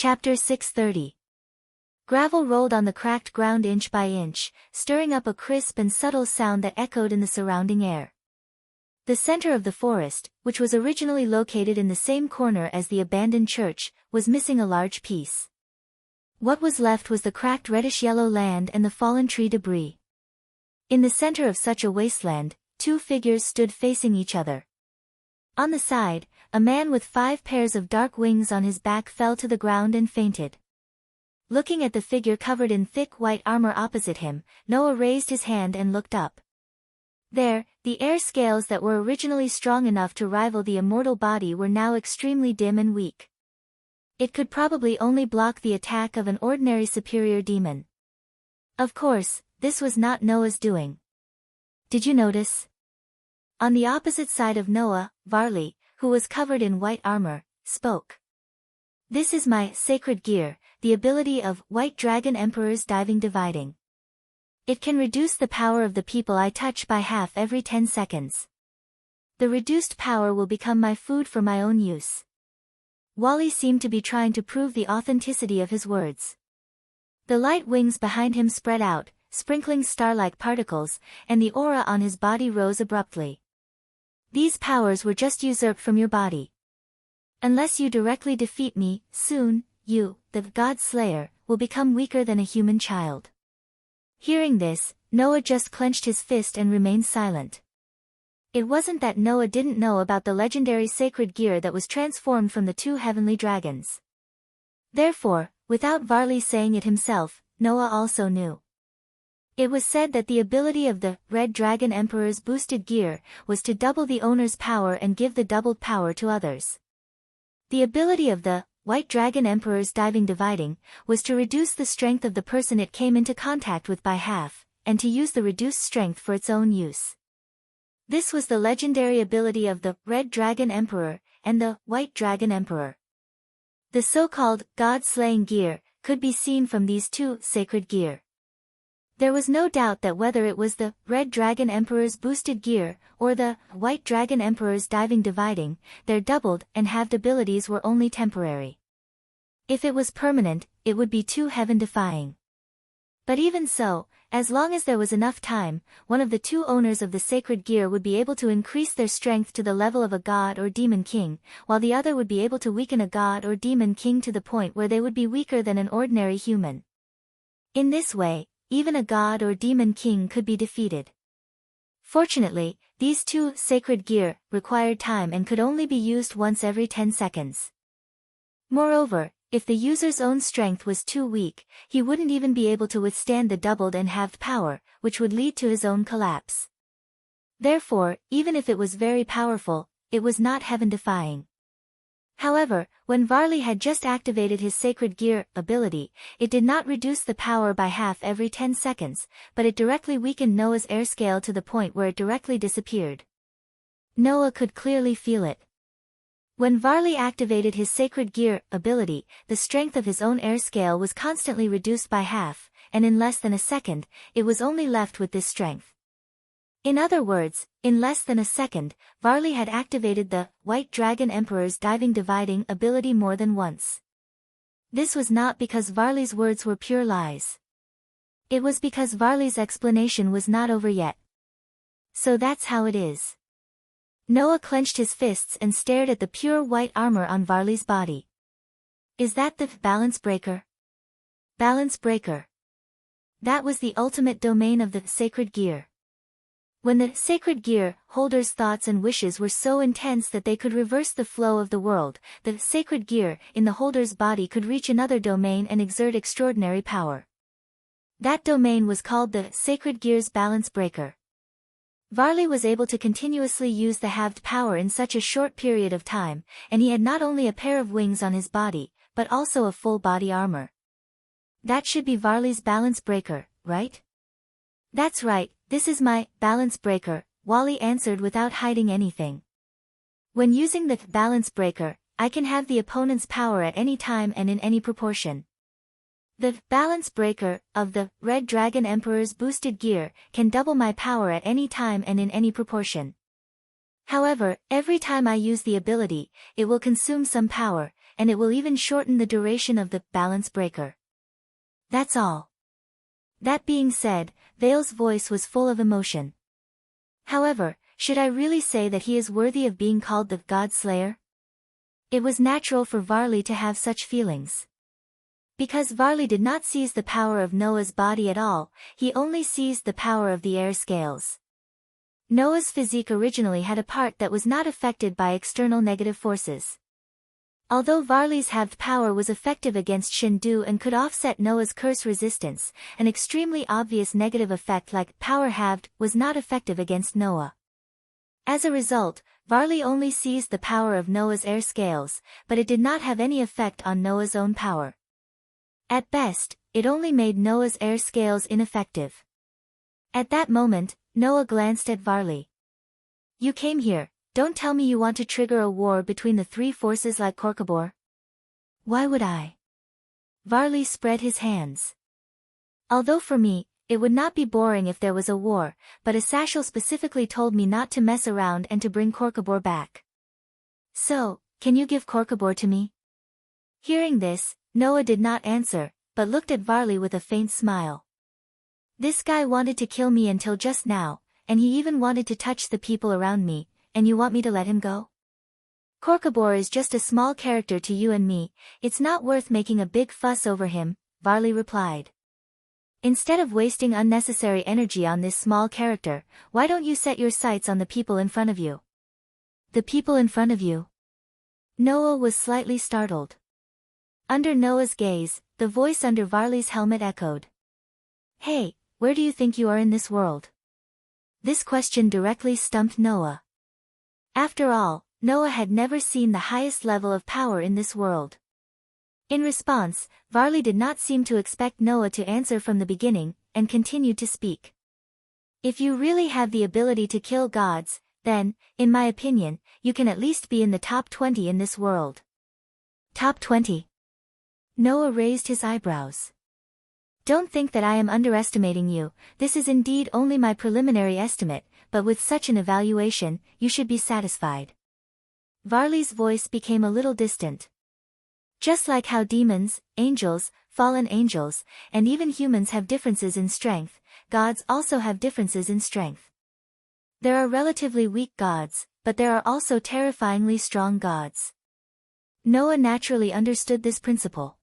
Chapter 630. Gravel rolled on the cracked ground inch by inch, stirring up a crisp and subtle sound that echoed in the surrounding air. The center of the forest, which was originally located in the same corner as the abandoned church, was missing a large piece. What was left was the cracked reddish-yellow land and the fallen tree debris. In the center of such a wasteland, two figures stood facing each other. On the side, a man with 5 pairs of dark wings on his back fell to the ground and fainted. Looking at the figure covered in thick white armor opposite him, Noah raised his hand and looked up. There, the air scales that were originally strong enough to rival the immortal body were now extremely dim and weak. It could probably only block the attack of an ordinary superior demon. Of course, this was not Noah's doing. Did you notice? On the opposite side of Noah, Varley, who was covered in white armor, spoke. This is my sacred gear, the ability of White Dragon Emperor's Diving Dividing. It can reduce the power of the people I touch by half every 10 seconds. The reduced power will become my food for my own use. Wally seemed to be trying to prove the authenticity of his words. The light wings behind him spread out, sprinkling star-like particles, and the aura on his body rose abruptly. These powers were just usurped from your body. Unless you directly defeat me, soon, you, the God Slayer, will become weaker than a human child. Hearing this, Noah just clenched his fist and remained silent. It wasn't that Noah didn't know about the legendary sacred gear that was transformed from the 2 heavenly dragons. Therefore, without Varley saying it himself, Noah also knew. It was said that the ability of the Red Dragon Emperor's boosted gear was to double the owner's power and give the doubled power to others. The ability of the White Dragon Emperor's Diving Dividing was to reduce the strength of the person it came into contact with by half, and to use the reduced strength for its own use. This was the legendary ability of the Red Dragon Emperor and the White Dragon Emperor. The so-called God-slaying gear could be seen from these 2 sacred gear. There was no doubt that whether it was the Red Dragon Emperor's boosted gear, or the White Dragon Emperor's Diving Dividing, their doubled and halved abilities were only temporary. If it was permanent, it would be too heaven-defying. But even so, as long as there was enough time, one of the 2 owners of the sacred gear would be able to increase their strength to the level of a god or demon king, while the other would be able to weaken a god or demon king to the point where they would be weaker than an ordinary human. In this way, even a god or demon king could be defeated. Fortunately, these 2 sacred gear required time and could only be used once every 10 seconds. Moreover, if the user's own strength was too weak, he wouldn't even be able to withstand the doubled and halved power, which would lead to his own collapse. Therefore, even if it was very powerful, it was not heaven-defying. However, when Varley had just activated his sacred gear ability, it did not reduce the power by half every 10 seconds, but it directly weakened Noah's air scale to the point where it directly disappeared. Noah could clearly feel it. When Varley activated his sacred gear ability, the strength of his own air scale was constantly reduced by half, and in less than a second, it was only left with this strength. In other words, in less than a second, Varley had activated the White Dragon Emperor's Diving Dividing ability more than once. This was not because Varley's words were pure lies. It was because Varley's explanation was not over yet. So that's how it is. Noah clenched his fists and stared at the pure white armor on Varley's body. Is that the balance breaker? Balance breaker. That was the ultimate domain of the sacred gear. When the sacred gear holder's thoughts and wishes were so intense that they could reverse the flow of the world, the sacred gear in the holder's body could reach another domain and exert extraordinary power. That domain was called the sacred gear's balance breaker. Varley was able to continuously use the halved power in such a short period of time, and he had not only a pair of wings on his body, but also a full body armor. That should be Varley's balance breaker, right? That's right, this is my balance breaker, Wally answered without hiding anything. When using the balance breaker, I can have the opponent's power at any time and in any proportion. The balance breaker of the Red Dragon Emperor's boosted gear can double my power at any time and in any proportion. However, every time I use the ability, it will consume some power, and it will even shorten the duration of the balance breaker. That's all. That being said, Vale's voice was full of emotion. However, should I really say that he is worthy of being called the God Slayer? It was natural for Varley to have such feelings. Because Varley did not seize the power of Noah's body at all, he only seized the power of the air scales. Noah's physique originally had a part that was not affected by external negative forces. Although Varley's halved power was effective against Shindu and could offset Noah's curse resistance, an extremely obvious negative effect like power halved was not effective against Noah. As a result, Varley only seized the power of Noah's air scales, but it did not have any effect on Noah's own power. At best, it only made Noah's air scales ineffective. At that moment, Noah glanced at Varley. You came here, don't tell me you want to trigger a war between the three forces like Korkabor. Why would I? Varley spread his hands. Although for me, it would not be boring if there was a war, but Asashel specifically told me not to mess around and to bring Korkabor back. So, can you give Korkabor to me? Hearing this, Noah did not answer, but looked at Varley with a faint smile. This guy wanted to kill me until just now, and he even wanted to touch the people around me, and you want me to let him go? Korkabor is just a small character to you and me, it's not worth making a big fuss over him, Varley replied. Instead of wasting unnecessary energy on this small character, why don't you set your sights on the people in front of you? The people in front of you? Noah was slightly startled. Under Noah's gaze, the voice under Varley's helmet echoed. Hey, where do you think you are in this world? This question directly stumped Noah. After all, Noah had never seen the highest level of power in this world. In response, Varley did not seem to expect Noah to answer from the beginning, and continued to speak. If you really have the ability to kill gods, then, in my opinion, you can at least be in the top 20 in this world. Top 20? Noah raised his eyebrows. Don't think that I am underestimating you, this is indeed only my preliminary estimate, but with such an evaluation, you should be satisfied. Varley's voice became a little distant. Just like how demons, angels, fallen angels, and even humans have differences in strength, gods also have differences in strength. There are relatively weak gods, but there are also terrifyingly strong gods. Noah naturally understood this principle.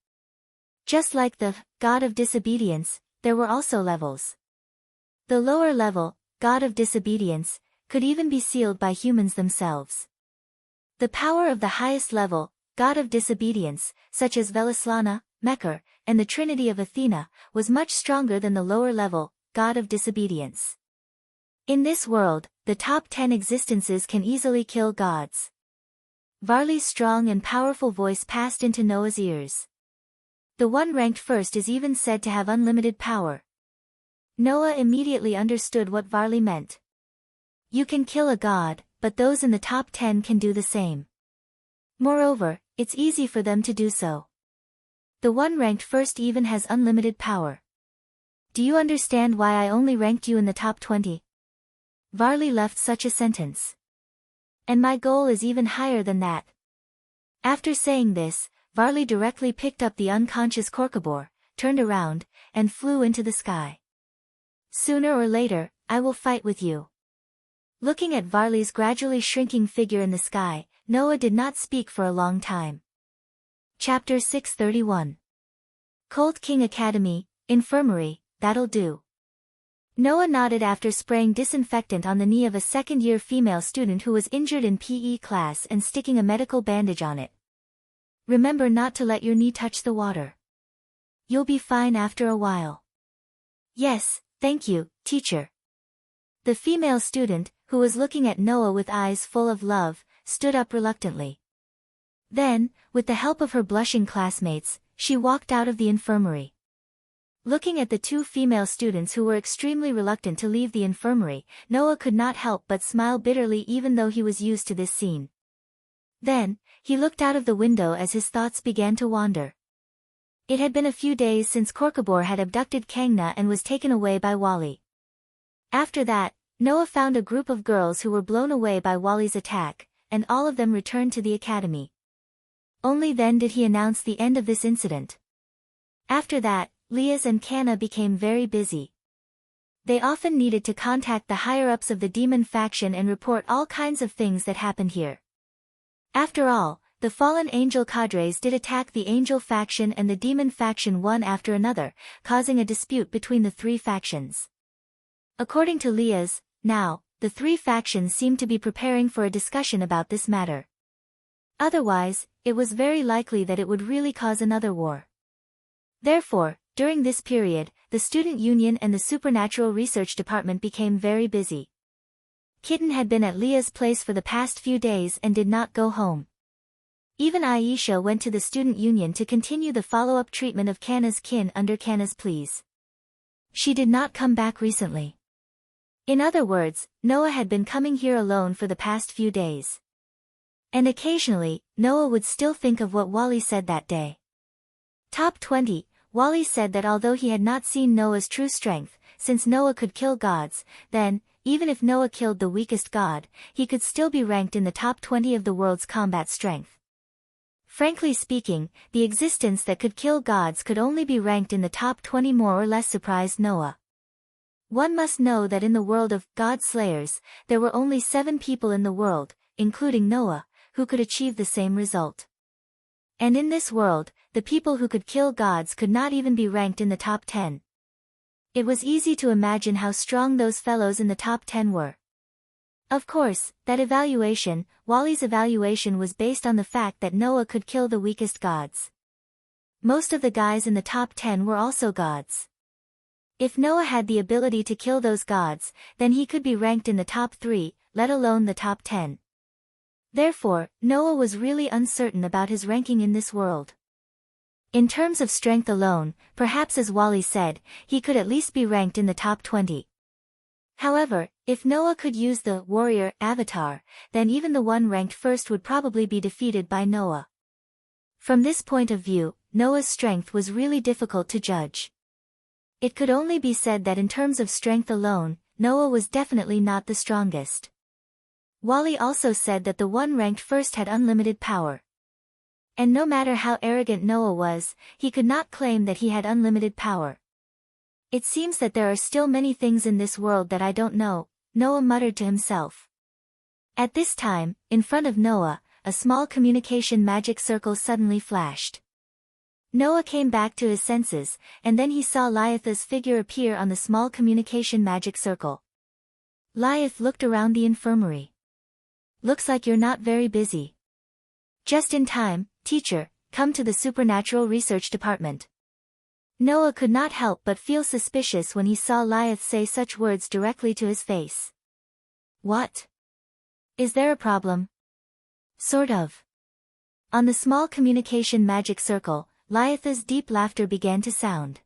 Just like the god of disobedience, there were also levels. The lower level, god of disobedience, could even be sealed by humans themselves. The power of the highest level, god of disobedience, such as Velislana, Mekar, and the Trinity of Athena, was much stronger than the lower level, god of disobedience. In this world, the top 10 existences can easily kill gods. Varley's strong and powerful voice passed into Noah's ears. The one ranked first is even said to have unlimited power. Noah immediately understood what Varley meant. You can kill a god, but those in the top 10 can do the same. Moreover, it's easy for them to do so. The one ranked first even has unlimited power. Do you understand why I only ranked you in the top 20? Varley left such a sentence. And my goal is even higher than that. After saying this, Varley directly picked up the unconscious Korkabor, turned around, and flew into the sky. Sooner or later, I will fight with you. Looking at Varley's gradually shrinking figure in the sky, Noah did not speak for a long time. Chapter 631. Cold King Academy, Infirmary, that'll do. Noah nodded after spraying disinfectant on the knee of a second-year female student who was injured in PE class and sticking a medical bandage on it. Remember not to let your knee touch the water. You'll be fine after a while. Yes, thank you, teacher. The female student, who was looking at Noah with eyes full of love, stood up reluctantly. Then, with the help of her blushing classmates, she walked out of the infirmary. Looking at the two female students who were extremely reluctant to leave the infirmary, Noah could not help but smile bitterly even though he was used to this scene. Then, he looked out of the window as his thoughts began to wander. It had been a few days since Korkabor had abducted Kangna and was taken away by Wally. After that, Noah found a group of girls who were blown away by Wally's attack, and all of them returned to the academy. Only then did he announce the end of this incident. After that, Lias and Kanna became very busy. They often needed to contact the higher-ups of the demon faction and report all kinds of things that happened here. After all, the fallen angel cadres did attack the angel faction and the demon faction one after another, causing a dispute between the three factions. According to Lias, now, the three factions seemed to be preparing for a discussion about this matter. Otherwise, it was very likely that it would really cause another war. Therefore, during this period, the Student Union and the Supernatural Research Department became very busy. Kitten had been at Leah's place for the past few days and did not go home. Even Aisha went to the Student Union to continue the follow-up treatment of Kanna's kin under Kanna's pleas. She did not come back recently. In other words, Noah had been coming here alone for the past few days. And occasionally, Noah would still think of what Wally said that day. Top 20, Wally said that although he had not seen Noah's true strength, since Noah could kill gods, then, even if Noah killed the weakest god, he could still be ranked in the top 20 of the world's combat strength. Frankly speaking, the existence that could kill gods could only be ranked in the top 20 more or less surprised Noah. One must know that in the world of God Slayers, there were only 7 people in the world, including Noah, who could achieve the same result. And in this world, the people who could kill gods could not even be ranked in the top 10. It was easy to imagine how strong those fellows in the top 10 were. Of course, that evaluation, Wally's evaluation, was based on the fact that Noah could kill the weakest gods. Most of the guys in the top 10 were also gods. If Noah had the ability to kill those gods, then he could be ranked in the top 3, let alone the top 10. Therefore, Noah was really uncertain about his ranking in this world. In terms of strength alone, perhaps as Wally said, he could at least be ranked in the top 20. However, if Noah could use the warrior avatar, then even the one ranked first would probably be defeated by Noah. From this point of view, Noah's strength was really difficult to judge. It could only be said that in terms of strength alone, Noah was definitely not the strongest. Wally also said that the one ranked first had unlimited power. And no matter how arrogant Noah was, he could not claim that he had unlimited power. It seems that there are still many things in this world that I don't know, Noah muttered to himself. At this time, in front of Noah, a small communication magic circle suddenly flashed. Noah came back to his senses, and then he saw Liatha's figure appear on the small communication magic circle. Liath looked around the infirmary. Looks like you're not very busy. Just in time, teacher, come to the Supernatural Research Department. Noah could not help but feel suspicious when he saw Liath say such words directly to his face. What? Is there a problem? Sort of. On the small communication magic circle, Liatha's deep laughter began to sound.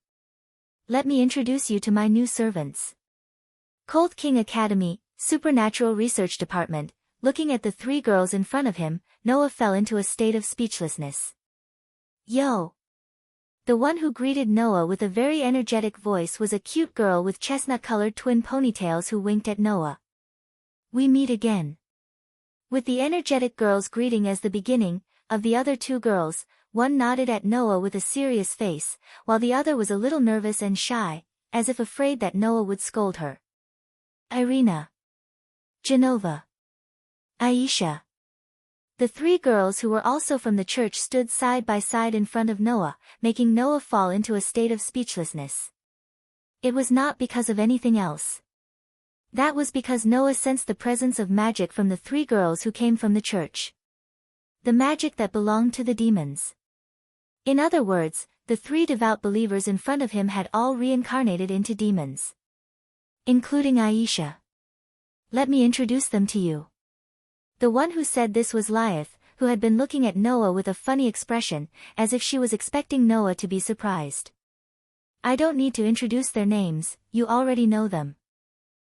Let me introduce you to my new servants. Cold King Academy, Supernatural Research Department. Looking at the 3 girls in front of him, Noah fell into a state of speechlessness. Yo! The one who greeted Noah with a very energetic voice was a cute girl with chestnut-colored twin ponytails who winked at Noah. We meet again. With the energetic girl's greeting as the beginning, of the other 2 girls, one nodded at Noah with a serious face, while the other was a little nervous and shy, as if afraid that Noah would scold her. Irina. Genova. Aisha. The 3 girls who were also from the church stood side by side in front of Noah, making Noah fall into a state of speechlessness. It was not because of anything else. That was because Noah sensed the presence of magic from the 3 girls who came from the church. The magic that belonged to the demons. In other words, the 3 devout believers in front of him had all reincarnated into demons. Including Aisha. Let me introduce them to you. The one who said this was Liath, who had been looking at Noah with a funny expression, as if she was expecting Noah to be surprised. I don't need to introduce their names, you already know them.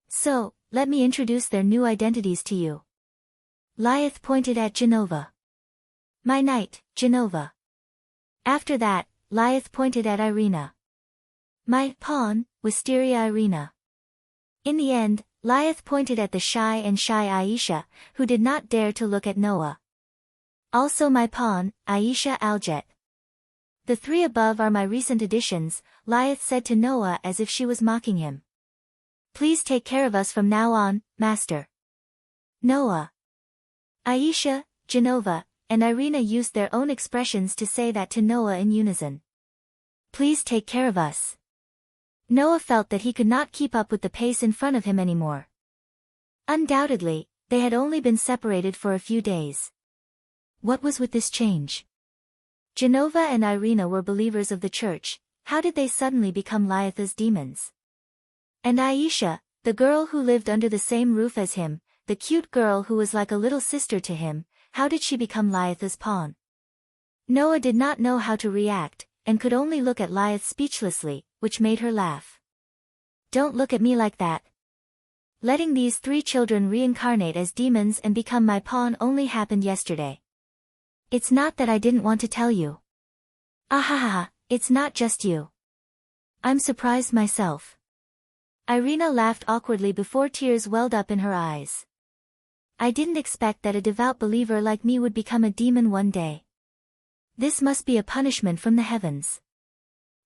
So, let me introduce their new identities to you. Liath pointed at Genova. My knight, Genova. After that, Liath pointed at Irina. My pawn, Wisteria Irina. In the end, Liath pointed at the shy Aisha, who did not dare to look at Noah. Also my pawn, Aisha Aljet. The three above are my recent additions, Liath said to Noah as if she was mocking him. Please take care of us from now on, master. Noah. Aisha, Genova, and Irina used their own expressions to say that to Noah in unison. Please take care of us. Noah felt that he could not keep up with the pace in front of him anymore. Undoubtedly, they had only been separated for a few days. What was with this change? Genova and Irina were believers of the church, how did they suddenly become Liath's demons? And Aisha, the girl who lived under the same roof as him, the cute girl who was like a little sister to him, how did she become Liath's pawn? Noah did not know how to react, and could only look at Liath speechlessly, which made her laugh. Don't look at me like that. Letting these three children reincarnate as demons and become my pawn only happened yesterday. It's not that I didn't want to tell you. Ahaha, it's not just you. I'm surprised myself. Irina laughed awkwardly before tears welled up in her eyes. I didn't expect that a devout believer like me would become a demon one day. This must be a punishment from the heavens.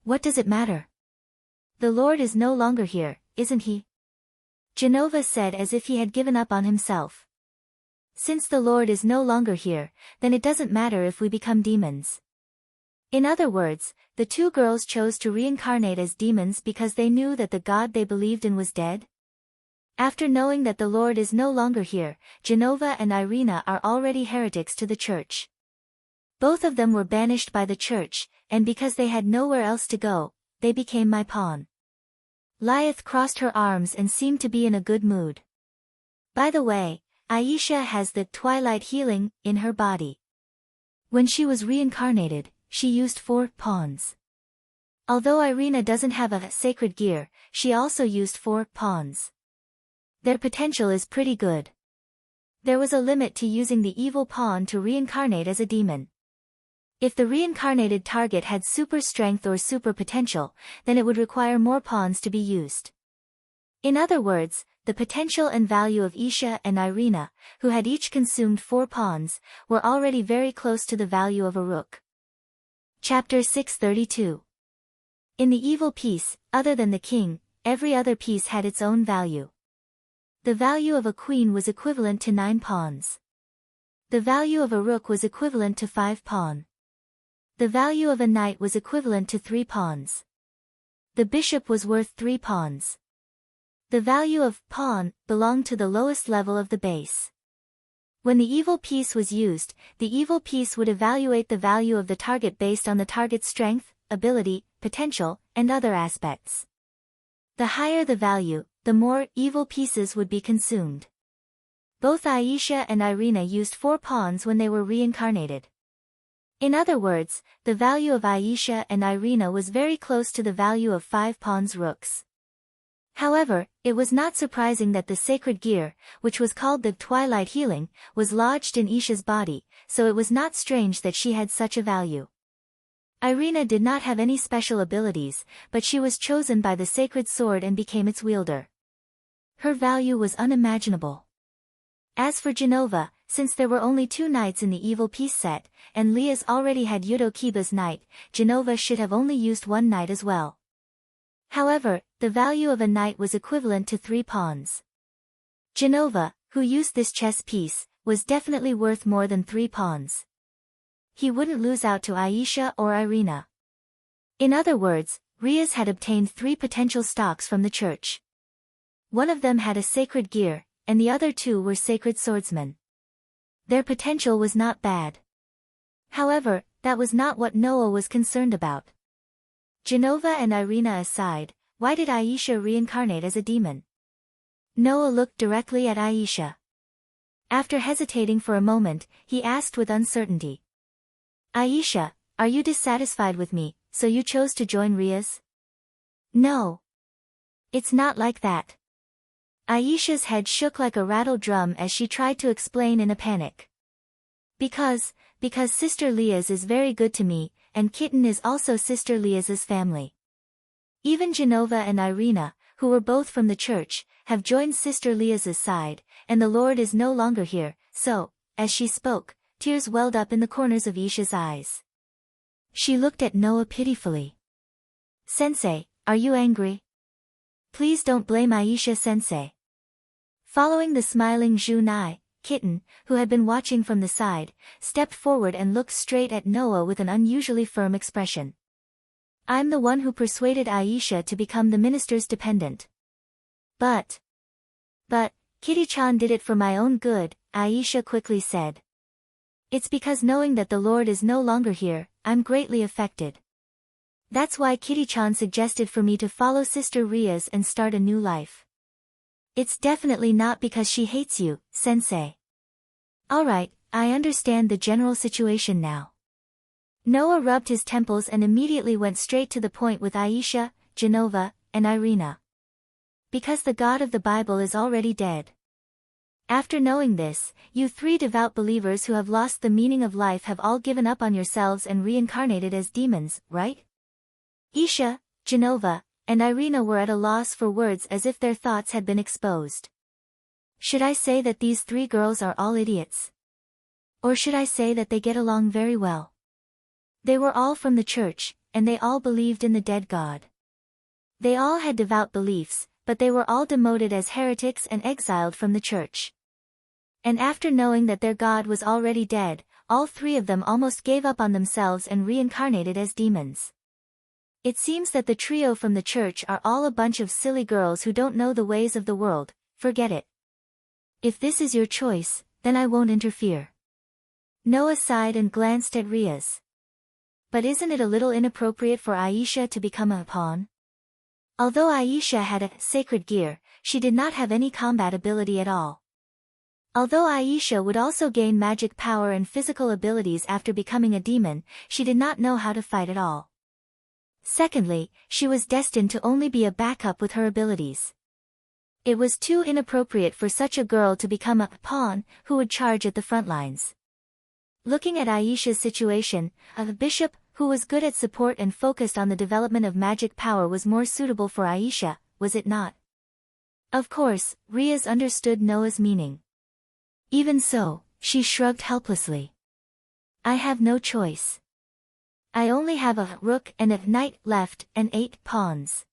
What does it matter? The Lord is no longer here, isn't he? Genova said as if he had given up on himself. Since the Lord is no longer here, then it doesn't matter if we become demons. In other words, the two girls chose to reincarnate as demons because they knew that the God they believed in was dead? After knowing that the Lord is no longer here, Genova and Irina are already heretics to the church. Both of them were banished by the church, and because they had nowhere else to go, they became my pawn. Liath crossed her arms and seemed to be in a good mood. By the way, Aisha has the twilight healing in her body. When she was reincarnated, she used 4 pawns. Although Irina doesn't have a sacred gear, she also used 4 pawns. Their potential is pretty good. There was a limit to using the evil pawn to reincarnate as a demon. If the reincarnated target had super strength or super potential, then it would require more pawns to be used. In other words, the potential and value of Isha and Irina, who had each consumed 4 pawns, were already very close to the value of a rook. Chapter 632. In the evil piece, other than the king, every other piece had its own value. The value of a queen was equivalent to 9 pawns. The value of a rook was equivalent to 5 pawns. The value of a knight was equivalent to 3 pawns. The bishop was worth 3 pawns. The value of pawn belonged to the lowest level of the base. When the evil piece was used, the evil piece would evaluate the value of the target based on the target's strength, ability, potential, and other aspects. The higher the value, the more evil pieces would be consumed. Both Aisha and Irina used 4 pawns when they were reincarnated. In other words, the value of Aisha and Irina was very close to the value of 5 pawns rooks. However, it was not surprising that the sacred gear, which was called the twilight healing, was lodged in Isha's body, so it was not strange that she had such a value. Irina did not have any special abilities, but she was chosen by the sacred sword and became its wielder. Her value was unimaginable. As for Genova, since there were only 2 knights in the evil piece set, and Lias already had Yudokiba's knight, Genova should have only used 1 knight as well. However, the value of a knight was equivalent to 3 pawns. Genova, who used this chess piece, was definitely worth more than 3 pawns. He wouldn't lose out to Aisha or Irina. In other words, Riaz had obtained 3 potential stocks from the church. One of them had a sacred gear, and the other 2 were sacred swordsmen. Their potential was not bad. However, that was not what Noah was concerned about. Genova and Irina aside, why did Aisha reincarnate as a demon? Noah looked directly at Aisha. After hesitating for a moment, he asked with uncertainty. Aisha, are you dissatisfied with me, so you chose to join Riaz? No. It's not like that. Aisha's head shook like a rattled drum as she tried to explain in a panic. Because Sister Liaz is very good to me, and Kitten is also Sister Liaz's family. Even Genova and Irina, who were both from the church, have joined Sister Liaz's side, and the Lord is no longer here, so, as she spoke, tears welled up in the corners of Aisha's eyes. She looked at Noah pitifully. "Sensei, are you angry? Please don't blame Aisha-sensei." Following the smiling Junai, kitten, who had been watching from the side, stepped forward and looked straight at Noah with an unusually firm expression. "I'm the one who persuaded Aisha to become the minister's dependent. But, Kitty-chan did it for my own good," Aisha quickly said. "It's because knowing that the Lord is no longer here, I'm greatly affected. That's why Kitty-chan suggested for me to follow Sister Ria's and start a new life. It's definitely not because she hates you, sensei." "Alright, I understand the general situation now." Noah rubbed his temples and immediately went straight to the point with Aisha, Genova, and Irina. "Because the God of the Bible is already dead. After knowing this, you three devout believers who have lost the meaning of life have all given up on yourselves and reincarnated as demons, right?" Aisha, Genova, and Irina were at a loss for words as if their thoughts had been exposed. Should I say that these three girls are all idiots? Or should I say that they get along very well? They were all from the church, and they all believed in the dead God. They all had devout beliefs, but they were all demoted as heretics and exiled from the church. And after knowing that their God was already dead, all three of them almost gave up on themselves and reincarnated as demons. It seems that the trio from the church are all a bunch of silly girls who don't know the ways of the world. Forget it. If this is your choice, then I won't interfere." Noah sighed and glanced at Riaz. "But isn't it a little inappropriate for Aisha to become a pawn?" Although Aisha had a sacred gear, she did not have any combat ability at all. Although Aisha would also gain magic power and physical abilities after becoming a demon, she did not know how to fight at all. Secondly, she was destined to only be a backup with her abilities. It was too inappropriate for such a girl to become a pawn who would charge at the front lines. Looking at Aisha's situation, a bishop who was good at support and focused on the development of magic power was more suitable for Aisha, was it not? Of course, Riaz understood Noah's meaning. Even so, she shrugged helplessly. "I have no choice. I only have a rook and a knight left and 8 pawns.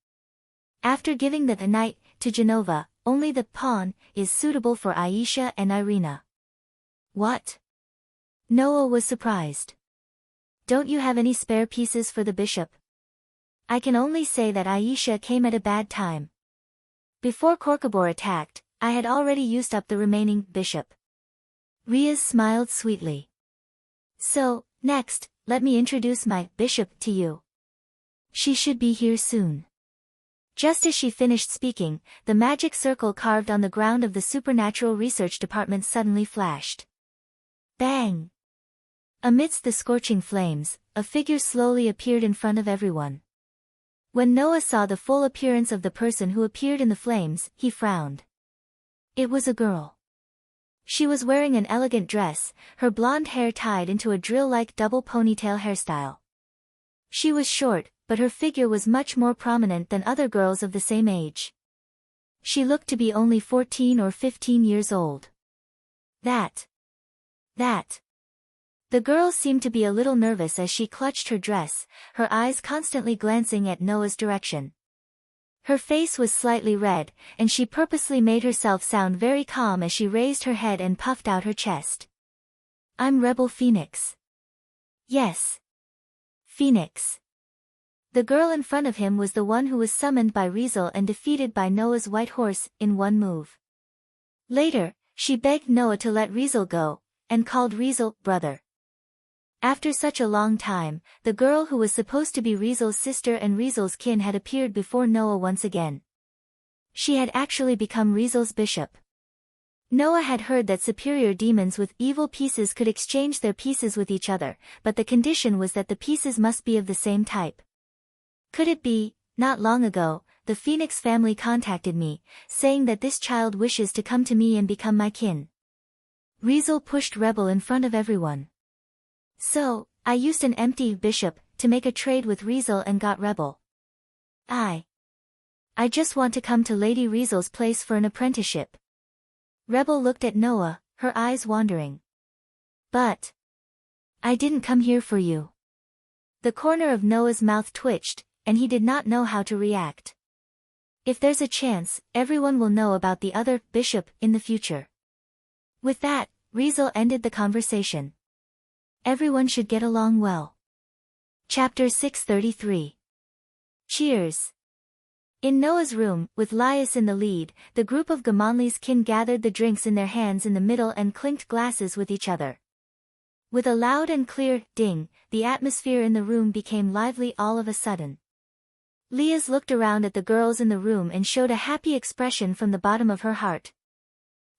After giving the knight to Genova, only the pawn is suitable for Aisha and Irina." "What?" Noah was surprised. "Don't you have any spare pieces for the bishop?" "I can only say that Aisha came at a bad time. Before Korkabor attacked, I had already used up the remaining bishop." Riaz smiled sweetly. "So, next, let me introduce my bishop to you. She should be here soon." Just as she finished speaking, the magic circle carved on the ground of the Supernatural Research Department suddenly flashed. Bang! Amidst the scorching flames, a figure slowly appeared in front of everyone. When Noah saw the full appearance of the person who appeared in the flames, he frowned. It was a girl. She was wearing an elegant dress, her blonde hair tied into a drill-like double ponytail hairstyle. She was short, but her figure was much more prominent than other girls of the same age. She looked to be only 14 or 15 years old. That. The girl seemed to be a little nervous as she clutched her dress, her eyes constantly glancing at Noah's direction. Her face was slightly red, and she purposely made herself sound very calm as she raised her head and puffed out her chest. "I'm Rebel Phoenix." "Yes. Phoenix." The girl in front of him was the one who was summoned by Rizel and defeated by Noah's white horse in one move. Later, she begged Noah to let Rizel go, and called Rizel brother. After such a long time, the girl who was supposed to be Rizel's sister and Rizel's kin had appeared before Noah once again. She had actually become Rizel's bishop. Noah had heard that superior demons with evil pieces could exchange their pieces with each other, but the condition was that the pieces must be of the same type. Could it be? Not long ago, the Phoenix family contacted me, saying that this child wishes to come to me and become my kin. Rizel pushed Rebel in front of everyone. So, I used an empty bishop to make a trade with Rizel and got Rebel. I just want to come to Lady Rizel's place for an apprenticeship. Rebel looked at Noah, her eyes wandering. But I didn't come here for you. The corner of Noah's mouth twitched, and he did not know how to react. If there's a chance, everyone will know about the other bishop in the future. With that, Riesel ended the conversation. Everyone should get along well. Chapter 633. Cheers. In Noah's room, with Laius in the lead, the group of Gamonli's kin gathered the drinks in their hands in the middle and clinked glasses with each other. With a loud and clear ding, the atmosphere in the room became lively all of a sudden. Liaz looked around at the girls in the room and showed a happy expression from the bottom of her heart.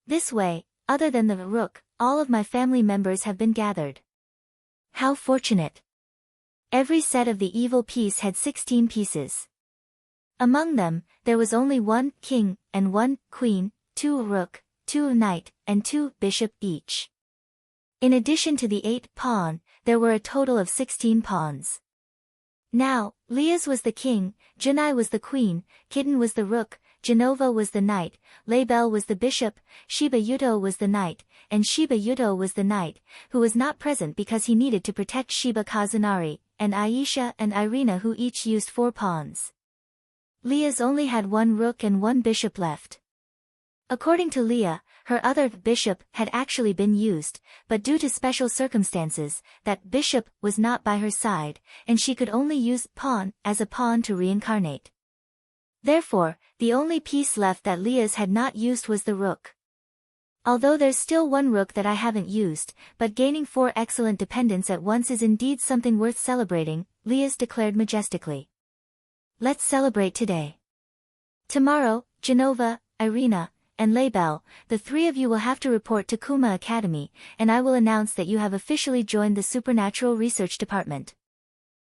This way, other than the rook, all of my family members have been gathered. How fortunate. Every set of the evil piece had 16 pieces. Among them, there was only 1 king, and 1 queen, 2 rook, 2 knight, and 2 bishop each. In addition to the 8 pawn, there were a total of 16 pawns. Now, Liaz was the king, Junai was the queen, Kitten was the rook, Genova was the knight, Label was the bishop, Shiba Yuto was the knight, and Shiba Yuto was the knight, who was not present because he needed to protect Shiba Kazunari, and Aisha and Irina, who each used 4 pawns. Liaz only had 1 rook and 1 bishop left. According to Leah, her other bishop had actually been used, but due to special circumstances, that bishop was not by her side, and she could only use pawn as a pawn to reincarnate. Therefore, the only piece left that Leah's had not used was the rook. Although there's still 1 rook that I haven't used, but gaining 4 excellent dependents at once is indeed something worth celebrating, Leah's declared majestically. Let's celebrate today. Tomorrow, Genova, Irina, and Label, the 3 of you will have to report to Kuma Academy, and I will announce that you have officially joined the Supernatural Research Department.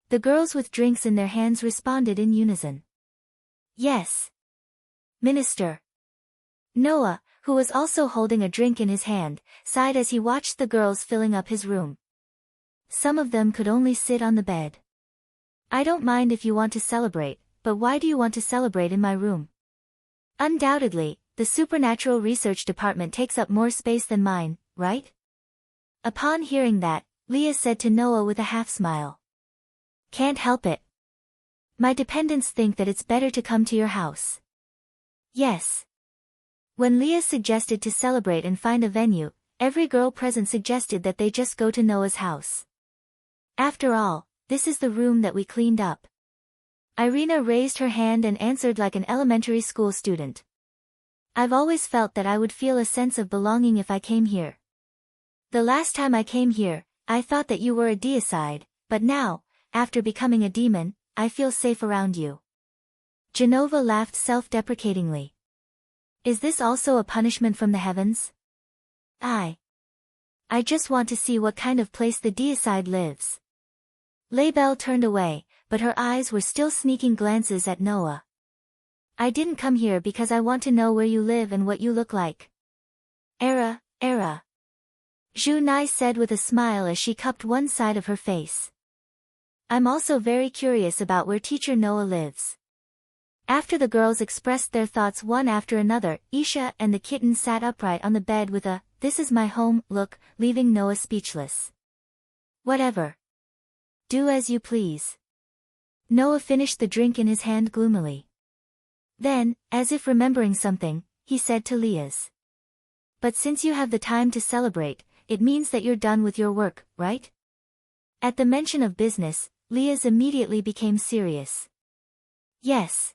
The girls with drinks in their hands responded in unison. Yes. Minister. Noah, who was also holding a drink in his hand, sighed as he watched the girls filling up his room. Some of them could only sit on the bed. I don't mind if you want to celebrate, but why do you want to celebrate in my room? Undoubtedly, the Supernatural Research Department takes up more space than mine, right? Upon hearing that, Leah said to Noah with a half-smile. Can't help it. My dependents think that it's better to come to your house. Yes. When Leah suggested to celebrate and find a venue, every girl present suggested that they just go to Noah's house. After all, this is the room that we cleaned up. Irina raised her hand and answered like an elementary school student. I've always felt that I would feel a sense of belonging if I came here. The last time I came here, I thought that you were a deicide, but now, after becoming a demon, I feel safe around you. Genova laughed self-deprecatingly. Is this also a punishment from the heavens? I just want to see what kind of place the deicide lives. Label turned away, but her eyes were still sneaking glances at Noah. I didn't come here because I want to know where you live and what you look like. Era. Zhu Nai said with a smile as she cupped one side of her face. I'm also very curious about where teacher Noah lives. After the girls expressed their thoughts one after another, Isha and the kitten sat upright on the bed with a, "This is my home" look, leaving Noah speechless. Whatever. Do as you please. Noah finished the drink in his hand gloomily. Then, as if remembering something, he said to Liaz. But since you have the time to celebrate, it means that you're done with your work, right? At the mention of business, Liaz immediately became serious. Yes.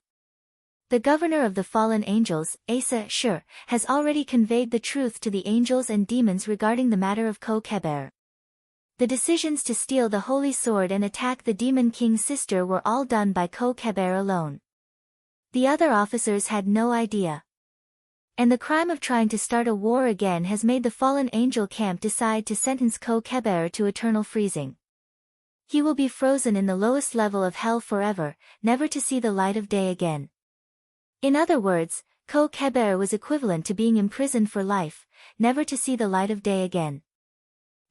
The governor of the fallen angels, Asa Shur, has already conveyed the truth to the angels and demons regarding the matter of Ko-Keber. The decisions to steal the holy sword and attack the demon king's sister were all done by Ko-Keber alone. The other officers had no idea. And the crime of trying to start a war again has made the fallen angel camp decide to sentence Ko-Keber to eternal freezing. He will be frozen in the lowest level of hell forever, never to see the light of day again. In other words, Ko-Keber was equivalent to being imprisoned for life, never to see the light of day again.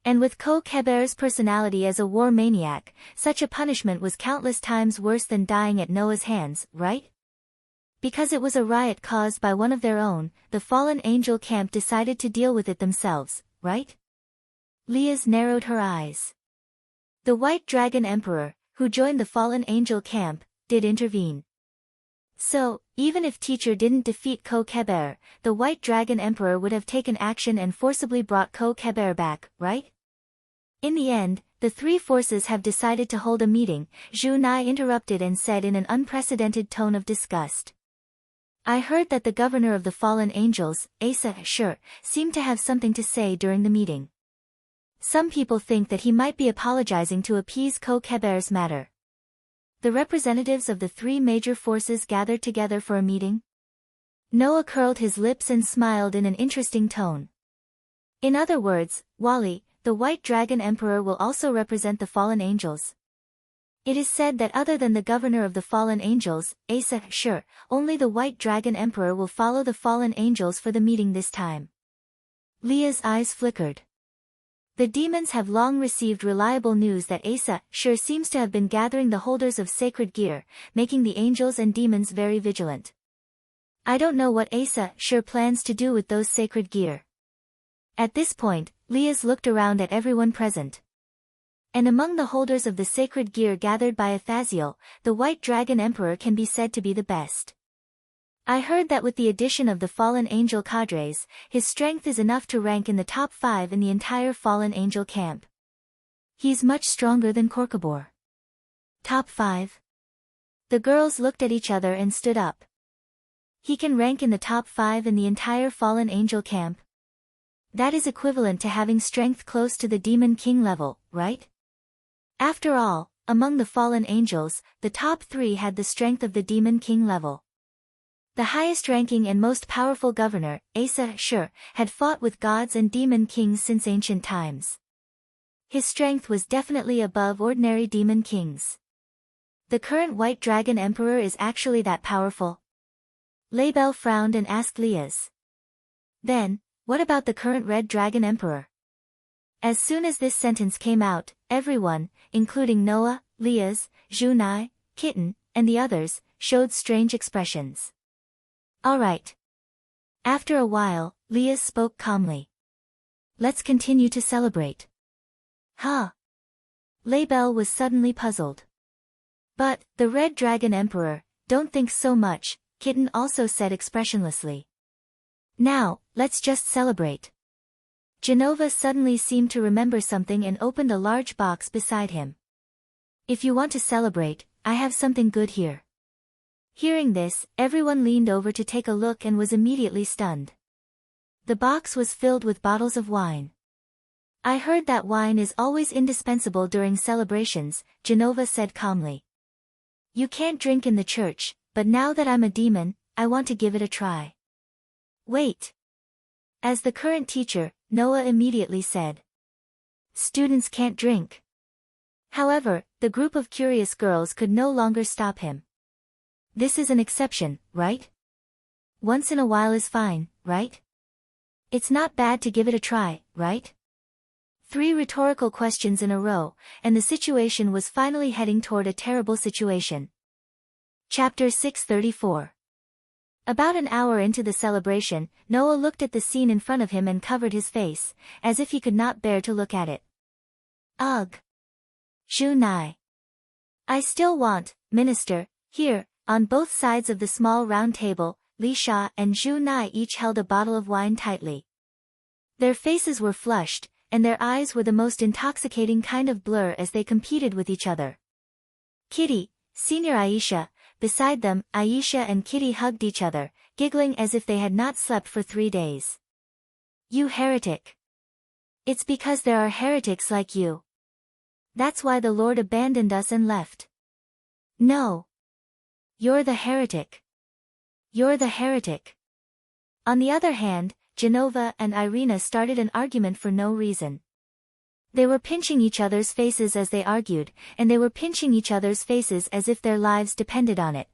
And with Ko-Keber's personality as a war maniac, such a punishment was countless times worse than dying at Noah's hands, right? Because it was a riot caused by one of their own, the fallen angel camp decided to deal with it themselves, right? Leah's narrowed her eyes. The White Dragon Emperor, who joined the fallen angel camp, did intervene. So, even if teacher didn't defeat Ko-Keber, the White Dragon Emperor would have taken action and forcibly brought Ko-Keber back, right? In the end, the three forces have decided to hold a meeting, Zhu Nai interrupted and said in an unprecedented tone of disgust. I heard that the governor of the fallen angels, Asa Shur, seemed to have something to say during the meeting. Some people think that he might be apologizing to appease Ko-Keber's matter. The representatives of the three major forces gathered together for a meeting? Noah curled his lips and smiled in an interesting tone. In other words, Wali, the White Dragon Emperor will also represent the fallen angels. It is said that other than the governor of the fallen angels, Asa Shur, only the White Dragon Emperor will follow the fallen angels for the meeting this time. Leah's eyes flickered. The demons have long received reliable news that Asa Shur seems to have been gathering the holders of sacred gear, making the angels and demons very vigilant. I don't know what Asa Shur plans to do with those sacred gear. At this point, Leah's looked around at everyone present. And among the holders of the sacred gear gathered by Athaziel, the White Dragon Emperor can be said to be the best. I heard that with the addition of the fallen angel cadres, his strength is enough to rank in the top 5 in the entire fallen angel camp. He's much stronger than Korkabor. Top 5? The girls looked at each other and stood up. He can rank in the top 5 in the entire fallen angel camp. That is equivalent to having strength close to the Demon King level, right? After all, among the fallen angels, the top 3 had the strength of the Demon King level. The highest-ranking and most powerful governor, Asa Shur, had fought with gods and demon kings since ancient times. His strength was definitely above ordinary demon kings. The current White Dragon Emperor is actually that powerful? Laibel frowned and asked Leah's. Then, what about the current Red Dragon Emperor? As soon as this sentence came out, everyone, including Noah, Leah's, Zhu Nai, Kitten, and the others, showed strange expressions. All right. After a while, Leah spoke calmly. Let's continue to celebrate. Huh? Laibel was suddenly puzzled. But, the Red Dragon Emperor, don't think so much, Kitten also said expressionlessly. Now, let's just celebrate. Genova suddenly seemed to remember something and opened a large box beside him. If you want to celebrate, I have something good here. Hearing this, everyone leaned over to take a look and was immediately stunned. The box was filled with bottles of wine. I heard that wine is always indispensable during celebrations, Genova said calmly. You can't drink in the church, but now that I'm a demon, I want to give it a try. Wait. As the current teacher, Noah immediately said. Students can't drink. However, the group of curious girls could no longer stop him. This is an exception, right? Once in a while is fine, right? It's not bad to give it a try, right? 3 rhetorical questions in a row, and the situation was finally heading toward a terrible situation. Chapter 634. About an hour into the celebration, Noah looked at the scene in front of him and covered his face, as if he could not bear to look at it. Ugh. Zhu Nai. I still want, Minister, here. On both sides of the small round table, Li Sha and Zhu Nai each held a bottle of wine tightly. Their faces were flushed, and their eyes were the most intoxicating kind of blur as they competed with each other. Kitty, Senior Aisha, beside them, Aisha and Kitty hugged each other, giggling as if they had not slept for 3 days. You heretic. It's because there are heretics like you. That's why the Lord abandoned us and left. No. You're the heretic. You're the heretic. On the other hand, Genova and Irina started an argument for no reason. They were pinching each other's faces as they argued, and they were pinching each other's faces as if their lives depended on it.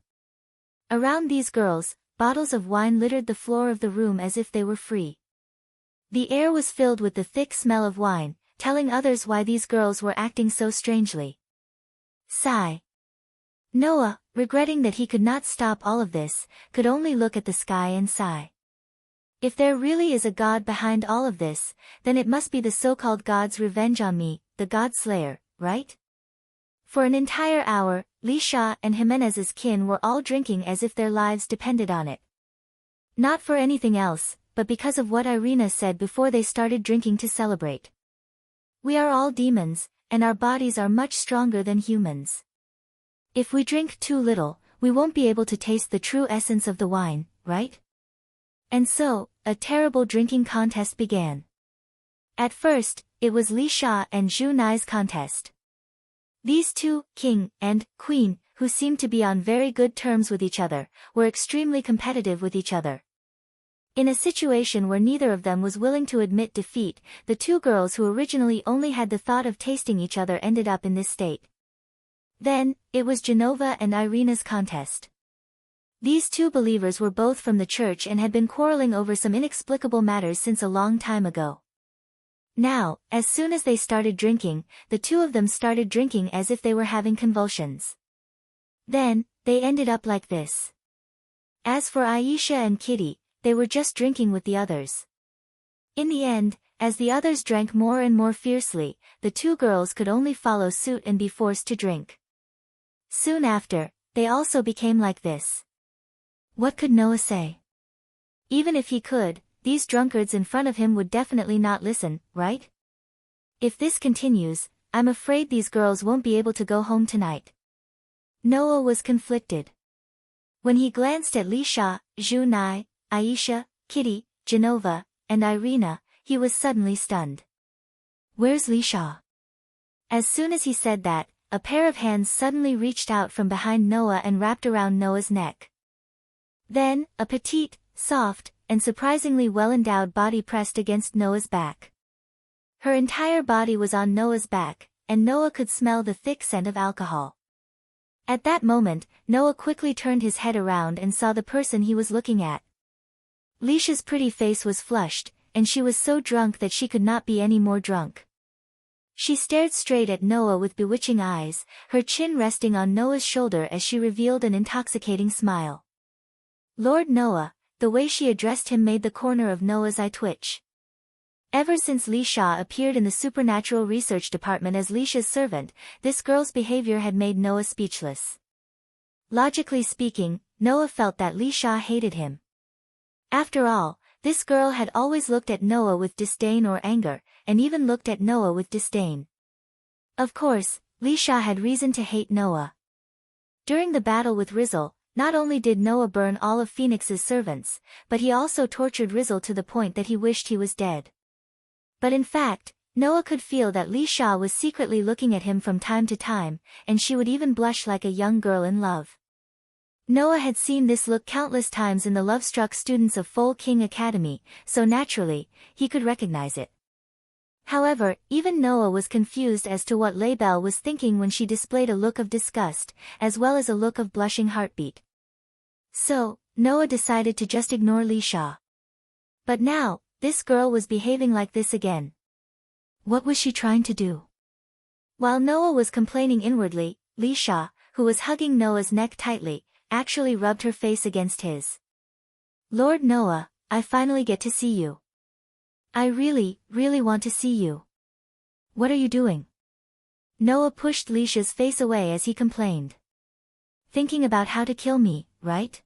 Around these girls, bottles of wine littered the floor of the room as if they were free. The air was filled with the thick smell of wine, telling others why these girls were acting so strangely. Sigh. Noah, regretting that he could not stop all of this, could only look at the sky and sigh. If there really is a god behind all of this, then it must be the so-called god's revenge on me, the god slayer, right? For an entire hour, Li Sha and Jimenez's kin were all drinking as if their lives depended on it. Not for anything else, but because of what Irina said before they started drinking to celebrate. We are all demons, and our bodies are much stronger than humans. If we drink too little, we won't be able to taste the true essence of the wine, right? And so, a terrible drinking contest began. At first, it was Li Sha and Zhu Nai's contest. These two, king and queen, who seemed to be on very good terms with each other, were extremely competitive with each other. In a situation where neither of them was willing to admit defeat, the two girls who originally only had the thought of tasting each other ended up in this state. Then, it was Genova and Irina's contest. These two believers were both from the church and had been quarreling over some inexplicable matters since a long time ago. Now, as soon as they started drinking, the two of them started drinking as if they were having convulsions. Then, they ended up like this. As for Aisha and Kitty, they were just drinking with the others. In the end, as the others drank more and more fiercely, the two girls could only follow suit and be forced to drink. Soon after, they also became like this. What could Noah say? Even if he could, these drunkards in front of him would definitely not listen, right? If this continues, I'm afraid these girls won't be able to go home tonight. Noah was conflicted. When he glanced at Li Sha, Zhu Nai, Aisha, Kitty, Genova, and Irina, he was suddenly stunned. Where's Li Sha? As soon as he said that, a pair of hands suddenly reached out from behind Noah and wrapped around Noah's neck. Then, a petite, soft, and surprisingly well-endowed body pressed against Noah's back. Her entire body was on Noah's back, and Noah could smell the thick scent of alcohol. At that moment, Noah quickly turned his head around and saw the person he was looking at. Lisha's pretty face was flushed, and she was so drunk that she could not be any more drunk. She stared straight at Noah with bewitching eyes, her chin resting on Noah's shoulder as she revealed an intoxicating smile. Lord Noah, the way she addressed him made the corner of Noah's eye twitch. Ever since Li Sha appeared in the supernatural research department as Lisha's servant, this girl's behavior had made Noah speechless. Logically speaking, Noah felt that Li Sha hated him. After all, this girl had always looked at Noah with disdain or anger, and even looked at Noah with disdain. Of course, Li Sha had reason to hate Noah. During the battle with Rizal, not only did Noah burn all of Phoenix's servants, but he also tortured Rizal to the point that he wished he was dead. But in fact, Noah could feel that Li Sha was secretly looking at him from time to time, and she would even blush like a young girl in love. Noah had seen this look countless times in the love-struck students of Foal King Academy, so naturally, he could recognize it. However, even Noah was confused as to what Laybelle was thinking when she displayed a look of disgust, as well as a look of blushing heartbeat. So, Noah decided to just ignore Li Sha. But now, this girl was behaving like this again. What was she trying to do? While Noah was complaining inwardly, Li Sha, who was hugging Noah's neck tightly, actually rubbed her face against his. Lord Noah, I finally get to see you. I really, really want to see you. What are you doing? Noah pushed Li Sha's face away as he complained. Thinking about how to kill me, right?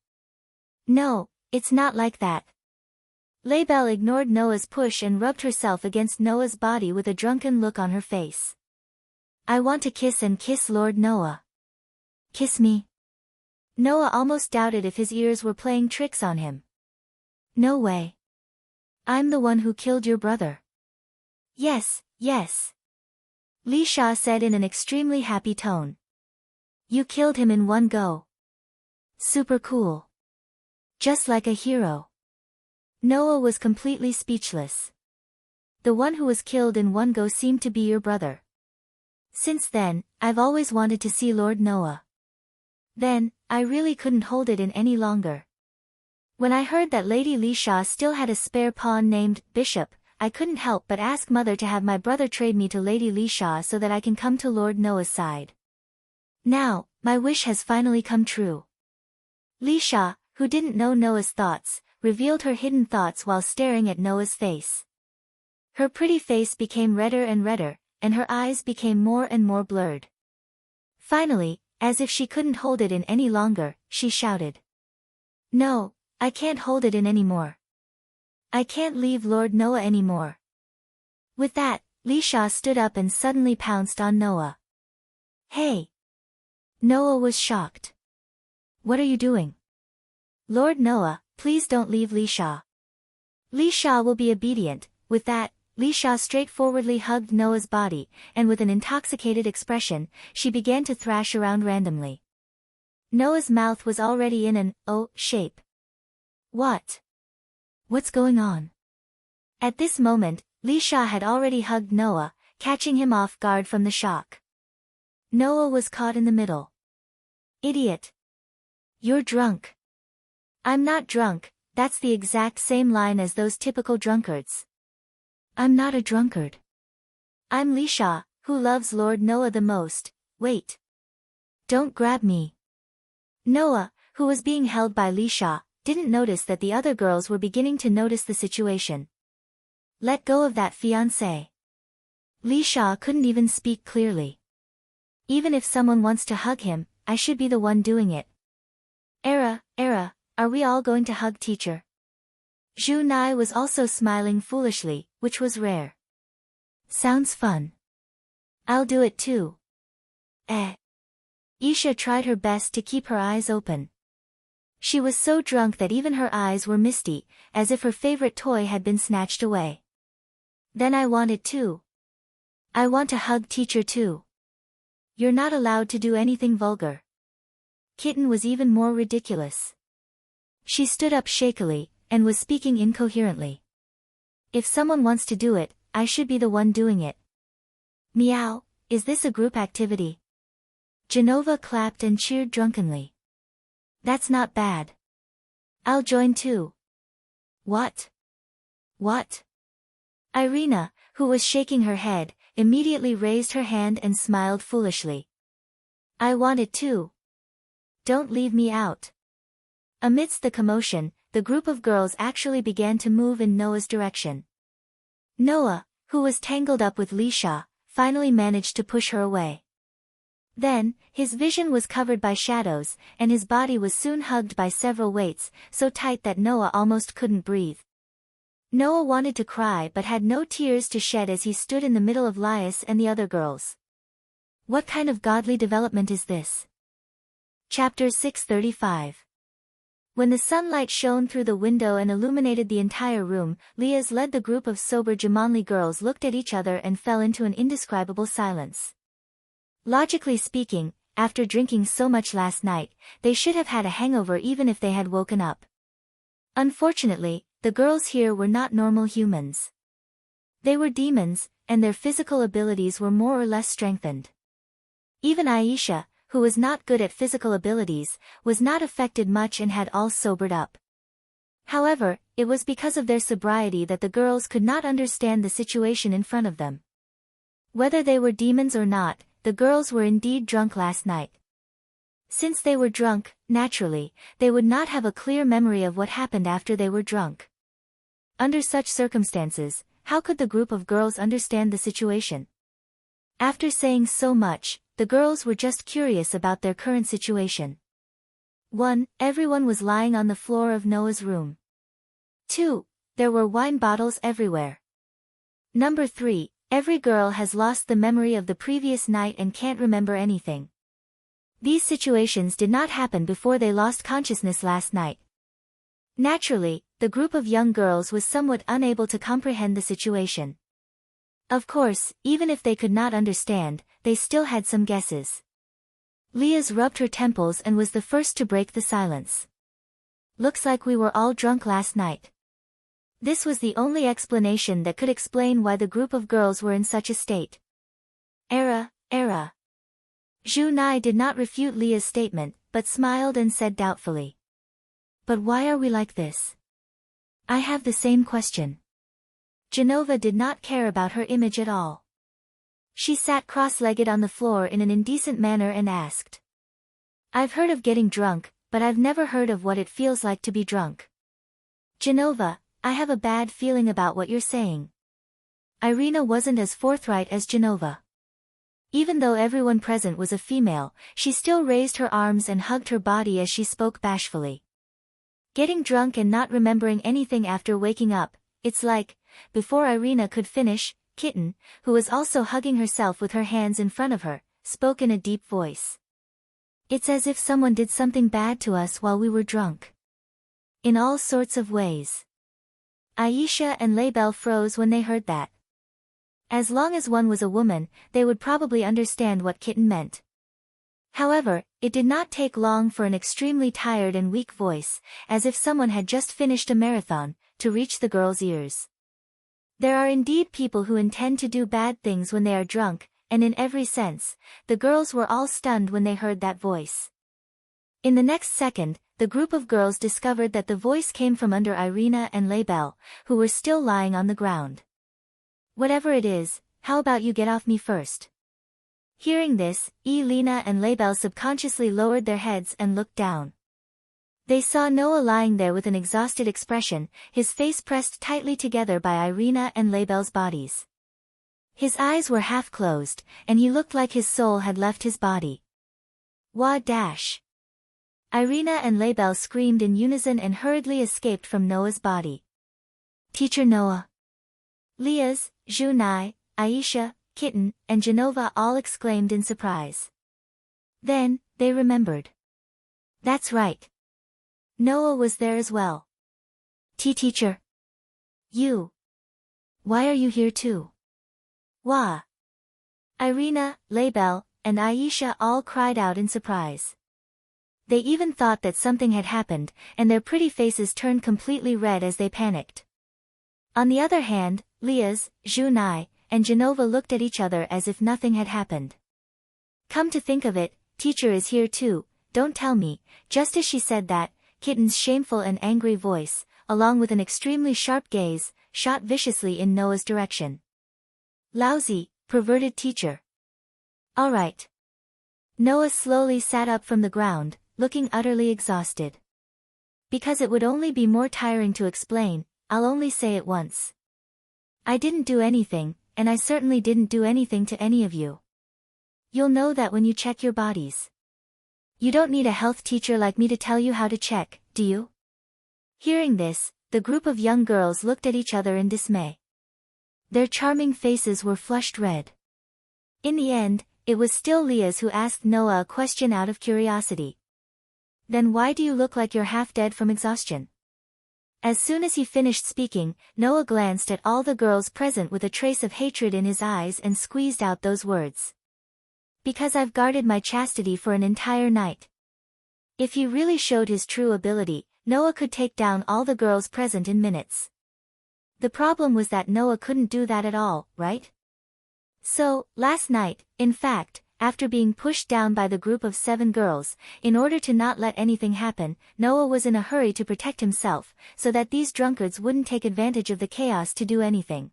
No, it's not like that. Laybelle ignored Noah's push and rubbed herself against Noah's body with a drunken look on her face. I want to kiss Lord Noah. Kiss me? Noah almost doubted if his ears were playing tricks on him. No way. I'm the one who killed your brother. Yes, yes. Li Sha said in an extremely happy tone. You killed him in one go. Super cool. Just like a hero. Noah was completely speechless. The one who was killed in one go seemed to be your brother. Since then, I've always wanted to see Lord Noah. Then, I really couldn't hold it in any longer. When I heard that Lady Li Sha still had a spare pawn named Bishop, I couldn't help but ask Mother to have my brother trade me to Lady Li Sha so that I can come to Lord Noah's side. Now, my wish has finally come true. Li Sha, who didn't know Noah's thoughts, revealed her hidden thoughts while staring at Noah's face. Her pretty face became redder and redder, and her eyes became more and more blurred. Finally, as if she couldn't hold it in any longer, she shouted. No, I can't hold it in anymore. I can't leave Lord Noah anymore. With that, Lisha stood up and suddenly pounced on Noah. Hey! Noah was shocked. What are you doing? Lord Noah, please don't leave Lisha. Lisha will be obedient. With that, Lisha straightforwardly hugged Noah's body, and with an intoxicated expression, she began to thrash around randomly. Noah's mouth was already in an O shape. What? What's going on? At this moment, Lisha had already hugged Noah, catching him off guard from the shock. Noah was caught in the middle. Idiot! You're drunk. I'm not drunk, that's the exact same line as those typical drunkards. I'm not a drunkard. I'm Lisha, who loves Lord Noah the most. Wait. Don't grab me. Noah, who was being held by Lisha, didn't notice that the other girls were beginning to notice the situation. Let go of that fiancé. Lisha couldn't even speak clearly. Even if someone wants to hug him, I should be the one doing it. Era, are we all going to hug teacher? Zhu Nai was also smiling foolishly, which was rare. Sounds fun. I'll do it too. Isha tried her best to keep her eyes open. She was so drunk that even her eyes were misty, as if her favorite toy had been snatched away. Then I want it too. I want to hug teacher too. You're not allowed to do anything vulgar. Kitten was even more ridiculous. She stood up shakily, and was speaking incoherently. If someone wants to do it, I should be the one doing it. Meow, is this a group activity? Genova clapped and cheered drunkenly. That's not bad. I'll join too. What? Irina, who was shaking her head, immediately raised her hand and smiled foolishly. I want it too. Don't leave me out. Amidst the commotion, the group of girls actually began to move in Noah's direction. Noah, who was tangled up with Lisha, finally managed to push her away. Then, his vision was covered by shadows, and his body was soon hugged by several weights, so tight that Noah almost couldn't breathe. Noah wanted to cry but had no tears to shed as he stood in the middle of Lias and the other girls. What kind of godly development is this? Chapter 635. When the sunlight shone through the window and illuminated the entire room, Lias led the group of sober Jumanli girls looked at each other and fell into an indescribable silence. Logically speaking, after drinking so much last night, they should have had a hangover even if they had woken up. Unfortunately, the girls here were not normal humans. They were demons, and their physical abilities were more or less strengthened. Even Aisha, who was not good at physical abilities, was not affected much and had all sobered up. However, it was because of their sobriety that the girls could not understand the situation in front of them. Whether they were demons or not, the girls were indeed drunk last night. Since they were drunk, naturally, they would not have a clear memory of what happened after they were drunk. Under such circumstances, how could the group of girls understand the situation? After saying so much, the girls were just curious about their current situation. 1. Everyone was lying on the floor of Noah's room. 2. There were wine bottles everywhere. Number 3. Every girl has lost the memory of the previous night and can't remember anything. These situations did not happen before they lost consciousness last night. Naturally, the group of young girls was somewhat unable to comprehend the situation. Of course, even if they could not understand, they still had some guesses. Lias rubbed her temples and was the first to break the silence. Looks like we were all drunk last night. This was the only explanation that could explain why the group of girls were in such a state. Era. Zhu Nai did not refute Lia's statement, but smiled and said doubtfully. But why are we like this? I have the same question. Genova did not care about her image at all. She sat cross-legged on the floor in an indecent manner and asked. I've heard of getting drunk, but I've never heard of what it feels like to be drunk. Genova, I have a bad feeling about what you're saying. Irina wasn't as forthright as Genova. Even though everyone present was a female, she still raised her arms and hugged her body as she spoke bashfully. Getting drunk and not remembering anything after waking up, it's like, before Irina could finish, Kitten, who was also hugging herself with her hands in front of her, spoke in a deep voice. It's as if someone did something bad to us while we were drunk. In all sorts of ways. Aisha and Laibel froze when they heard that. As long as one was a woman, they would probably understand what Kitten meant. However, it did not take long for an extremely tired and weak voice, as if someone had just finished a marathon, to reach the girl's ears. There are indeed people who intend to do bad things when they are drunk, and in every sense, the girls were all stunned when they heard that voice. In the next second, the group of girls discovered that the voice came from under Irina and Laibel, who were still lying on the ground. Whatever it is, how about you get off me first? Hearing this, Elena and Laibel subconsciously lowered their heads and looked down. They saw Noah lying there with an exhausted expression, his face pressed tightly together by Irina and Laibel's bodies. His eyes were half closed, and he looked like his soul had left his body. Wah dash! Irina and Laibel screamed in unison and hurriedly escaped from Noah's body. Teacher Noah. Liaz, Junai, Aisha, Kitten, and Genova all exclaimed in surprise. Then, they remembered. That's right. Noah was there as well. Teacher. You. Why are you here too? Wah. Irina, Laibel, and Aisha all cried out in surprise. They even thought that something had happened, and their pretty faces turned completely red as they panicked. On the other hand, Liaz, Junai, and Genova looked at each other as if nothing had happened. Come to think of it, teacher is here too, don't tell me. Just as she said that, Kitten's shameful and angry voice, along with an extremely sharp gaze, shot viciously in Noah's direction. Lousy, perverted teacher. All right. Noah slowly sat up from the ground, looking utterly exhausted. Because it would only be more tiring to explain, I'll only say it once. I didn't do anything, and I certainly didn't do anything to any of you. You'll know that when you check your bodies. You don't need a health teacher like me to tell you how to check, do you? Hearing this, the group of young girls looked at each other in dismay. Their charming faces were flushed red. In the end, it was still Liaz who asked Noah a question out of curiosity. Then why do you look like you're half dead from exhaustion? As soon as he finished speaking, Noah glanced at all the girls present with a trace of hatred in his eyes and squeezed out those words. Because I've guarded my chastity for an entire night. If he really showed his true ability, Noah could take down all the girls present in minutes. The problem was that Noah couldn't do that at all, right? So, last night, in fact, after being pushed down by the group of 7 girls, in order to not let anything happen, Noah was in a hurry to protect himself, so that these drunkards wouldn't take advantage of the chaos to do anything.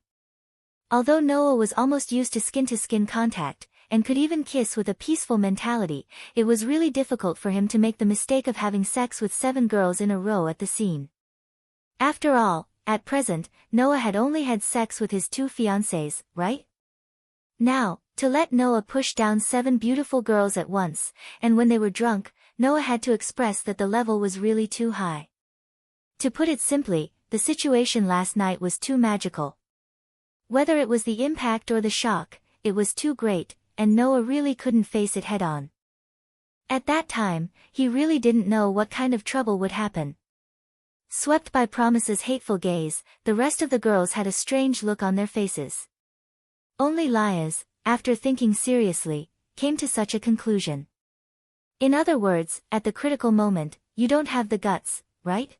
Although Noah was almost used to skin-to-skin contact, and could even kiss with a peaceful mentality, it was really difficult for him to make the mistake of having sex with 7 girls in a row at the scene. After all, at present, Noah had only had sex with his 2 fiancées, right? Now, to let Noah push down 7 beautiful girls at once, and when they were drunk, Noah had to express that the level was really too high. To put it simply, the situation last night was too magical. Whether it was the impact or the shock, it was too great, and Noah really couldn't face it head-on. At that time, he really didn't know what kind of trouble would happen. Swept by Promise's hateful gaze, the rest of the girls had a strange look on their faces. Only Liaz, after thinking seriously, came to such a conclusion. In other words, at the critical moment, you don't have the guts, right?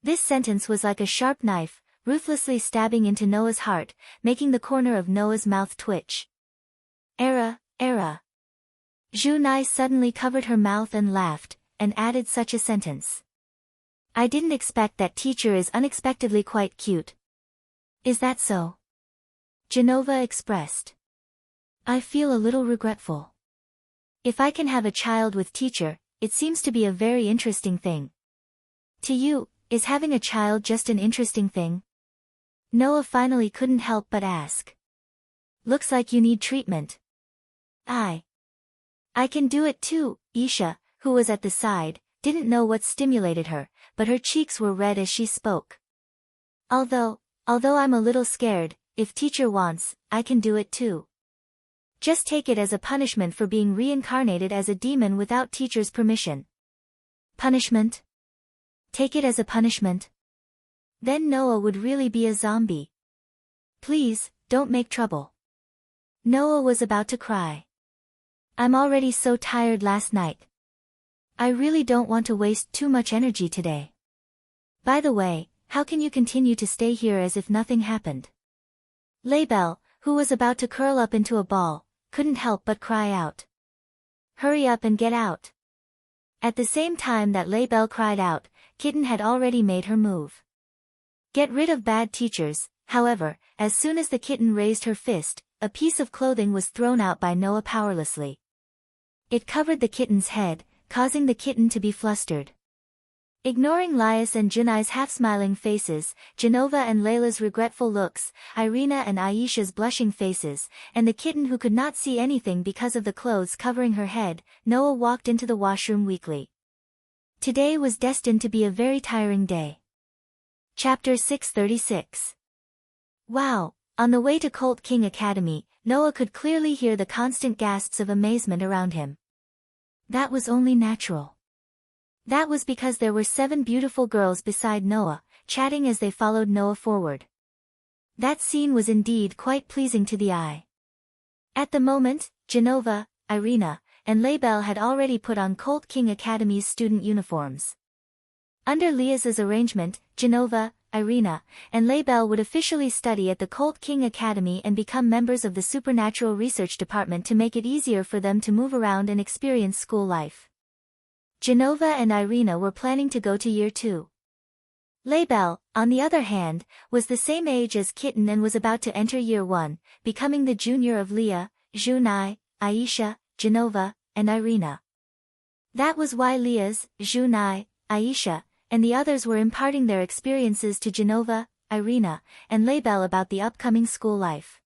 This sentence was like a sharp knife, ruthlessly stabbing into Noah's heart, making the corner of Noah's mouth twitch. Era. Junai suddenly covered her mouth and laughed, and added such a sentence. I didn't expect that teacher is unexpectedly quite cute. Is that so? Genova expressed. I feel a little regretful. If I can have a child with teacher, it seems to be a very interesting thing. To you, Is having a child just an interesting thing? Noah finally couldn't help but ask. Looks like you need treatment. I can do it too. Isha, who was at the side, didn't know what stimulated her, but her cheeks were red as she spoke. Although I'm a little scared, if teacher wants, I can do it too. Just take it as a punishment for being reincarnated as a demon without teacher's permission. Punishment? Take it as a punishment? Then Noah would really be a zombie. Please, don't make trouble. Noah was about to cry. I'm already so tired last night. I really don't want to waste too much energy today. By the way, how can you continue to stay here as if nothing happened? Laibel, who was about to curl up into a ball, couldn't help but cry out. Hurry up and get out. At the same time that Laibel cried out, Kitten had already made her move. Get rid of bad teachers. However, as soon as the kitten raised her fist, a piece of clothing was thrown out by Noah powerlessly. It covered the kitten's head, causing the kitten to be flustered. Ignoring Lias and Junai's half-smiling faces, Genova and Layla's regretful looks, Irina and Aisha's blushing faces, and the kitten who could not see anything because of the clothes covering her head, Noah walked into the washroom weakly. Today was destined to be a very tiring day. Chapter 636. Wow! On the way to Colt King Academy, Noah could clearly hear the constant gasps of amazement around him. That was only natural. That was because there were 7 beautiful girls beside Noah, chatting as they followed Noah forward. That scene was indeed quite pleasing to the eye. At the moment, Genova, Irina, and Laibel had already put on Colt King Academy's student uniforms. Under Lias's arrangement, Genova, Irina, and Laibel would officially study at the Colt King Academy and become members of the Supernatural Research Department to make it easier for them to move around and experience school life. Genova and Irina were planning to go to year 2. Laibel, on the other hand, was the same age as Kitten and was about to enter year 1, becoming the junior of Leah, Junai, Aisha, Genova, and Irina. That was why Lias, Junai, Aisha, and the others were imparting their experiences to Genova, Irina, and Laibel about the upcoming school life.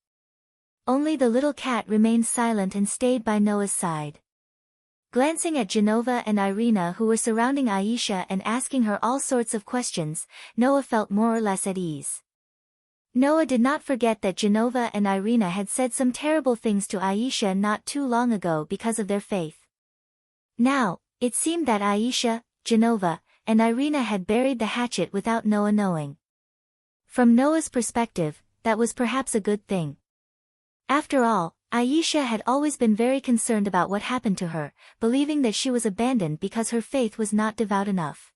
Only the little cat remained silent and stayed by Noah's side. Glancing at Genova and Irina who were surrounding Aisha and asking her all sorts of questions, Noah felt more or less at ease. Noah did not forget that Genova and Irina had said some terrible things to Aisha not too long ago because of their faith. Now, it seemed that Aisha, Genova, and Irina had buried the hatchet without Noah knowing. From Noah's perspective, that was perhaps a good thing. After all, Aisha had always been very concerned about what happened to her, believing that she was abandoned because her faith was not devout enough.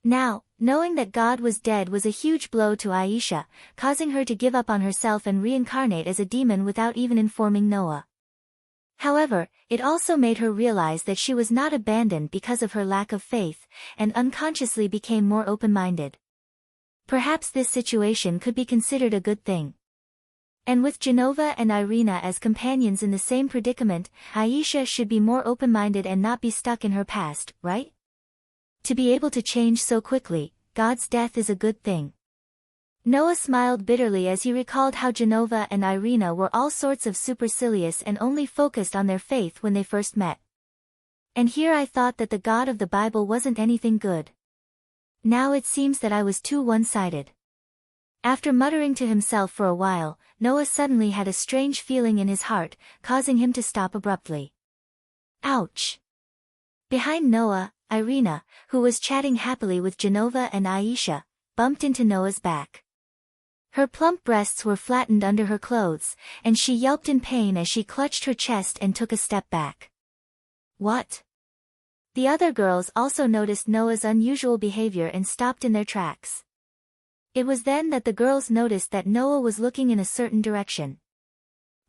Now, knowing that God was dead was a huge blow to Aisha, causing her to give up on herself and reincarnate as a demon without even informing Noah. However, it also made her realize that she was not abandoned because of her lack of faith, and unconsciously became more open-minded. Perhaps this situation could be considered a good thing. And with Genova and Irina as companions in the same predicament, Aisha should be more open-minded and not be stuck in her past, right? To be able to change so quickly, God's death is a good thing. Noah smiled bitterly as he recalled how Genova and Irina were all sorts of supercilious and only focused on their faith when they first met. And here I thought that the God of the Bible wasn't anything good. Now it seems that I was too one-sided. After muttering to himself for a while, Noah suddenly had a strange feeling in his heart, causing him to stop abruptly. Ouch! Behind Noah, Irina, who was chatting happily with Genova and Aisha, bumped into Noah's back. Her plump breasts were flattened under her clothes, and she yelped in pain as she clutched her chest and took a step back. What? The other girls also noticed Noah's unusual behavior and stopped in their tracks. It was then that the girls noticed that Noah was looking in a certain direction.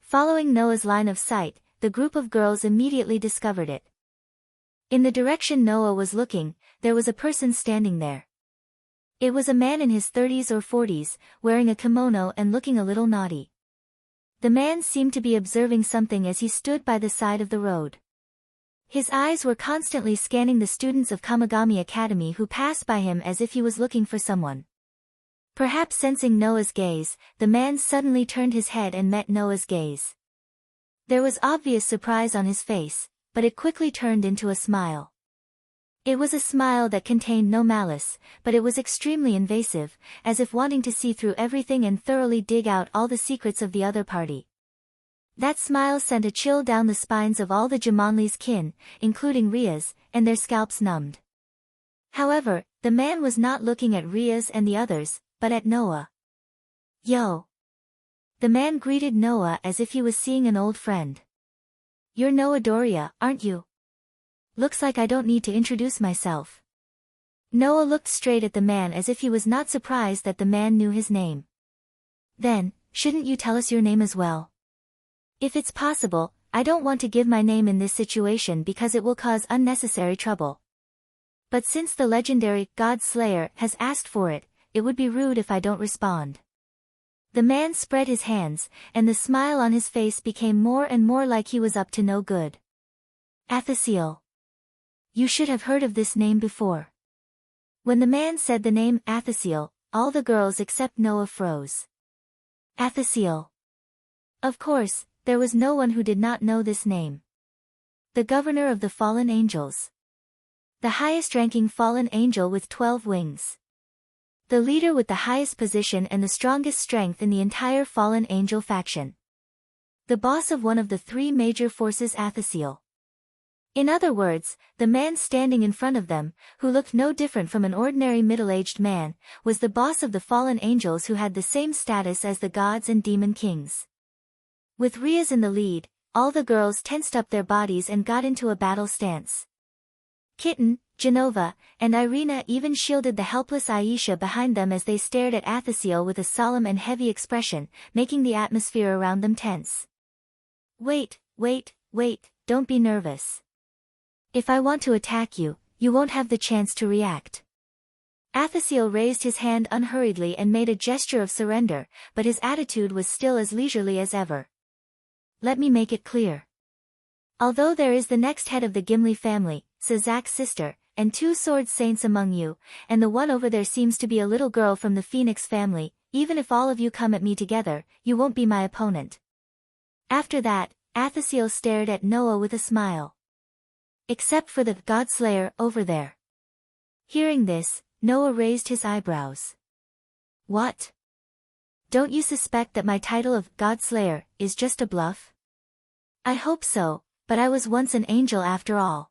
Following Noah's line of sight, the group of girls immediately discovered it. In the direction Noah was looking, there was a person standing there. It was a man in his 30s or 40s, wearing a kimono and looking a little naughty. The man seemed to be observing something as he stood by the side of the road. His eyes were constantly scanning the students of Kamigami Academy who passed by him as if he was looking for someone. Perhaps sensing Noah's gaze, the man suddenly turned his head and met Noah's gaze. There was obvious surprise on his face, but it quickly turned into a smile. It was a smile that contained no malice, but it was extremely invasive, as if wanting to see through everything and thoroughly dig out all the secrets of the other party. That smile sent a chill down the spines of all the Jamonli's kin, including Ria's, and their scalps numbed. However, the man was not looking at Ria's and the others, but at Noah. Yo! The man greeted Noah as if he was seeing an old friend. You're Noah Doria, aren't you? Looks like I don't need to introduce myself. Noah looked straight at the man as if he was not surprised that the man knew his name. Then, shouldn't you tell us your name as well? If it's possible, I don't want to give my name in this situation because it will cause unnecessary trouble. But since the legendary God Slayer has asked for it, it would be rude if I don't respond. The man spread his hands, and the smile on his face became more and more like he was up to no good. Athasiel. You should have heard of this name before. When the man said the name Athasiel, all the girls except Noah froze. Athasiel. Of course, there was no one who did not know this name. The governor of the fallen angels. The highest-ranking fallen angel with 12 wings. The leader with the highest position and the strongest strength in the entire fallen angel faction. The boss of one of the 3 major forces, Athasiel. In other words, the man standing in front of them, who looked no different from an ordinary middle-aged man, was the boss of the fallen angels who had the same status as the gods and demon kings. With Ria's in the lead, all the girls tensed up their bodies and got into a battle stance. Kitten, Genova, and Irina even shielded the helpless Aisha behind them as they stared at Athasiel with a solemn and heavy expression, making the atmosphere around them tense. Wait, don't be nervous. If I want to attack you, you won't have the chance to react. Athasiel raised his hand unhurriedly and made a gesture of surrender, but his attitude was still as leisurely as ever. Let me make it clear. Although there is the next head of the Gimli family, Sazak's sister, and 2 sword saints among you, and the one over there seems to be a little girl from the Phoenix family, even if all of you come at me together, you won't be my opponent. After that, Athasiel stared at Noah with a smile. Except for the Godslayer over there. Hearing this, Noah raised his eyebrows. What? Don't you suspect that my title of Godslayer is just a bluff? I hope so, but I was once an angel after all.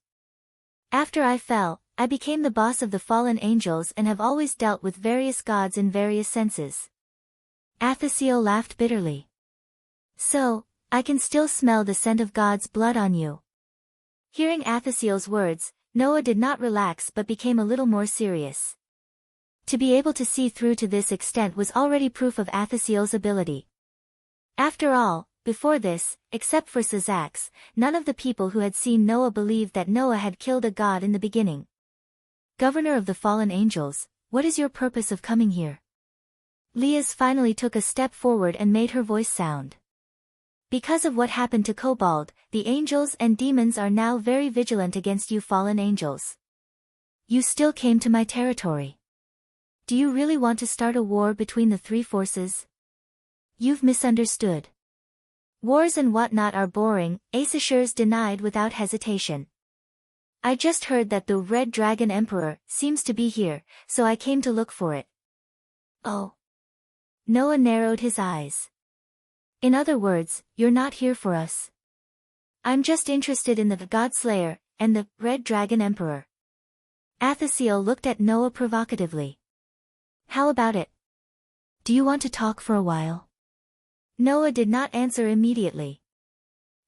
After I fell, I became the boss of the fallen angels and have always dealt with various gods in various senses. Athasiel laughed bitterly. So, I can still smell the scent of God's blood on you. Hearing Athasiel's words, Noah did not relax but became a little more serious. To be able to see through to this extent was already proof of Athasiel's ability. After all, before this, except for Sazak's, none of the people who had seen Noah believed that Noah had killed a god in the beginning. Governor of the fallen angels, what is your purpose of coming here? Liaz finally took a step forward and made her voice sound. Because of what happened to Kobold, the angels and demons are now very vigilant against you fallen angels. You still came to my territory. Do you really want to start a war between the 3 forces? You've misunderstood. Wars and whatnot are boring, Aesir denied without hesitation. I just heard that the Red Dragon Emperor seems to be here, so I came to look for it. Oh. Noah narrowed his eyes. In other words, you're not here for us. I'm just interested in the Godslayer, and the Red Dragon Emperor. Athasiel looked at Noah provocatively. How about it? Do you want to talk for a while? Noah did not answer immediately.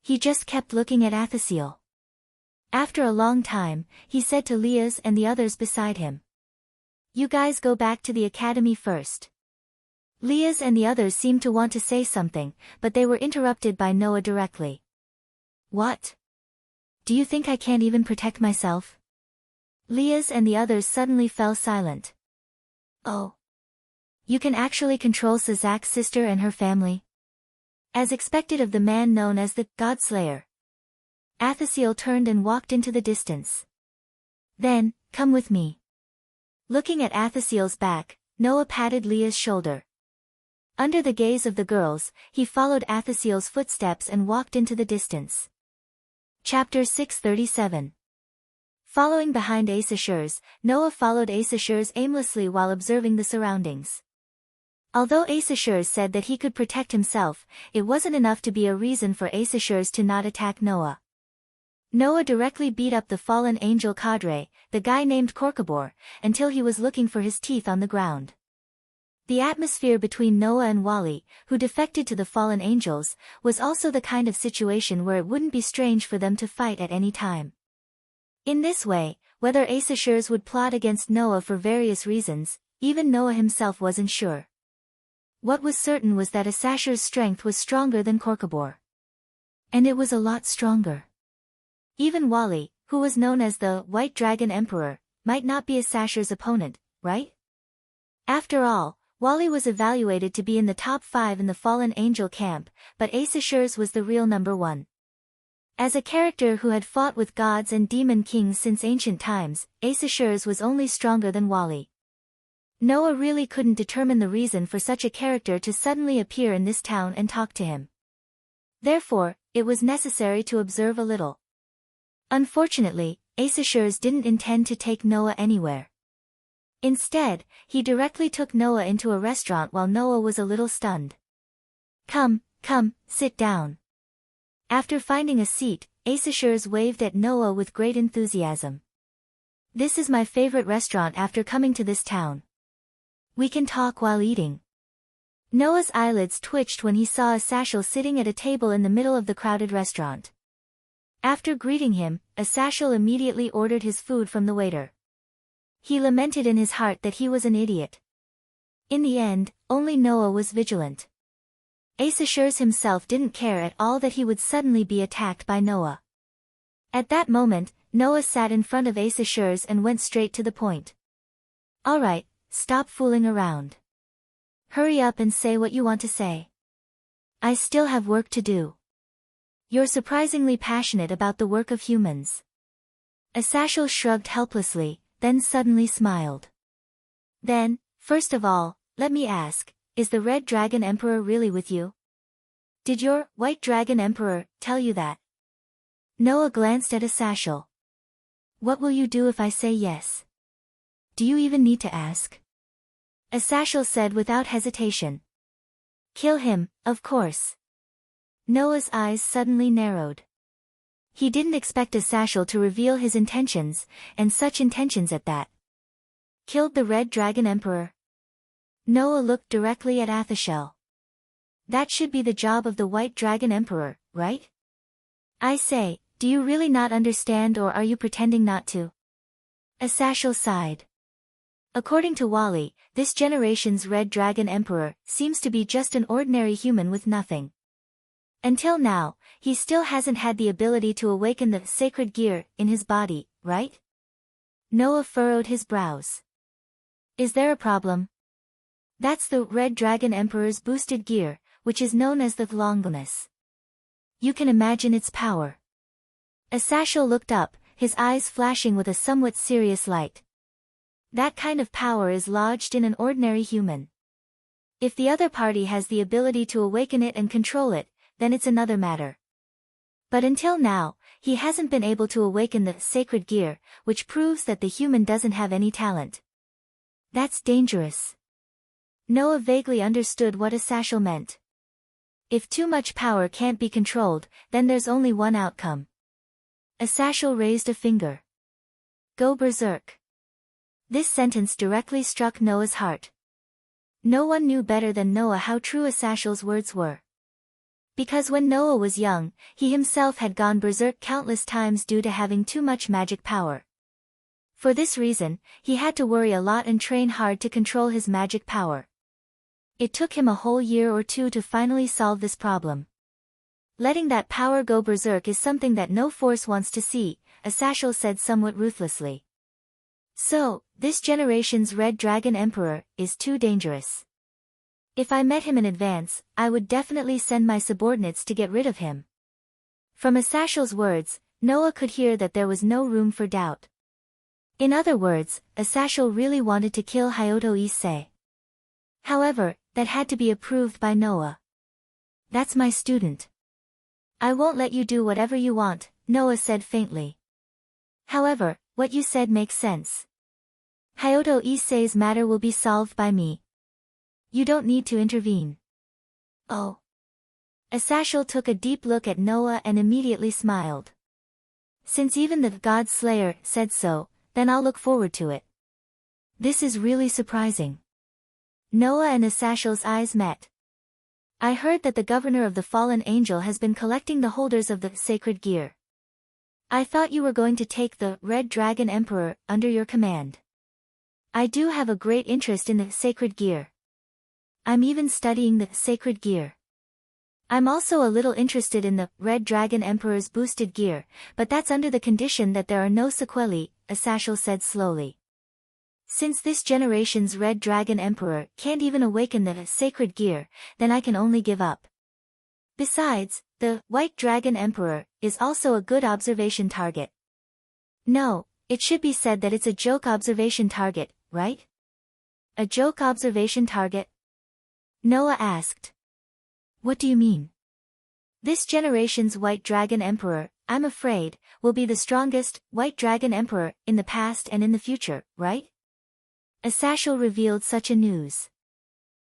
He just kept looking at Athasiel. After a long time, he said to Liaz and the others beside him. You guys go back to the academy first. Liaz and the others seemed to want to say something, but they were interrupted by Noah directly. What? Do you think I can't even protect myself? Liaz and the others suddenly fell silent. Oh. You can actually control Sazak's sister and her family? As expected of the man known as the Godslayer. Athasiel turned and walked into the distance. Then, come with me. Looking at Athasiel's back, Noah patted Leah's shoulder. Under the gaze of the girls, he followed Athasiel's footsteps and walked into the distance. Chapter 637. Following behind Issachars, Noah followed Issachars aimlessly while observing the surroundings. Although Issachars said that he could protect himself, it wasn't enough to be a reason for Issachars to not attack Noah. Noah directly beat up the fallen angel cadre, the guy named Korkabor, until he was looking for his teeth on the ground. The atmosphere between Noah and Wally, who defected to the fallen angels, was also the kind of situation where it wouldn't be strange for them to fight at any time. In this way, whether Issachars would plot against Noah for various reasons, even Noah himself wasn't sure. What was certain was that Issachar's strength was stronger than Korkabor. And it was a lot stronger. Even Wally, who was known as the White Dragon Emperor, might not be Issachar's opponent, right? After all, Wally was evaluated to be in the top 5 in the fallen angel camp, but Issachars was the real number 1. As a character who had fought with gods and demon kings since ancient times, Issachars was only stronger than Wally. Noah really couldn't determine the reason for such a character to suddenly appear in this town and talk to him. Therefore, it was necessary to observe a little. Unfortunately, Issachars didn't intend to take Noah anywhere. Instead, he directly took Noah into a restaurant while Noah was a little stunned. Come, sit down. After finding a seat, Issachars waved at Noah with great enthusiasm. This is my favorite restaurant after coming to this town. We can talk while eating. Noah's eyelids twitched when he saw Issachar sitting at a table in the middle of the crowded restaurant. After greeting him, Issachar immediately ordered his food from the waiter. He lamented in his heart that he was an idiot. In the end, only Noah was vigilant. Issachars himself didn't care at all that he would suddenly be attacked by Noah. At that moment, Noah sat in front of Issachars and went straight to the point. Alright, stop fooling around. Hurry up and say what you want to say. I still have work to do. You're surprisingly passionate about the work of humans. Issachar shrugged helplessly, then suddenly smiled. Then, first of all, let me ask, is the Red Dragon Emperor really with you? Did your White Dragon Emperor tell you that? Noah glanced at Issachar. What will you do if I say yes? Do you even need to ask? Issachar said without hesitation. Kill him, of course. Noah's eyes suddenly narrowed. He didn't expect Issachar to reveal his intentions, and such intentions at that. Killed the Red Dragon Emperor? Noah looked directly at Athasiel. That should be the job of the White Dragon Emperor, right? I say, do you really not understand or are you pretending not to? Issachar sighed. According to Wally, this generation's Red Dragon Emperor seems to be just an ordinary human with nothing. Until now, he still hasn't had the ability to awaken the sacred gear in his body, right? Noah furrowed his brows. Is there a problem? That's the Red Dragon Emperor's boosted gear, which is known as the Longinus. You can imagine its power. Issachar looked up, his eyes flashing with a somewhat serious light. That kind of power is lodged in an ordinary human. If the other party has the ability to awaken it and control it, then it's another matter. But until now, he hasn't been able to awaken the sacred gear, which proves that the human doesn't have any talent. That's dangerous. Noah vaguely understood what Issachar meant. If too much power can't be controlled, then there's only one outcome. Issachar raised a finger. Go berserk. This sentence directly struck Noah's heart. No one knew better than Noah how true Issachar's words were. Because when Noah was young, he himself had gone berserk countless times due to having too much magic power. For this reason, he had to worry a lot and train hard to control his magic power. It took him a whole year or two to finally solve this problem. Letting that power go berserk is something that no force wants to see, Issachar said somewhat ruthlessly. So, this generation's Red Dragon Emperor is too dangerous. If I met him in advance, I would definitely send my subordinates to get rid of him. From Issachar's words, Noah could hear that there was no room for doubt. In other words, Asashel really wanted to kill Hyoto Issei. However, that had to be approved by Noah. That's my student. I won't let you do whatever you want, Noah said faintly. However, what you said makes sense. Hyoto Issei's matter will be solved by me. You don't need to intervene. Oh. Asashel took a deep look at Noah and immediately smiled. Since even the God Slayer said so, then I'll look forward to it. This is really surprising. Noah and Asashel's eyes met. I heard that the governor of the fallen angel has been collecting the holders of the sacred gear. I thought you were going to take the Red Dragon Emperor under your command. I do have a great interest in the sacred gear. I'm even studying the sacred gear. I'm also a little interested in the Red Dragon Emperor's boosted gear, but that's under the condition that there are no sequelae, Asashel said slowly. Since this generation's Red Dragon Emperor can't even awaken the sacred gear, then I can only give up. Besides, the White Dragon Emperor is also a good observation target. No, it should be said that it's a joke observation target, right? A joke observation target? Noah asked. What do you mean? This generation's White Dragon Emperor, I'm afraid, will be the strongest White Dragon Emperor in the past and in the future, right? Asashel revealed such a news.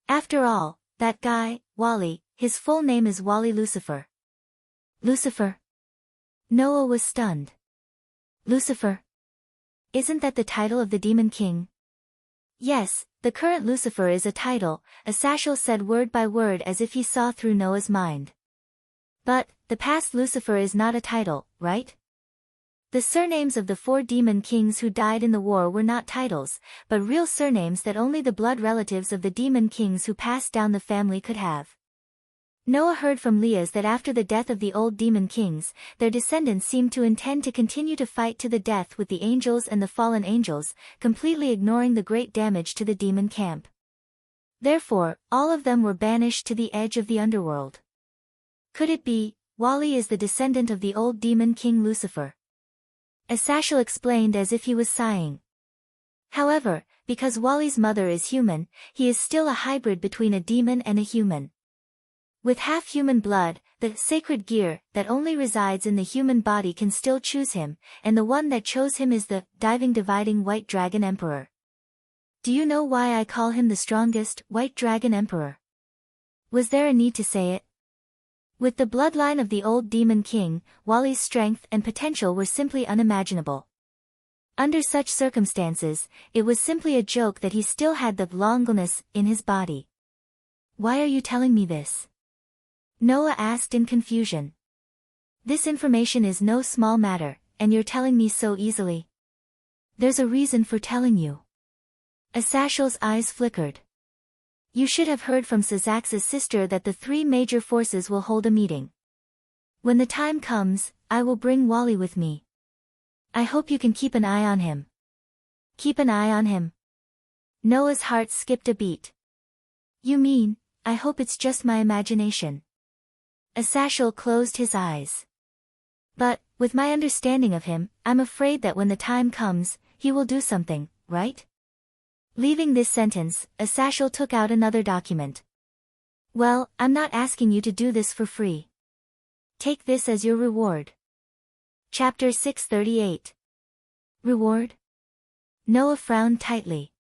After all, that guy, Wally, his full name is Wally Lucifer. Lucifer? Noah was stunned. Lucifer? Isn't that the title of the Demon King? Yes, the current Lucifer is a title, Asashel said word by word as if he saw through Noah's mind. But, the past Lucifer is not a title, right? The surnames of the 4 demon kings who died in the war were not titles, but real surnames that only the blood relatives of the demon kings who passed down the family could have. Noah heard from Leah's that after the death of the old demon kings, their descendants seemed to intend to continue to fight to the death with the angels and the fallen angels, completely ignoring the great damage to the demon camp. Therefore, all of them were banished to the edge of the underworld. Could it be, Wally is the descendant of the old demon king Lucifer? Asashel explained as if he was sighing. However, because Wally's mother is human, he is still a hybrid between a demon and a human. With half-human blood, the sacred gear that only resides in the human body can still choose him, and the one that chose him is the dividing White Dragon Emperor. Do you know why I call him the strongest White Dragon Emperor? Was there a need to say it? With the bloodline of the old demon king, Wally's strength and potential were simply unimaginable. Under such circumstances, it was simply a joke that he still had the longness in his body. Why are you telling me this? Noah asked in confusion. This information is no small matter, and you're telling me so easily. There's a reason for telling you. Asashel's eyes flickered. You should have heard from Sazax's sister that the 3 major forces will hold a meeting. When the time comes, I will bring Wally with me. I hope you can keep an eye on him. Keep an eye on him. Noah's heart skipped a beat. You mean, I hope it's just my imagination. Asashel closed his eyes. But, with my understanding of him, I'm afraid that when the time comes, he will do something, right? Leaving this sentence, Asashel took out another document. Well, I'm not asking you to do this for free. Take this as your reward. Chapter 638. Reward? Noah frowned tightly.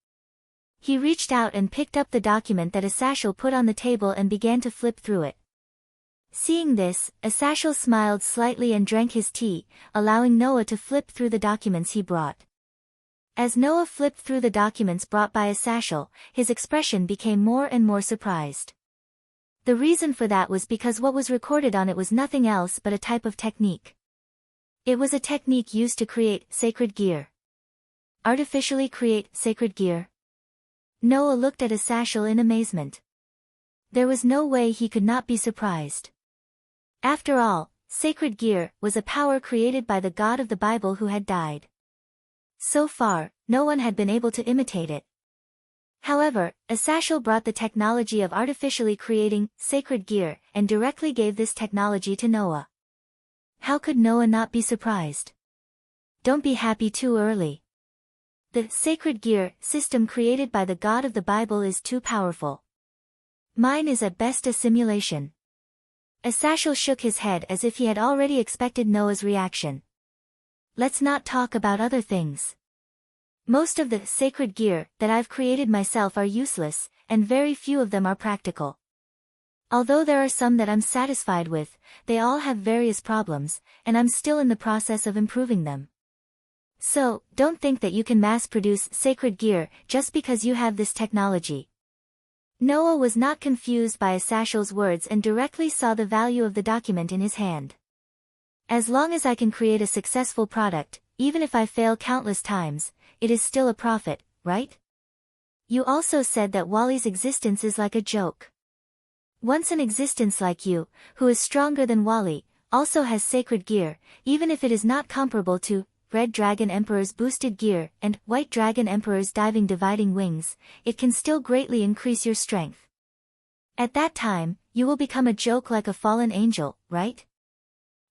He reached out and picked up the document that Asashel put on the table and began to flip through it. Seeing this, Asashel smiled slightly and drank his tea, allowing Noah to flip through the documents he brought. As Noah flipped through the documents brought by Asashel, his expression became more and more surprised. The reason for that was because what was recorded on it was nothing else but a type of technique. It was a technique used to create sacred gear. Artificially create sacred gear? Noah looked at Asashel in amazement. There was no way he could not be surprised. After all, sacred gear was a power created by the God of the Bible who had died. So far, no one had been able to imitate it. However, Asashel brought the technology of artificially creating sacred gear and directly gave this technology to Noah. How could Noah not be surprised? Don't be happy too early. The sacred gear system created by the God of the Bible is too powerful. Mine is at best a simulation. Asashel shook his head as if he had already expected Noah's reaction. Let's not talk about other things. Most of the sacred gear that I've created myself are useless, and very few of them are practical. Although there are some that I'm satisfied with, they all have various problems, and I'm still in the process of improving them. So, don't think that you can mass-produce sacred gear just because you have this technology. Noah was not confused by Asashel's words and directly saw the value of the document in his hand. As long as I can create a successful product, even if I fail countless times, it is still a profit, right? You also said that Wally's existence is like a joke. Once an existence like you, who is stronger than Wally, also has sacred gear, even if it is not comparable to Red Dragon Emperor's boosted gear and White Dragon Emperor's diving dividing wings, it can still greatly increase your strength. At that time, you will become a joke like a fallen angel, right?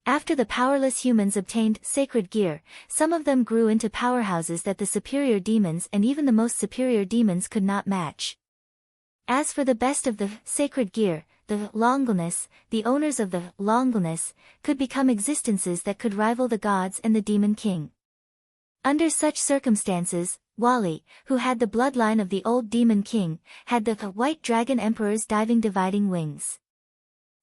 After the powerless humans obtained sacred gear, some of them grew into powerhouses that the superior demons and even the most superior demons could not match. As for the best of the sacred gear, the Longlness, the owners of the Longlness, could become existences that could rival the gods and the demon king. Under such circumstances, Wally, who had the bloodline of the old demon king, had the White Dragon Emperor's diving dividing wings.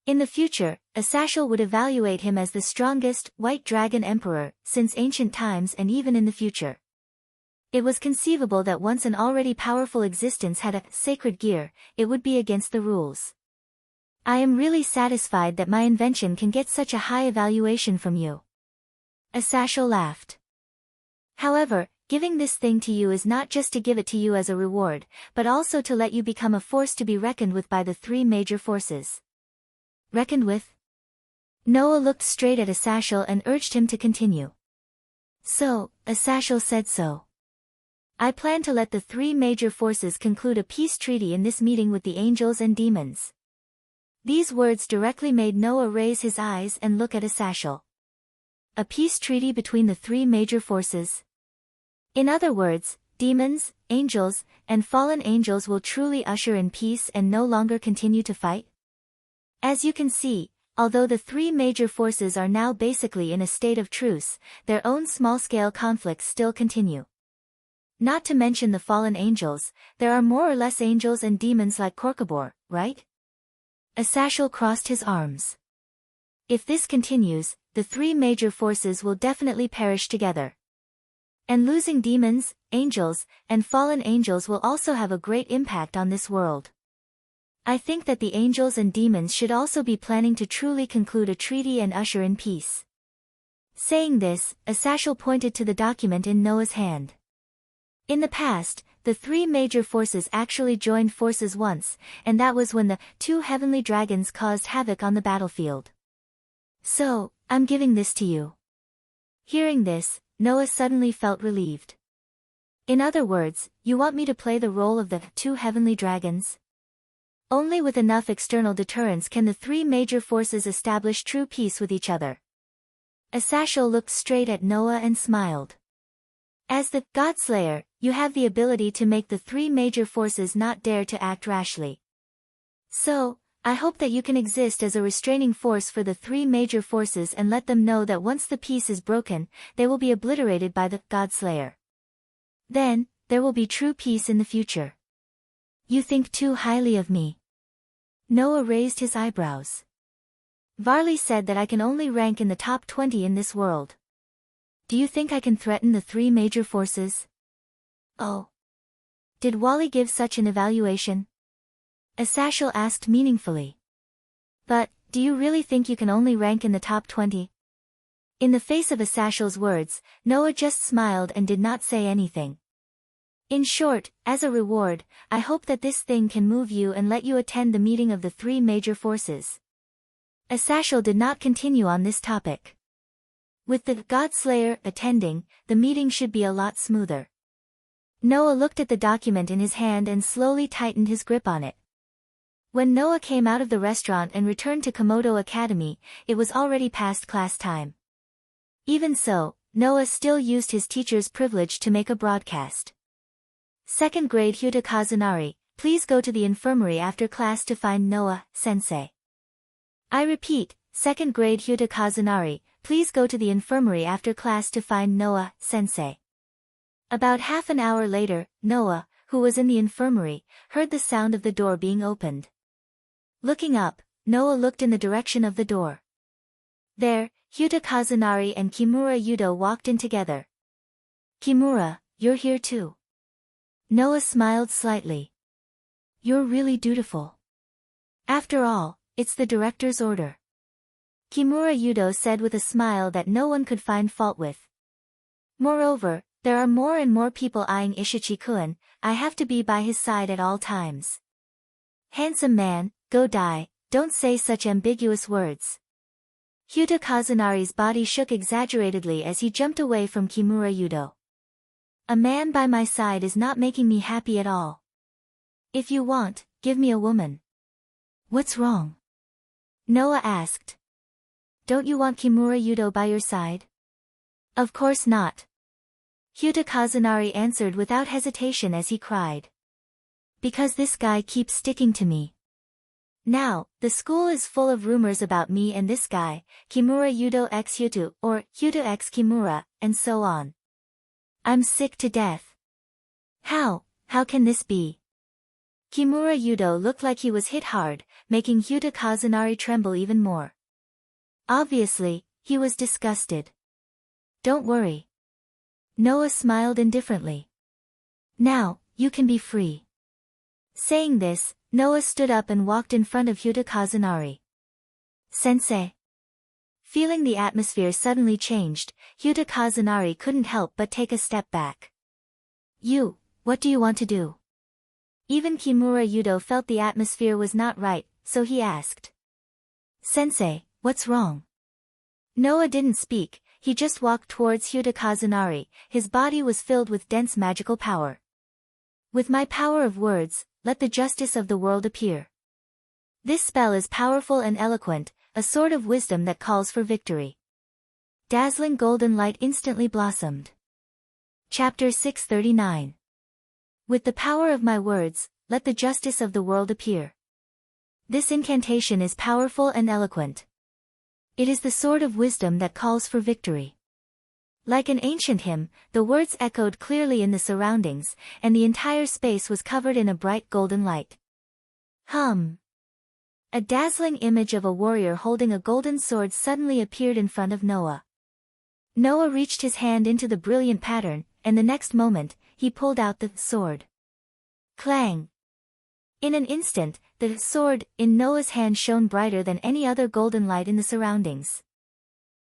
In the future, Asashel would evaluate him as the strongest White Dragon Emperor since ancient times and even in the future. It was conceivable that once an already powerful existence had a sacred gear, it would be against the rules. I am really satisfied that my invention can get such a high evaluation from you. Asashel laughed. However, giving this thing to you is not just to give it to you as a reward, but also to let you become a force to be reckoned with by the three major forces. Reckoned with? Noah looked straight at Asashel and urged him to continue. So, Asashel said so. I plan to let the three major forces conclude a peace treaty in this meeting with the angels and demons. These words directly made Noah raise his eyes and look at Asashel. A peace treaty between the three major forces? In other words, demons, angels, and fallen angels will truly usher in peace and no longer continue to fight? As you can see, although the three major forces are now basically in a state of truce, their own small-scale conflicts still continue. Not to mention the fallen angels, there are more or less angels and demons like Korkabor, right? Asashel crossed his arms. If this continues, the three major forces will definitely perish together. And losing demons, angels, and fallen angels will also have a great impact on this world. I think that the angels and demons should also be planning to truly conclude a treaty and usher in peace. Saying this, Asashel pointed to the document in Noah's hand. In the past, the three major forces actually joined forces once, and that was when the two heavenly dragons caused havoc on the battlefield. So, I'm giving this to you. Hearing this, Noah suddenly felt relieved. In other words, you want me to play the role of the two heavenly dragons? Only with enough external deterrence can the three major forces establish true peace with each other. Asashel looked straight at Noah and smiled. As the God-Slayer, you have the ability to make the three major forces not dare to act rashly. So, I hope that you can exist as a restraining force for the three major forces and let them know that once the peace is broken, they will be obliterated by the God-Slayer. Then, there will be true peace in the future. You think too highly of me. Noah raised his eyebrows. Varley said that I can only rank in the top 20 in this world. Do you think I can threaten the three major forces? Oh. Did Wally give such an evaluation? Asashel asked meaningfully. But, do you really think you can only rank in the top 20? In the face of Asashel's words, Noah just smiled and did not say anything. In short, as a reward, I hope that this thing can move you and let you attend the meeting of the three major forces. Asashel did not continue on this topic. With the God-Slayer attending, the meeting should be a lot smoother. Noah looked at the document in his hand and slowly tightened his grip on it. When Noah came out of the restaurant and returned to Komodo Academy, it was already past class time. Even so, Noah still used his teacher's privilege to make a broadcast. Second grade Hyuta Kazunari, please go to the infirmary after class to find Noah, sensei. I repeat, second grade Hyuta Kazunari, please go to the infirmary after class to find Noah, sensei. About half an hour later, Noah, who was in the infirmary, heard the sound of the door being opened. Looking up, Noah looked in the direction of the door. There, Hyuta Kazunari and Kimura Yudo walked in together. Kimura, you're here too. Noah smiled slightly. You're really dutiful. After all, it's the director's order. Kimura Yudo said with a smile that no one could find fault with. Moreover, there are more and more people eyeing Ishichi-kun, I have to be by his side at all times. Handsome man, go die, don't say such ambiguous words. Hyuta Kazunari's body shook exaggeratedly as he jumped away from Kimura Yudo. A man by my side is not making me happy at all. If you want, give me a woman. What's wrong? Noah asked. Don't you want Kimura Yudo by your side? Of course not. Hyuta Kazunari answered without hesitation as he cried. Because this guy keeps sticking to me. Now, the school is full of rumors about me and this guy, Kimura Yudo x Hyuta, or Hyuta x Kimura, and so on. I'm sick to death. How can this be? Kimura Yudo looked like he was hit hard, making Hyuta Kazunari tremble even more. Obviously, he was disgusted. Don't worry. Noah smiled indifferently. Now, you can be free. Saying this, Noah stood up and walked in front of Hyuta Kazunari. Sensei. Feeling the atmosphere suddenly changed, Hyuta Kazunari couldn't help but take a step back. What do you want to do? Even Kimura Yudo felt the atmosphere was not right, so he asked. Sensei, what's wrong? Noah didn't speak, he just walked towards Hyuta Kazunari, his body was filled with dense magical power. With my power of words, let the justice of the world appear. This spell is powerful and eloquent, a sword of wisdom that calls for victory. Dazzling golden light instantly blossomed. Chapter 639. With the power of my words, let the justice of the world appear. This incantation is powerful and eloquent. It is the sword of wisdom that calls for victory. Like an ancient hymn, the words echoed clearly in the surroundings, and the entire space was covered in a bright golden light. A dazzling image of a warrior holding a golden sword suddenly appeared in front of Noah. Noah reached his hand into the brilliant pattern, and the next moment, he pulled out the sword. Clang! In an instant, the sword in Noah's hand shone brighter than any other golden light in the surroundings.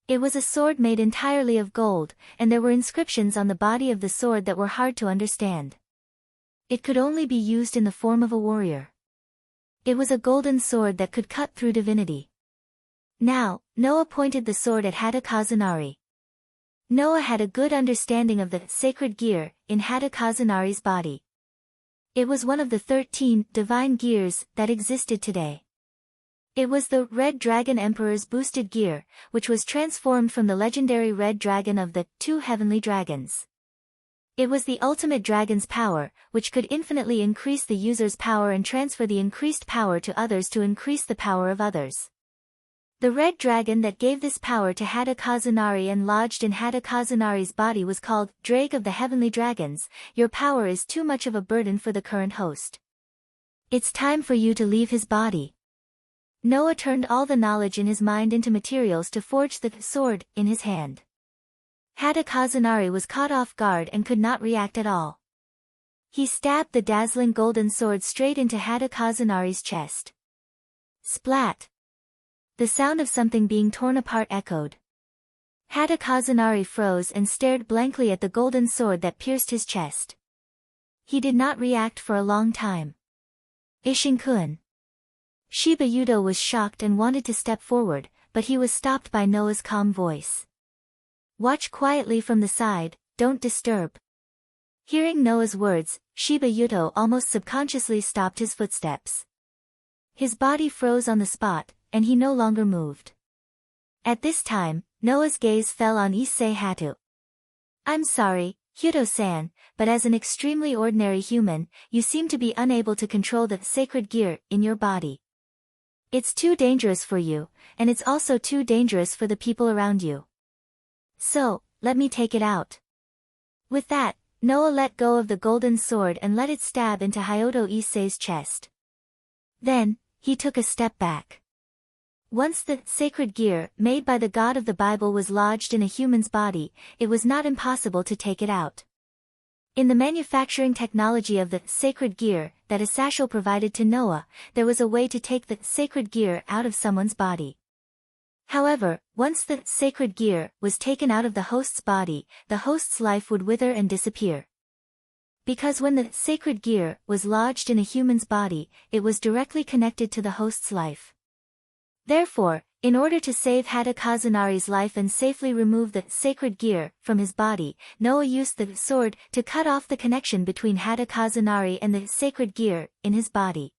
It was a sword made entirely of gold, and there were inscriptions on the body of the sword that were hard to understand. It could only be used in the form of a warrior. It was a golden sword that could cut through divinity. Now, Noah pointed the sword at Hyuta Kazunari. Noah had a good understanding of the sacred gear in Hyuta Kazunari's body. It was one of the 13 divine gears that existed today. It was the Red Dragon Emperor's boosted gear, which was transformed from the legendary Red Dragon of the 2 Heavenly Dragons. It was the ultimate dragon's power, which could infinitely increase the user's power and transfer the increased power to others to increase the power of others. The red dragon that gave this power to Hyuta Kazunari and lodged in Hyuta Kazunari's body was called Drake of the Heavenly Dragons. Your power is too much of a burden for the current host. It's time for you to leave his body. Noah turned all the knowledge in his mind into materials to forge the sword in his hand. Hyuta Kazunari was caught off guard and could not react at all. He stabbed the dazzling golden sword straight into Hyuta Kazunari's chest. Splat! The sound of something being torn apart echoed. Hyuta Kazunari froze and stared blankly at the golden sword that pierced his chest. He did not react for a long time. Ishin-kun. Shiba Yudo was shocked and wanted to step forward, but he was stopped by Noah's calm voice. Watch quietly from the side, don't disturb. Hearing Noah's words, Shiba Yudo almost subconsciously stopped his footsteps. His body froze on the spot, and he no longer moved. At this time, Noah's gaze fell on Issei Hatu. I'm sorry, Hyoto-san, but as an extremely ordinary human, you seem to be unable to control the sacred gear in your body. It's too dangerous for you, and it's also too dangerous for the people around you. So, let me take it out. With that, Noah let go of the golden sword and let it stab into Hyoto Issei's chest. Then, he took a step back. Once the sacred gear made by the God of the Bible was lodged in a human's body, it was not impossible to take it out. In the manufacturing technology of the sacred gear that Asashel provided to Noah, there was a way to take the sacred gear out of someone's body. However, once the sacred gear was taken out of the host's body, the host's life would wither and disappear. Because when the sacred gear was lodged in a human's body, it was directly connected to the host's life. Therefore, in order to save Hada Kazunari's life and safely remove the sacred gear from his body, Noah used the sword to cut off the connection between Hada Kazunari and the sacred gear in his body.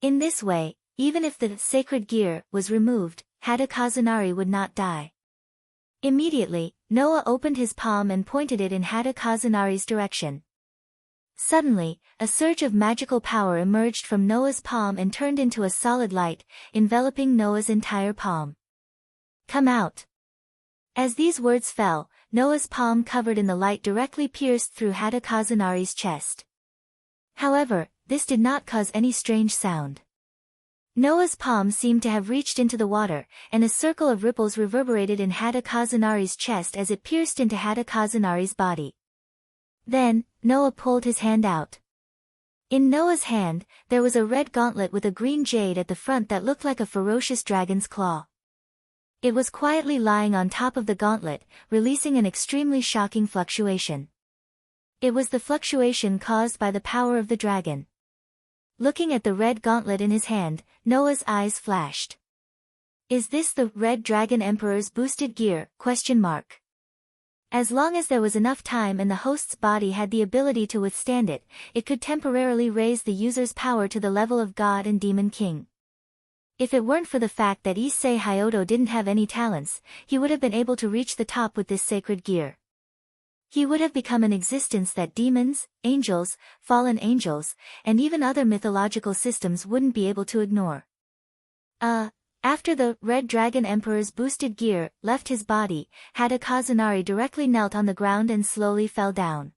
In this way, even if the sacred gear was removed, Hada Kazunari would not die. Immediately, Noah opened his palm and pointed it in Hada Kazunari's direction. Suddenly, a surge of magical power emerged from Noah's palm and turned into a solid light, enveloping Noah's entire palm. Come out. As these words fell, Noah's palm covered in the light directly pierced through Hada Kazunari's chest. However, this did not cause any strange sound. Noah's palm seemed to have reached into the water, and a circle of ripples reverberated in Hada Kazunari's chest as it pierced into Hada Kazunari's body. Then, Noah pulled his hand out. In Noah's hand, there was a red gauntlet with a green jade at the front that looked like a ferocious dragon's claw. It was quietly lying on top of the gauntlet, releasing an extremely shocking fluctuation. It was the fluctuation caused by the power of the dragon. Looking at the red gauntlet in his hand, Noah's eyes flashed. Is this the Red Dragon Emperor's boosted gear? As long as there was enough time and the host's body had the ability to withstand it, it could temporarily raise the user's power to the level of God and Demon King. If it weren't for the fact that Issei Hyoto didn't have any talents, he would have been able to reach the top with this sacred gear. He would have become an existence that demons, angels, fallen angels, and even other mythological systems wouldn't be able to ignore. After the Red Dragon Emperor's boosted gear left his body, Hada Kazunari directly knelt on the ground and slowly fell down.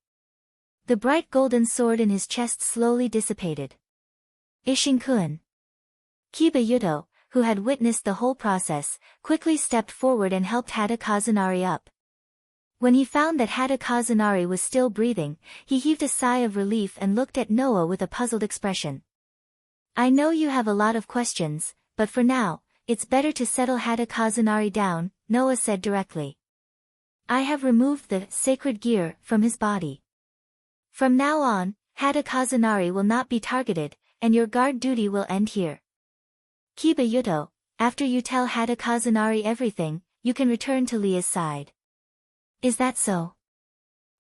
The bright golden sword in his chest slowly dissipated. Ishinkun. Kiba Yuto, who had witnessed the whole process, quickly stepped forward and helped Hada Kazunari up. When he found that Hada Kazunari was still breathing, he heaved a sigh of relief and looked at Noah with a puzzled expression. I know you have a lot of questions, but for now, it's better to settle Hada Kazunari down, Noah said directly. I have removed the sacred gear from his body. From now on, Hada Kazunari will not be targeted, and your guard duty will end here. Kiba Yuto, after you tell Hada Kazunari everything, you can return to Leah's side. Is that so?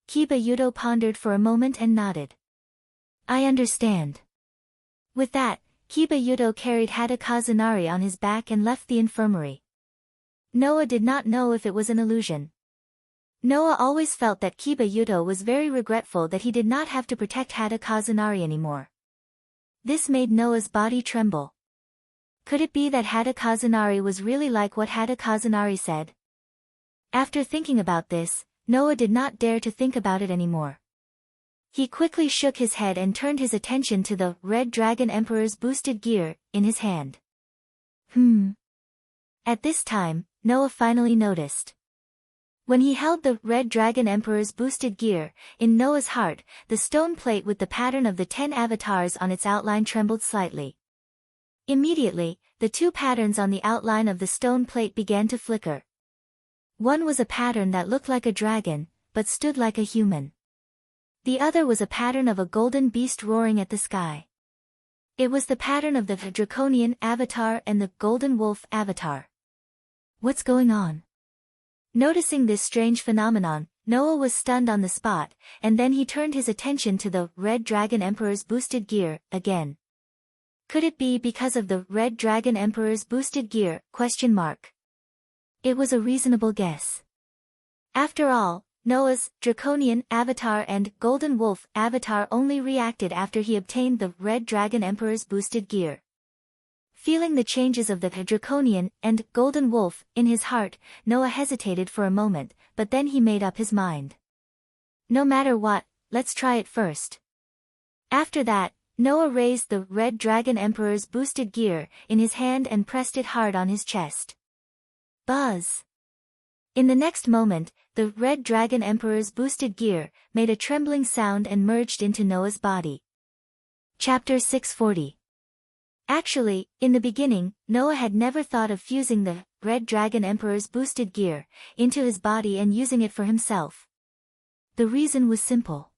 Kiba Yuto pondered for a moment and nodded. I understand. With that, Kiba Yuto carried Hada Kazunari on his back and left the infirmary. Noah did not know if it was an illusion. Noah always felt that Kiba Yuto was very regretful that he did not have to protect Hada Kazunari anymore. This made Noah's body tremble. Could it be that Hada Kazunari was really like what Hada Kazunari said? After thinking about this, Noah did not dare to think about it anymore. He quickly shook his head and turned his attention to the Red Dragon Emperor's boosted gear in his hand. At this time, Noah finally noticed. When he held the Red Dragon Emperor's boosted gear, in Noah's heart, the stone plate with the pattern of the 10 avatars on its outline trembled slightly. Immediately, the two patterns on the outline of the stone plate began to flicker. One was a pattern that looked like a dragon, but stood like a human. The other was a pattern of a golden beast roaring at the sky. It was the pattern of the Draconian avatar and the Golden Wolf avatar. What's going on? Noticing this strange phenomenon, Noah was stunned on the spot, and then he turned his attention to the Red Dragon Emperor's boosted gear again. Could it be because of the Red Dragon Emperor's boosted gear? It was a reasonable guess. After all, Noah's Draconian avatar and Golden Wolf avatar only reacted after he obtained the Red Dragon Emperor's boosted gear. Feeling the changes of the Draconian and Golden Wolf in his heart, Noah hesitated for a moment, but then he made up his mind. No matter what, let's try it first. After that, Noah raised the Red Dragon Emperor's boosted gear in his hand and pressed it hard on his chest. Buzz! In the next moment, the Red Dragon Emperor's boosted gear made a trembling sound and merged into Noah's body. Chapter 640. Actually, in the beginning, Noah had never thought of fusing the Red Dragon Emperor's boosted gear into his body and using it for himself. The reason was simple.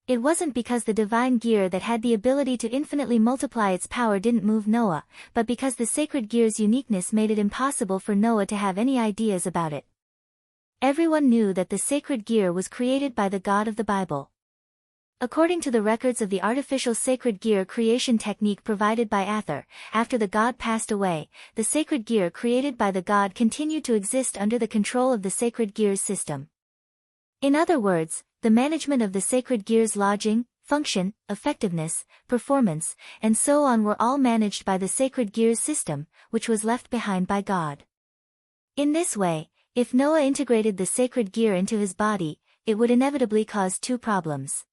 It wasn't because the divine gear that had the ability to infinitely multiply its power didn't move Noah, but because the sacred gear's uniqueness made it impossible for Noah to have any ideas about it. Everyone knew that the sacred gear was created by the God of the Bible. According to the records of the artificial sacred gear creation technique provided by Ather, after the god passed away, the sacred gear created by the god continued to exist under the control of the sacred gear's system. In other words, the management of the sacred gear's lodging, function, effectiveness, performance, and so on were all managed by the sacred gear's system, which was left behind by God. In this way, if Noah integrated the sacred gear into his body, it would inevitably cause two problems.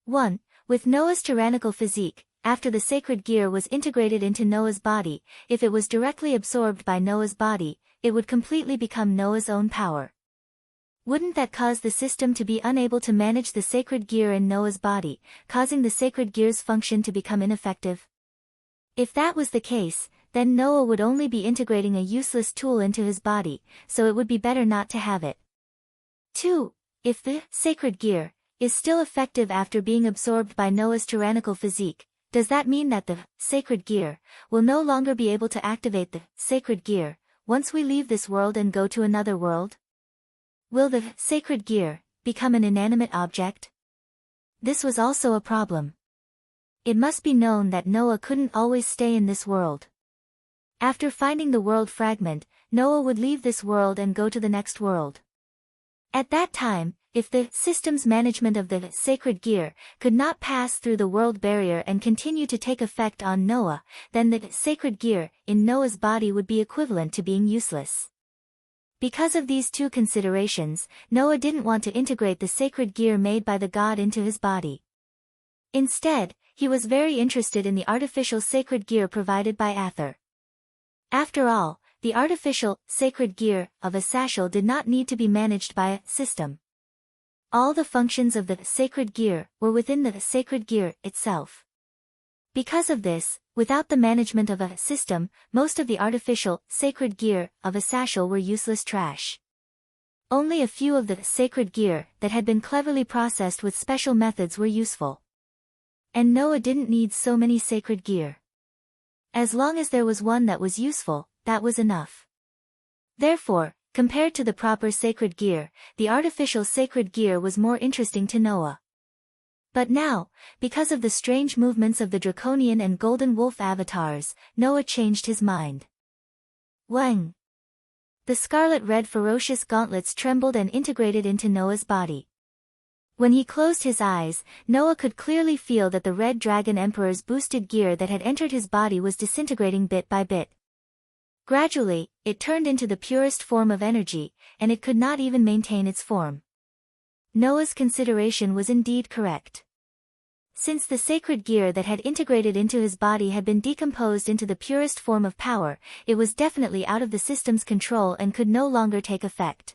1. With Noah's tyrannical physique, after the sacred gear was integrated into Noah's body, if it was directly absorbed by Noah's body, it would completely become Noah's own power. Wouldn't that cause the system to be unable to manage the sacred gear in Noah's body, causing the sacred gear's function to become ineffective? If that was the case, then Noah would only be integrating a useless tool into his body, so it would be better not to have it. 2. If the sacred gear is still effective after being absorbed by Noah's tyrannical physique, does that mean that the sacred gear will no longer be able to activate the sacred gear once we leave this world and go to another world? Will the sacred gear become an inanimate object? This was also a problem. It must be known that Noah couldn't always stay in this world. After finding the world fragment, Noah would leave this world and go to the next world. At that time, if the system's management of the sacred gear could not pass through the world barrier and continue to take effect on Noah, then the sacred gear in Noah's body would be equivalent to being useless. Because of these two considerations, Noah didn't want to integrate the sacred gear made by the god into his body. Instead, he was very interested in the artificial sacred gear provided by Ather. After all, the artificial sacred gear of a satchel did not need to be managed by a system. All the functions of the sacred gear were within the sacred gear itself. Because of this, without the management of a system, most of the artificial sacred gear of a satchel were useless trash. Only a few of the sacred gear that had been cleverly processed with special methods were useful. And Noah didn't need so many sacred gear. As long as there was one that was useful, that was enough. Therefore, compared to the proper sacred gear, the artificial sacred gear was more interesting to Noah. But now, because of the strange movements of the Draconian and Golden Wolf avatars, Noah changed his mind. Wang! The scarlet-red ferocious gauntlets trembled and integrated into Noah's body. When he closed his eyes, Noah could clearly feel that the Red Dragon Emperor's boosted gear that had entered his body was disintegrating bit by bit. Gradually, it turned into the purest form of energy, and it could not even maintain its form. Noah's consideration was indeed correct. Since the sacred gear that had integrated into his body had been decomposed into the purest form of power, it was definitely out of the system's control and could no longer take effect.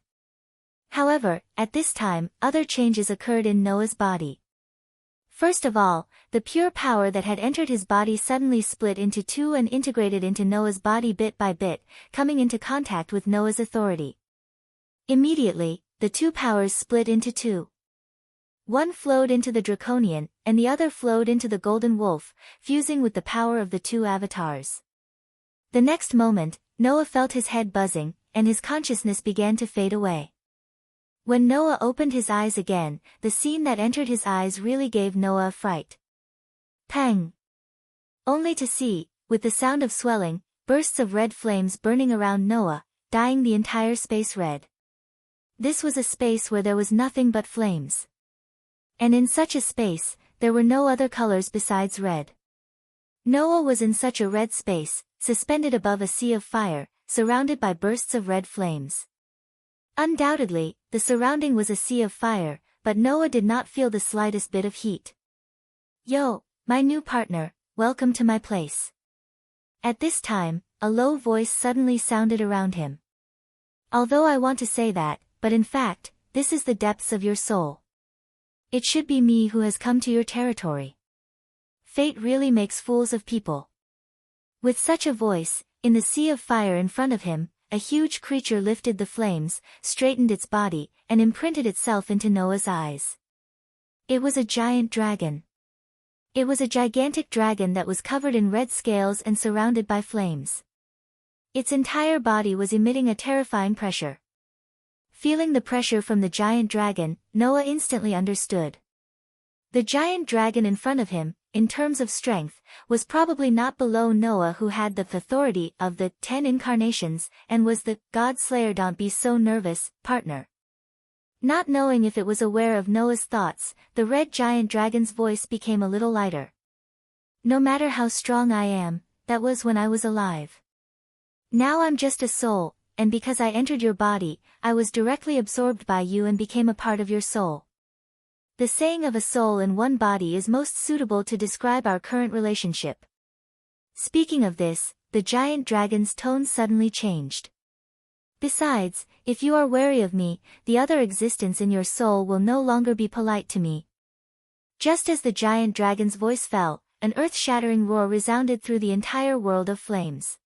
However, at this time, other changes occurred in Noah's body. First of all, the pure power that had entered his body suddenly split into two and integrated into Noah's body bit by bit, coming into contact with Noah's authority. Immediately, the two powers split into two. One flowed into the Draconian, and the other flowed into the Golden Wolf, fusing with the power of the two avatars. The next moment, Noah felt his head buzzing, and his consciousness began to fade away. When Noah opened his eyes again, the scene that entered his eyes really gave Noah a fright. Pang! Only to see, with the sound of swelling, bursts of red flames burning around Noah, dyeing the entire space red. This was a space where there was nothing but flames. And in such a space, there were no other colors besides red. Noah was in such a red space, suspended above a sea of fire, surrounded by bursts of red flames. Undoubtedly, the surrounding was a sea of fire, but Noah did not feel the slightest bit of heat. "Yo, my new partner, welcome to my place." At this time, a low voice suddenly sounded around him. "Although I want to say that, but in fact, this is the depths of your soul. It should be me who has come to your territory. Fate really makes fools of people." With such a voice, in the sea of fire in front of him, a huge creature lifted the flames, straightened its body, and imprinted itself into Noah's eyes. It was a giant dragon. It was a gigantic dragon that was covered in red scales and surrounded by flames. Its entire body was emitting a terrifying pressure. Feeling the pressure from the giant dragon, Noah instantly understood. The giant dragon in front of him, in terms of strength, was probably not below Noah, who had the authority of the 10 incarnations, and was the God Slayer. "Don't be so nervous, partner." Not knowing if it was aware of Noah's thoughts, the red giant dragon's voice became a little lighter. "No matter how strong I am, that was when I was alive. Now I'm just a soul, and because I entered your body, I was directly absorbed by you and became a part of your soul. The saying of a soul in one body is most suitable to describe our current relationship." Speaking of this, the giant dragon's tone suddenly changed. "Besides, if you are wary of me, the other existence in your soul will no longer be polite to me." Just as the giant dragon's voice fell, an earth-shattering roar resounded through the entire world of flames.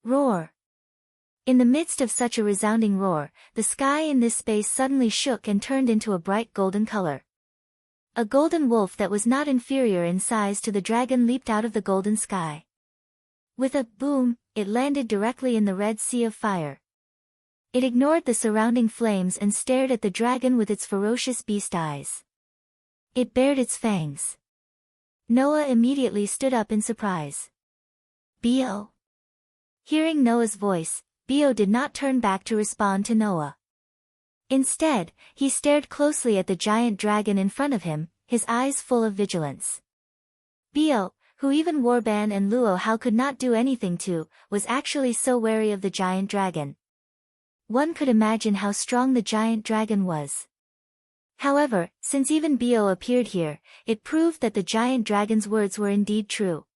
Roar! In the midst of such a resounding roar, the sky in this space suddenly shook and turned into a bright golden color. A golden wolf that was not inferior in size to the dragon leaped out of the golden sky. With a boom, it landed directly in the red sea of fire. It ignored the surrounding flames and stared at the dragon with its ferocious beast eyes. It bared its fangs. Noah immediately stood up in surprise. "Bio?" Hearing Noah's voice, Bio did not turn back to respond to Noah. Instead, he stared closely at the giant dragon in front of him, his eyes full of vigilance. Bio, who even Warban and Luo Hao could not do anything to, was actually so wary of the giant dragon. One could imagine how strong the giant dragon was. However, since even Bio appeared here, it proved that the giant dragon's words were indeed true.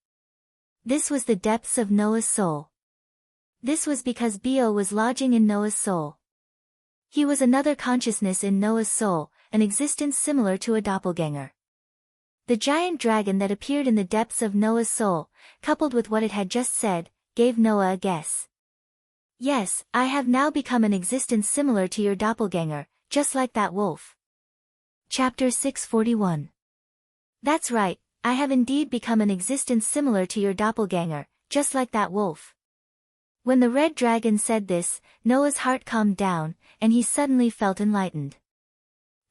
This was the depths of Noah's soul. This was because Bio was lodging in Noah's soul. He was another consciousness in Noah's soul, an existence similar to a doppelganger. The giant dragon that appeared in the depths of Noah's soul, coupled with what it had just said, gave Noah a guess. "Yes, I have now become an existence similar to your doppelganger, just like that wolf." Chapter 641. That's right, I have indeed become an existence similar to your doppelganger, just like that wolf. When the red dragon said this, Noah's heart calmed down, and he suddenly felt enlightened.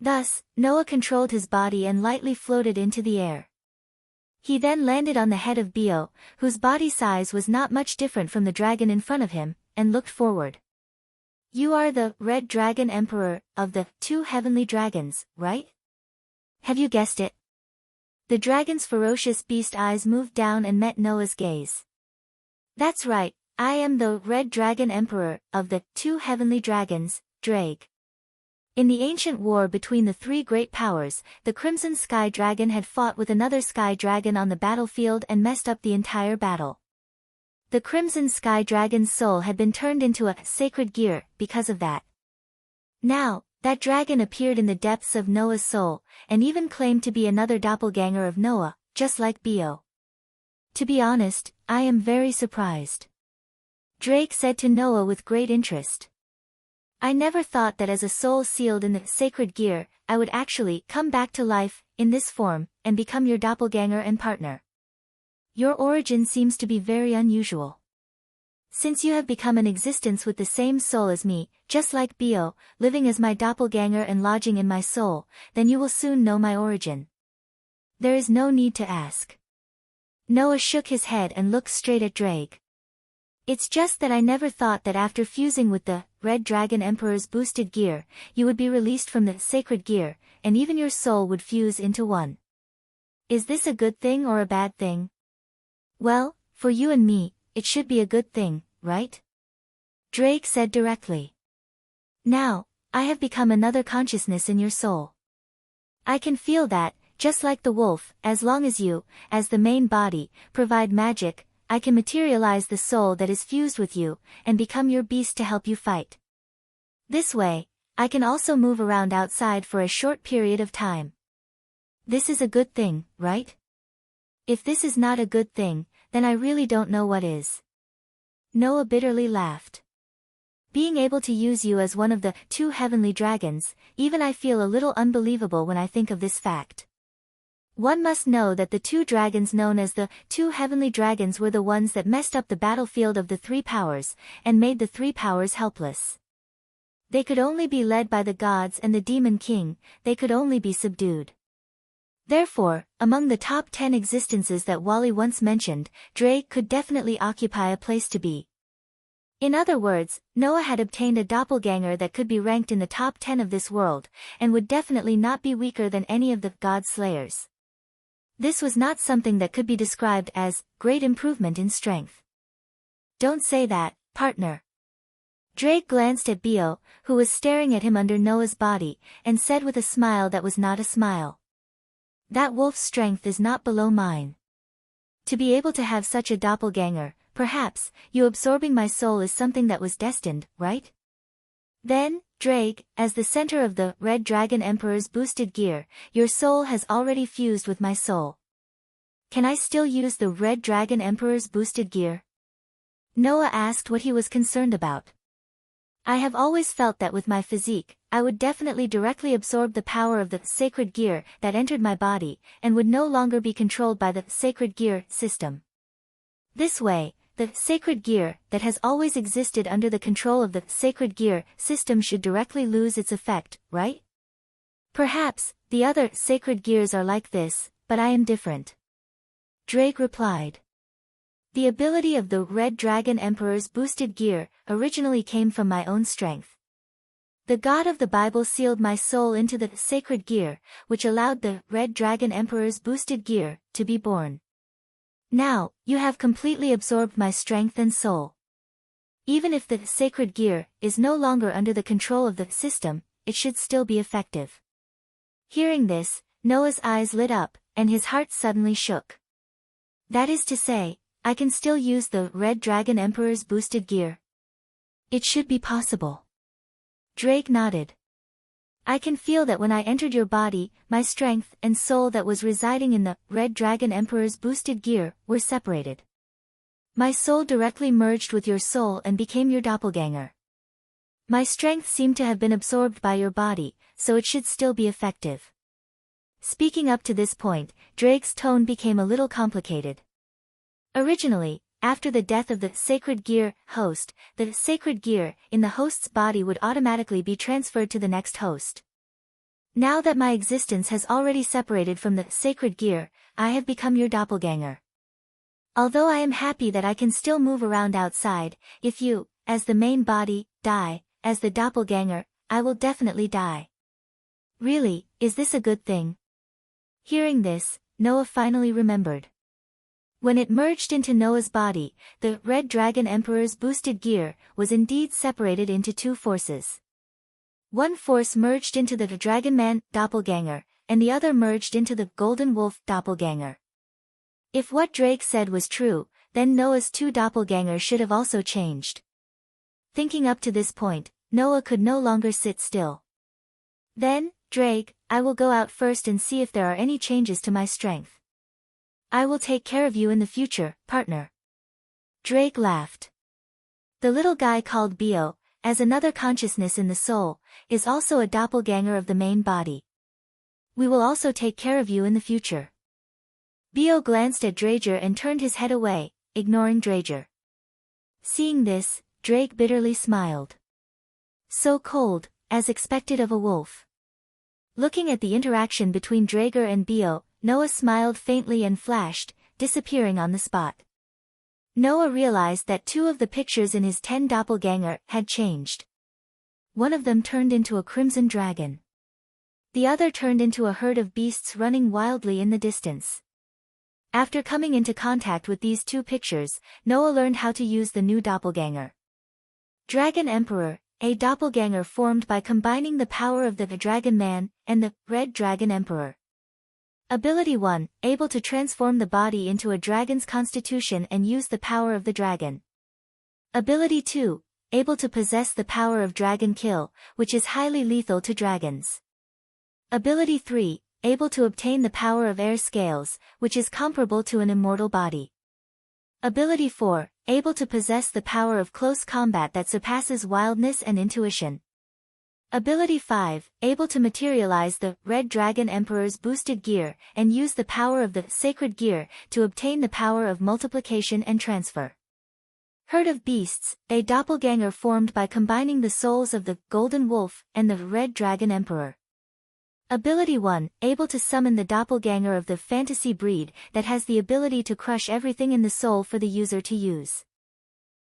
Thus, Noah controlled his body and lightly floated into the air. He then landed on the head of Bio, whose body size was not much different from the dragon in front of him, and looked forward. "You are the Red Dragon Emperor of the 2 heavenly dragons, right? Have you guessed it?" The dragon's ferocious beast eyes moved down and met Noah's gaze. "That's right. I am the Red Dragon Emperor of the 2 heavenly dragons, Drake." In the ancient war between the 3 great powers, the Crimson Sky Dragon had fought with another Sky Dragon on the battlefield and messed up the entire battle. The Crimson Sky Dragon's soul had been turned into a sacred gear because of that. Now, that dragon appeared in the depths of Noah's soul, and even claimed to be another doppelganger of Noah, just like Bio. "To be honest, I am very surprised," Drake said to Noah with great interest. "I never thought that as a soul sealed in the sacred gear, I would actually come back to life, in this form, and become your doppelganger and partner. Your origin seems to be very unusual. Since you have become an existence with the same soul as me, just like Bio, living as my doppelganger and lodging in my soul, then you will soon know my origin. There is no need to ask." Noah shook his head and looked straight at Drake. It's just that I never thought that after fusing with the Red Dragon Emperor's boosted gear, you would be released from the sacred gear, and even your soul would fuse into one. Is this a good thing or a bad thing? Well, for you and me, it should be a good thing, right? Drake said directly. Now, I have become another consciousness in your soul. I can feel that, just like the wolf, as long as you, as the main body, provide magic, I can materialize the soul that is fused with you, and become your beast to help you fight. This way, I can also move around outside for a short period of time. This is a good thing, right? If this is not a good thing, then I really don't know what is. Noah bitterly laughed. Being able to use you as one of the 2 heavenly dragons, even I feel a little unbelievable when I think of this fact. One must know that the 2 dragons known as the 2 heavenly dragons were the ones that messed up the battlefield of the 3 powers, and made the 3 powers helpless. They could only be led by the gods and the demon king, they could only be subdued. Therefore, among the top 10 existences that Wally once mentioned, Drake could definitely occupy a place to be. In other words, Noah had obtained a doppelganger that could be ranked in the top 10 of this world, and would definitely not be weaker than any of the God Slayers. This was not something that could be described as great improvement in strength. Don't say that, partner. Drake glanced at Bio, who was staring at him under Noah's body, and said with a smile that was not a smile. That wolf's strength is not below mine. To be able to have such a doppelganger, perhaps, you absorbing my soul is something that was destined, right? Then, Drake, as the center of the Red Dragon Emperor's boosted gear, your soul has already fused with my soul. Can I still use the Red Dragon Emperor's boosted gear? Noah asked what he was concerned about. I have always felt that with my physique, I would definitely directly absorb the power of the sacred gear that entered my body, and would no longer be controlled by the sacred gear system. This way, the sacred gear that has always existed under the control of the sacred gear system should directly lose its effect, right? Perhaps, the other sacred gears are like this, but I am different. Drake replied. The ability of the Red Dragon Emperor's boosted gear originally came from my own strength. The God of the Bible sealed my soul into the sacred gear, which allowed the Red Dragon Emperor's boosted gear to be born. Now, you have completely absorbed my strength and soul. Even if the sacred gear is no longer under the control of the system, it should still be effective. Hearing this, Noah's eyes lit up, and his heart suddenly shook. That is to say, I can still use the Red Dragon Emperor's boosted gear. It should be possible. Drake nodded. I can feel that when I entered your body, my strength and soul that was residing in the Red Dragon Emperor's boosted gear were separated. My soul directly merged with your soul and became your doppelganger. My strength seemed to have been absorbed by your body, so it should still be effective. Speaking up to this point, Drake's tone became a little complicated. Originally, after the death of the sacred gear host, the sacred gear in the host's body would automatically be transferred to the next host. Now that my existence has already separated from the sacred gear, I have become your doppelganger. Although I am happy that I can still move around outside, if you, as the main body, die, as the doppelganger, I will definitely die. Really, is this a good thing? Hearing this, Noah finally remembered. When it merged into Noah's body, the Red Dragon Emperor's boosted gear was indeed separated into 2 forces. One force merged into the Dragon Man doppelganger, and the other merged into the Golden Wolf doppelganger. If what Drake said was true, then Noah's 2 doppelgangers should have also changed. Thinking up to this point, Noah could no longer sit still. Then, Drake, I will go out first and see if there are any changes to my strength. I will take care of you in the future, partner. Drake laughed. The little guy called Bio, as another consciousness in the soul, is also a doppelganger of the main body. We will also take care of you in the future. Bio glanced at Drager and turned his head away, ignoring Drager. Seeing this, Drake bitterly smiled. So cold, as expected of a wolf. Looking at the interaction between Drager and Bio, Noah smiled faintly and flashed, disappearing on the spot. Noah realized that 2 of the pictures in his 10 doppelganger had changed. One of them turned into a crimson dragon. The other turned into a herd of beasts running wildly in the distance. After coming into contact with these 2 pictures, Noah learned how to use the new doppelganger. Dragon Emperor, a doppelganger formed by combining the power of the Dragon Man and the Red Dragon Emperor. Ability 1, able to transform the body into a dragon's constitution and use the power of the dragon. Ability 2, able to possess the power of Dragon Kill, which is highly lethal to dragons. Ability 3, able to obtain the power of Air Scales, which is comparable to an immortal body. Ability 4, able to possess the power of Close Combat that surpasses wildness and intuition. Ability 5, able to materialize the Red Dragon Emperor's boosted gear and use the power of the Sacred Gear to obtain the power of multiplication and transfer. Herd of Beasts, a doppelganger formed by combining the souls of the Golden Wolf and the Red Dragon Emperor. Ability 1, able to summon the doppelganger of the fantasy breed that has the ability to crush everything in the soul for the user to use.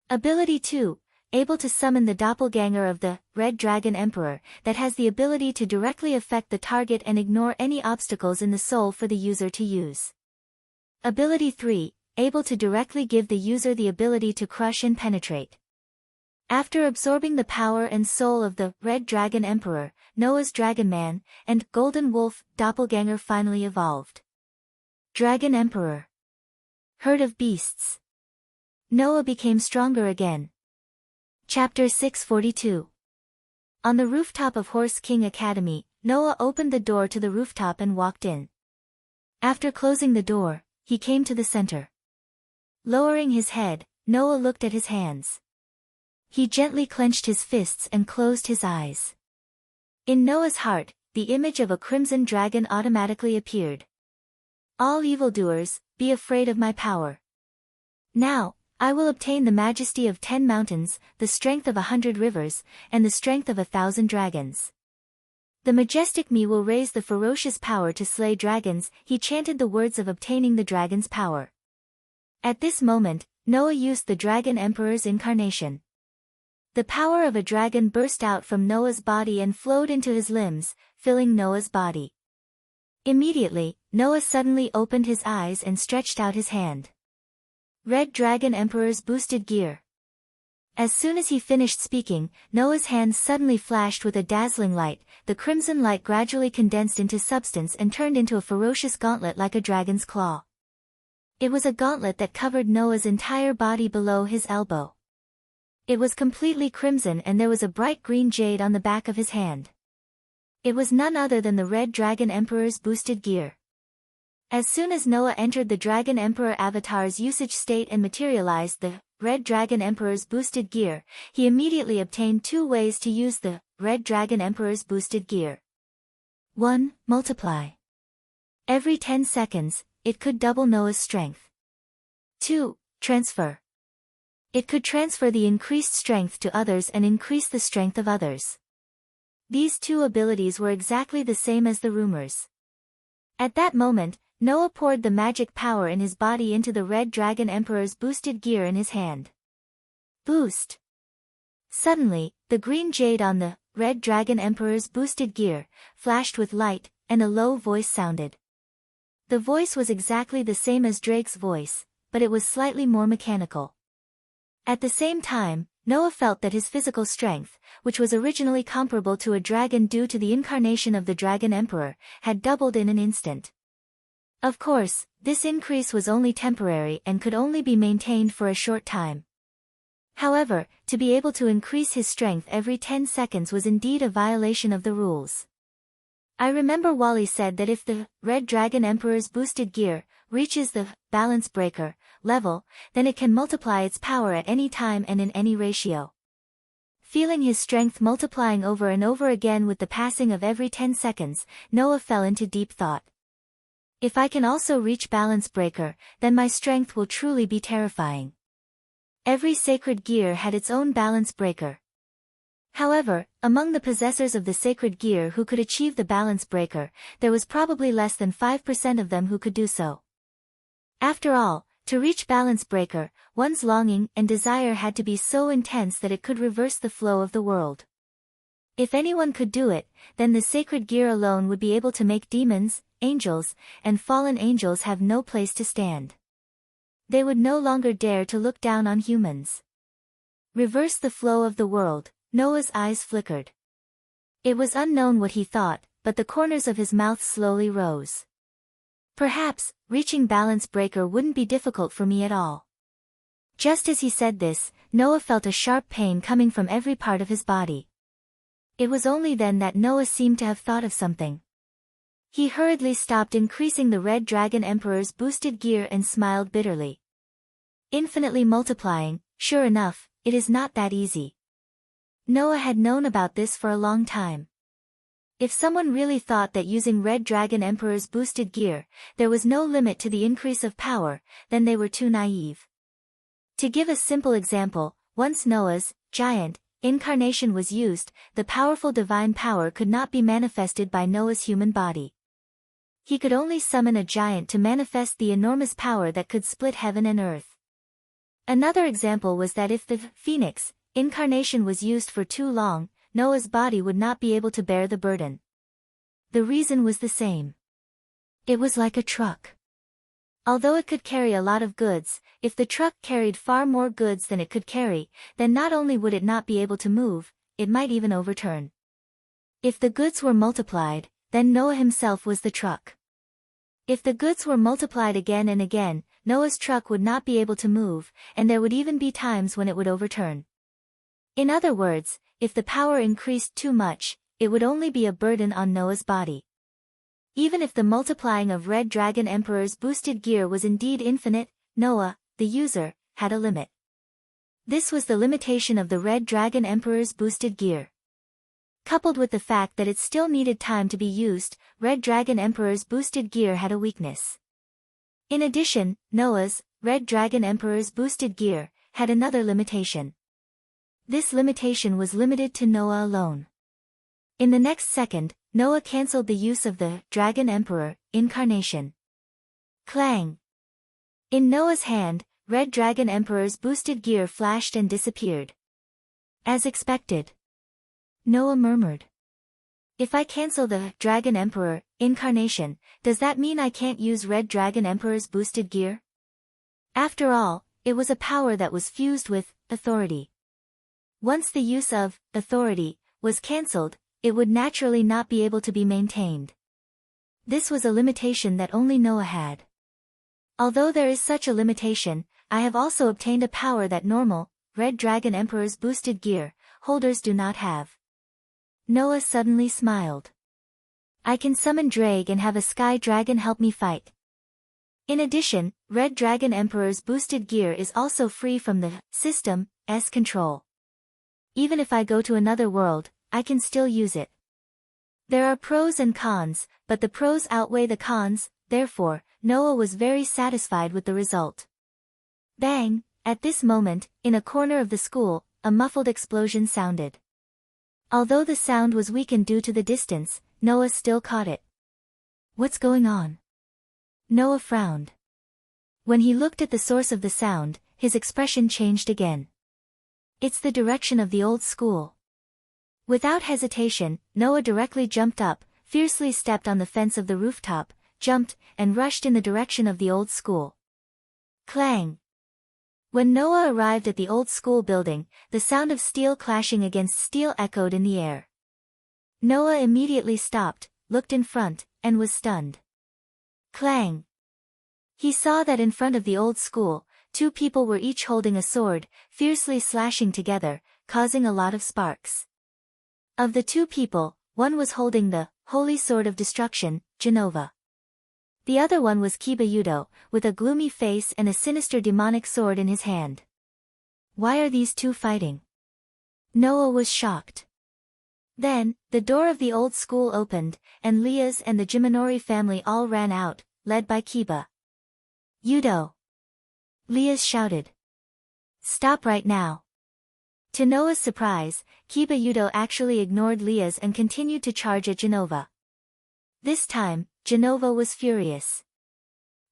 Ability 2, able to summon the doppelganger of the Red Dragon Emperor that has the ability to directly affect the target and ignore any obstacles in the soul for the user to use. Ability 3, able to directly give the user the ability to crush and penetrate. After absorbing the power and soul of the Red Dragon Emperor, Noah's Dragon Man and Golden Wolf doppelganger finally evolved. Dragon Emperor. Herd of Beasts. Noah became stronger again. Chapter 642. On the rooftop of Horse King Academy, Noah opened the door to the rooftop and walked in. After closing the door, he came to the center. Lowering his head, Noah looked at his hands. He gently clenched his fists and closed his eyes. In Noah's heart, the image of a crimson dragon automatically appeared. All evildoers, be afraid of my power. Now, I will obtain the majesty of 10 mountains, the strength of 100 rivers, and the strength of 1,000 dragons. The majestic me will raise the ferocious power to slay dragons. He chanted the words of obtaining the dragon's power. At this moment, Noah used the Dragon Emperor's incarnation. The power of a dragon burst out from Noah's body and flowed into his limbs, filling Noah's body. Immediately, Noah suddenly opened his eyes and stretched out his hand. Red Dragon Emperor's boosted gear. As soon as he finished speaking, Noah's hand suddenly flashed with a dazzling light. The crimson light gradually condensed into substance and turned into a ferocious gauntlet like a dragon's claw. It was a gauntlet that covered Noah's entire body below his elbow. It was completely crimson and there was a bright green jade on the back of his hand. It was none other than the Red Dragon Emperor's boosted gear. As soon as Noah entered the Dragon Emperor avatar's usage state and materialized the Red Dragon Emperor's boosted gear, he immediately obtained 2 ways to use the Red Dragon Emperor's boosted gear. 1. Multiply. Every 10 seconds, it could double Noah's strength. 2. Transfer. It could transfer the increased strength to others and increase the strength of others. These 2 abilities were exactly the same as the rumors. At that moment, Noah poured the magic power in his body into the Red Dragon Emperor's boosted gear in his hand. Boost. Suddenly, the green jade on the Red Dragon Emperor's boosted gear flashed with light, and a low voice sounded. The voice was exactly the same as Drake's voice, but it was slightly more mechanical. At the same time, Noah felt that his physical strength, which was originally comparable to a dragon due to the incarnation of the Dragon Emperor, had doubled in an instant. Of course, this increase was only temporary and could only be maintained for a short time. However, to be able to increase his strength every 10 seconds was indeed a violation of the rules. I remember Wally said that if the Red Dragon Emperor's boosted gear reaches the balance breaker level, then it can multiply its power at any time and in any ratio. Feeling his strength multiplying over and over again with the passing of every 10 seconds, Noah fell into deep thought. If I can also reach balance breaker, then my strength will truly be terrifying. Every sacred gear had its own balance breaker. However, among the possessors of the sacred gear who could achieve the balance breaker, there was probably less than 5% of them who could do so. After all, to reach balance breaker, one's longing and desire had to be so intense that it could reverse the flow of the world. If anyone could do it, then the sacred gear alone would be able to make demons, angels, and fallen angels have no place to stand. They would no longer dare to look down on humans. Reverse the flow of the world. Noah's eyes flickered. It was unknown what he thought, but the corners of his mouth slowly rose. Perhaps, reaching balance breaker wouldn't be difficult for me at all. Just as he said this, Noah felt a sharp pain coming from every part of his body. It was only then that Noah seemed to have thought of something. He hurriedly stopped increasing the Red Dragon Emperor's boosted gear and smiled bitterly. Infinitely multiplying, sure enough, it is not that easy. Noah had known about this for a long time. If someone really thought that using Red Dragon Emperor's boosted gear, there was no limit to the increase of power, then they were too naive. To give a simple example, once Noah's giant incarnation was used, the powerful divine power could not be manifested by Noah's human body. He could only summon a giant to manifest the enormous power that could split heaven and earth. Another example was that if the phoenix incarnation was used for too long, Noah's body would not be able to bear the burden. The reason was the same. It was like a truck. Although it could carry a lot of goods, if the truck carried far more goods than it could carry, then not only would it not be able to move, it might even overturn. If the goods were multiplied, then Noah himself was the truck. If the goods were multiplied again and again, Noah's truck would not be able to move, and there would even be times when it would overturn. In other words, if the power increased too much, it would only be a burden on Noah's body. Even if the multiplying of Red Dragon Emperor's boosted gear was indeed infinite, Noah, the user, had a limit. This was the limitation of the Red Dragon Emperor's boosted gear. Coupled with the fact that it still needed time to be used, Red Dragon Emperor's boosted gear had a weakness. In addition, Noah's, Red Dragon Emperor's boosted gear, had another limitation. This limitation was limited to Noah alone. In the next second, Noah cancelled the use of the Dragon Emperor incarnation. Clang! In Noah's hand, Red Dragon Emperor's boosted gear flashed and disappeared. As expected. Noah murmured. If I cancel the Dragon Emperor incarnation, does that mean I can't use Red Dragon Emperor's boosted gear? After all, it was a power that was fused with authority. Once the use of authority was cancelled, it would naturally not be able to be maintained. This was a limitation that only Noah had. Although there is such a limitation, I have also obtained a power that normal, Red Dragon Emperor's boosted gear holders do not have. Noah suddenly smiled. I can summon Drake and have a sky dragon help me fight. In addition, Red Dragon Emperor's boosted gear is also free from the system's control. Even if I go to another world, I can still use it. There are pros and cons, but the pros outweigh the cons, therefore, Noah was very satisfied with the result. Bang! At this moment, in a corner of the school, a muffled explosion sounded. Although the sound was weakened due to the distance, Noah still caught it. What's going on? Noah frowned. When he looked at the source of the sound, his expression changed again. It's the direction of the old school. Without hesitation, Noah directly jumped up, fiercely stepped on the fence of the rooftop, jumped, and rushed in the direction of the old school. Clang! When Noah arrived at the old school building, the sound of steel clashing against steel echoed in the air. Noah immediately stopped, looked in front, and was stunned. Clang! He saw that in front of the old school, two people were each holding a sword, fiercely slashing together, causing a lot of sparks. Of the two people, one was holding the Holy Sword of Destruction, Genova. The other one was Kiba Yudo, with a gloomy face and a sinister demonic sword in his hand. Why are these two fighting? Noah was shocked. Then, the door of the old school opened, and Leah's and the Jiminori family all ran out, led by Kiba Yudo. Leah's shouted. Stop right now. To Noah's surprise, Kiba Yudo actually ignored Leah's and continued to charge at Genova. This time, Genova was furious.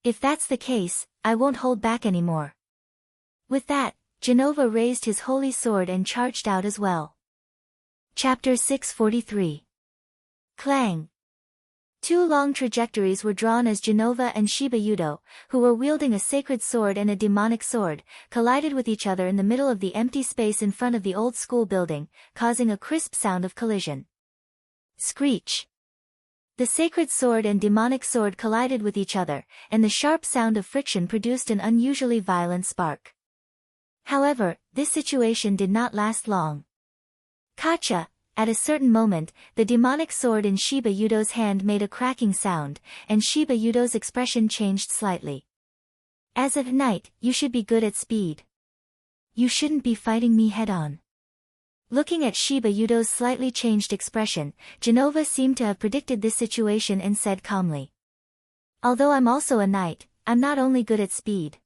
If that's the case, I won't hold back anymore. With that, Genova raised his holy sword and charged out as well. Chapter 643. Clang. Two long trajectories were drawn as Genova and Shiba Yudo, who were wielding a sacred sword and a demonic sword, collided with each other in the middle of the empty space in front of the old school building, causing a crisp sound of collision. Screech. The sacred sword and demonic sword collided with each other, and the sharp sound of friction produced an unusually violent spark. However, this situation did not last long. Kacha. At a certain moment, the demonic sword in Shiba Yudo's hand made a cracking sound, and Shiba Yudo's expression changed slightly. As of knight, you should be good at speed. You shouldn't be fighting me head-on. Looking at Shiba Yudo's slightly changed expression, Genova seemed to have predicted this situation and said calmly. Although I'm also a knight, I'm not only good at speed.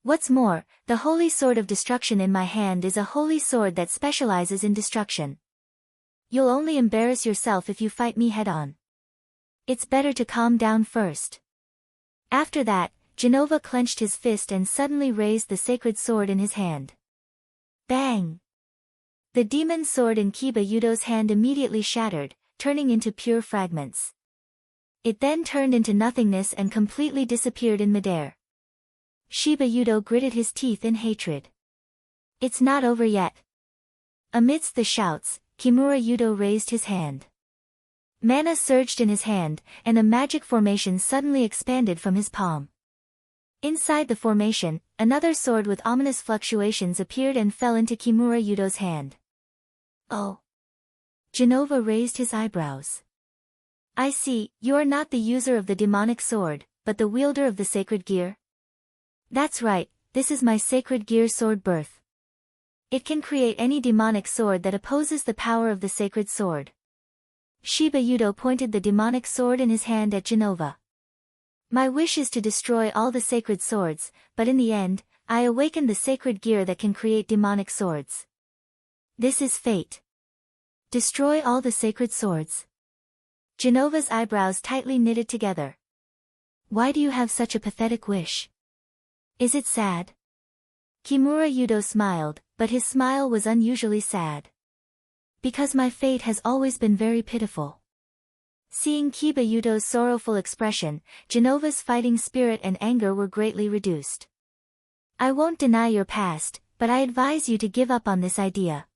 What's more, the holy sword of destruction in my hand is a holy sword that specializes in destruction. You'll only embarrass yourself if you fight me head-on. It's better to calm down first. After that, Genova clenched his fist and suddenly raised the sacred sword in his hand. Bang! The demon sword in Shiba Yudo's hand immediately shattered, turning into pure fragments. It then turned into nothingness and completely disappeared in midair. Shiba Yudo gritted his teeth in hatred. It's not over yet. Amidst the shouts, Kimura Yudo raised his hand. Mana surged in his hand, and a magic formation suddenly expanded from his palm. Inside the formation, another sword with ominous fluctuations appeared and fell into Kimura Yudo's hand. Oh! Genova raised his eyebrows. I see, you are not the user of the demonic sword, but the wielder of the sacred gear? That's right, this is my sacred gear sword birth. It can create any demonic sword that opposes the power of the sacred sword. Shiba Yudo pointed the demonic sword in his hand at Genova. My wish is to destroy all the sacred swords, but in the end, I awakened the sacred gear that can create demonic swords. This is fate. Destroy all the sacred swords. Genova's eyebrows tightly knitted together. Why do you have such a pathetic wish? Is it sad? Kimura Yudo smiled, but his smile was unusually sad. Because my fate has always been very pitiful. Seeing Shiba Yudo's sorrowful expression, Genova's fighting spirit and anger were greatly reduced. I won't deny your past, but I advise you to give up on this idea.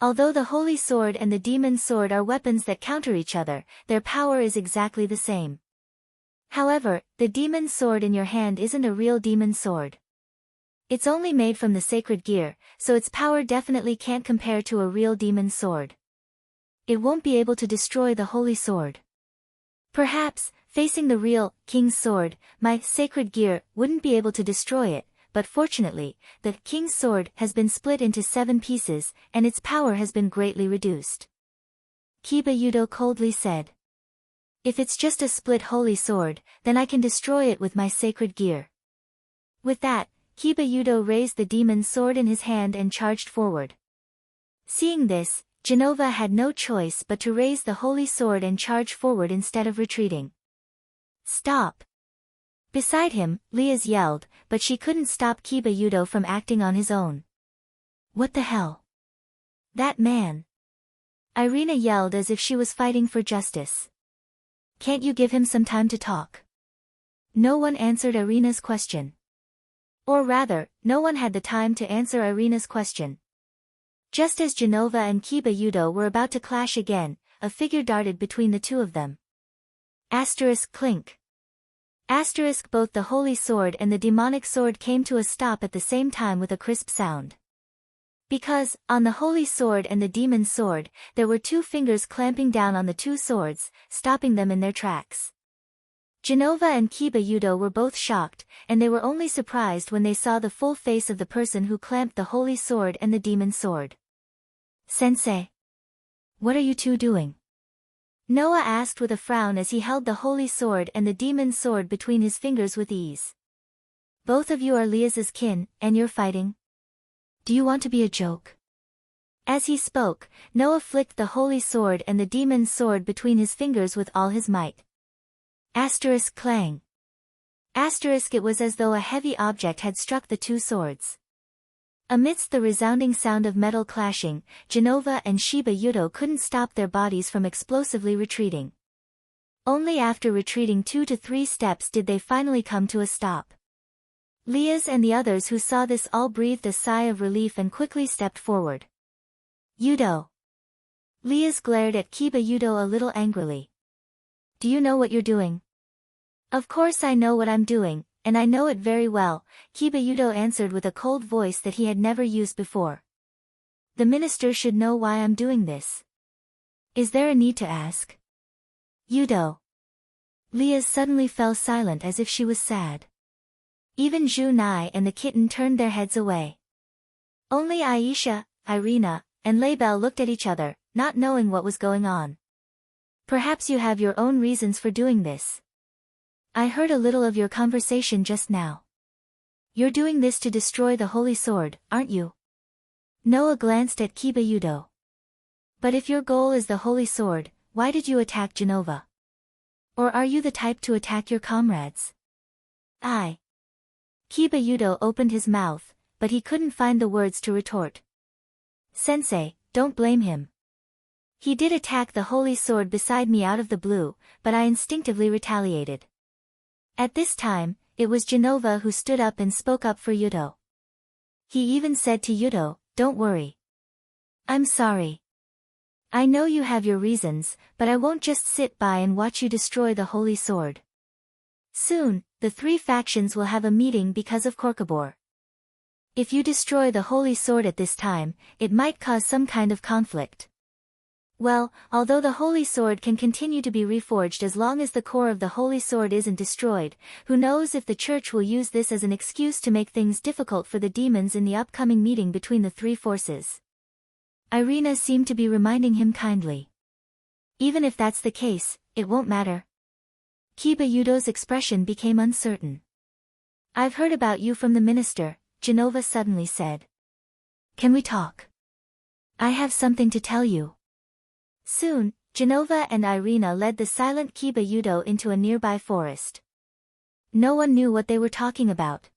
Although the holy sword and the demon sword are weapons that counter each other, their power is exactly the same. However, the demon sword in your hand isn't a real demon sword. It's only made from the sacred gear, so its power definitely can't compare to a real demon sword. It won't be able to destroy the holy sword. Perhaps, facing the real, king's sword, my sacred gear wouldn't be able to destroy it, but fortunately, the king's sword has been split into 7 pieces, and its power has been greatly reduced. Shiba Yudo coldly said. If it's just a split holy sword, then I can destroy it with my sacred gear. With that, Shiba Yudo raised the demon sword in his hand and charged forward. Seeing this, Genova had no choice but to raise the holy sword and charge forward instead of retreating. Stop! Beside him, Liaz yelled, but she couldn't stop Shiba Yudo from acting on his own. What the hell? That man! Irina yelled as if she was fighting for justice. Can't you give him some time to talk? No one answered Irina's question. Or rather, no one had the time to answer Irina's question. Just as Genova and Shiba Yudo were about to clash again, a figure darted between the two of them. Asterisk clink. Asterisk both the holy sword and the demonic sword came to a stop at the same time with a crisp sound. Because, on the holy sword and the demon sword, there were 2 fingers clamping down on the 2 swords, stopping them in their tracks. Genova and Shiba Yudo were both shocked, and they were only surprised when they saw the full face of the person who clamped the holy sword and the demon sword. Sensei! What are you two doing? Noah asked with a frown as he held the holy sword and the demon sword between his fingers with ease. Both of you are Liaz's kin, and you're fighting? Do you want to be a joke? As he spoke, Noah flicked the holy sword and the demon sword between his fingers with all his might. Asterisk clang. Asterisk, it was as though a heavy object had struck the two swords. Amidst the resounding sound of metal clashing, Genova and Shiba Yuto couldn't stop their bodies from explosively retreating. Only after retreating 2 to 3 steps did they finally come to a stop. Liaz and the others who saw this all breathed a sigh of relief and quickly stepped forward. Yuto. Liaz glared at Kiba Yuto a little angrily. Do you know what you're doing? Of course I know what I'm doing, and I know it very well, Kiba Yuto answered with a cold voice that he had never used before. The minister should know why I'm doing this. Is there a need to ask? Yuto. Liaz suddenly fell silent as if she was sad. Even Zhu Nai and the kitten turned their heads away. Only Aisha, Irina, and Leibel looked at each other, not knowing what was going on. Perhaps you have your own reasons for doing this. I heard a little of your conversation just now. You're doing this to destroy the holy sword, aren't you? Noah glanced at Kiba Yuto. But if your goal is the holy sword, why did you attack Genova? Or are you the type to attack your comrades? Kiba Yuto opened his mouth, but he couldn't find the words to retort. Sensei, don't blame him. He did attack the holy sword beside me out of the blue, but I instinctively retaliated. At this time, it was Genova who stood up and spoke up for Yuto. He even said to Yuto, don't worry. I'm sorry. I know you have your reasons, but I won't just sit by and watch you destroy the holy sword. Soon, the 3 factions will have a meeting because of Korkabor. If you destroy the holy sword at this time, it might cause some kind of conflict. Well, although the holy sword can continue to be reforged as long as the core of the holy sword isn't destroyed, who knows if the church will use this as an excuse to make things difficult for the demons in the upcoming meeting between the 3 forces. Irina seemed to be reminding him kindly. Even if that's the case, it won't matter. Kiba Yuto's expression became uncertain. I've heard about you from the minister, Genova suddenly said. Can we talk? I have something to tell you. Soon, Genova and Irina led the silent Kiba Yuto into a nearby forest. No one knew what they were talking about.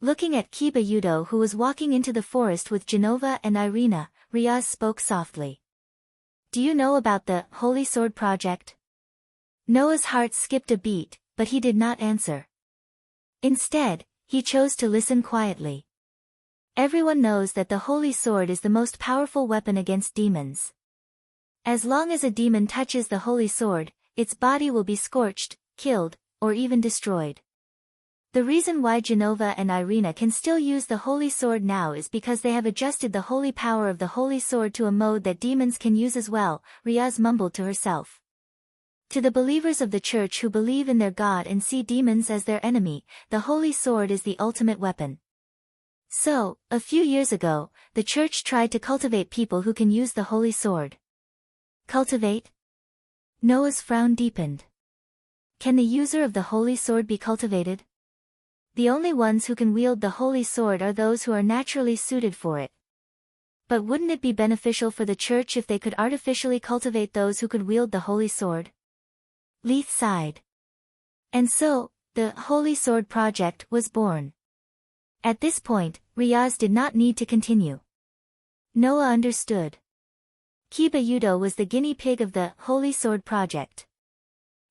Looking at Kiba Yuto who was walking into the forest with Genova and Irina, Riaz spoke softly. Do you know about the Holy Sword Project? Noah's heart skipped a beat, but he did not answer. Instead, he chose to listen quietly. Everyone knows that the Holy Sword is the most powerful weapon against demons. As long as a demon touches the holy sword, its body will be scorched, killed, or even destroyed. The reason why Genova and Irina can still use the holy sword now is because they have adjusted the holy power of the holy sword to a mode that demons can use as well, Riaz mumbled to herself. To the believers of the church who believe in their God and see demons as their enemy, the holy sword is the ultimate weapon. So, a few years ago, the church tried to cultivate people who can use the holy sword. Cultivate? Noah's frown deepened. Can the user of the holy sword be cultivated? The only ones who can wield the holy sword are those who are naturally suited for it. But wouldn't it be beneficial for the church if they could artificially cultivate those who could wield the holy sword? Leith sighed. And so, the Holy Sword Project was born. At this point, Riaz did not need to continue. Noah understood. Kiba Yuto was the guinea pig of the Holy Sword Project.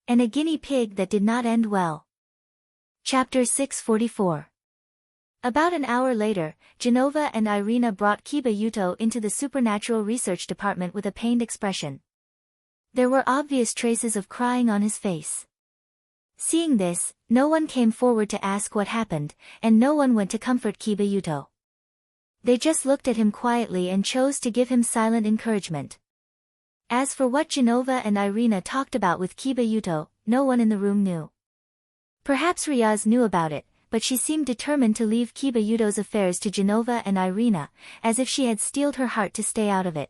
And a guinea pig that did not end well. Chapter 644. About an hour later, Genova and Irina brought Kiba Yuto into the Supernatural Research Department with a pained expression. There were obvious traces of crying on his face. Seeing this, no one came forward to ask what happened, and no one went to comfort Kiba Yuto. They just looked at him quietly and chose to give him silent encouragement. As for what Genova and Irina talked about with Kiba Yuto, no one in the room knew. Perhaps Riaz knew about it, but she seemed determined to leave Kiba Yuto's affairs to Genova and Irina, as if she had steeled her heart to stay out of it.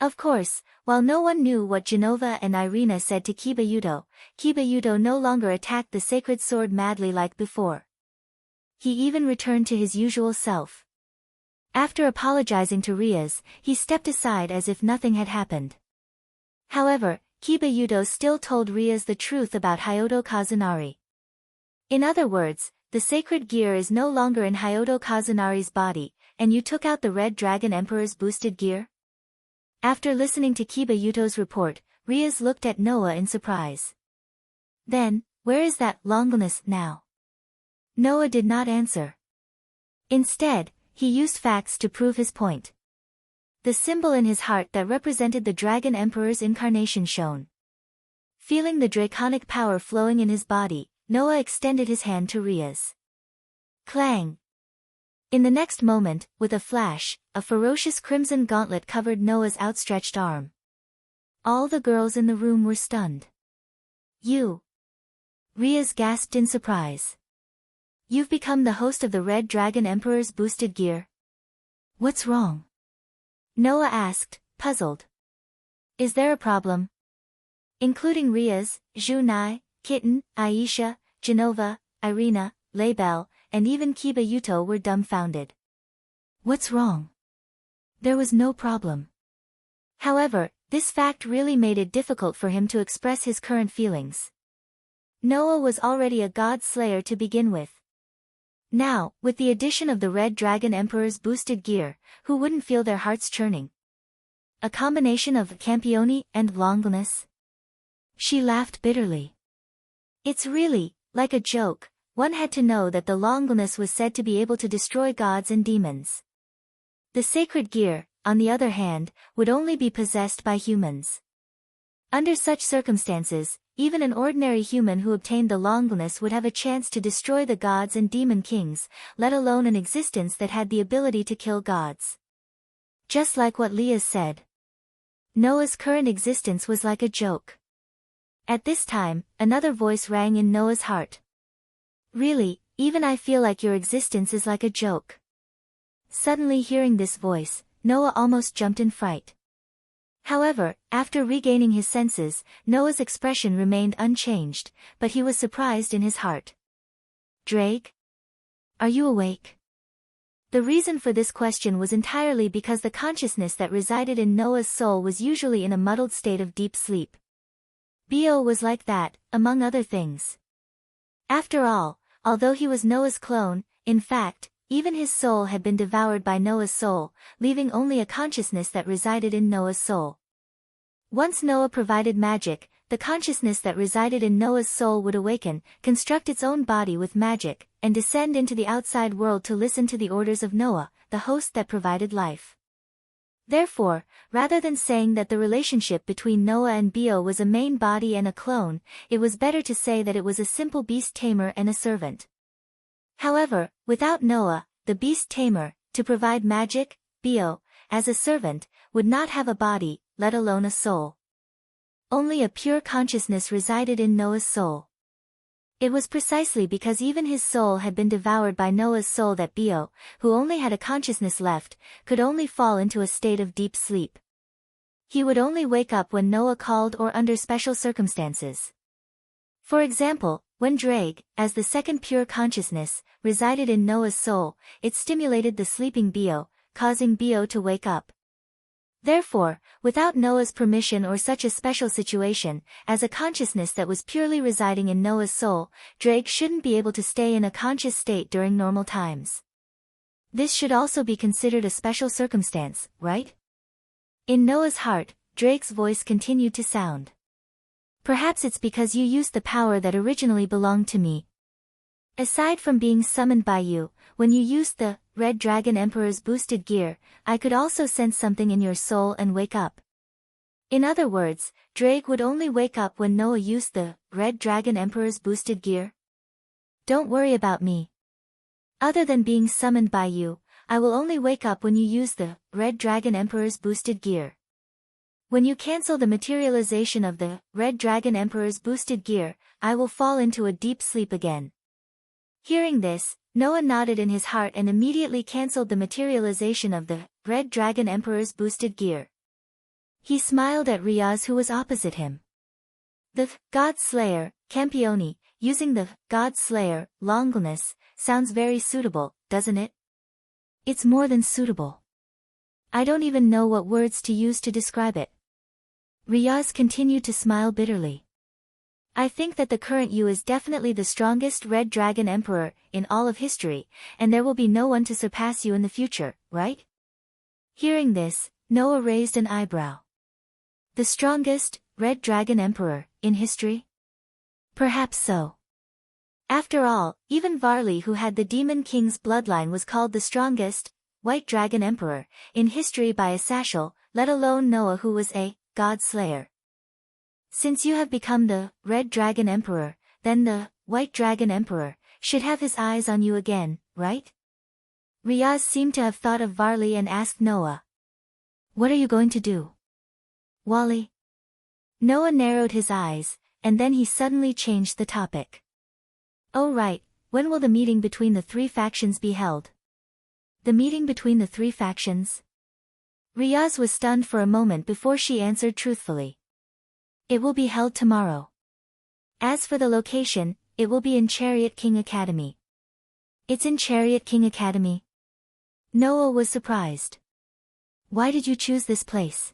Of course, while no one knew what Genova and Irina said to Kiba Yuto no longer attacked the sacred sword madly like before. He even returned to his usual self. After apologizing to Riaz, he stepped aside as if nothing had happened. However, Kiba Yuto still told Riaz the truth about Hyodo Kazunari. In other words, the sacred gear is no longer in Hyodo Kazunari's body, and you took out the Red Dragon Emperor's boosted gear? After listening to Kiba Yuto's report, Riaz looked at Noah in surprise. Then, where is that longinus now? Noah did not answer. Instead, he used facts to prove his point. The symbol in his heart that represented the Dragon Emperor's incarnation shone. Feeling the draconic power flowing in his body, Noah extended his hand to Riaz. Clang! In the next moment, with a flash, a ferocious crimson gauntlet covered Noah's outstretched arm. All the girls in the room were stunned. You! Riaz gasped in surprise. You've become the host of the Red Dragon Emperor's boosted gear? What's wrong? Noah asked, puzzled. Is there a problem? Including Riaz, Junai, Kitten, Aisha, Genova, Irina, Laybell, and even Kiba Yuto were dumbfounded. What's wrong? There was no problem. However, this fact really made it difficult for him to express his current feelings. Noah was already a god slayer to begin with. Now, with the addition of the Red Dragon Emperor's boosted gear, who wouldn't feel their hearts churning? A combination of Campione and longinus? She laughed bitterly. It's really, like a joke. One had to know that the longinus was said to be able to destroy gods and demons. The sacred gear, on the other hand, would only be possessed by humans. Under such circumstances, even an ordinary human who obtained the longinus would have a chance to destroy the gods and demon kings, let alone an existence that had the ability to kill gods. Just like what Leah said. Noah's current existence was like a joke. At this time, another voice rang in Noah's heart. Really, even I feel like your existence is like a joke. Suddenly hearing this voice, Noah almost jumped in fright. However, after regaining his senses, Noah's expression remained unchanged, but he was surprised in his heart. Drake? Are you awake? The reason for this question was entirely because the consciousness that resided in Noah's soul was usually in a muddled state of deep sleep. Bio was like that, among other things. After all, although he was Noah's clone, in fact, even his soul had been devoured by Noah's soul, leaving only a consciousness that resided in Noah's soul. Once Noah provided magic, the consciousness that resided in Noah's soul would awaken, construct its own body with magic, and descend into the outside world to listen to the orders of Noah, the host that provided life. Therefore, rather than saying that the relationship between Noah and Bio was a main body and a clone, it was better to say that it was a simple beast tamer and a servant. However, without Noah, the beast tamer, to provide magic, Bio, as a servant, would not have a body, let alone a soul. Only a pure consciousness resided in Noah's soul. It was precisely because even his soul had been devoured by Noah's soul that Bio, who only had a consciousness left, could only fall into a state of deep sleep. He would only wake up when Noah called or under special circumstances. For example, when Drake, as the second pure consciousness, resided in Noah's soul, it stimulated the sleeping Bio, causing Bio to wake up. Therefore, without Noah's permission or such a special situation, as a consciousness that was purely residing in Noah's soul, Drake shouldn't be able to stay in a conscious state during normal times. This should also be considered a special circumstance, right? In Noah's heart, Drake's voice continued to sound. Perhaps it's because you used the power that originally belonged to me. Aside from being summoned by you, when you used the Red Dragon Emperor's boosted gear, I could also sense something in your soul and wake up. In other words, Drake would only wake up when Noah used the Red Dragon Emperor's boosted gear. Don't worry about me. Other than being summoned by you, I will only wake up when you use the Red Dragon Emperor's boosted gear. When you cancel the materialization of the Red Dragon Emperor's boosted gear, I will fall into a deep sleep again. Hearing this, Noah nodded in his heart and immediately cancelled the materialization of the Red Dragon Emperor's boosted gear. He smiled at Riaz, who was opposite him. The God Slayer, Campione, using the God Slayer, longinus, sounds very suitable, doesn't it? It's more than suitable. I don't even know what words to use to describe it. Riaz continued to smile bitterly. I think that the current you is definitely the strongest Red Dragon Emperor in all of history, and there will be no one to surpass you in the future, right? Hearing this, Noah raised an eyebrow. The strongest Red Dragon Emperor in history? Perhaps so. After all, even Varley, who had the Demon King's bloodline, was called the strongest White Dragon Emperor in history by a Sashal, let alone Noah, who was a God Slayer. Since you have become the Red Dragon Emperor, then the White Dragon Emperor should have his eyes on you again, right? Riaz seemed to have thought of Varley and asked Noah, "What are you going to do, Wally?" Noah narrowed his eyes, and then he suddenly changed the topic. "Oh right, when will the meeting between the three factions be held?" The meeting between the three factions? Riaz was stunned for a moment before she answered truthfully. "It will be held tomorrow. As for the location, it will be in Chariot King Academy." "It's in Chariot King Academy?" Noah was surprised. "Why did you choose this place?"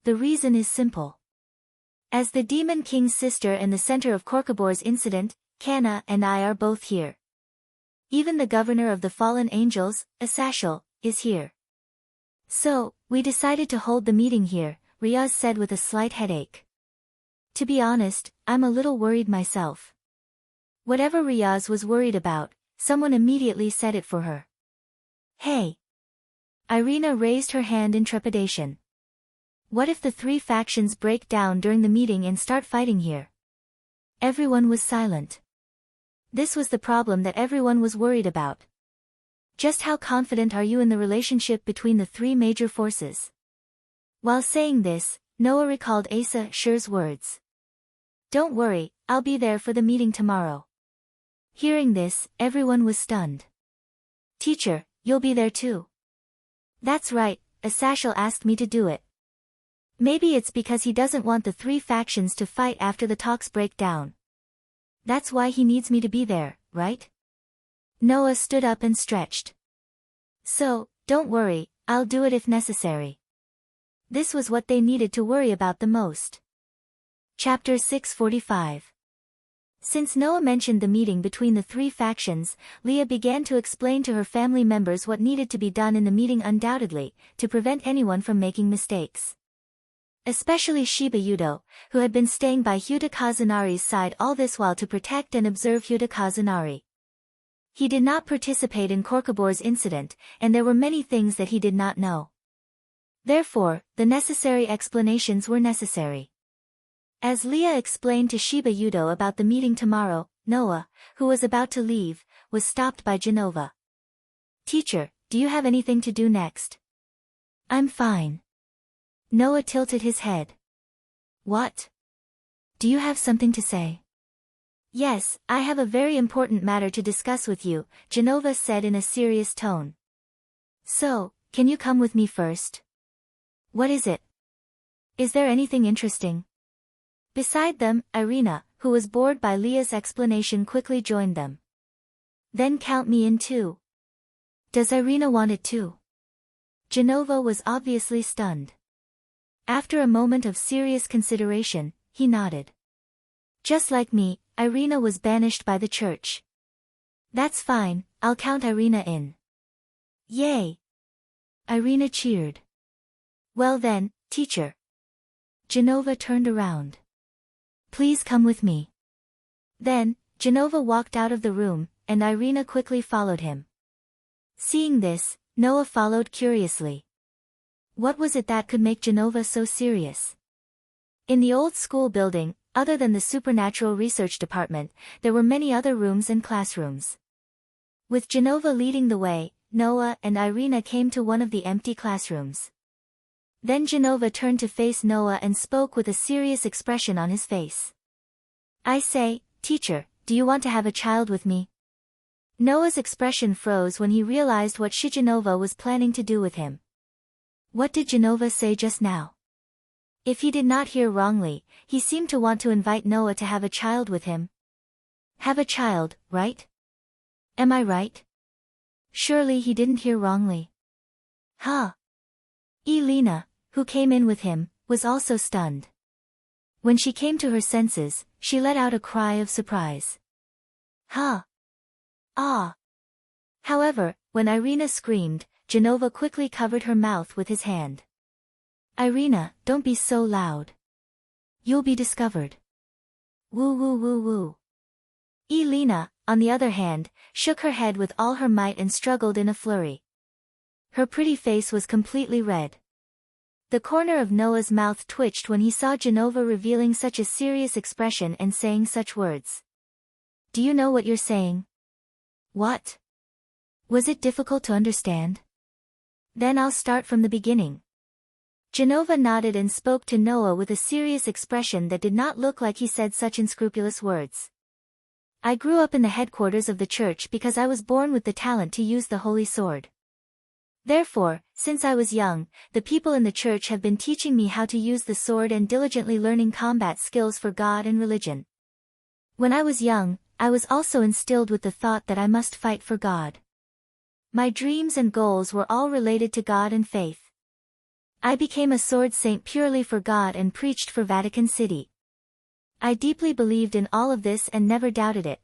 "The reason is simple. As the Demon King's sister and the center of Korkabor's incident, Kana and I are both here. Even the governor of the fallen angels, Asashal, is here. So, we decided to hold the meeting here," Riaz said with a slight headache. "To be honest, I'm a little worried myself." Whatever Riaz was worried about, someone immediately said it for her. "Hey!" Irina raised her hand in trepidation. "What if the three factions break down during the meeting and start fighting here?" Everyone was silent. This was the problem that everyone was worried about. Just how confident are you in the relationship between the three major forces? While saying this, Noah recalled Asa Shur's words. "Don't worry, I'll be there for the meeting tomorrow." Hearing this, everyone was stunned. "Teacher, you'll be there too?" "That's right, Asashal asked me to do it." "Maybe it's because he doesn't want the three factions to fight after the talks break down. That's why he needs me to be there, right?" Noah stood up and stretched. "So, don't worry, I'll do it if necessary." This was what they needed to worry about the most. Chapter 645. Since Noah mentioned the meeting between the three factions, Leah began to explain to her family members what needed to be done in the meeting, undoubtedly, to prevent anyone from making mistakes. Especially Shiba Yudo, who had been staying by Hyuta Kazunari's side all this while to protect and observe Hyuta Kazunari. He did not participate in Korkabor's incident, and there were many things that he did not know. Therefore, the necessary explanations were necessary. As Leah explained to Shiba Yudo about the meeting tomorrow, Noah, who was about to leave, was stopped by Genova. "Teacher, do you have anything to do next?" "I'm fine." Noah tilted his head. "What? Do you have something to say?" "Yes, I have a very important matter to discuss with you," Genova said in a serious tone. "So, can you come with me first?" "What is it? Is there anything interesting?" Beside them, Irina, who was bored by Leah's explanation, quickly joined them. "Then count me in too." "Does Irina want it too?" Genova was obviously stunned. After a moment of serious consideration, he nodded. "Just like me, Irina was banished by the church." "That's fine, I'll count Irina in." "Yay!" Irina cheered. "Well then, teacher." Genova turned around. "Please come with me." Then, Genova walked out of the room, and Irina quickly followed him. Seeing this, Noah followed curiously. What was it that could make Genova so serious? In the old school building, other than the Supernatural Research Department, there were many other rooms and classrooms. With Genova leading the way, Noah and Irina came to one of the empty classrooms. Then Genova turned to face Noah and spoke with a serious expression on his face. "I say, teacher, do you want to have a child with me?" Noah's expression froze when he realized what Genova was planning to do with him. What did Genova say just now? If he did not hear wrongly, he seemed to want to invite Noah to have a child with him. Have a child, right? Am I right? Surely he didn't hear wrongly. Huh? Elena, who came in with him, was also stunned. When she came to her senses, she let out a cry of surprise. Huh? Ah! However, when Irina screamed, Genova quickly covered her mouth with his hand. Irina, don't be so loud. You'll be discovered. Woo woo woo woo. Elena, on the other hand, shook her head with all her might and struggled in a flurry. Her pretty face was completely red. The corner of Noah's mouth twitched when he saw Genova revealing such a serious expression and saying such words. Do you know what you're saying? What? Was it difficult to understand? Then I'll start from the beginning. Genova nodded and spoke to Noah with a serious expression that did not look like he said such unscrupulous words. I grew up in the headquarters of the church because I was born with the talent to use the holy sword. Therefore, since I was young, the people in the church have been teaching me how to use the sword and diligently learning combat skills for God and religion. When I was young, I was also instilled with the thought that I must fight for God. My dreams and goals were all related to God and faith. I became a sword saint purely for God and preached for Vatican City. I deeply believed in all of this and never doubted it.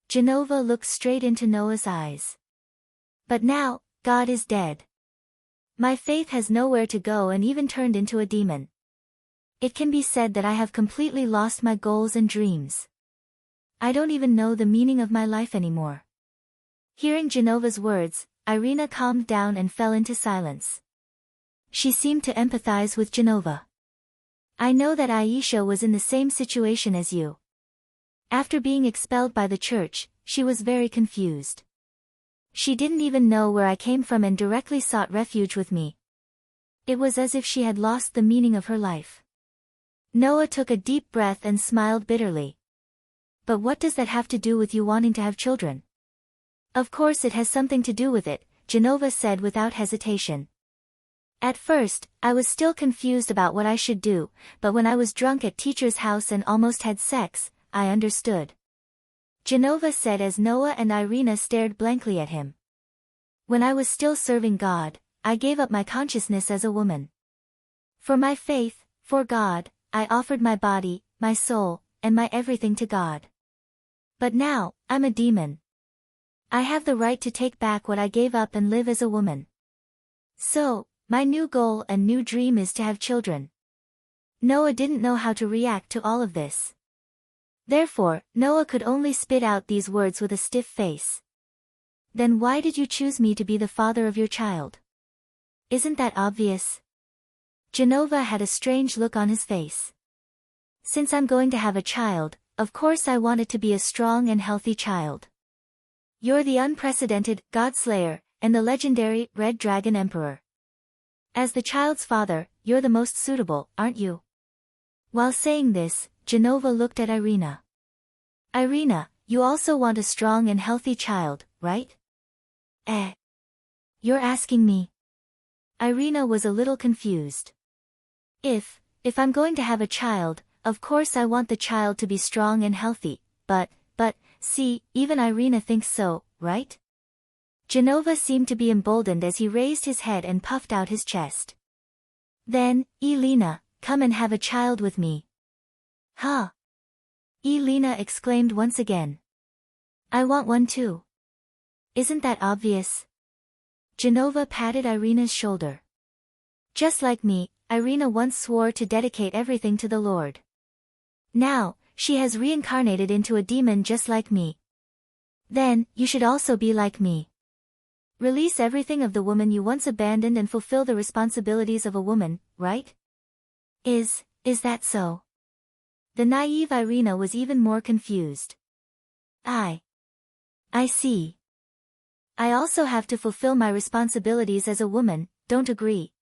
Genova looked straight into Noah's eyes. But now, God is dead. My faith has nowhere to go and even turned into a demon. It can be said that I have completely lost my goals and dreams. I don't even know the meaning of my life anymore. Hearing Genova's words, Irina calmed down and fell into silence. She seemed to empathize with Genova. I know that Aisha was in the same situation as you. After being expelled by the church, she was very confused. She didn't even know where I came from and directly sought refuge with me. It was as if she had lost the meaning of her life. Noah took a deep breath and smiled bitterly. But what does that have to do with you wanting to have children? Of course it has something to do with it, Genova said without hesitation. At first, I was still confused about what I should do, but when I was drunk at teacher's house and almost had sex, I understood. Genova said as Noah and Irina stared blankly at him. When I was still serving God, I gave up my consciousness as a woman. For my faith, for God, I offered my body, my soul, and my everything to God. But now, I'm a demon. I have the right to take back what I gave up and live as a woman. So, my new goal and new dream is to have children. Noah didn't know how to react to all of this. Therefore, Noah could only spit out these words with a stiff face. Then why did you choose me to be the father of your child? Isn't that obvious? Genova had a strange look on his face. Since I'm going to have a child, of course I want it to be a strong and healthy child. You're the unprecedented God-slayer, and the legendary Red Dragon Emperor. As the child's father, you're the most suitable, aren't you? While saying this, Genova looked at Irina. Irina, you also want a strong and healthy child, right? You're asking me? Irina was a little confused. If I'm going to have a child, of course I want the child to be strong and healthy, but, see, even Irina thinks so, right? Genova seemed to be emboldened as he raised his head and puffed out his chest. Then, Elena, come and have a child with me. Huh? Elena exclaimed once again. I want one too. Isn't that obvious? Genova patted Irina's shoulder. Just like me, Irina once swore to dedicate everything to the Lord. Now, she has reincarnated into a demon just like me. Then, you should also be like me. Release everything of the woman you once abandoned and fulfill the responsibilities of a woman, right? Is that so? The naive Irina was even more confused. I see. I also have to fulfill my responsibilities as a woman, don't agree?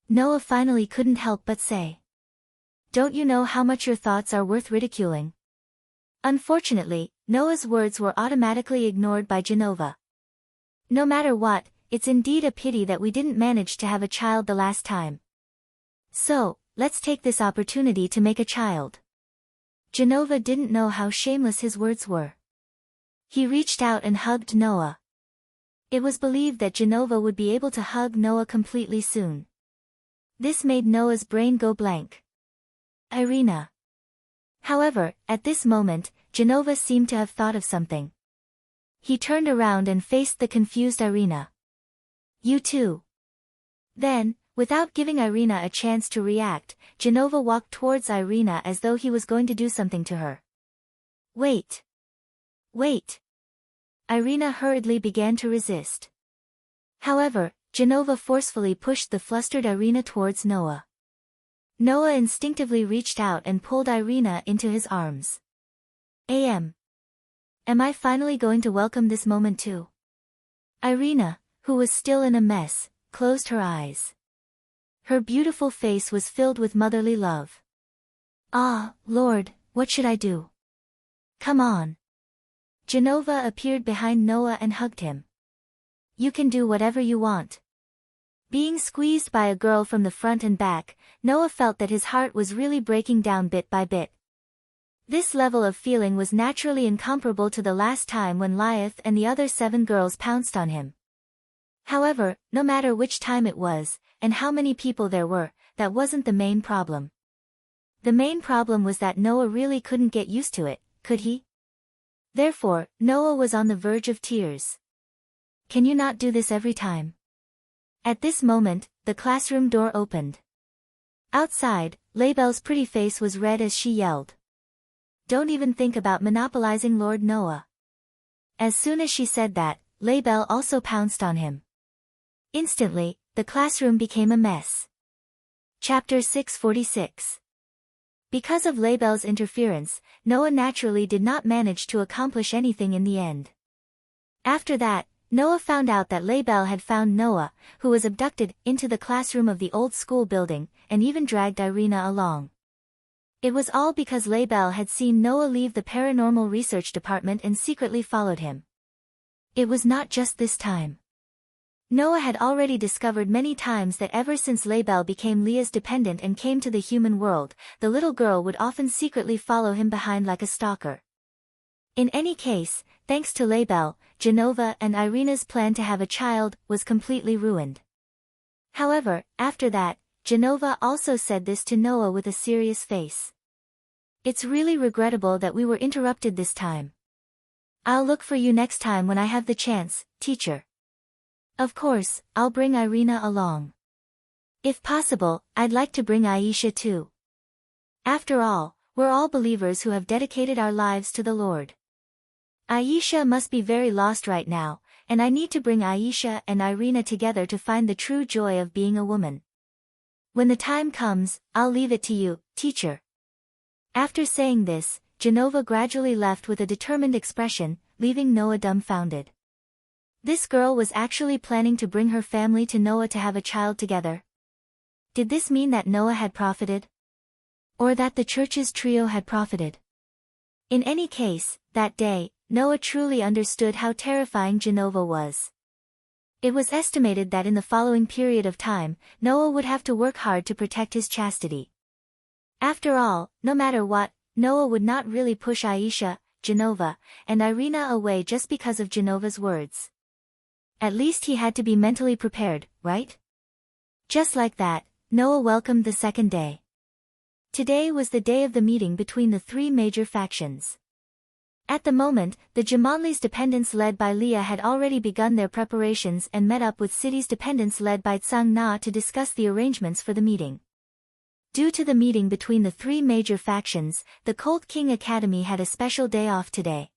Noah finally couldn't help but say. Don't you know how much your thoughts are worth ridiculing? Unfortunately, Noah's words were automatically ignored by Genova. No matter what, it's indeed a pity that we didn't manage to have a child the last time. So, let's take this opportunity to make a child. Genova didn't know how shameless his words were. He reached out and hugged Noah. It was believed that Genova would be able to hug Noah completely soon. This made Noah's brain go blank. Irina. However, at this moment, Genova seemed to have thought of something. He turned around and faced the confused Irina. You too. Then, without giving Irina a chance to react, Genova walked towards Irina as though he was going to do something to her. Wait. Wait. Irina hurriedly began to resist. However, Genova forcefully pushed the flustered Irina towards Noah. Noah instinctively reached out and pulled Irina into his arms. Am I finally going to welcome this moment too? Irina, who was still in a mess, closed her eyes. Her beautiful face was filled with motherly love. Ah, Lord, what should I do? Come on. Genova appeared behind Noah and hugged him. You can do whatever you want. Being squeezed by a girl from the front and back, Noah felt that his heart was really breaking down bit by bit. This level of feeling was naturally incomparable to the last time when Liath and the other 7 girls pounced on him. However, no matter which time it was, and how many people there were, that wasn't the main problem. The main problem was that Noah really couldn't get used to it, could he? Therefore, Noah was on the verge of tears. Can you not do this every time? At this moment, the classroom door opened. Outside, Laibel's pretty face was red as she yelled. Don't even think about monopolizing Lord Noah. As soon as she said that, Laibel also pounced on him. Instantly, the classroom became a mess. Chapter 646. Because of Laibel's interference, Noah naturally did not manage to accomplish anything in the end. After that, Noah found out that Laibel had found Noah, who was abducted, into the classroom of the old school building, and even dragged Irina along. It was all because Laibel had seen Noah leave the paranormal research department and secretly followed him. It was not just this time. Noah had already discovered many times that ever since Laibel became Leah's dependent and came to the human world, the little girl would often secretly follow him behind like a stalker. In any case, thanks to Laibel, Genova and Irina's plan to have a child was completely ruined. However, after that, Genova also said this to Noah with a serious face. It's really regrettable that we were interrupted this time. I'll look for you next time when I have the chance, teacher. Of course, I'll bring Irina along. If possible, I'd like to bring Aisha too. After all, we're all believers who have dedicated our lives to the Lord. Aisha must be very lost right now, and I need to bring Aisha and Irina together to find the true joy of being a woman. When the time comes, I'll leave it to you, teacher. After saying this, Genova gradually left with a determined expression, leaving Noah dumbfounded. This girl was actually planning to bring her family to Noah to have a child together. Did this mean that Noah had profited? Or that the church's trio had profited? In any case, that day, Noah truly understood how terrifying Genova was. It was estimated that in the following period of time, Noah would have to work hard to protect his chastity. After all, no matter what, Noah would not really push Aisha, Genova, and Irina away just because of Genova's words. At least he had to be mentally prepared, right? Just like that, Noah welcomed the second day. Today was the day of the meeting between the 3 major factions. At the moment, the Jumanli's dependents led by Leah had already begun their preparations and met up with city's dependents led by Tsang Na to discuss the arrangements for the meeting. Due to the meeting between the 3 major factions, the Colt King Academy had a special day off today.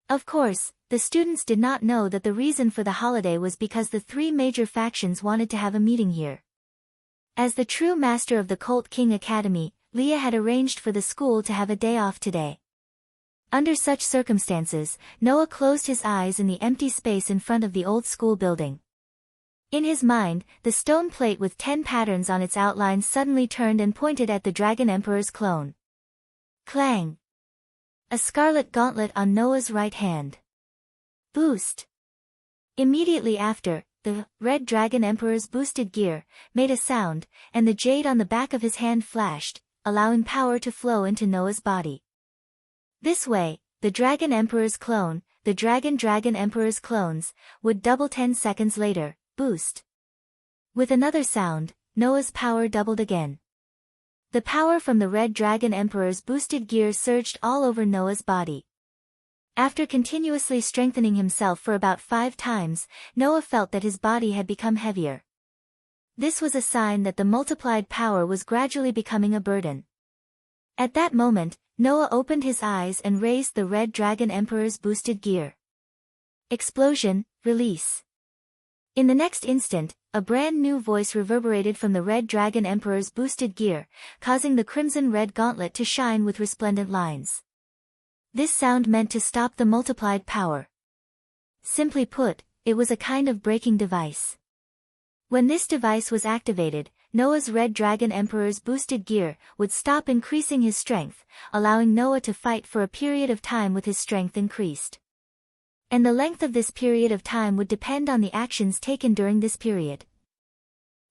Of course, the students did not know that the reason for the holiday was because the 3 major factions wanted to have a meeting here. As the true master of the Colt King Academy, Leah had arranged for the school to have a day off today. Under such circumstances, Noah closed his eyes in the empty space in front of the old school building. In his mind, the stone plate with 10 patterns on its outline suddenly turned and pointed at the Dragon Emperor's clone. Clang! A scarlet gauntlet on Noah's right hand. Boost! Immediately after, the Red Dragon Emperor's boosted gear made a sound, and the jade on the back of his hand flashed, allowing power to flow into Noah's body. This way, the Dragon Emperor's clone, the Dragon Emperor's clones, would double 10 seconds later, boost. With another sound, Noah's power doubled again. The power from the Red Dragon Emperor's boosted gear surged all over Noah's body. After continuously strengthening himself for about 5 times, Noah felt that his body had become heavier. This was a sign that the multiplied power was gradually becoming a burden. At that moment, Noah opened his eyes and raised the Red Dragon Emperor's boosted gear. Explosion, release. In the next instant, a brand new voice reverberated from the Red Dragon Emperor's boosted gear, causing the crimson-red gauntlet to shine with resplendent lines. This sound meant to stop the multiplied power. Simply put, it was a kind of braking device. When this device was activated, Noah's Red Dragon Emperor's boosted gear would stop increasing his strength, allowing Noah to fight for a period of time with his strength increased. And the length of this period of time would depend on the actions taken during this period.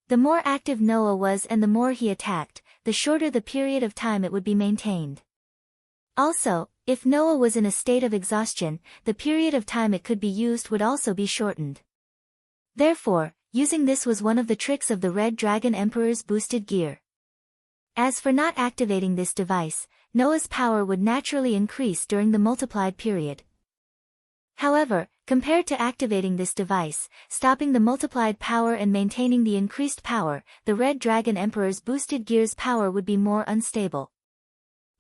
The more active Noah was and the more he attacked, the shorter the period of time it would be maintained. Also, if Noah was in a state of exhaustion, the period of time it could be used would also be shortened. Therefore, using this was one of the tricks of the Red Dragon Emperor's boosted gear. As for not activating this device, Noah's power would naturally increase during the multiplied period. However, compared to activating this device, stopping the multiplied power and maintaining the increased power, the Red Dragon Emperor's boosted gear's power would be more unstable.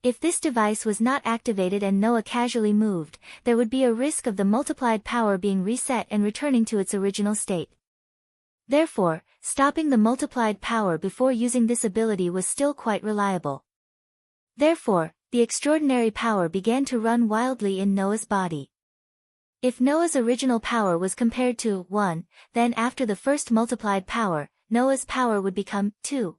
If this device was not activated and Noah casually moved, there would be a risk of the multiplied power being reset and returning to its original state. Therefore, stopping the multiplied power before using this ability was still quite reliable. Therefore, the extraordinary power began to run wildly in Noah's body. If Noah's original power was compared to 1, then after the first multiplied power, Noah's power would become 2.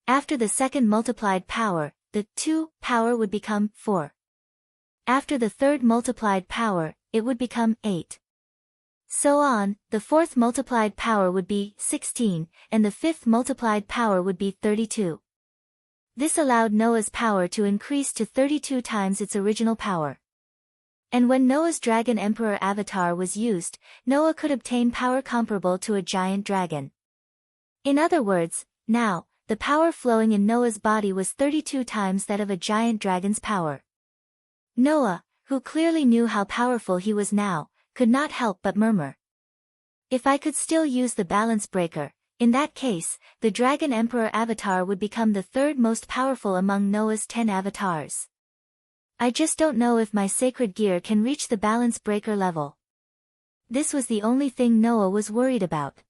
After the second multiplied power, the 2 power would become 4. After the third multiplied power, it would become 8. So on, the fourth multiplied power would be 16, and the fifth multiplied power would be 32. This allowed Noah's power to increase to 32 times its original power. And when Noah's Dragon Emperor avatar was used, Noah could obtain power comparable to a giant dragon. In other words, now, the power flowing in Noah's body was 32 times that of a giant dragon's power. Noah, who clearly knew how powerful he was now, could not help but murmur. If I could still use the balance breaker, in that case, the Dragon Emperor avatar would become the third most powerful among Noah's 10 avatars. I just don't know if my sacred gear can reach the balance breaker level. This was the only thing Noah was worried about.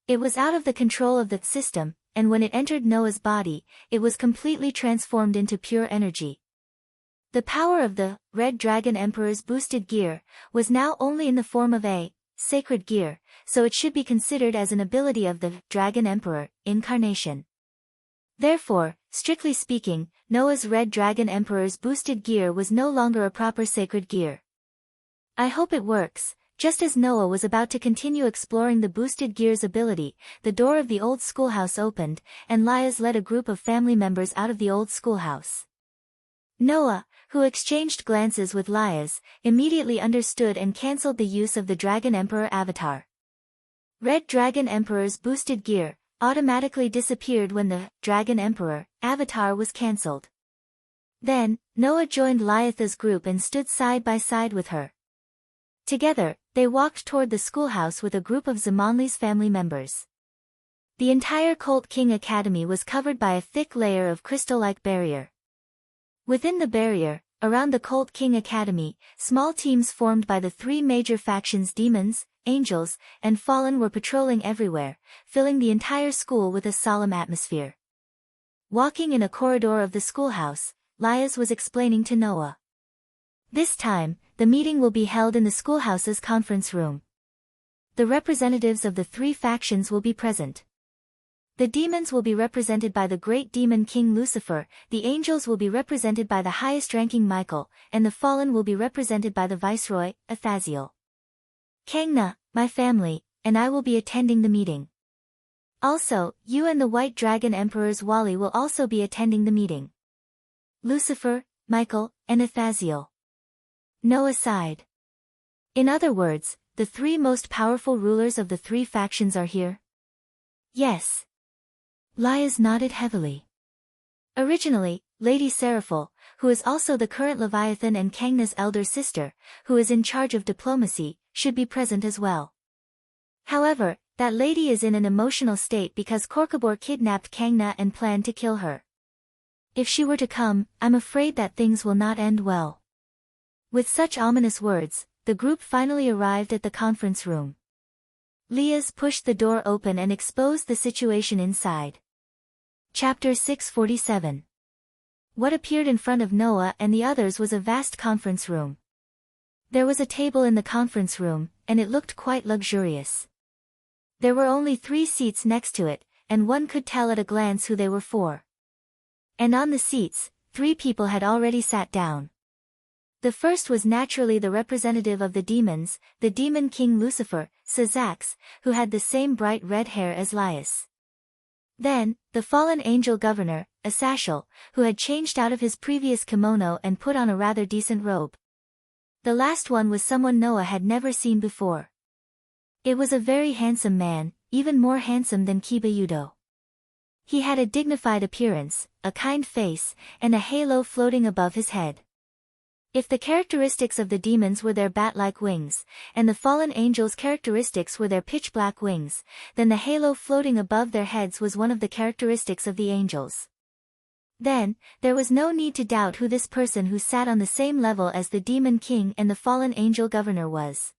It was out of the control of the system, and when it entered Noah's body, it was completely transformed into pure energy. The power of the Red Dragon Emperor's boosted gear was now only in the form of a sacred gear, so it should be considered as an ability of the Dragon Emperor incarnation. Therefore, strictly speaking, Noah's Red Dragon Emperor's boosted gear was no longer a proper sacred gear. I hope it works. Just as Noah was about to continue exploring the boosted gear's ability, the door of the old schoolhouse opened, and Liaz led a group of family members out of the old schoolhouse. Noah, who exchanged glances with Liaz, immediately understood and cancelled the use of the Dragon Emperor avatar. Red Dragon Emperor's boosted gear automatically disappeared when the Dragon Emperor avatar was cancelled. Then, Noah joined Liatha's group and stood side by side with her. Together, they walked toward the schoolhouse with a group of Zamanli's family members. The entire Colt King Academy was covered by a thick layer of crystal-like barrier. Within the barrier, around the Colt King Academy, small teams formed by the 3 major factions demons, angels, and fallen were patrolling everywhere, filling the entire school with a solemn atmosphere. Walking in a corridor of the schoolhouse, Liaz was explaining to Noah. This time, the meeting will be held in the schoolhouse's conference room. The representatives of the 3 factions will be present. The demons will be represented by the great demon king Lucifer, the angels will be represented by the highest-ranking Michael, and the fallen will be represented by the viceroy, Athaziel. Kangna, my family, and I will be attending the meeting. Also, you and the White Dragon Emperor's Wali will also be attending the meeting. Lucifer, Michael, and Athaziel. Noah sighed. In other words, the 3 most powerful rulers of the 3 factions are here? Yes. Liaz nodded heavily. Originally, Lady Seraphil, who is also the current Leviathan and Kangna's elder sister, who is in charge of diplomacy, should be present as well. However, that lady is in an emotional state because Korkabor kidnapped Kangna and planned to kill her. If she were to come, I'm afraid that things will not end well. With such ominous words, the group finally arrived at the conference room. Leah's pushed the door open and exposed the situation inside. Chapter 647. What appeared in front of Noah and the others was a vast conference room. There was a table in the conference room, and it looked quite luxurious. There were only 3 seats next to it, and one could tell at a glance who they were for. And on the seats, 3 people had already sat down. The first was naturally the representative of the demons, the demon king Lucifer, Sazax, who had the same bright red hair as Laius. Then, the fallen angel governor, Asashel, who had changed out of his previous kimono and put on a rather decent robe. The last one was someone Noah had never seen before. It was a very handsome man, even more handsome than Kibayudo. He had a dignified appearance, a kind face, and a halo floating above his head. If the characteristics of the demons were their bat-like wings, and the fallen angels' characteristics were their pitch-black wings, then the halo floating above their heads was one of the characteristics of the angels. Then, there was no need to doubt who this person who sat on the same level as the demon king and the fallen angel governor was.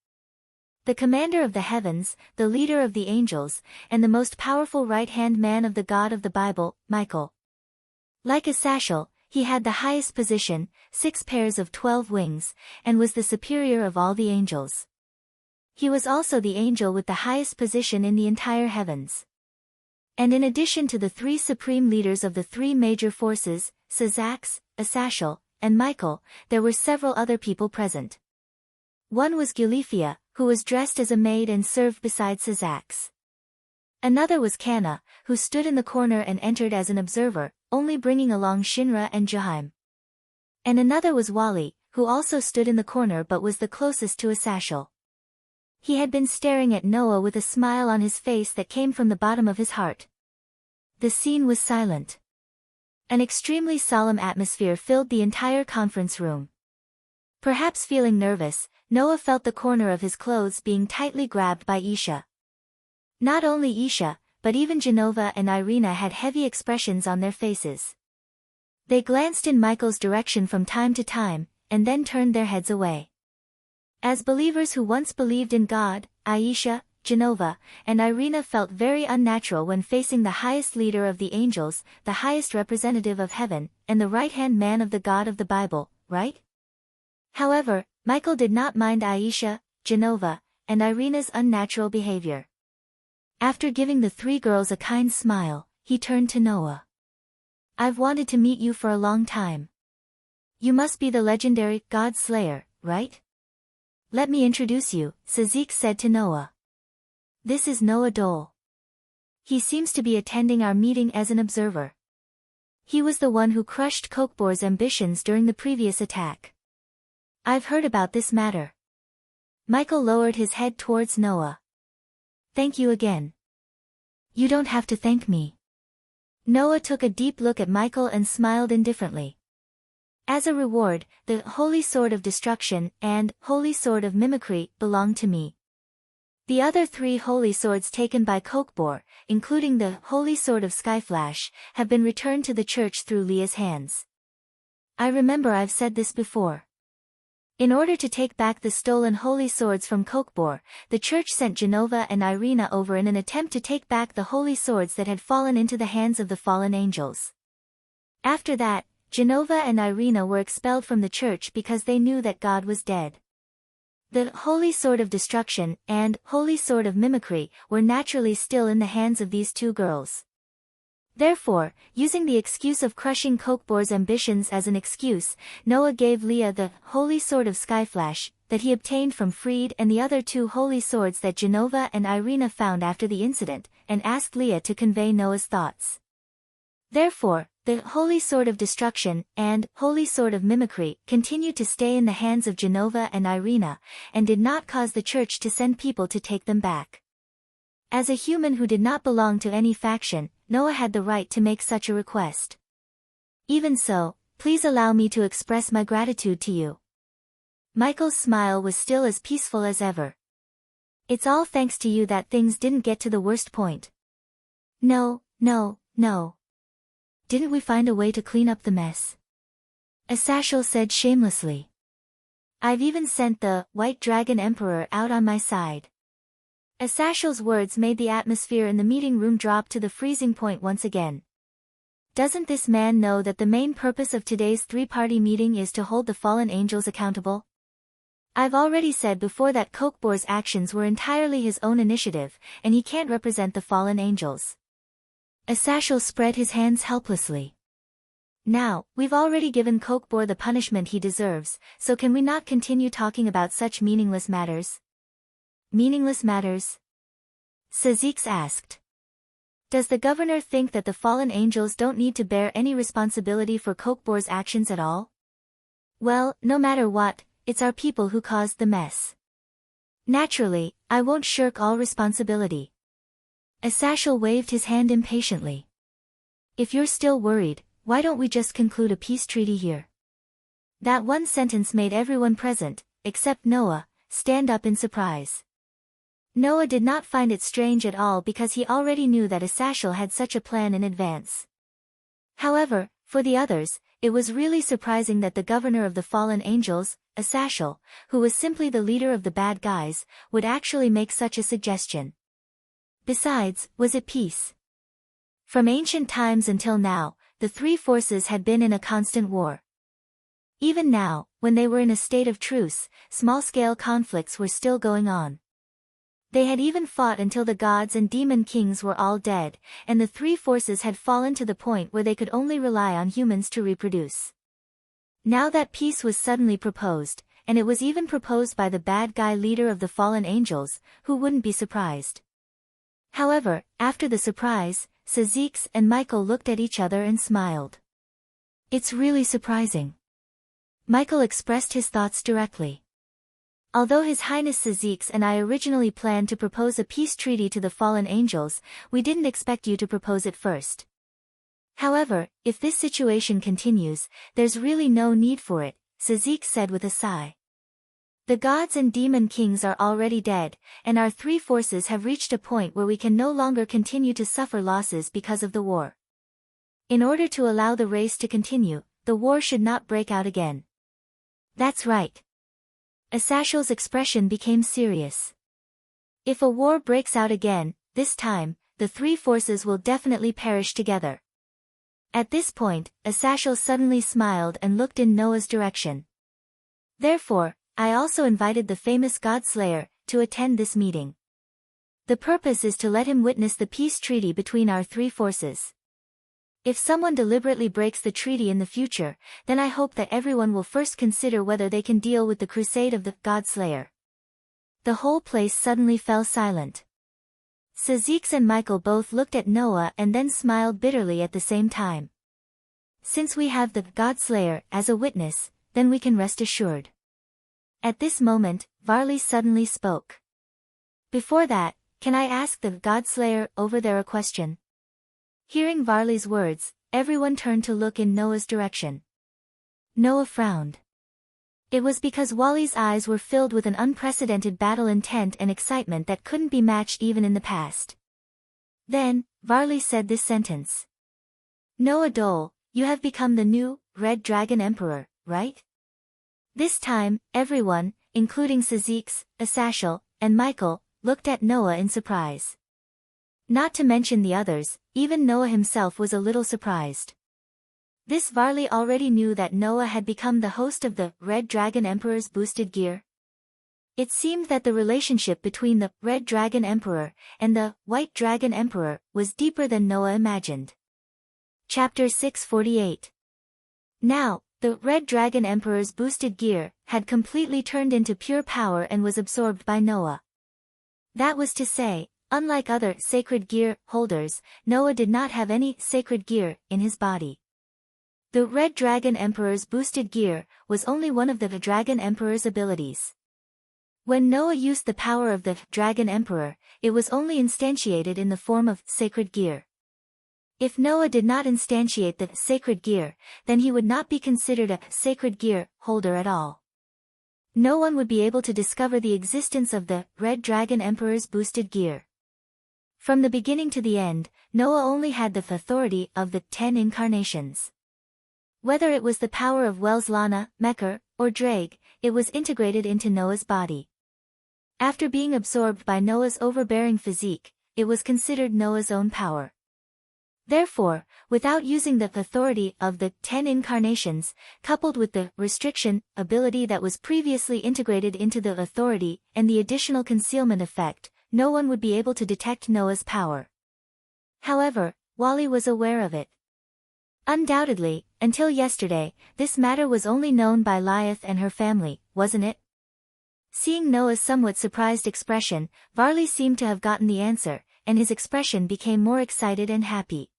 The commander of the heavens, the leader of the angels, and the most powerful right-hand man of the God of the Bible, Michael. Like Asashel, he had the highest position, 6 pairs of 12 wings, and was the superior of all the angels. He was also the angel with the highest position in the entire heavens. And in addition to the 3 supreme leaders of the 3 major forces, Sazax, Asashel, and Michael, there were several other people present. One was Gulifia, who was dressed as a maid and served beside Sazax. Another was Kana, who stood in the corner and entered as an observer, only bringing along Shinra and Jaheim. And another was Wali, who also stood in the corner but was the closest to Asashel. He had been staring at Noah with a smile on his face that came from the bottom of his heart. The scene was silent. An extremely solemn atmosphere filled the entire conference room. Perhaps feeling nervous, Noah felt the corner of his clothes being tightly grabbed by Isha. Not only Isha, but even Genova and Irina had heavy expressions on their faces. They glanced in Michael's direction from time to time, and then turned their heads away. As believers who once believed in God, Aisha, Genova, and Irina felt very unnatural when facing the highest leader of the angels, the highest representative of heaven, and the right-hand man of the God of the Bible, right? However, Michael did not mind Aisha, Genova, and Irina's unnatural behavior. After giving the 3 girls a kind smile, he turned to Noah. "I've wanted to meet you for a long time. You must be the legendary God Slayer, right? Let me introduce you," Sazik said to Noah. "This is Noah Dole. He seems to be attending our meeting as an observer. He was the one who crushed Kokbor's ambitions during the previous attack. I've heard about this matter." Michael lowered his head towards Noah. "Thank you again." "You don't have to thank me." Noah took a deep look at Michael and smiled indifferently. "As a reward, the Holy Sword of Destruction and Holy Sword of Mimicry belong to me. The other 3 holy swords taken by Kokbor, including the Holy Sword of Skyflash, have been returned to the church through Leah's hands. I remember I've said this before. In order to take back the stolen holy swords from Kokbor, the church sent Genova and Irina over in an attempt to take back the holy swords that had fallen into the hands of the fallen angels. After that, Genova and Irina were expelled from the church because they knew that God was dead. The Holy Sword of Destruction and Holy Sword of Mimicry were naturally still in the hands of these 2 girls. Therefore, using the excuse of crushing Kokbor's ambitions as an excuse, Noah gave Leah the Holy Sword of Skyflash that he obtained from Freed and the other 2 holy swords that Genova and Irina found after the incident, and asked Leah to convey Noah's thoughts. Therefore, the Holy Sword of Destruction and Holy Sword of Mimicry continued to stay in the hands of Genova and Irina, and did not cause the church to send people to take them back. As a human who did not belong to any faction, Noah had the right to make such a request. Even so, please allow me to express my gratitude to you. Michael's smile was still as peaceful as ever. It's all thanks to you that things didn't get to the worst point. No. Didn't we find a way to clean up the mess? Asashel said shamelessly. I've even sent the White Dragon Emperor out on my side. Asashel's words made the atmosphere in the meeting room drop to the freezing point once again. Doesn't this man know that the main purpose of today's three-party meeting is to hold the fallen angels accountable? I've already said before that Kokbor's actions were entirely his own initiative, and he can't represent the fallen angels. Asashel spread his hands helplessly. Now, we've already given Kokbor the punishment he deserves, so can we not continue talking about such meaningless matters? Meaningless matters? Sazix asked. Does the governor think that the fallen angels don't need to bear any responsibility for Kokbor's actions at all? Well, no matter what, it's our people who caused the mess. Naturally, I won't shirk all responsibility. Asashel waved his hand impatiently. If you're still worried, why don't we just conclude a peace treaty here? That one sentence made everyone present, except Noah, stand up in surprise. Noah did not find it strange at all because he already knew that Asashel had such a plan in advance. However, for the others, it was really surprising that the governor of the fallen angels, Asashel, who was simply the leader of the bad guys, would actually make such a suggestion. Besides, was it peace? From ancient times until now, the three forces had been in a constant war. Even now, when they were in a state of truce, small-scale conflicts were still going on. They had even fought until the gods and demon kings were all dead, and the three forces had fallen to the point where they could only rely on humans to reproduce. Now that peace was suddenly proposed, and it was even proposed by the bad guy leader of the fallen angels, who wouldn't be surprised? However, after the surprise, Sazix and Michael looked at each other and smiled. It's really surprising. Michael expressed his thoughts directly. Although His Highness Sazix and I originally planned to propose a peace treaty to the fallen angels, we didn't expect you to propose it first. However, if this situation continues, there's really no need for it, Sazix said with a sigh. The gods and demon kings are already dead, and our three forces have reached a point where we can no longer continue to suffer losses because of the war. In order to allow the race to continue, the war should not break out again. That's right. Asashel's expression became serious. If a war breaks out again, this time, the three forces will definitely perish together. At this point, Asashel suddenly smiled and looked in Noah's direction. Therefore, I also invited the famous God-slayer to attend this meeting. The purpose is to let him witness the peace treaty between our three forces. If someone deliberately breaks the treaty in the future, then I hope that everyone will first consider whether they can deal with the crusade of the God-slayer. The whole place suddenly fell silent. Sazix and Michael both looked at Noah and then smiled bitterly at the same time. Since we have the God-slayer as a witness, then we can rest assured. At this moment, Varley suddenly spoke. Before that, can I ask the God-slayer over there a question? Hearing Varley's words, everyone turned to look in Noah's direction. Noah frowned. It was because Wally's eyes were filled with an unprecedented battle intent and excitement that couldn't be matched even in the past. Then, Varley said this sentence. Noah Dole, you have become the new, Red Dragon Emperor, right? This time, everyone, including Sazix, Asashel, and Michael, looked at Noah in surprise. Not to mention the others, even Noah himself was a little surprised. This Varley already knew that Noah had become the host of the Red Dragon Emperor's boosted gear. It seemed that the relationship between the Red Dragon Emperor and the White Dragon Emperor was deeper than Noah imagined. Chapter 648. Now, the Red Dragon Emperor's boosted gear had completely turned into pure power and was absorbed by Noah. That was to say, unlike other sacred gear holders, Noah did not have any sacred gear in his body. The Red Dragon Emperor's boosted gear was only one of the Dragon Emperor's abilities. When Noah used the power of the Dragon Emperor, it was only instantiated in the form of sacred gear. If Noah did not instantiate the sacred gear, then he would not be considered a sacred gear holder at all. No one would be able to discover the existence of the Red Dragon Emperor's boosted gear. From the beginning to the end, Noah only had the authority of the 10 incarnations. Whether it was the power of Wel's Lana, Mekar, or Drag, it was integrated into Noah's body. After being absorbed by Noah's overbearing physique, it was considered Noah's own power. Therefore, without using the authority of the 10 incarnations, coupled with the restriction ability that was previously integrated into the authority and the additional concealment effect, no one would be able to detect Noah's power. However, Wally was aware of it. Undoubtedly, until yesterday, this matter was only known by Lilith and her family, wasn't it? Seeing Noah's somewhat surprised expression, Varley seemed to have gotten the answer, and his expression became more excited and happy.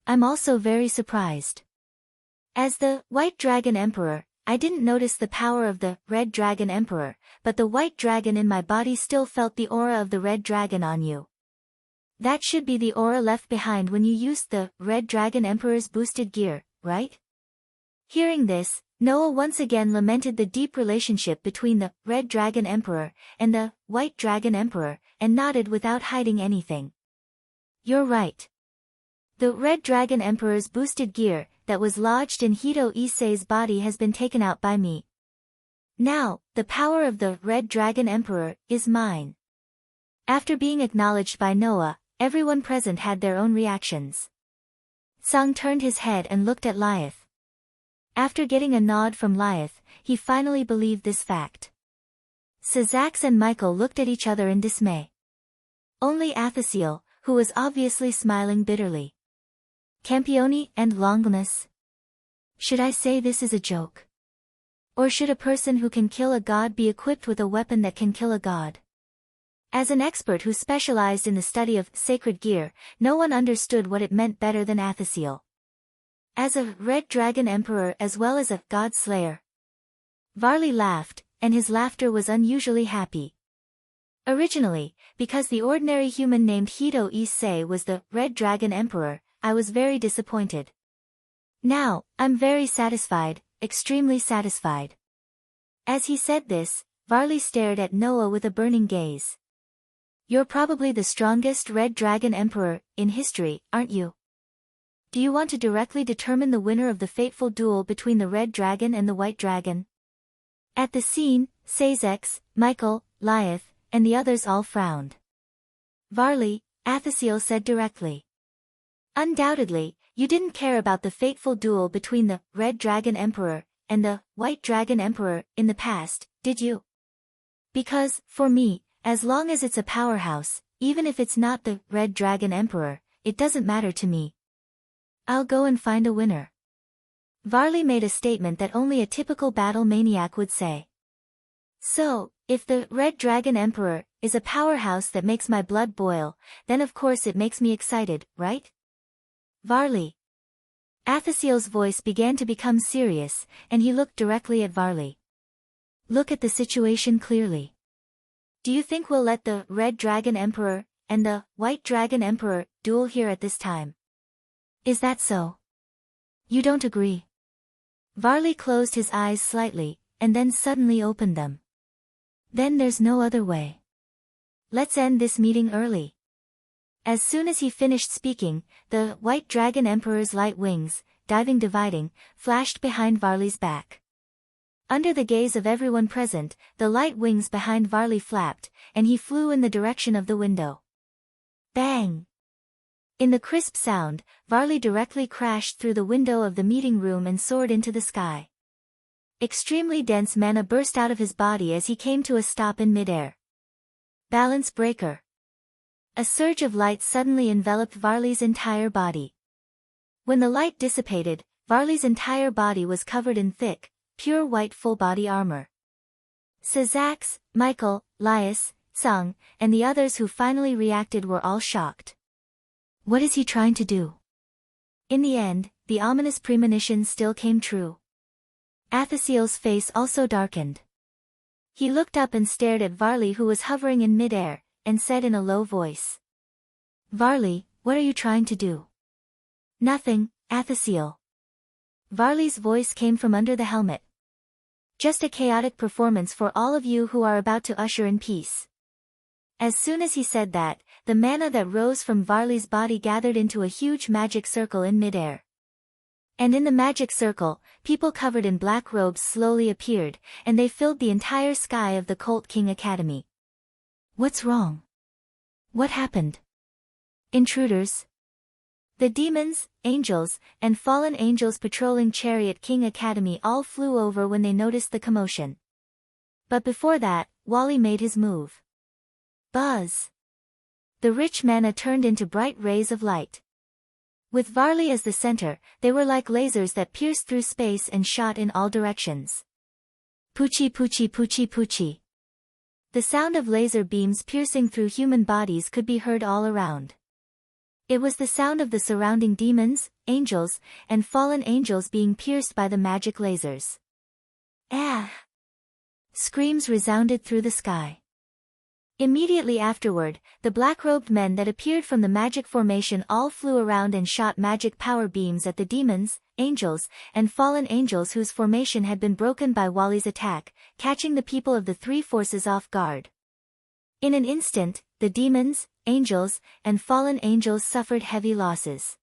I'm also very surprised. As the White Dragon Emperor, I didn't notice the power of the Red Dragon Emperor, but the White Dragon in my body still felt the aura of the Red Dragon on you. That should be the aura left behind when you used the Red Dragon Emperor's boosted gear, right? Hearing this, Noah once again lamented the deep relationship between the Red Dragon Emperor and the White Dragon Emperor, and nodded without hiding anything. You're right. The Red Dragon Emperor's boosted gear, that was lodged in Hito Issei's body has been taken out by me. Now, the power of the Red Dragon Emperor is mine. After being acknowledged by Noah, everyone present had their own reactions. Sung turned his head and looked at Lilith. After getting a nod from Lilith, he finally believed this fact. Sazax and Michael looked at each other in dismay. Only Athasiel, who was obviously smiling bitterly. Campione and Longinus. Should I say this is a joke? Or should a person who can kill a god be equipped with a weapon that can kill a god? As an expert who specialized in the study of sacred gear, no one understood what it meant better than Athasiel. As a Red Dragon Emperor as well as a God Slayer. Varley laughed, and his laughter was unusually happy. Originally, because the ordinary human named Hito Issei was the Red Dragon Emperor, I was very disappointed. Now, I'm very satisfied, extremely satisfied. As he said this, Varley stared at Noah with a burning gaze. You're probably the strongest Red Dragon Emperor in history, aren't you? Do you want to directly determine the winner of the fateful duel between the Red Dragon and the White Dragon? At the scene, Sazax, Michael, Lilith, and the others all frowned. Varley, Athasiel said directly. Undoubtedly, you didn't care about the fateful duel between the Red Dragon Emperor and the White Dragon Emperor in the past, did you? Because, for me, as long as it's a powerhouse, even if it's not the Red Dragon Emperor, it doesn't matter to me. I'll go and find a winner. Varley made a statement that only a typical battle maniac would say. So, if the Red Dragon Emperor is a powerhouse that makes my blood boil, then of course it makes me excited, right? Varley. Athasiel's voice began to become serious, and he looked directly at Varley. Look at the situation clearly. Do you think we'll let the Red Dragon Emperor and the White Dragon Emperor duel here at this time? Is that so? You don't agree? Varley closed his eyes slightly, and then suddenly opened them. Then there's no other way. Let's end this meeting early. As soon as he finished speaking, the White Dragon Emperor's light wings, dividing, flashed behind Varley's back. Under the gaze of everyone present, the light wings behind Varley flapped, and he flew in the direction of the window. Bang! In the crisp sound, Varley directly crashed through the window of the meeting room and soared into the sky. Extremely dense mana burst out of his body as he came to a stop in midair. Balance breaker. A surge of light suddenly enveloped Varley's entire body. When the light dissipated, Varley's entire body was covered in thick, pure white full-body armor. Sazax, Michael, Laius, Sung, and the others who finally reacted were all shocked. What is he trying to do? In the end, the ominous premonition still came true. Athasiel's face also darkened. He looked up and stared at Varley who was hovering in midair, and said in a low voice. Varley, what are you trying to do? Nothing, Athasil. Varley's voice came from under the helmet. Just a chaotic performance for all of you who are about to usher in peace. As soon as he said that, the mana that rose from Varley's body gathered into a huge magic circle in midair. And in the magic circle, people covered in black robes slowly appeared, and they filled the entire sky of the Cult King Academy. What's wrong? What happened? Intruders? The demons, angels, and fallen angels patrolling Chariot King Academy all flew over when they noticed the commotion. But before that, Wally made his move. Buzz! The rich mana turned into bright rays of light. With Varley as the center, they were like lasers that pierced through space and shot in all directions. Poochie poochie poochie poochie. The sound of laser beams piercing through human bodies could be heard all around. It was the sound of the surrounding demons, angels, and fallen angels being pierced by the magic lasers. Ah! Screams resounded through the sky. Immediately afterward, the black-robed men that appeared from the magic formation all flew around and shot magic power beams at the demons, angels, and fallen angels whose formation had been broken by Wally's attack, catching the people of the three forces off guard. In an instant, the demons, angels, and fallen angels suffered heavy losses.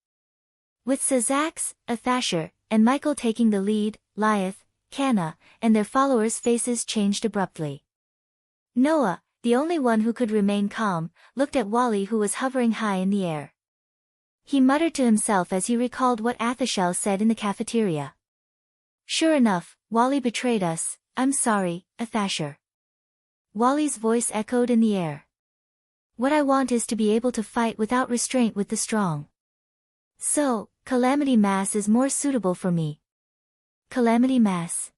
With Sazax, Athasher, and Michael taking the lead, Lyeth, Canna, and their followers' faces changed abruptly. Noah, the only one who could remain calm, looked at Wally who was hovering high in the air. He muttered to himself as he recalled what Athashel said in the cafeteria. Sure enough, Wally betrayed us, I'm sorry, Athasher. Wally's voice echoed in the air. What I want is to be able to fight without restraint with the strong. So, Calamity Mass is more suitable for me. Calamity Mass.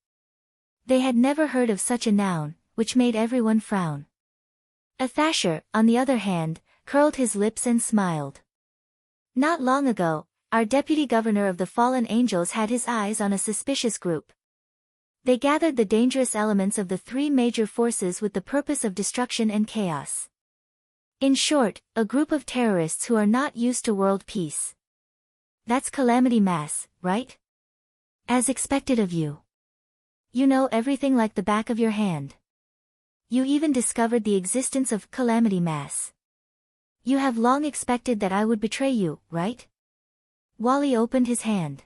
They had never heard of such a noun, which made everyone frown. Athasher, on the other hand, curled his lips and smiled. Not long ago, our deputy governor of the fallen angels had his eyes on a suspicious group. They gathered the dangerous elements of the three major forces with the purpose of destruction and chaos. In short, a group of terrorists who are not used to world peace. That's Calamity Mass, right? As expected of you. You know everything like the back of your hand. You even discovered the existence of Calamity Mass. You have long expected that I would betray you, right? Wally opened his hand.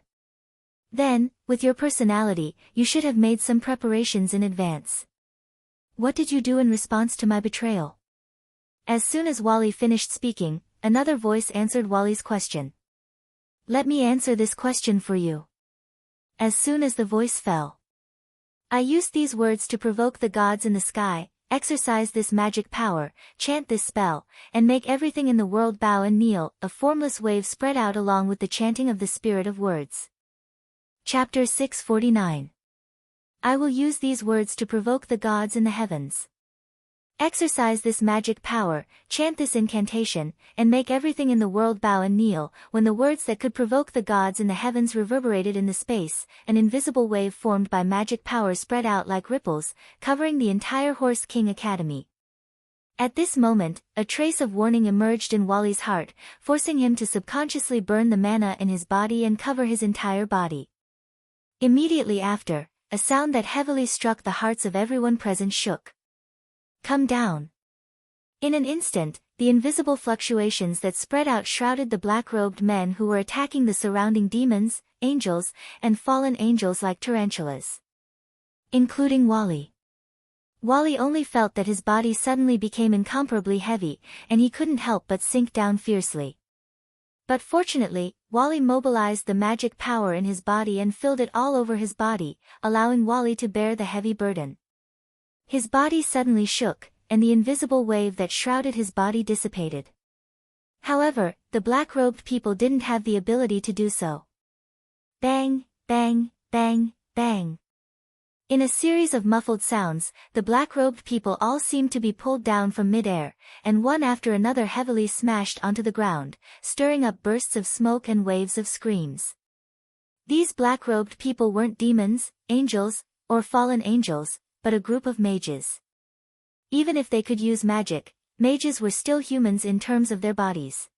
Then, with your personality, you should have made some preparations in advance. What did you do in response to my betrayal? As soon as Wally finished speaking, another voice answered Wally's question. Let me answer this question for you. As soon as the voice fell. I used these words to provoke the gods in the sky, exercise this magic power, chant this spell, and make everything in the world bow and kneel. A formless wave spread out along with the chanting of the spirit of words. Chapter 649. I will use these words to provoke the gods in the heavens. Exercise this magic power, chant this incantation, and make everything in the world bow and kneel. When the words that could provoke the gods in the heavens reverberated in the space, an invisible wave formed by magic power spread out like ripples, covering the entire Horse King Academy. At this moment, a trace of warning emerged in Wally's heart, forcing him to subconsciously burn the mana in his body and cover his entire body. Immediately after, a sound that heavily struck the hearts of everyone present shook. Come down. In an instant, the invisible fluctuations that spread out shrouded the black-robed men who were attacking the surrounding demons, angels, and fallen angels like tarantulas. Including Wally. Wally only felt that his body suddenly became incomparably heavy, and he couldn't help but sink down fiercely. But fortunately, Wally mobilized the magic power in his body and filled it all over his body, allowing Wally to bear the heavy burden. His body suddenly shook, and the invisible wave that shrouded his body dissipated. However, the black-robed people didn't have the ability to do so. Bang, bang, bang, bang. In a series of muffled sounds, the black-robed people all seemed to be pulled down from mid-air, and one after another heavily smashed onto the ground, stirring up bursts of smoke and waves of screams. These black-robed people weren't demons, angels, or fallen angels, but a group of mages. Even if they could use magic, mages were still humans in terms of their bodies.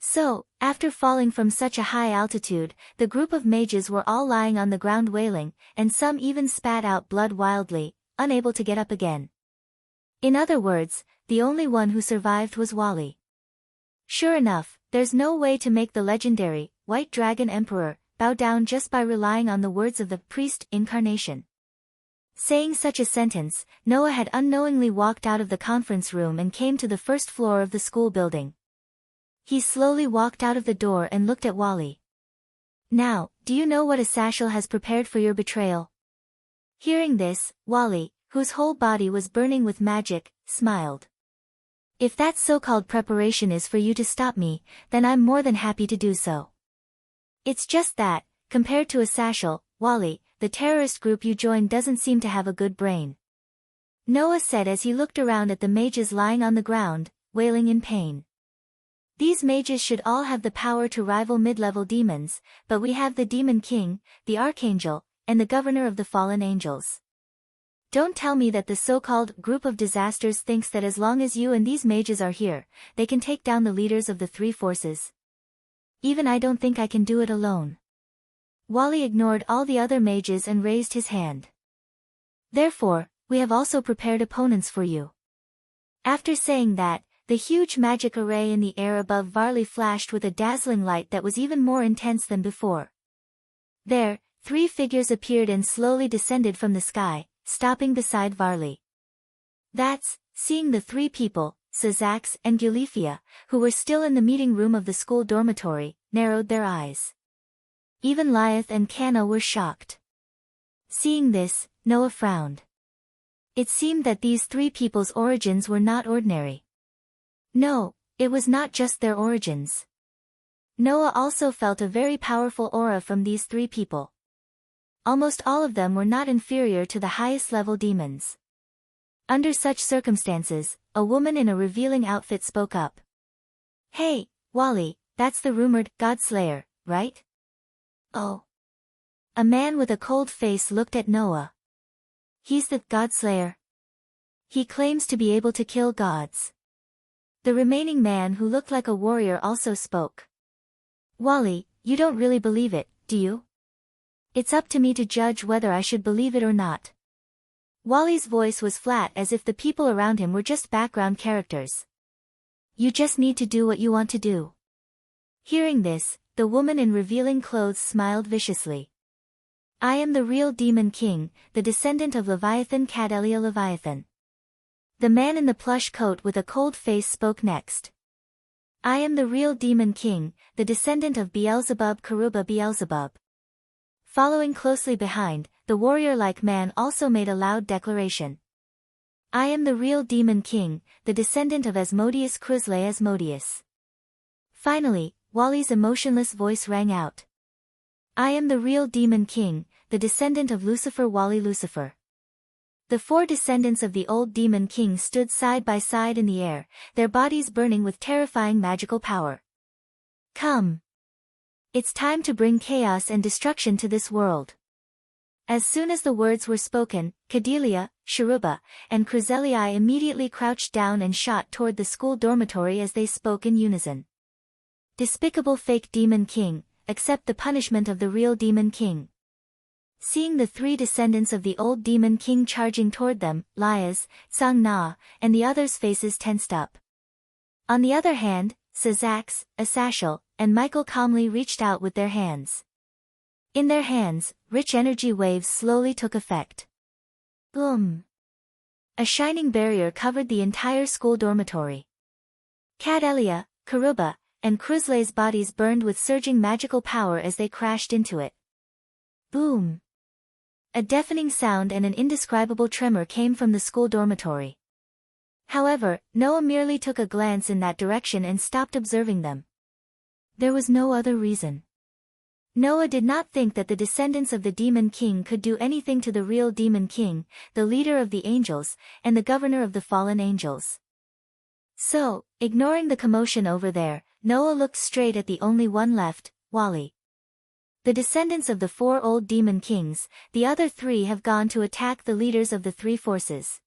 So, after falling from such a high altitude, the group of mages were all lying on the ground wailing, and some even spat out blood wildly, unable to get up again. In other words, the only one who survived was Wally. Sure enough, there's no way to make the legendary, White Dragon Emperor, bow down just by relying on the words of the priest incarnation. Saying such a sentence, Noah had unknowingly walked out of the conference room and came to the first floor of the school building. He slowly walked out of the door and looked at Wally. Now, do you know what a Sashal has prepared for your betrayal? Hearing this, Wally, whose whole body was burning with magic, smiled. If that so-called preparation is for you to stop me, then I'm more than happy to do so. It's just that, compared to a Sashal, Wally, the terrorist group you joined doesn't seem to have a good brain. Noah said as he looked around at the mages lying on the ground, wailing in pain. These mages should all have the power to rival mid-level demons, but we have the Demon King, the Archangel, and the Governor of the Fallen Angels. Don't tell me that the so-called group of disasters thinks that as long as you and these mages are here, they can take down the leaders of the three forces. Even I don't think I can do it alone. Wally ignored all the other mages and raised his hand. Therefore, we have also prepared opponents for you. After saying that, the huge magic array in the air above Varley flashed with a dazzling light that was even more intense than before. There, three figures appeared and slowly descended from the sky, stopping beside Varley. That's, seeing the three people, Sazax and Gulifia, who were still in the meeting room of the school dormitory, narrowed their eyes. Even Lyeth and Kana were shocked. Seeing this, Noah frowned. It seemed that these three people's origins were not ordinary. No, it was not just their origins. Noah also felt a very powerful aura from these three people. Almost all of them were not inferior to the highest level demons. Under such circumstances, a woman in a revealing outfit spoke up. Hey, Wally, that's the rumored Godslayer, right? Oh. A man with a cold face looked at Noah. He's the Godslayer. He claims to be able to kill gods. The remaining man who looked like a warrior also spoke. Wally, you don't really believe it, do you? It's up to me to judge whether I should believe it or not. Wally's voice was flat as if the people around him were just background characters. You just need to do what you want to do. Hearing this, the woman in revealing clothes smiled viciously. I am the real Demon King, the descendant of Leviathan Cadelia Leviathan. The man in the plush coat with a cold face spoke next. I am the real Demon King, the descendant of Beelzebub Karuba Beelzebub. Following closely behind, the warrior-like man also made a loud declaration. I am the real Demon King, the descendant of Asmodeus Cruzle Asmodeus. Finally, Wally's emotionless voice rang out. I am the real Demon King, the descendant of Lucifer Wally Lucifer. The four descendants of the old Demon King stood side by side in the air, their bodies burning with terrifying magical power. Come. It's time to bring chaos and destruction to this world. As soon as the words were spoken, Cadelia, Sharuba, and Cruzelii immediately crouched down and shot toward the school dormitory as they spoke in unison. Despicable fake Demon King, accept the punishment of the real Demon King. Seeing the three descendants of the old Demon King charging toward them, Liaz, Tsang Na, and the others' faces tensed up. On the other hand, Sazax, Asashal, and Michael calmly reached out with their hands. In their hands, rich energy waves slowly took effect. Boom! A shining barrier covered the entire school dormitory. Cadelia, Karuba, and Cruzle's bodies burned with surging magical power as they crashed into it. Boom! A deafening sound and an indescribable tremor came from the school dormitory. However, Noah merely took a glance in that direction and stopped observing them. There was no other reason. Noah did not think that the descendants of the Demon King could do anything to the real Demon King, the leader of the angels, and the governor of the fallen angels. So, ignoring the commotion over there, Noah looked straight at the only one left, Wally. The descendants of the four old Demon Kings, the other three have gone to attack the leaders of the three forces.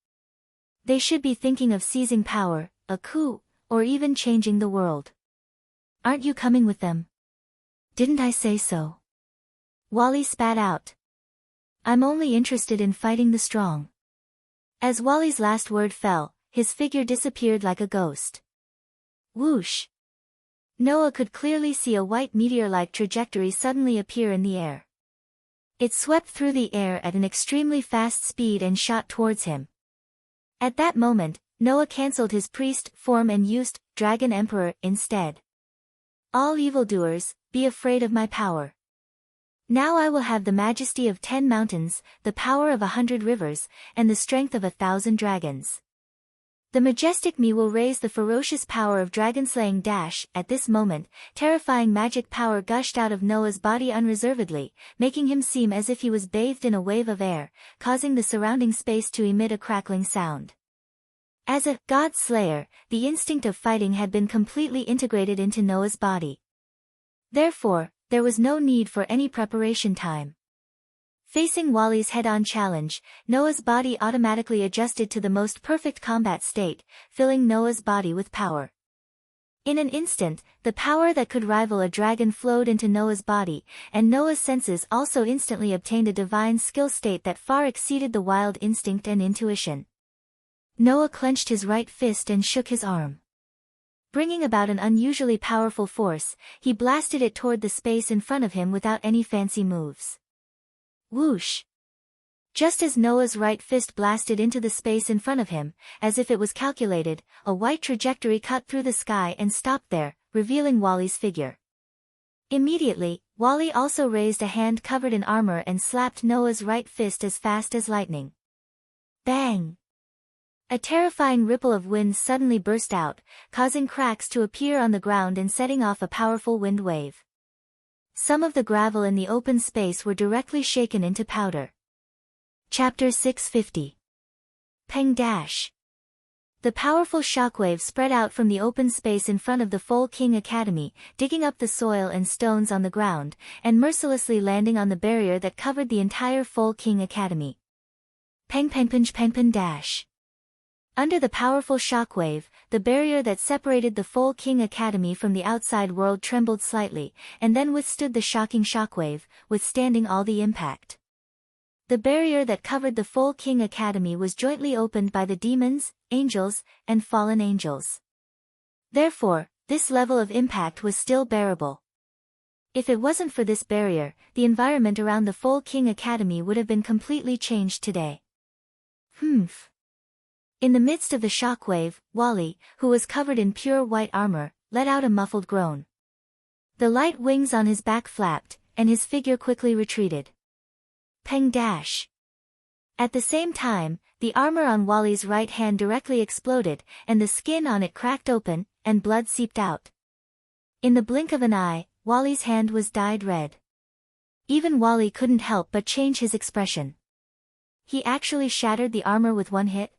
They should be thinking of seizing power, a coup, or even changing the world. Aren't you coming with them? Didn't I say so? Wally spat out. I'm only interested in fighting the strong. As Wally's last word fell, his figure disappeared like a ghost. Whoosh! Noah could clearly see a white meteor-like trajectory suddenly appear in the air. It swept through the air at an extremely fast speed and shot towards him. At that moment, Noah cancelled his priest form and used Dragon Emperor instead. All evildoers, be afraid of my power. Now I will have the majesty of 10 mountains, the power of 100 rivers, and the strength of 1,000 dragons. The majestic me will raise the ferocious power of dragon-slaying dash. At this moment, terrifying magic power gushed out of Noah's body unreservedly, making him seem as if he was bathed in a wave of air, causing the surrounding space to emit a crackling sound. As a god slayer, the instinct of fighting had been completely integrated into Noah's body. Therefore, there was no need for any preparation time. Facing Wally's head-on challenge, Noah's body automatically adjusted to the most perfect combat state, filling Noah's body with power. In an instant, the power that could rival a dragon flowed into Noah's body, and Noah's senses also instantly obtained a divine skill state that far exceeded the wild instinct and intuition. Noah clenched his right fist and shook his arm. Bringing about an unusually powerful force, he blasted it toward the space in front of him without any fancy moves. Whoosh! Just as Noah's right fist blasted into the space in front of him, as if it was calculated, a white trajectory cut through the sky and stopped there, revealing Wally's figure. Immediately, Wally also raised a hand covered in armor and slapped Noah's right fist as fast as lightning. Bang! A terrifying ripple of wind suddenly burst out, causing cracks to appear on the ground and setting off a powerful wind wave. Some of the gravel in the open space were directly shaken into powder. Chapter 650. Peng Dash. The powerful shockwave spread out from the open space in front of the Foal King Academy, digging up the soil and stones on the ground, and mercilessly landing on the barrier that covered the entire Foal King Academy. Peng Peng Peng Peng Peng Dash. Under the powerful shockwave, the barrier that separated the Foal King Academy from the outside world trembled slightly, and then withstood the shocking shockwave, withstanding all the impact. The barrier that covered the Foal King Academy was jointly opened by the demons, angels, and fallen angels. Therefore, this level of impact was still bearable. If it wasn't for this barrier, the environment around the Foal King Academy would have been completely changed today. Humph. In the midst of the shockwave, Wally, who was covered in pure white armor, let out a muffled groan. The light wings on his back flapped, and his figure quickly retreated. Peng Dash. At the same time, the armor on Wally's right hand directly exploded, and the skin on it cracked open, and blood seeped out. In the blink of an eye, Wally's hand was dyed red. Even Wally couldn't help but change his expression. He actually shattered the armor with one hit?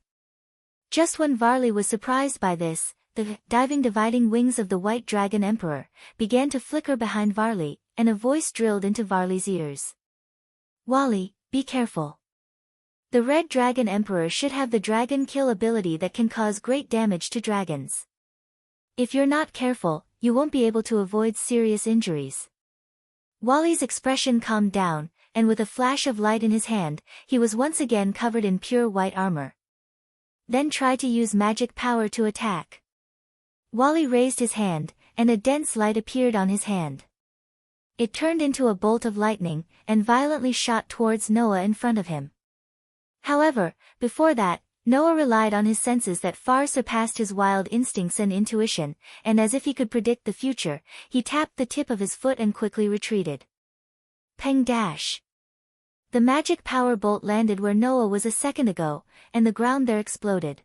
Just when Varley was surprised by this, the dividing wings of the White Dragon Emperor began to flicker behind Varley, and a voice drilled into Varley's ears. Wally, be careful. The Red Dragon Emperor should have the Dragon Kill ability that can cause great damage to dragons. If you're not careful, you won't be able to avoid serious injuries. Wally's expression calmed down, and with a flash of light in his hand, he was once again covered in pure white armor. Then try to use magic power to attack. Wally raised his hand, and a dense light appeared on his hand. It turned into a bolt of lightning, and violently shot towards Noah in front of him. However, before that, Noah relied on his senses that far surpassed his wild instincts and intuition, and as if he could predict the future, he tapped the tip of his foot and quickly retreated. Peng Dash. The magic power bolt landed where Noah was a second ago, and the ground there exploded.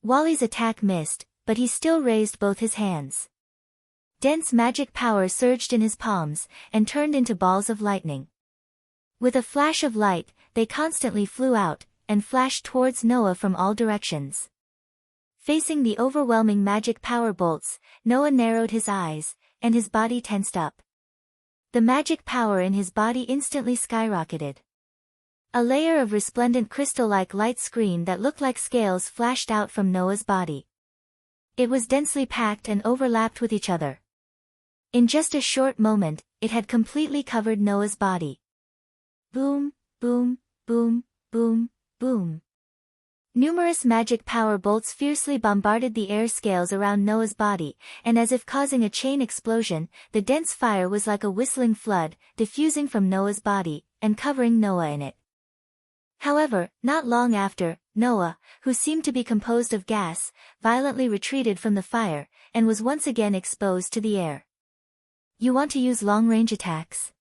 Wally's attack missed, but he still raised both his hands. Dense magic power surged in his palms, and turned into balls of lightning. With a flash of light, they constantly flew out, and flashed towards Noah from all directions. Facing the overwhelming magic power bolts, Noah narrowed his eyes, and his body tensed up. The magic power in his body instantly skyrocketed. A layer of resplendent crystal-like light screen that looked like scales flashed out from Noah's body. It was densely packed and overlapped with each other. In just a short moment, it had completely covered Noah's body. Boom, boom, boom, boom, boom. Numerous magic power bolts fiercely bombarded the air scales around Noah's body, and as if causing a chain explosion, the dense fire was like a whistling flood, diffusing from Noah's body, and covering Noah in it. However, not long after, Noah, who seemed to be composed of gas, violently retreated from the fire, and was once again exposed to the air. You want to use long-range attacks?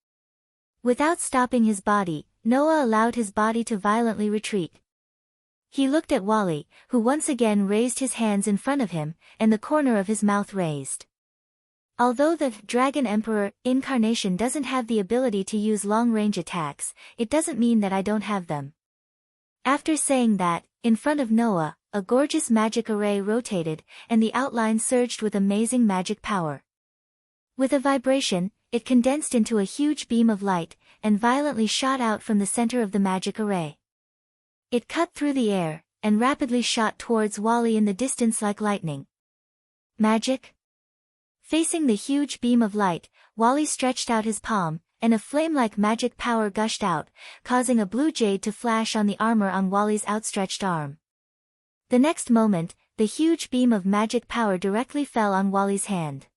Without stopping his body, Noah allowed his body to violently retreat. He looked at Wally, who once again raised his hands in front of him, and the corner of his mouth raised. Although the Dragon Emperor incarnation doesn't have the ability to use long-range attacks, it doesn't mean that I don't have them. After saying that, in front of Noah, a gorgeous magic array rotated, and the outline surged with amazing magic power. With a vibration, it condensed into a huge beam of light, and violently shot out from the center of the magic array. It cut through the air, and rapidly shot towards Wally in the distance like lightning. Magic? Facing the huge beam of light, Wally stretched out his palm, and a flame-like magic power gushed out, causing a blue jade to flash on the armor on Wally's outstretched arm. The next moment, the huge beam of magic power directly fell on Wally's hand.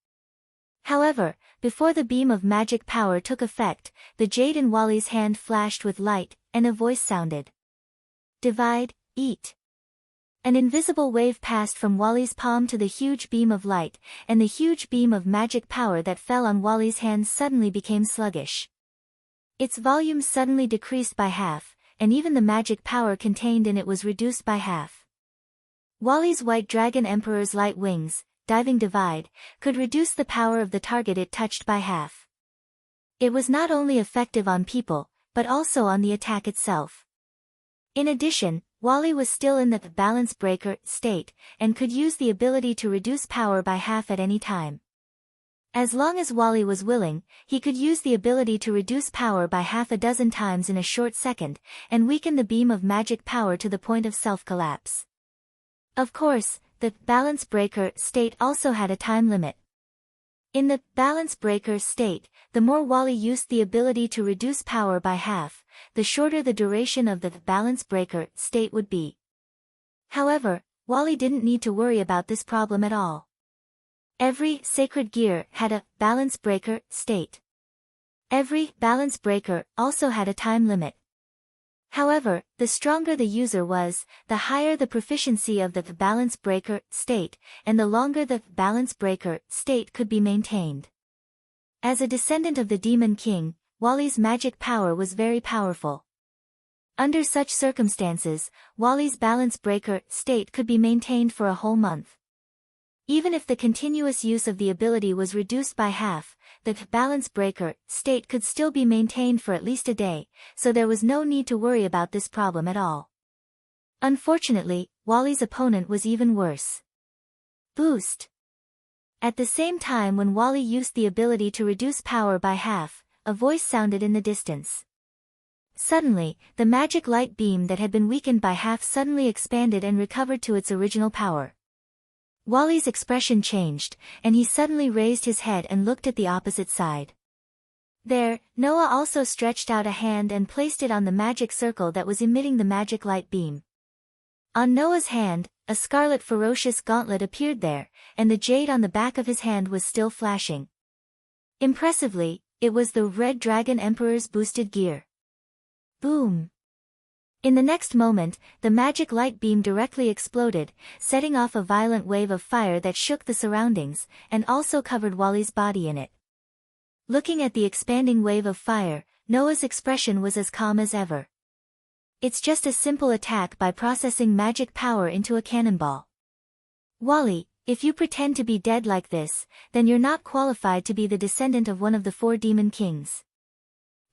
However, before the beam of magic power took effect, the jade in Wally's hand flashed with light, and a voice sounded. Divide, eat. An invisible wave passed from Wally's palm to the huge beam of light, and the huge beam of magic power that fell on Wally's hand suddenly became sluggish. Its volume suddenly decreased by half, and even the magic power contained in it was reduced by half. Wally's White Dragon Emperor's light wings, diving divide, could reduce the power of the target it touched by half. It was not only effective on people, but also on the attack itself. In addition, Wally was still in the balance breaker state, and could use the ability to reduce power by half at any time. As long as Wally was willing, he could use the ability to reduce power by half a dozen times in a short second, and weaken the beam of magic power to the point of self-collapse. Of course, the balance breaker state also had a time limit. In the balance breaker state, the more Wally used the ability to reduce power by half, the shorter the duration of the balance breaker state would be. However, Wally didn't need to worry about this problem at all. Every sacred gear had a balance breaker state. Every balance breaker also had a time limit. However, the stronger the user was, the higher the proficiency of the balance breaker state, and the longer the balance breaker state could be maintained. As a descendant of the Demon King, Wally's magic power was very powerful. Under such circumstances, Wally's balance breaker state could be maintained for a whole month. Even if the continuous use of the ability was reduced by half, the balance breaker state could still be maintained for at least a day, so there was no need to worry about this problem at all. Unfortunately, Wally's opponent was even worse. Boost. At the same time when Wally used the ability to reduce power by half, a voice sounded in the distance. Suddenly, the magic light beam that had been weakened by half suddenly expanded and recovered to its original power. Wally's expression changed, and he suddenly raised his head and looked at the opposite side. There, Noah also stretched out a hand and placed it on the magic circle that was emitting the magic light beam. On Noah's hand, a scarlet ferocious gauntlet appeared there, and the jade on the back of his hand was still flashing. Impressively, it was the Red Dragon Emperor's boosted gear. Boom! In the next moment, the magic light beam directly exploded, setting off a violent wave of fire that shook the surroundings, and also covered Wally's body in it. Looking at the expanding wave of fire, Noah's expression was as calm as ever. It's just a simple attack by processing magic power into a cannonball. Wally, if you pretend to be dead like this, then you're not qualified to be the descendant of one of the 4 demon kings.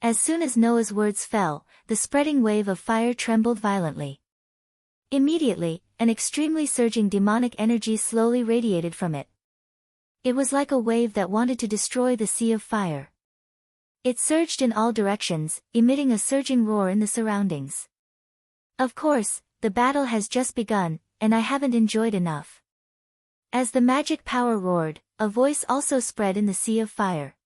As soon as Noah's words fell, the spreading wave of fire trembled violently. Immediately, an extremely surging demonic energy slowly radiated from it. It was like a wave that wanted to destroy the sea of fire. It surged in all directions, emitting a surging roar in the surroundings. Of course, the battle has just begun, and I haven't enjoyed enough. As the magic power roared, a voice also spread in the sea of fire.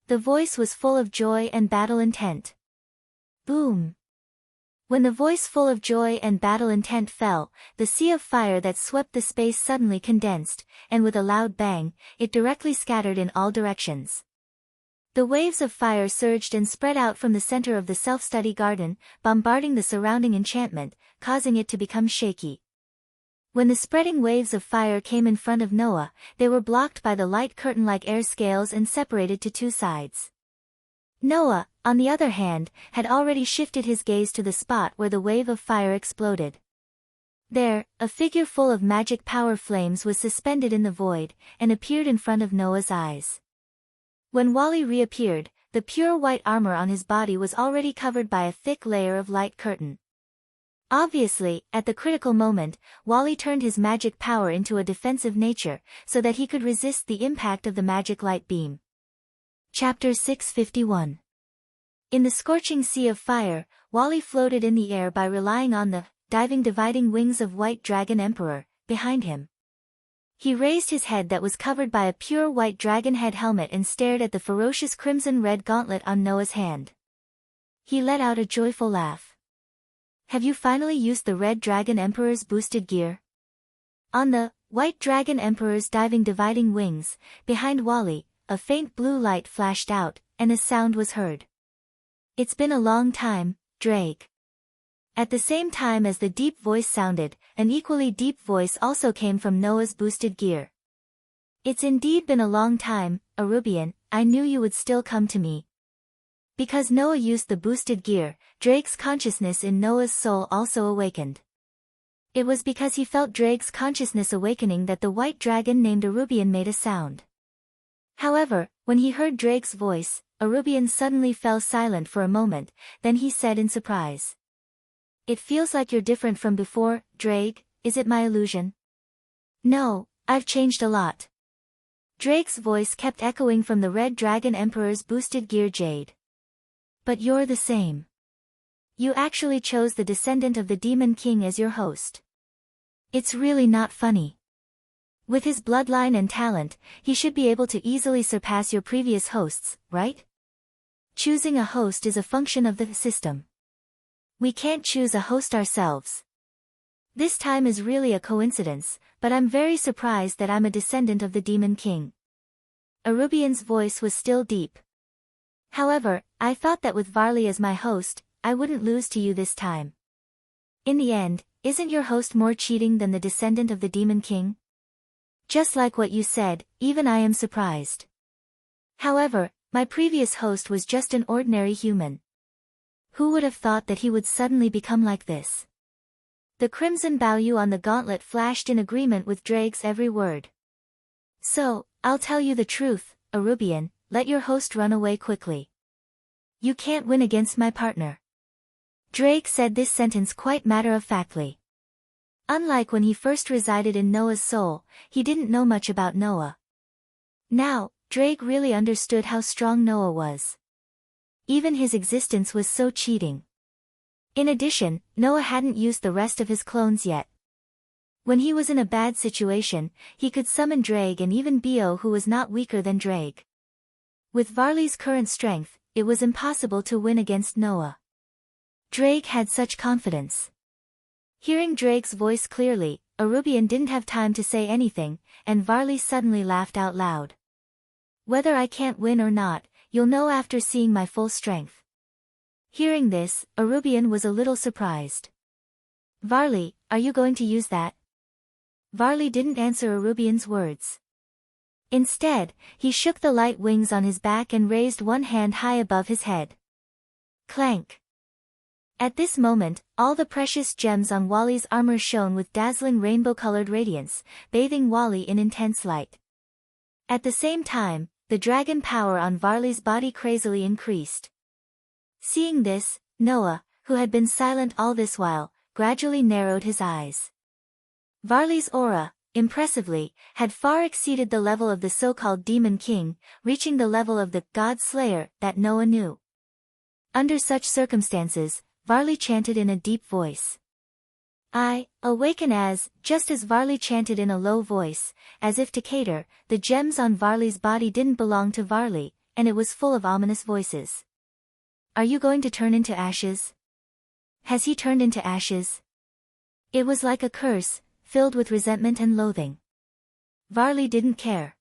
The voice was full of joy and battle intent. Boom! When the voice full of joy and battle intent fell, the sea of fire that swept the space suddenly condensed, and with a loud bang, it directly scattered in all directions. The waves of fire surged and spread out from the center of the self-study garden, bombarding the surrounding enchantment, causing it to become shaky. When the spreading waves of fire came in front of Noah, they were blocked by the light curtain-like air scales and separated to two sides. Noah, on the other hand, had already shifted his gaze to the spot where the wave of fire exploded. There, a figure full of magic power flames was suspended in the void, and appeared in front of Noah's eyes. When Wally reappeared, the pure white armor on his body was already covered by a thick layer of light curtain. Obviously, at the critical moment, Wally turned his magic power into a defensive nature, so that he could resist the impact of the magic light beam. Chapter 651. In the scorching sea of fire, Wally floated in the air by relying on the dividing wings of White Dragon Emperor behind him. He raised his head that was covered by a pure white dragon head helmet and stared at the ferocious crimson-red gauntlet on Noah's hand. He let out a joyful laugh. Have you finally used the Red Dragon Emperor's boosted gear? On the White Dragon Emperor's dividing wings, behind Wally, a faint blue light flashed out, and a sound was heard. It's been a long time, Drake. At the same time as the deep voice sounded, an equally deep voice also came from Noah's boosted gear. It's indeed been a long time, Arubian, I knew you would still come to me. Because Noah used the boosted gear, Drake's consciousness in Noah's soul also awakened. It was because he felt Drake's consciousness awakening that the white dragon named Arubian made a sound. However, when he heard Drake's voice, Arubian suddenly fell silent for a moment, then he said in surprise. It feels like you're different from before, Drake, is it my illusion? No, I've changed a lot. Drake's voice kept echoing from the Red Dragon Emperor's boosted gear Jade. But you're the same. You actually chose the descendant of the Demon King as your host. It's really not funny. With his bloodline and talent, he should be able to easily surpass your previous hosts, right? Choosing a host is a function of the system. We can't choose a host ourselves. This time is really a coincidence, but I'm very surprised that I'm a descendant of the Demon King. Arubian's voice was still deep. However, I thought that with Varley as my host, I wouldn't lose to you this time. In the end, isn't your host more cheating than the descendant of the Demon King? Just like what you said, even I am surprised. However, my previous host was just an ordinary human. Who would have thought that he would suddenly become like this? The crimson Baoyu on the gauntlet flashed in agreement with Drake's every word. So, I'll tell you the truth, Arubian, let your host run away quickly. You can't win against my partner. Drake said this sentence quite matter-of-factly. Unlike when he first resided in Noah's soul, he didn't know much about Noah. Now, Drake really understood how strong Noah was. Even his existence was so cheating. In addition, Noah hadn't used the rest of his clones yet. When he was in a bad situation, he could summon Drake and even Bio, who was not weaker than Drake. With Varley's current strength, it was impossible to win against Noah. Drake had such confidence. Hearing Drake's voice clearly, Arubian didn't have time to say anything, and Varley suddenly laughed out loud. Whether I can't win or not, you'll know after seeing my full strength. Hearing this, Arubian was a little surprised. Varley, are you going to use that? Varley didn't answer Arubian's words. Instead, he shook the light wings on his back and raised one hand high above his head. Clank. At this moment, all the precious gems on Wally's armor shone with dazzling rainbow-colored radiance, bathing Wally in intense light. At the same time, the dragon power on Varley's body crazily increased. Seeing this, Noah, who had been silent all this while, gradually narrowed his eyes. Varley's aura, impressively, had far exceeded the level of the so-called Demon King, reaching the level of the God Slayer that Noah knew. Under such circumstances, Varley chanted in a deep voice. I awaken as, just as Varley chanted in a low voice, as if to cater, the gems on Varley's body didn't belong to Varley, and it was full of ominous voices. Are you going to turn into ashes? Has he turned into ashes? It was like a curse, filled with resentment and loathing. Varley didn't care.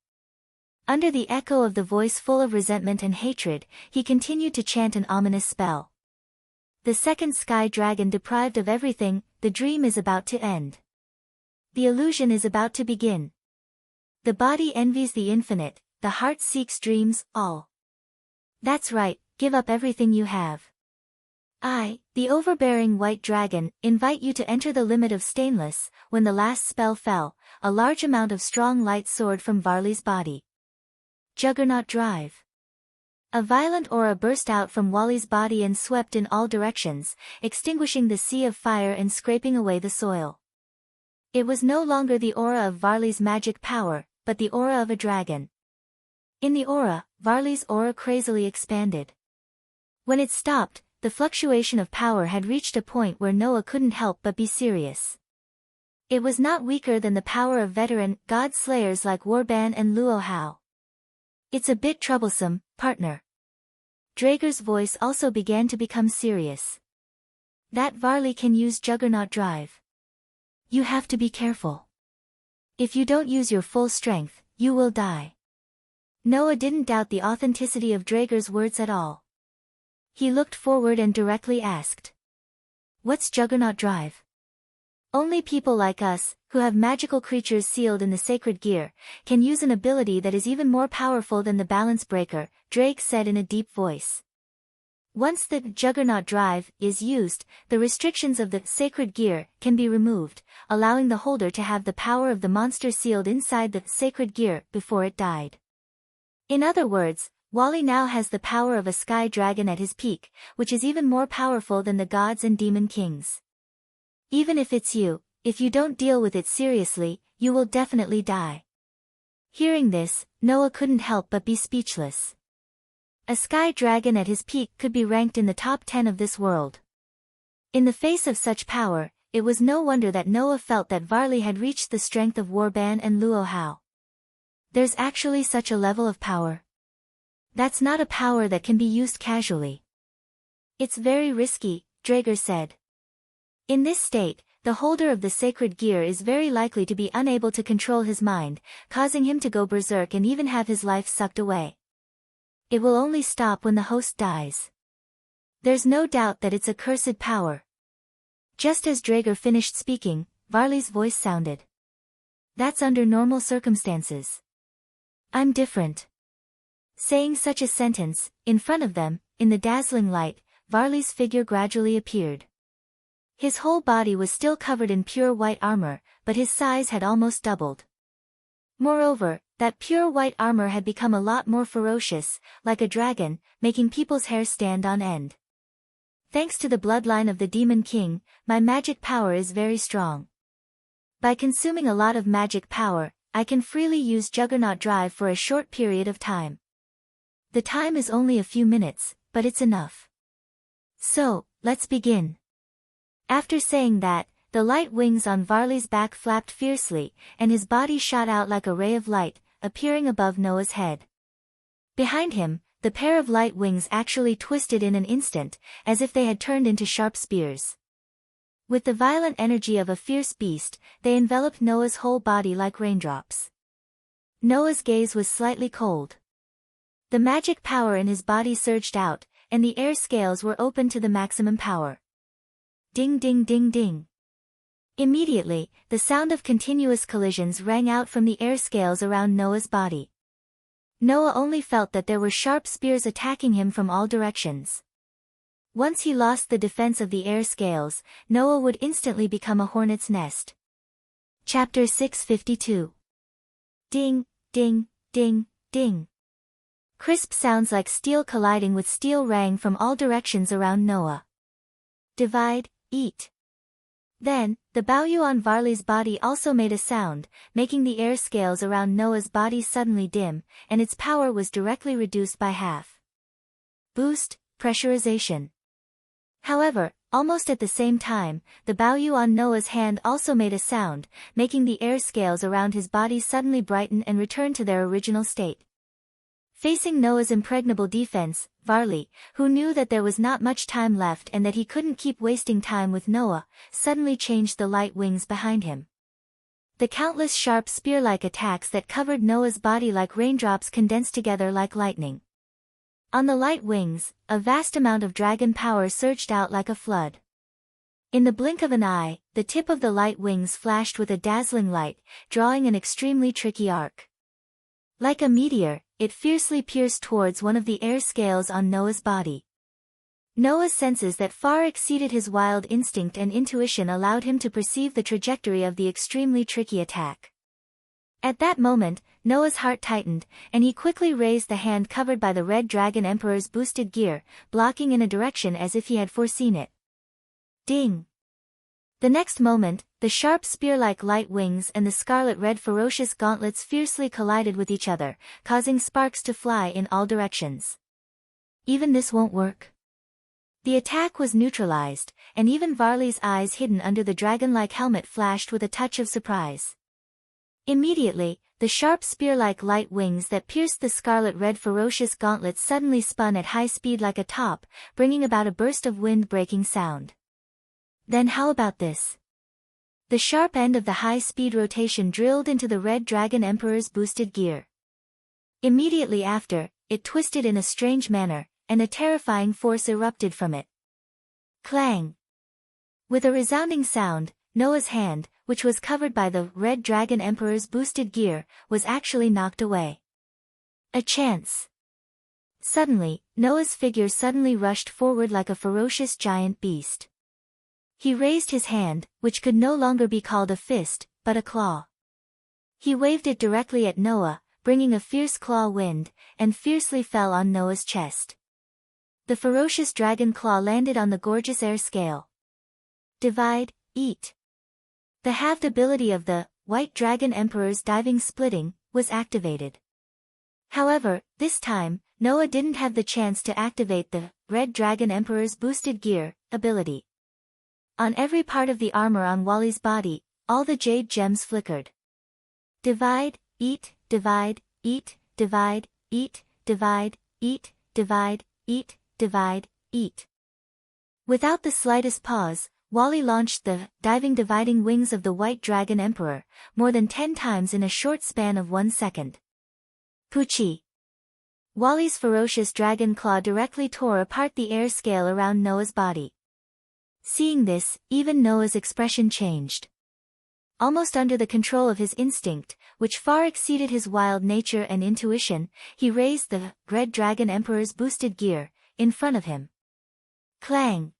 Under the echo of the voice full of resentment and hatred, he continued to chant an ominous spell. The second sky dragon deprived of everything, the dream is about to end. The illusion is about to begin. The body envies the infinite, the heart seeks dreams, all. That's right, give up everything you have. I, the overbearing white dragon, invite you to enter the limit of stainless. When the last spell fell, a large amount of strong light soared from Varley's body. Juggernaut Drive. A violent aura burst out from Wally's body and swept in all directions, extinguishing the sea of fire and scraping away the soil. It was no longer the aura of Varley's magic power, but the aura of a dragon. In the aura, Varley's aura crazily expanded. When it stopped, the fluctuation of power had reached a point where Noah couldn't help but be serious. It was not weaker than the power of veteran god slayers like Warban and Luo Hao. It's a bit troublesome, partner. Draeger's voice also began to become serious. That Varley can use Juggernaut Drive. You have to be careful. If you don't use your full strength, you will die. Noah didn't doubt the authenticity of Draeger's words at all. He looked forward and directly asked. What's Juggernaut Drive? Only people like us, who have magical creatures sealed in the sacred gear, can use an ability that is even more powerful than the balance breaker, Drake said in a deep voice. Once the Juggernaut Drive is used, the restrictions of the sacred gear can be removed, allowing the holder to have the power of the monster sealed inside the sacred gear before it died. In other words, Wally now has the power of a sky dragon at his peak, which is even more powerful than the gods and demon kings. Even if it's you, if you don't deal with it seriously, you will definitely die. Hearing this, Noah couldn't help but be speechless. A sky dragon at his peak could be ranked in the top 10 of this world. In the face of such power, it was no wonder that Noah felt that Varley had reached the strength of Warban and Luo Hao. There's actually such a level of power. That's not a power that can be used casually. It's very risky, Draeger said. In this state, the holder of the sacred gear is very likely to be unable to control his mind, causing him to go berserk and even have his life sucked away. It will only stop when the host dies. There's no doubt that it's a cursed power. Just as Draeger finished speaking, Varley's voice sounded. That's under normal circumstances. I'm different. Saying such a sentence, in front of them, in the dazzling light, Varley's figure gradually appeared. His whole body was still covered in pure white armor, but his size had almost doubled. Moreover, that pure white armor had become a lot more ferocious, like a dragon, making people's hair stand on end. Thanks to the bloodline of the Demon King, my magic power is very strong. By consuming a lot of magic power, I can freely use Juggernaut Drive for a short period of time. The time is only a few minutes, but it's enough. So, let's begin. After saying that, the light wings on Varley's back flapped fiercely, and his body shot out like a ray of light, appearing above Noah's head. Behind him, the pair of light wings actually twisted in an instant, as if they had turned into sharp spears. With the violent energy of a fierce beast, they enveloped Noah's whole body like raindrops. Noah's gaze was slightly cold. The magic power in his body surged out, and the air scales were opened to the maximum power. Ding ding ding ding. Immediately, the sound of continuous collisions rang out from the air scales around Noah's body. Noah only felt that there were sharp spears attacking him from all directions. Once he lost the defense of the air scales, Noah would instantly become a hornet's nest. Chapter 652. Ding, ding, ding, ding. Crisp sounds like steel colliding with steel rang from all directions around Noah. Divide, eat. Then, the Baoyu on Varley's body also made a sound, making the air scales around Noah's body suddenly dim, and its power was directly reduced by half. Boost, pressurization. However, Almost at the same time, the Baoyu on Noah's hand also made a sound, making the air scales around his body suddenly brighten and return to their original state. Facing Noah's impregnable defense, Varley, who knew that there was not much time left and that he couldn't keep wasting time with Noah, suddenly changed the light wings behind him. The countless sharp spear-like attacks that covered Noah's body like raindrops condensed together like lightning. On the light wings, a vast amount of dragon power surged out like a flood. In the blink of an eye, the tip of the light wings flashed with a dazzling light, drawing an extremely tricky arc. Like a meteor, it fiercely pierced towards one of the air scales on Noah's body. Noah's senses that far exceeded his wild instinct and intuition allowed him to perceive the trajectory of the extremely tricky attack. At that moment, Noah's heart tightened, and he quickly raised the hand covered by the Red Dragon Emperor's boosted gear, blocking in a direction as if he had foreseen it. Ding! The next moment, the sharp spear-like light wings and the scarlet-red ferocious gauntlets fiercely collided with each other, causing sparks to fly in all directions. Even this won't work. The attack was neutralized, and even Varley's eyes hidden under the dragon-like helmet flashed with a touch of surprise. Immediately, the sharp spear-like light wings that pierced the scarlet-red ferocious gauntlets suddenly spun at high speed like a top, bringing about a burst of wind-breaking sound. Then how about this? The sharp end of the high-speed rotation drilled into the Red Dragon Emperor's boosted gear. Immediately after, it twisted in a strange manner, and a terrifying force erupted from it. Clang! With a resounding sound, Noah's hand, which was covered by the Red Dragon Emperor's boosted gear, was actually knocked away. A chance! Suddenly, Noah's figure suddenly rushed forward like a ferocious giant beast. He raised his hand, which could no longer be called a fist, but a claw. He waved it directly at Noah, bringing a fierce claw wind, and fiercely fell on Noah's chest. The ferocious dragon claw landed on the gorgeous air scale. Divide, eat. The halved ability of the White Dragon Emperor's diving splitting was activated. However, this time, Noah didn't have the chance to activate the Red Dragon Emperor's boosted gear ability. On every part of the armor on Wally's body, all the jade gems flickered. Divide, eat, divide, eat, divide, eat, divide, eat, divide, eat, divide, eat. Without the slightest pause, Wally launched the dividing wings of the White Dragon Emperor, more than 10 times in a short span of 1 second. Poochie! Wally's ferocious dragon claw directly tore apart the air scale around Noah's body. Seeing this, even Noah's expression changed. Almost under the control of his instinct, which far exceeded his wild nature and intuition, he raised the Red Dragon Emperor's boosted gear in front of him. Clang!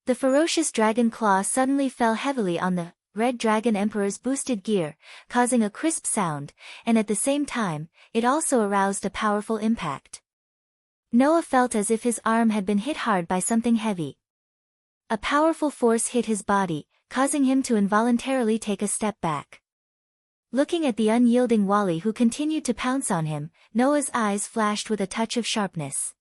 The ferocious dragon claw suddenly fell heavily on the Red Dragon Emperor's boosted gear, causing a crisp sound, and at the same time, it also aroused a powerful impact. Noah felt as if his arm had been hit hard by something heavy. A powerful force hit his body, causing him to involuntarily take a step back. Looking at the unyielding Wally who continued to pounce on him, Noah's eyes flashed with a touch of sharpness.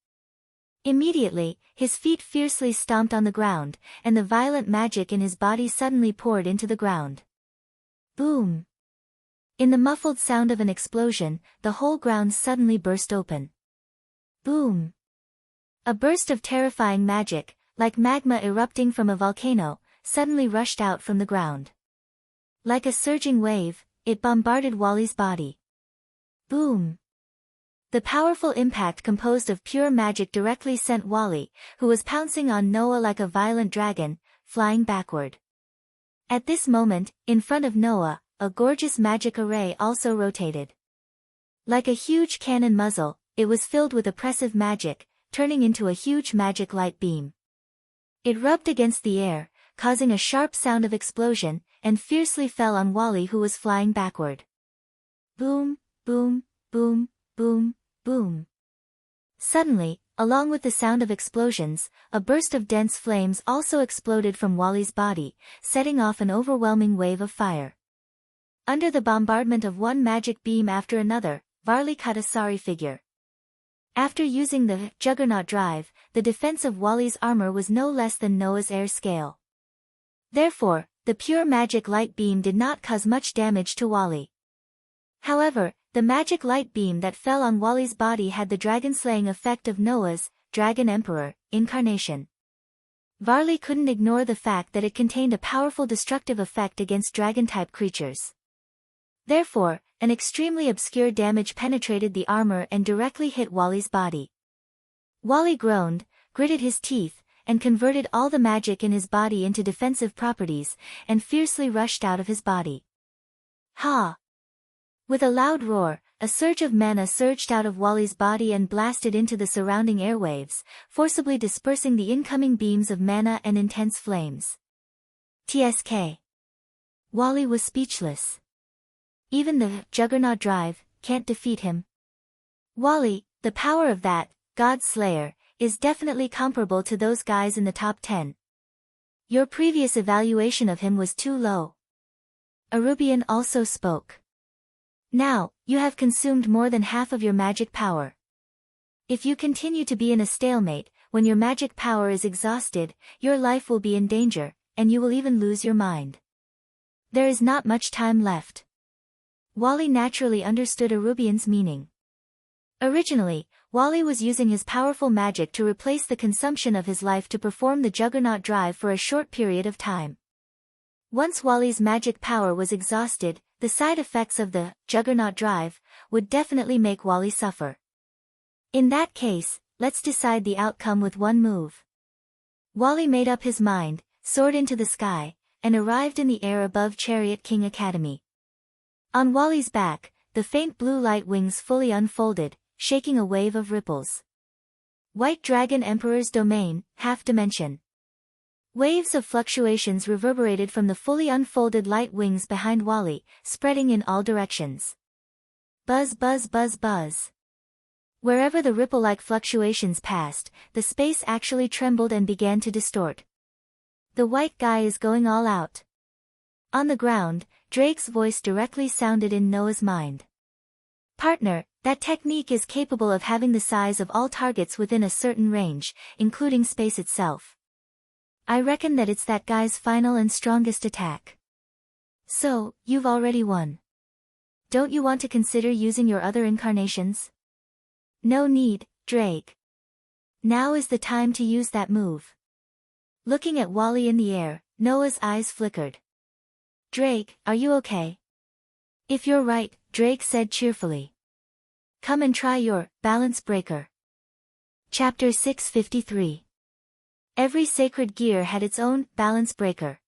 Immediately, his feet fiercely stomped on the ground, and the violent magic in his body suddenly poured into the ground. Boom! In the muffled sound of an explosion, the whole ground suddenly burst open. Boom! A burst of terrifying magic, like magma erupting from a volcano, suddenly rushed out from the ground. Like a surging wave, it bombarded Wally's body. Boom! The powerful impact composed of pure magic directly sent Wally, who was pouncing on Noah like a violent dragon, flying backward. At this moment, in front of Noah, a gorgeous magic array also rotated. Like a huge cannon muzzle, it was filled with oppressive magic, turning into a huge magic light beam. It rubbed against the air, causing a sharp sound of explosion, and fiercely fell on Wally who was flying backward. Boom, boom, boom, boom, boom. Suddenly, along with the sound of explosions, a burst of dense flames also exploded from Wally's body, setting off an overwhelming wave of fire. Under the bombardment of one magic beam after another, Varley cut a sorry figure. After using the Juggernaut Drive, the defense of Wally's armor was no less than Noah's air scale. Therefore, the pure magic light beam did not cause much damage to Wally. However, the magic light beam that fell on Wally's body had the dragon-slaying effect of Noah's Dragon Emperor incarnation. Varley couldn't ignore the fact that it contained a powerful destructive effect against dragon-type creatures. Therefore, an extremely obscure damage penetrated the armor and directly hit Wally's body. Wally groaned, gritted his teeth, and converted all the magic in his body into defensive properties, and fiercely rushed out of his body. Ha! With a loud roar, a surge of mana surged out of Wally's body and blasted into the surrounding airwaves, forcibly dispersing the incoming beams of mana and intense flames. TSK. Wally was speechless. Even the Juggernaut Drive can't defeat him. Wally, the power of that God Slayer is definitely comparable to those guys in the top 10. Your previous evaluation of him was too low. Arubian also spoke. Now, you have consumed more than half of your magic power. If you continue to be in a stalemate, when your magic power is exhausted, your life will be in danger, and you will even lose your mind. There is not much time left. Wally naturally understood Arubian's meaning. Originally, Wally was using his powerful magic to replace the consumption of his life to perform the Juggernaut Drive for a short period of time. Once Wally's magic power was exhausted, the side effects of the Juggernaut Drive would definitely make Wally suffer. In that case, let's decide the outcome with one move. Wally made up his mind, soared into the sky, and arrived in the air above Chariot King Academy. On Wally's back, the faint blue light wings fully unfolded, shaking a wave of ripples. White Dragon Emperor's Domain, Half Dimension. Waves of fluctuations reverberated from the fully unfolded light wings behind Wally, spreading in all directions. Buzz buzz buzz buzz. Wherever the ripple-like fluctuations passed, the space actually trembled and began to distort. The white guy is going all out. On the ground, Drake's voice directly sounded in Noah's mind. Partner, that technique is capable of having the size of all targets within a certain range, including space itself. I reckon that it's that guy's final and strongest attack. So, you've already won. Don't you want to consider using your other incarnations? No need, Drake. Now is the time to use that move. Looking at Wally in the air, Noah's eyes flickered. Drake, are you okay? If you're right, Drake said cheerfully. Come and try your balance breaker. Chapter 653. Every sacred gear had its own balance breaker.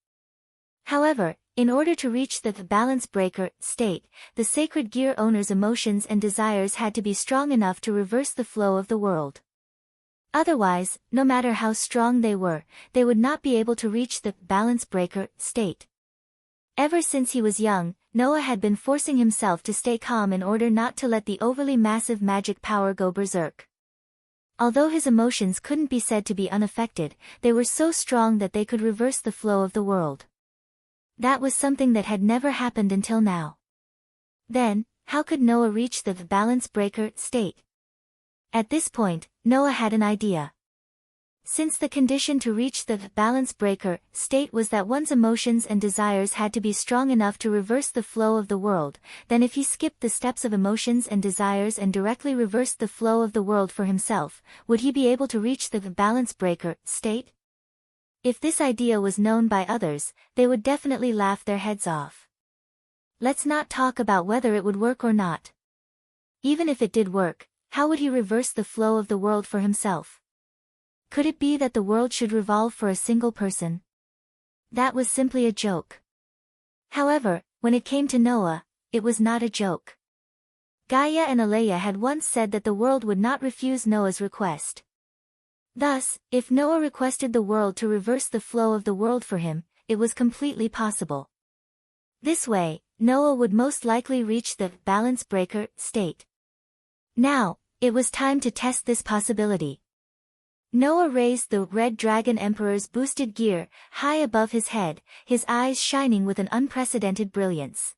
However, in order to reach the balance breaker state, the sacred gear owner's emotions and desires had to be strong enough to reverse the flow of the world. Otherwise, no matter how strong they were, they would not be able to reach the balance breaker state. Ever since he was young, Noah had been forcing himself to stay calm in order not to let the overly massive magic power go berserk. Although his emotions couldn't be said to be unaffected, they were so strong that they could reverse the flow of the world. That was something that had never happened until now. Then, how could Noah reach the balance breaker state? At this point, Noah had an idea. Since the condition to reach the balance breaker state was that one's emotions and desires had to be strong enough to reverse the flow of the world, then if he skipped the steps of emotions and desires and directly reversed the flow of the world for himself, would he be able to reach the balance breaker state? If this idea was known by others, they would definitely laugh their heads off. Let's not talk about whether it would work or not. Even if it did work, how would he reverse the flow of the world for himself? Could it be that the world should revolve for a single person? That was simply a joke. However, when it came to Noah, it was not a joke. Gaia and Alea had once said that the world would not refuse Noah's request. Thus, if Noah requested the world to reverse the flow of the world for him, it was completely possible. This way, Noah would most likely reach the balance breaker state. Now, it was time to test this possibility. Noah raised the Red Dragon Emperor's boosted gear high above his head, his eyes shining with an unprecedented brilliance.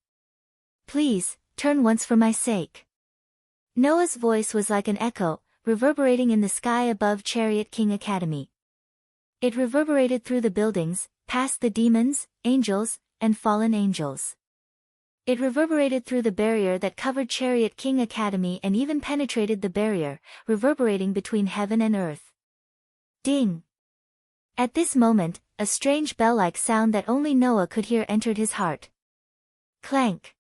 Please, turn once for my sake. Noah's voice was like an echo, reverberating in the sky above Chariot King Academy. It reverberated through the buildings, past the demons, angels, and fallen angels. It reverberated through the barrier that covered Chariot King Academy and even penetrated the barrier, reverberating between heaven and earth. Ding! At this moment, a strange bell-like sound that only Noah could hear entered his heart. Clank!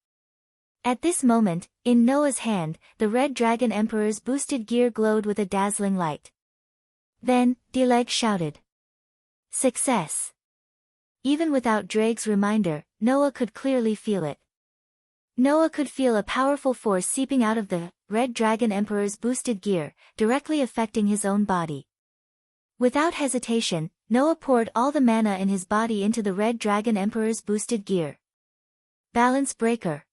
At this moment, in Noah's hand, the Red Dragon Emperor's boosted gear glowed with a dazzling light. Then, Deleg shouted. Success! Even without Drake's reminder, Noah could clearly feel it. Noah could feel a powerful force seeping out of the Red Dragon Emperor's boosted gear, directly affecting his own body. Without hesitation, Noah poured all the mana in his body into the Red Dragon Emperor's boosted gear. Balance breaker.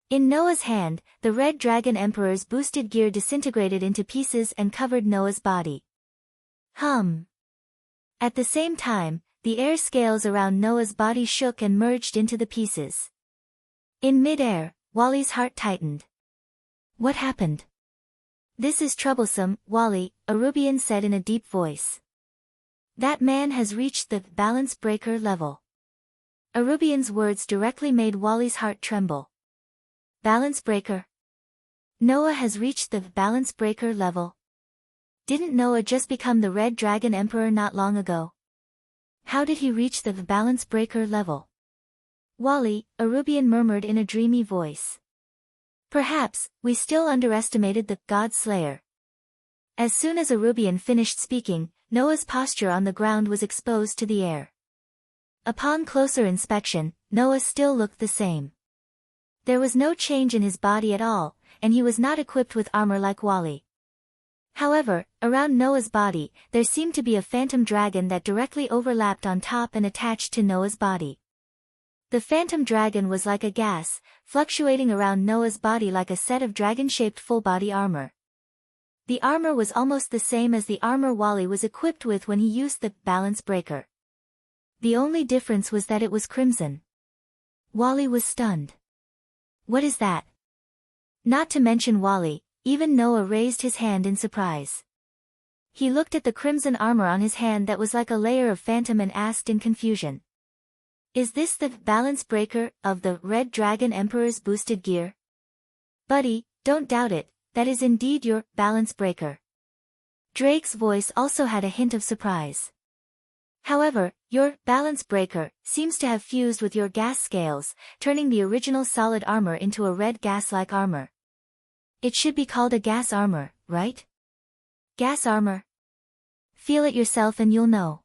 In Noah's hand, the Red Dragon Emperor's boosted gear disintegrated into pieces and covered Noah's body. Hum. At the same time, the air scales around Noah's body shook and merged into the pieces. In mid-air, Wally's heart tightened. What happened? This is troublesome, Wally, Arubian said in a deep voice. That man has reached the balance breaker level. Arubian's words directly made Wally's heart tremble. Balance breaker? Noah has reached the balance breaker level. Didn't Noah just become the Red Dragon Emperor not long ago? How did he reach the balance breaker level? Wally, Arubian murmured in a dreamy voice. Perhaps, we still underestimated the God Slayer. As soon as Arubian finished speaking, Noah's posture on the ground was exposed to the air. Upon closer inspection, Noah still looked the same. There was no change in his body at all, and he was not equipped with armor like Wally. However, around Noah's body, there seemed to be a phantom dragon that directly overlapped on top and attached to Noah's body. The phantom dragon was like a gas, fluctuating around Noah's body like a set of dragon-shaped full-body armor. The armor was almost the same as the armor Wally was equipped with when he used the balance breaker. The only difference was that it was crimson. Wally was stunned. What is that? Not to mention Wally, even Noah raised his hand in surprise. He looked at the crimson armor on his hand that was like a layer of phantom and asked in confusion. Is this the balance breaker of the Red Dragon Emperor's boosted gear? Buddy, don't doubt it, that is indeed your balance breaker. Drake's voice also had a hint of surprise. However, your balance breaker seems to have fused with your gas scales, turning the original solid armor into a red gas-like armor. It should be called a gas armor, right? Gas armor? Feel it yourself and you'll know.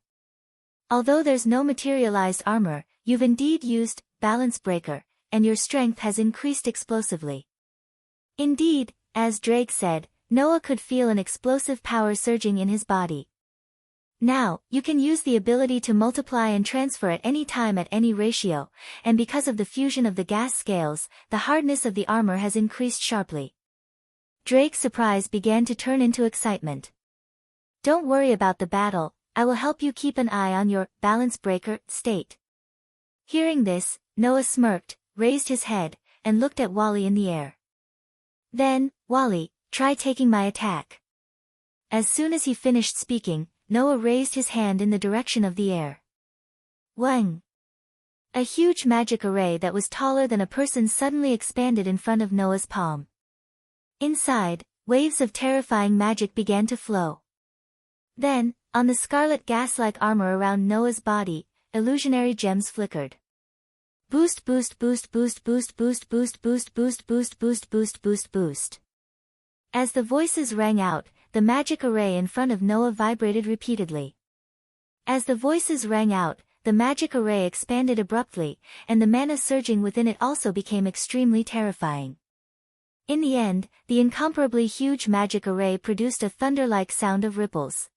Although there's no materialized armor, you've indeed used balance breaker, and your strength has increased explosively. Indeed, as Drake said, Noah could feel an explosive power surging in his body. Now, you can use the ability to multiply and transfer at any time at any ratio, and because of the fusion of the gas scales, the hardness of the armor has increased sharply. Drake's surprise began to turn into excitement. Don't worry about the battle, I will help you keep an eye on your balance breaker state. Hearing this, Noah smirked, raised his head, and looked at Wally in the air. Then, Wally, try taking my attack. As soon as he finished speaking, Noah raised his hand in the direction of the air. Wang! A huge magic array that was taller than a person suddenly expanded in front of Noah's palm. Inside, waves of terrifying magic began to flow. Then, on the scarlet gas-like armor around Noah's body, illusionary gems flickered. Boost boost boost boost boost boost boost boost boost boost boost boost boost boost. As the voices rang out, the magic array in front of Noah vibrated repeatedly. As the voices rang out, the magic array expanded abruptly, and the mana surging within it also became extremely terrifying. In the end, the incomparably huge magic array produced a thunder-like sound of ripples.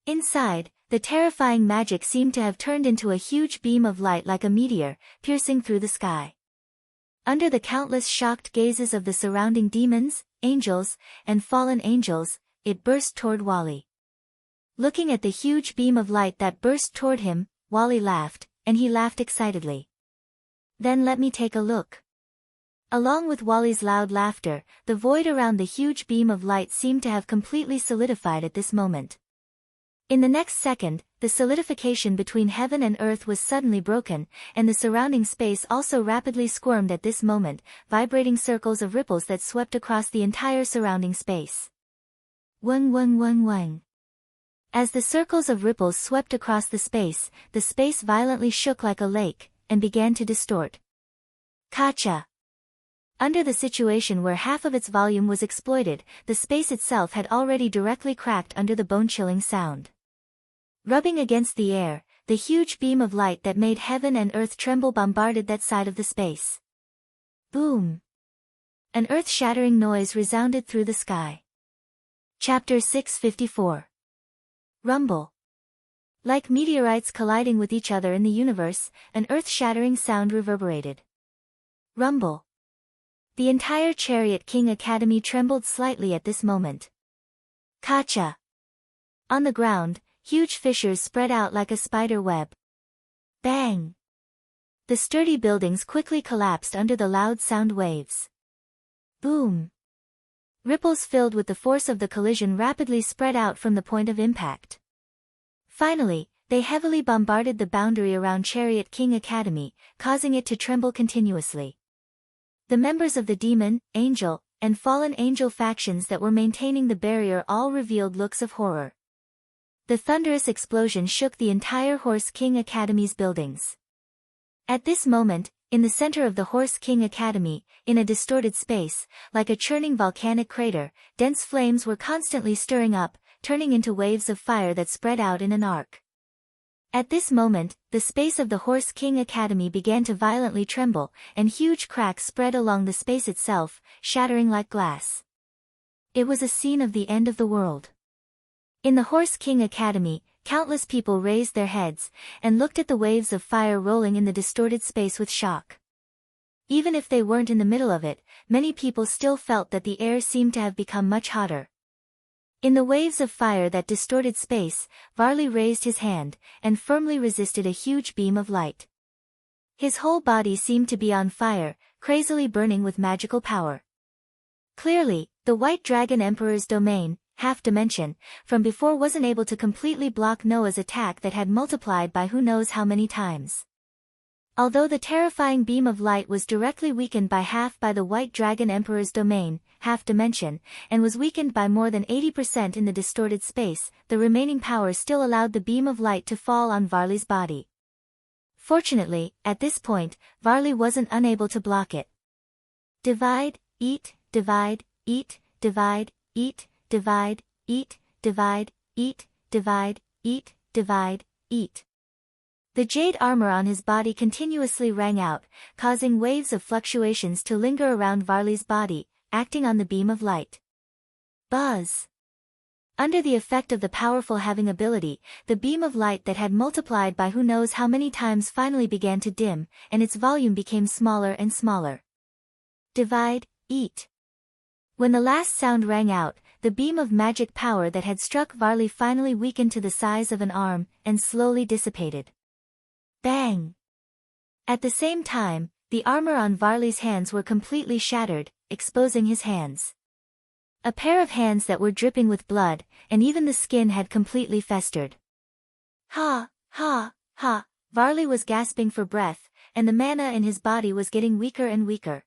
Inside, the terrifying magic seemed to have turned into a huge beam of light like a meteor, piercing through the sky. Under the countless shocked gazes of the surrounding demons, angels, and fallen angels, it burst toward Wally. Looking at the huge beam of light that burst toward him, Wally laughed, and he laughed excitedly. Then let me take a look. Along with Wally's loud laughter, the void around the huge beam of light seemed to have completely solidified at this moment. In the next second, the solidification between heaven and earth was suddenly broken, and the surrounding space also rapidly squirmed at this moment, vibrating circles of ripples that swept across the entire surrounding space. Wang wang wang wang. As the circles of ripples swept across the space violently shook like a lake, and began to distort. Kacha. Under the situation where half of its volume was exploited, the space itself had already directly cracked under the bone-chilling sound. Rubbing against the air, the huge beam of light that made heaven and earth tremble bombarded that side of the space. Boom! An earth-shattering noise resounded through the sky. Chapter 654. Rumble. Like meteorites colliding with each other in the universe, an earth-shattering sound reverberated. Rumble. The entire Chariot King Academy trembled slightly at this moment. Kacha. On the ground, huge fissures spread out like a spider web. Bang. The sturdy buildings quickly collapsed under the loud sound waves. Boom. Ripples filled with the force of the collision rapidly spread out from the point of impact. Finally, they heavily bombarded the boundary around Chariot King Academy, causing it to tremble continuously. The members of the demon, angel, and fallen angel factions that were maintaining the barrier all revealed looks of horror. The thunderous explosion shook the entire Horse King Academy's buildings. At this moment, in the center of the Horse King Academy, in a distorted space, like a churning volcanic crater, dense flames were constantly stirring up, turning into waves of fire that spread out in an arc. At this moment, the space of the Horse King Academy began to violently tremble, and huge cracks spread along the space itself, shattering like glass. It was a scene of the end of the world. In the Horse King Academy, countless people raised their heads, and looked at the waves of fire rolling in the distorted space with shock. Even if they weren't in the middle of it, many people still felt that the air seemed to have become much hotter. In the waves of fire that distorted space, Varley raised his hand, and firmly resisted a huge beam of light. His whole body seemed to be on fire, crazily burning with magical power. Clearly, the White Dragon Emperor's domain, half-dimension, from before wasn't able to completely block Noah's attack that had multiplied by who knows how many times. Although the terrifying beam of light was directly weakened by half by the White Dragon Emperor's domain, half-dimension, and was weakened by more than 80% in the distorted space, the remaining power still allowed the beam of light to fall on Varley's body. Fortunately, at this point, Varley wasn't unable to block it. Divide, eat, divide, eat, divide, eat, divide, eat, divide, eat, divide, eat, divide, eat. The jade armor on his body continuously rang out, causing waves of fluctuations to linger around Varley's body, acting on the beam of light. Buzz! Under the effect of the powerful having ability, the beam of light that had multiplied by who knows how many times finally began to dim, and its volume became smaller and smaller. Divide, eat. When the last sound rang out, the beam of magic power that had struck Varley finally weakened to the size of an arm, and slowly dissipated. Bang! At the same time, the armor on Varley's hands were completely shattered, exposing his hands. A pair of hands that were dripping with blood, and even the skin had completely festered. Ha, ha, ha, Varley was gasping for breath, and the mana in his body was getting weaker and weaker.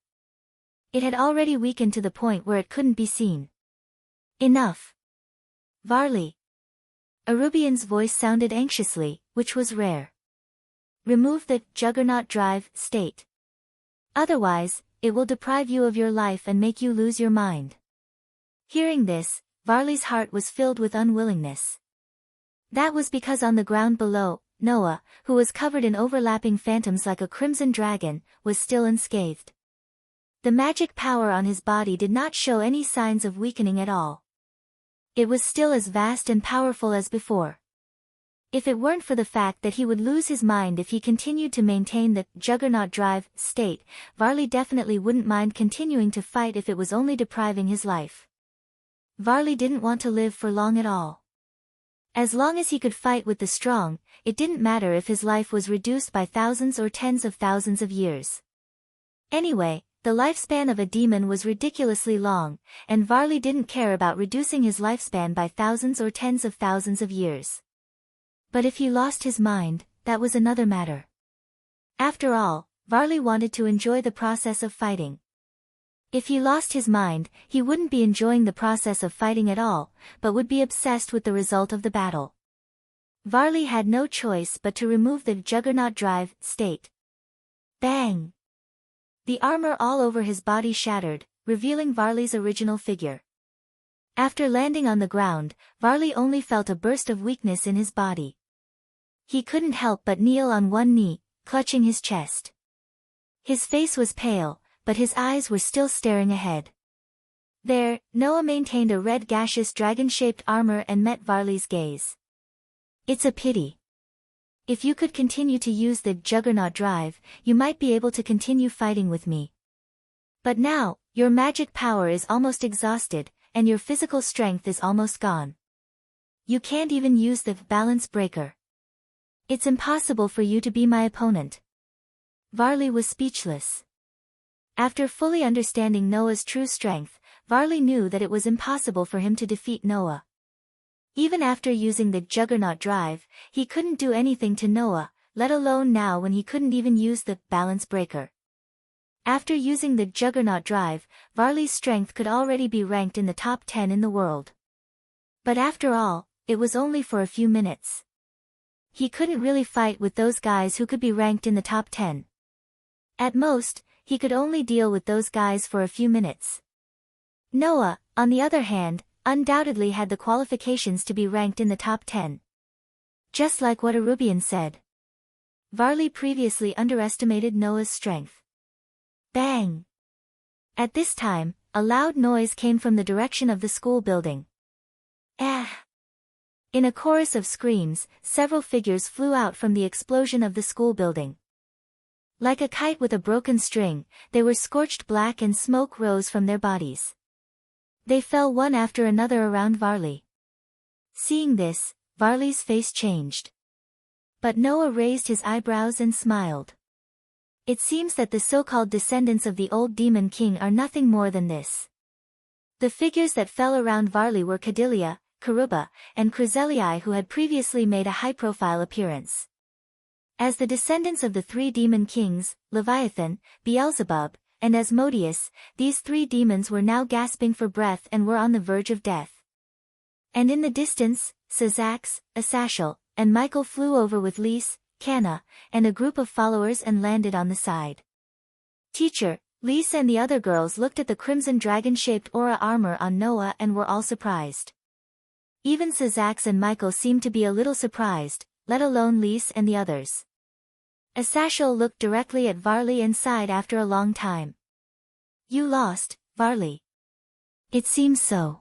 It had already weakened to the point where it couldn't be seen. Enough. Varley. Arubian's voice sounded anxiously, which was rare. Remove the Juggernaut Drive state. Otherwise, it will deprive you of your life and make you lose your mind. Hearing this, Varley's heart was filled with unwillingness. That was because on the ground below, Noah, who was covered in overlapping phantoms like a crimson dragon, was still unscathed. The magic power on his body did not show any signs of weakening at all. It was still as vast and powerful as before. If it weren't for the fact that he would lose his mind if he continued to maintain the Juggernaut Drive state, Varley definitely wouldn't mind continuing to fight if it was only depriving his life. Varley didn't want to live for long at all. As long as he could fight with the strong, it didn't matter if his life was reduced by thousands or tens of thousands of years. Anyway, The lifespan of a demon was ridiculously long, and Varley didn't care about reducing his lifespan by thousands or tens of thousands of years. But if he lost his mind, that was another matter. After all, Varley wanted to enjoy the process of fighting. If he lost his mind, he wouldn't be enjoying the process of fighting at all, but would be obsessed with the result of the battle. Varley had no choice but to remove the Juggernaut Drive state. Bang! The armor all over his body shattered, revealing Varley's original figure. After landing on the ground, Varley only felt a burst of weakness in his body. He couldn't help but kneel on one knee, clutching his chest. His face was pale, but his eyes were still staring ahead. There, Noah maintained a red gaseous dragon-shaped armor and met Varley's gaze. It's a pity. If you could continue to use the Juggernaut Drive, you might be able to continue fighting with me. But now, your magic power is almost exhausted, and your physical strength is almost gone. You can't even use the balance breaker. It's impossible for you to be my opponent. Varley was speechless. After fully understanding Noah's true strength, Varley knew that it was impossible for him to defeat Noah. Even after using the Juggernaut Drive, he couldn't do anything to Noah, let alone now when he couldn't even use the balance breaker. After using the Juggernaut Drive, Varley's strength could already be ranked in the top 10 in the world. But after all, it was only for a few minutes. He couldn't really fight with those guys who could be ranked in the top 10. At most, he could only deal with those guys for a few minutes. Noah, on the other hand, undoubtedly had the qualifications to be ranked in the top 10. Just like what Arubian said. Varley previously underestimated Noah's strength. Bang! At this time, a loud noise came from the direction of the school building. Ah! In a chorus of screams, several figures flew out from the explosion of the school building. Like a kite with a broken string, they were scorched black and smoke rose from their bodies. They fell one after another around Varley. Seeing this, Varley's face changed. But Noah raised his eyebrows and smiled. It seems that the so-called descendants of the old demon king are nothing more than this. The figures that fell around Varley were Cadilia, Karuba, and Chryselii, who had previously made a high-profile appearance. As the descendants of the three demon kings, Leviathan, Beelzebub, and Asmodeus, these three demons were now gasping for breath and were on the verge of death. And in the distance, Sazax, Asashel, and Michael flew over with Lys, Canna, and a group of followers and landed on the side. Teacher, Lys and the other girls looked at the crimson dragon-shaped aura armor on Noah and were all surprised. Even Sazax and Michael seemed to be a little surprised, let alone Lys and the others. Asashel looked directly at Varley and sighed after a long time. You lost, Varley. It seems so.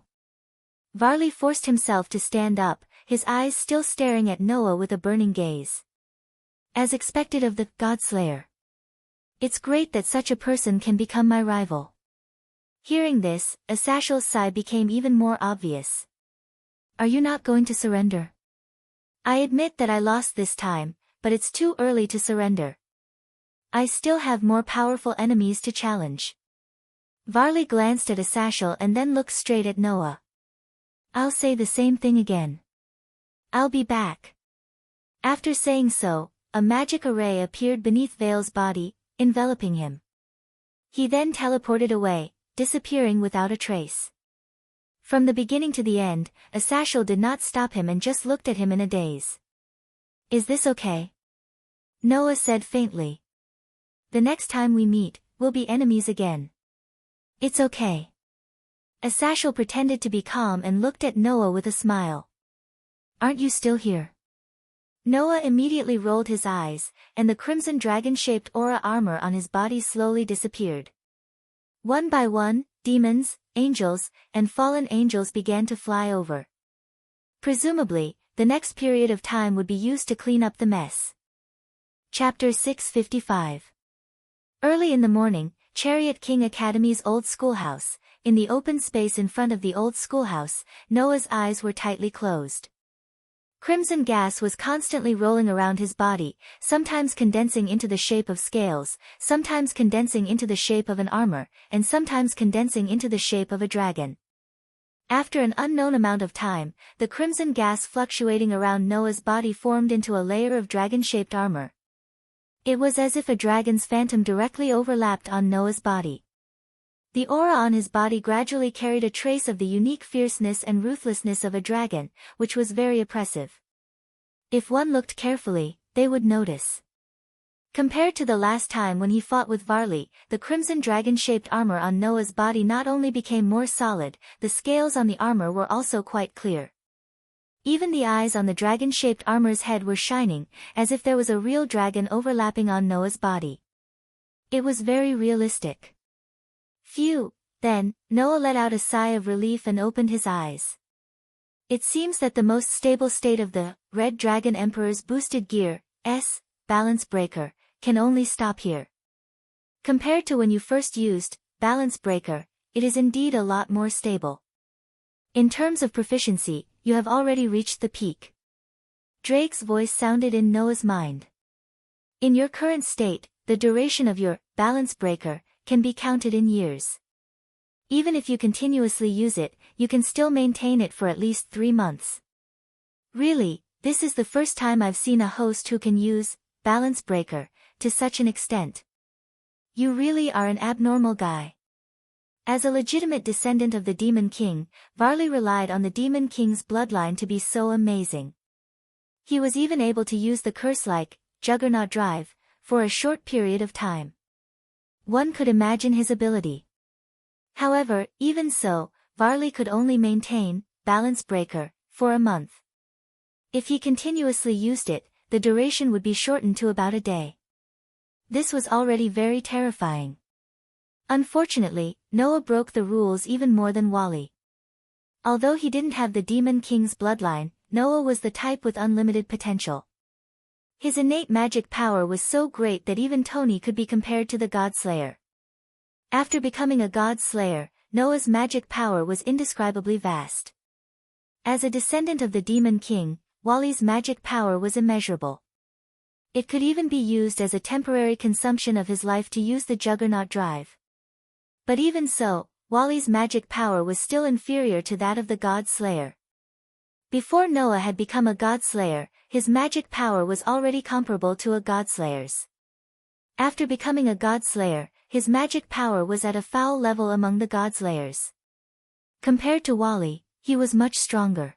Varley forced himself to stand up, his eyes still staring at Noah with a burning gaze. As expected of the Godslayer. It's great that such a person can become my rival. Hearing this, Asashel's sigh became even more obvious. Are you not going to surrender? I admit that I lost this time, but it's too early to surrender. I still have more powerful enemies to challenge. Varley glanced at Asashel and then looked straight at Noah. I'll say the same thing again. I'll be back. After saying so, a magic array appeared beneath Vale's body, enveloping him. He then teleported away, disappearing without a trace. From the beginning to the end, Asashel did not stop him and just looked at him in a daze. Is this okay? Noah said faintly. The next time we meet, we'll be enemies again. It's okay. Asashel pretended to be calm and looked at Noah with a smile. Aren't you still here? Noah immediately rolled his eyes, and the crimson dragon-shaped aura armor on his body slowly disappeared. One by one, demons, angels, and fallen angels began to fly over. Presumably, the next period of time would be used to clean up the mess. Chapter 655. Early in the morning, Chariot King Academy's old schoolhouse. In the open space in front of the old schoolhouse, Noah's eyes were tightly closed. Crimson gas was constantly rolling around his body, sometimes condensing into the shape of scales, sometimes condensing into the shape of an armor, and sometimes condensing into the shape of a dragon. After an unknown amount of time, the crimson gas fluctuating around Noah's body formed into a layer of dragon-shaped armor. It was as if a dragon's phantom directly overlapped on Noah's body. The aura on his body gradually carried a trace of the unique fierceness and ruthlessness of a dragon, which was very oppressive. If one looked carefully, they would notice. Compared to the last time when he fought with Varley, the crimson dragon-shaped armor on Noah's body not only became more solid, the scales on the armor were also quite clear. Even the eyes on the dragon-shaped armor's head were shining, as if there was a real dragon overlapping on Noah's body. It was very realistic. Phew! Then, Noah let out a sigh of relief and opened his eyes. It seems that the most stable state of the Red Dragon Emperor's boosted gear, balance breaker, can only stop here. Compared to when you first used balance breaker, it is indeed a lot more stable. In terms of proficiency, you have already reached the peak. Drake's voice sounded in Noah's mind. In your current state, the duration of your balance breaker can be counted in years. Even if you continuously use it, you can still maintain it for at least 3 months. Really, this is the first time I've seen a host who can use balance breaker to such an extent. You really are an abnormal guy. As a legitimate descendant of the Demon King, Varley relied on the Demon King's bloodline to be so amazing. He was even able to use the curse-like Juggernaut Drive for a short period of time. One could imagine his ability. However, even so, Varley could only maintain balance breaker for a month. If he continuously used it, the duration would be shortened to about a day. This was already very terrifying. Unfortunately, Noah broke the rules even more than Wally. Although he didn't have the Demon King's bloodline, Noah was the type with unlimited potential. His innate magic power was so great that even Tony could be compared to the God Slayer. After becoming a God Slayer, Noah's magic power was indescribably vast. As a descendant of the Demon King, Wally's magic power was immeasurable. It could even be used as a temporary consumption of his life to use the Juggernaut Drive. But even so, Wally's magic power was still inferior to that of the God Slayer. Before Noah had become a God Slayer, his magic power was already comparable to a God Slayer's. After becoming a God Slayer, his magic power was at a foul level among the God Slayers. Compared to Wally, he was much stronger.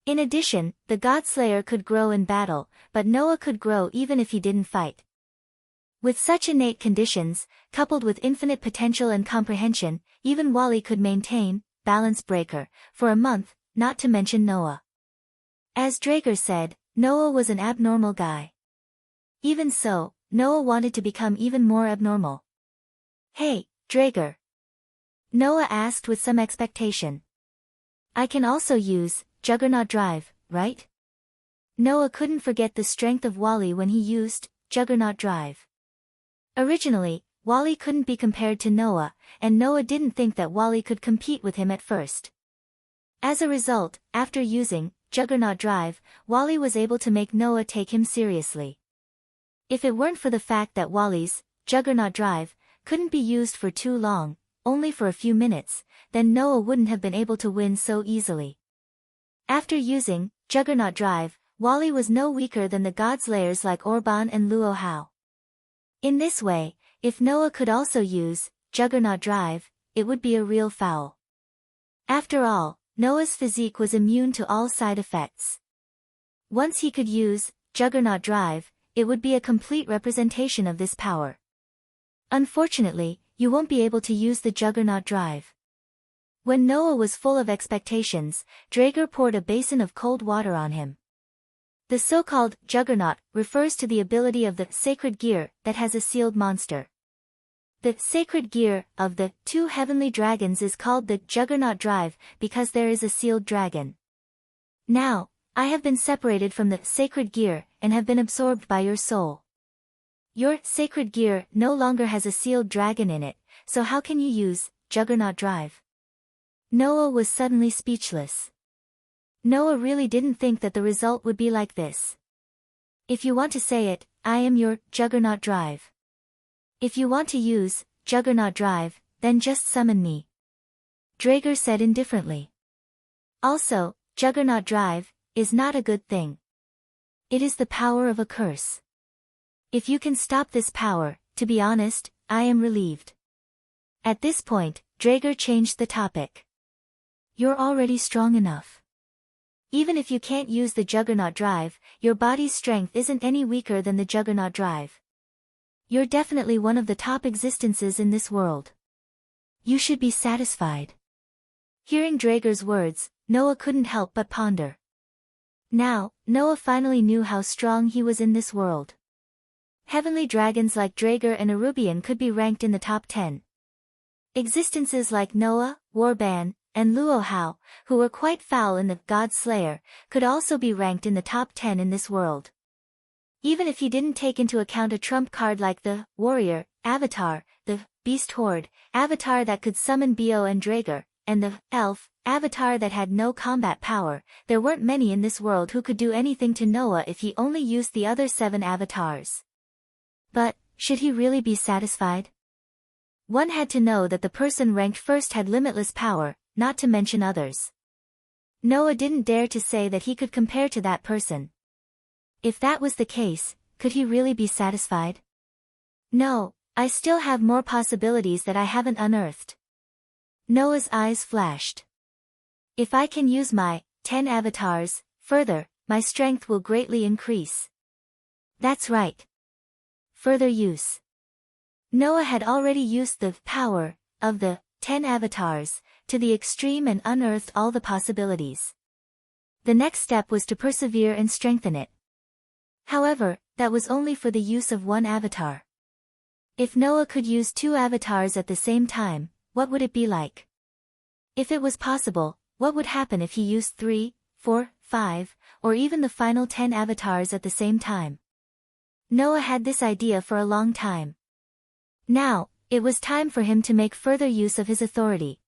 In addition, the God Slayer could grow in battle, but Noah could grow even if he didn't fight. With such innate conditions, coupled with infinite potential and comprehension, even Wally could maintain balance breaker for a month, not to mention Noah. As Drager said, Noah was an abnormal guy. Even so, Noah wanted to become even more abnormal. Hey, Drager. Noah asked with some expectation. I can also use Juggernaut Drive, right? Noah couldn't forget the strength of Wally when he used Juggernaut Drive. Originally, Wally couldn't be compared to Noah, and Noah didn't think that Wally could compete with him at first. As a result, after using Juggernaut Drive, Wally was able to make Noah take him seriously. If it weren't for the fact that Wally's Juggernaut Drive couldn't be used for too long, only for a few minutes, then Noah wouldn't have been able to win so easily. After using Juggernaut Drive, Wally was no weaker than the God Slayers like Orban and Luo Hao. In this way, if Noah could also use Juggernaut Drive, it would be a real foul. After all, Noah's physique was immune to all side effects. Once he could use Juggernaut Drive, it would be a complete representation of this power. Unfortunately, you won't be able to use the Juggernaut Drive. When Noah was full of expectations, Drager poured a basin of cold water on him. The so-called Juggernaut refers to the ability of the sacred gear that has a sealed monster. The sacred gear of the 2 heavenly dragons is called the Juggernaut Drive because there is a sealed dragon. Now, I have been separated from the sacred gear and have been absorbed by your soul. Your sacred gear no longer has a sealed dragon in it, so how can you use Juggernaut Drive? Noah was suddenly speechless. Noah really didn't think that the result would be like this. If you want to say it, I am your Juggernaut Drive. If you want to use Juggernaut Drive, then just summon me. Draeger said indifferently. Also, Juggernaut Drive is not a good thing. It is the power of a curse. If you can stop this power, to be honest, I am relieved. At this point, Draeger changed the topic. You're already strong enough. Even if you can't use the Juggernaut Drive, your body's strength isn't any weaker than the Juggernaut Drive. You're definitely one of the top existences in this world. You should be satisfied. Hearing Draeger's words, Noah couldn't help but ponder. Now, Noah finally knew how strong he was in this world. Heavenly dragons like Draeger and Erubian could be ranked in the top 10. Existences like Noah, Warban, and Luohao, who were quite foul in the God Slayer, could also be ranked in the top 10 in this world. Even if he didn't take into account a trump card like the Warrior Avatar, the Beast Horde Avatar that could summon Bio and Draeger, and the Elf Avatar that had no combat power, there weren't many in this world who could do anything to Noah if he only used the other 7 avatars. But, should he really be satisfied? One had to know that the person ranked first had limitless power, not to mention others. Noah didn't dare to say that he could compare to that person. If that was the case, could he really be satisfied? No, I still have more possibilities that I haven't unearthed. Noah's eyes flashed. If I can use my 10 avatars, further, my strength will greatly increase. That's right. Further use. Noah had already used the power of the 10 avatars to the extreme and unearthed all the possibilities. The next step was to persevere and strengthen it. However, that was only for the use of one avatar. If Noah could use 2 avatars at the same time, what would it be like? If it was possible, what would happen if he used 3, 4, 5, or even the final 10 avatars at the same time? Noah had this idea for a long time. Now, it was time for him to make further use of his authority.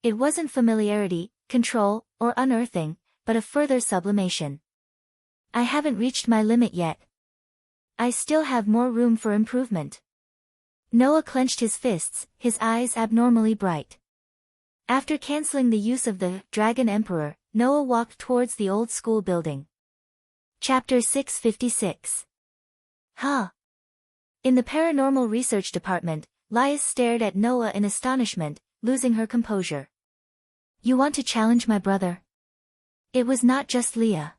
It wasn't familiarity, control, or unearthing, but a further sublimation. I haven't reached my limit yet. I still have more room for improvement. Noah clenched his fists, his eyes abnormally bright. After canceling the use of the Dragon Emperor, Noah walked towards the old school building. Chapter 656. Huh? In the Paranormal Research Department, Lias stared at Noah in astonishment, losing her composure. You want to challenge my brother? It was not just Leah.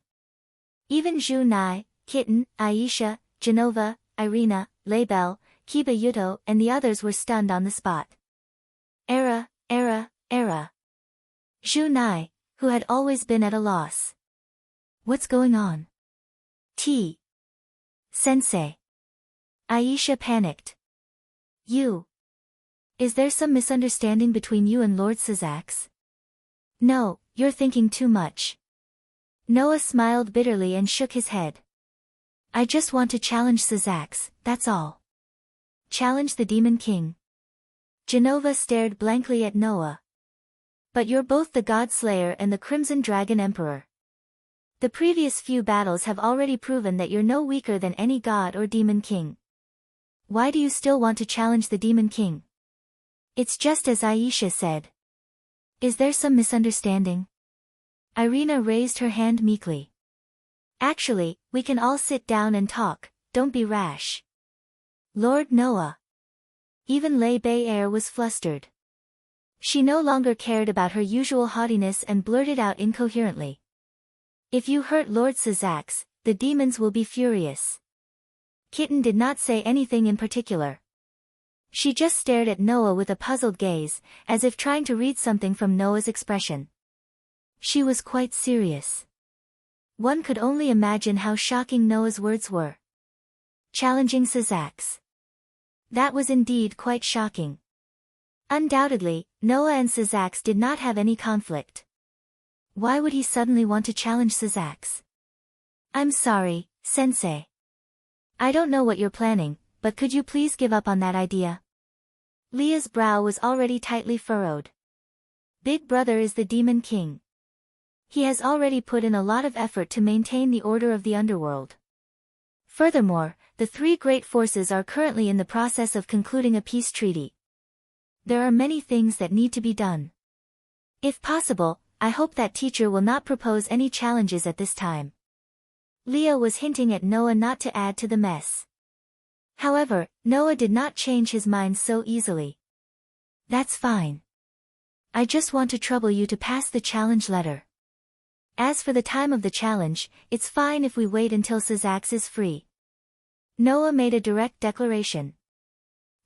Even Zhu Nai, Kitten, Aisha, Genova, Irina, Label, Kiba Yuto and the others were stunned on the spot. Era. Zhu Nai, who had always been at a loss. What's going on? Sensei. Aisha panicked. Is there some misunderstanding between you and Lord Syzax? No, you're thinking too much. Noah smiled bitterly and shook his head. I just want to challenge Syzax, that's all. Challenge the Demon King. Genova stared blankly at Noah. But you're both the God Slayer and the Crimson Dragon Emperor. The previous few battles have already proven that you're no weaker than any god or demon king. Why do you still want to challenge the Demon King? It's just as Aisha said. Is there some misunderstanding? Irina raised her hand meekly. Actually, we can all sit down and talk, don't be rash. Lord Noah. Even Lei Bei was flustered. She no longer cared about her usual haughtiness and blurted out incoherently. If you hurt Lord Syzax, the demons will be furious. Kitten did not say anything in particular. She just stared at Noah with a puzzled gaze, as if trying to read something from Noah's expression. She was quite serious. One could only imagine how shocking Noah's words were. Challenging Syzax. That was indeed quite shocking. Undoubtedly, Noah and Syzax did not have any conflict. Why would he suddenly want to challenge Syzax? I'm sorry, Sensei. I don't know what you're planning, but could you please give up on that idea? Leah's brow was already tightly furrowed. Big Brother is the Demon King. He has already put in a lot of effort to maintain the order of the underworld. Furthermore, the three great forces are currently in the process of concluding a peace treaty. There are many things that need to be done. If possible, I hope that teacher will not propose any challenges at this time. Leah was hinting at Noah not to add to the mess. However, Noah did not change his mind so easily. That's fine. I just want to trouble you to pass the challenge letter. As for the time of the challenge, it's fine if we wait until Syzax is free. Noah made a direct declaration.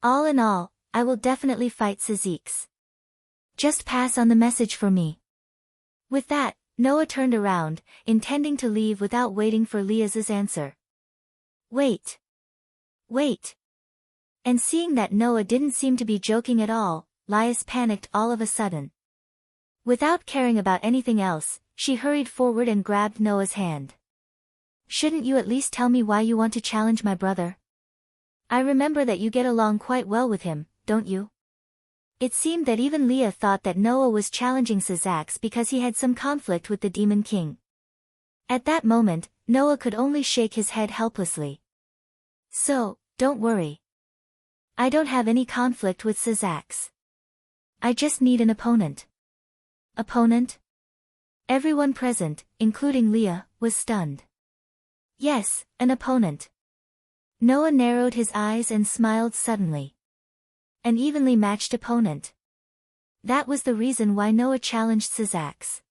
All in all, I will definitely fight Syzax. Just pass on the message for me. With that, Noah turned around, intending to leave without waiting for Leah's answer. Wait. Wait. And seeing that Noah didn't seem to be joking at all, Lias panicked all of a sudden. Without caring about anything else, she hurried forward and grabbed Noah's hand. Shouldn't you at least tell me why you want to challenge my brother? I remember that you get along quite well with him, don't you? It seemed that even Leah thought that Noah was challenging Syzax because he had some conflict with the Demon King. At that moment, Noah could only shake his head helplessly. So, don't worry. I don't have any conflict with Syzax. I just need an opponent. Opponent? Everyone present, including Leah, was stunned. Yes, an opponent. Noah narrowed his eyes and smiled suddenly. An evenly matched opponent. That was the reason why Noah challenged Syzax.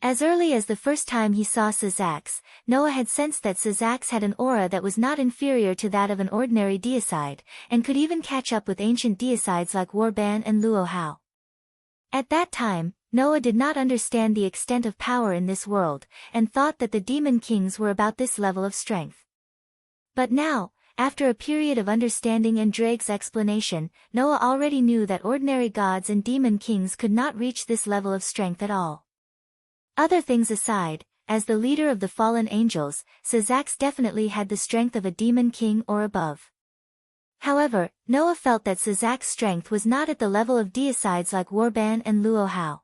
As early as the first time he saw Syzax, Noah had sensed that Syzax had an aura that was not inferior to that of an ordinary deicide, and could even catch up with ancient deicides like Warban and Luohao. At that time, Noah did not understand the extent of power in this world, and thought that the demon kings were about this level of strength. But now, after a period of understanding and Drake's explanation, Noah already knew that ordinary gods and demon kings could not reach this level of strength at all. Other things aside, as the leader of the fallen angels, Syzax definitely had the strength of a demon king or above. However, Noah felt that Syzax's strength was not at the level of deicides like Warban and Luohao.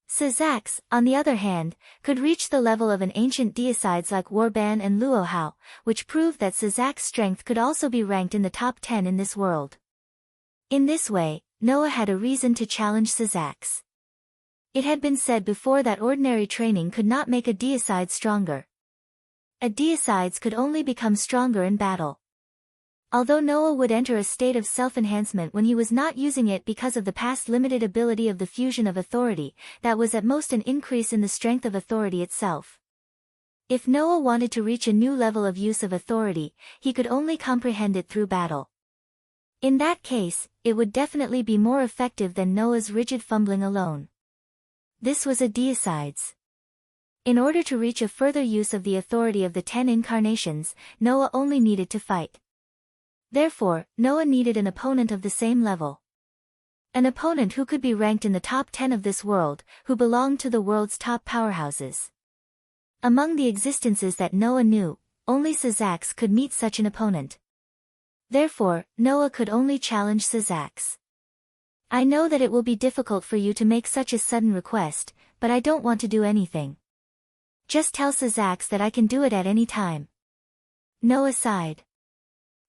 Syzax, on the other hand, could reach the level of an ancient deicides like Warban and Luohao, which proved that Syzax's strength could also be ranked in the top 10 in this world. In this way, Noah had a reason to challenge Syzax. It had been said before that ordinary training could not make a deicide stronger. A deicides could only become stronger in battle. Although Noah would enter a state of self-enhancement when he was not using it because of the past limited ability of the fusion of authority, that was at most an increase in the strength of authority itself. If Noah wanted to reach a new level of use of authority, he could only comprehend it through battle. In that case, it would definitely be more effective than Noah's rigid fumbling alone. This was a deicides. In order to reach a further use of the authority of the 10 incarnations, Noah only needed to fight. Therefore, Noah needed an opponent of the same level. An opponent who could be ranked in the top 10 of this world, who belonged to the world's top powerhouses. Among the existences that Noah knew, only Syzax could meet such an opponent. Therefore, Noah could only challenge Syzax. I know that it will be difficult for you to make such a sudden request, but I don't want to do anything. Just tell Syzax that I can do it at any time. Noah sighed.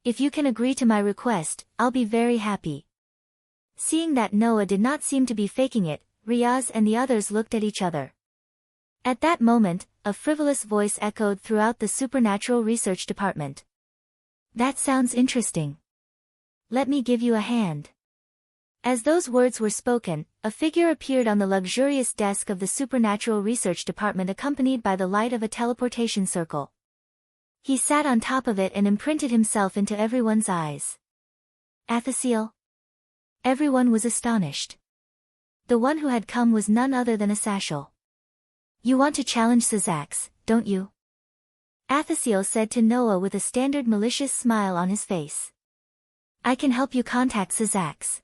If you can agree to my request, I'll be very happy. Seeing that Noah did not seem to be faking it, Riaz and the others looked at each other. At that moment, a frivolous voice echoed throughout the Supernatural Research Department. That sounds interesting. Let me give you a hand. As those words were spoken, a figure appeared on the luxurious desk of the Supernatural Research Department accompanied by the light of a teleportation circle. He sat on top of it and imprinted himself into everyone's eyes. Athasiel? Everyone was astonished. The one who had come was none other than Asashel. You want to challenge Syzax, don't you? Athasiel said to Noah with a standard malicious smile on his face. I can help you contact Syzax.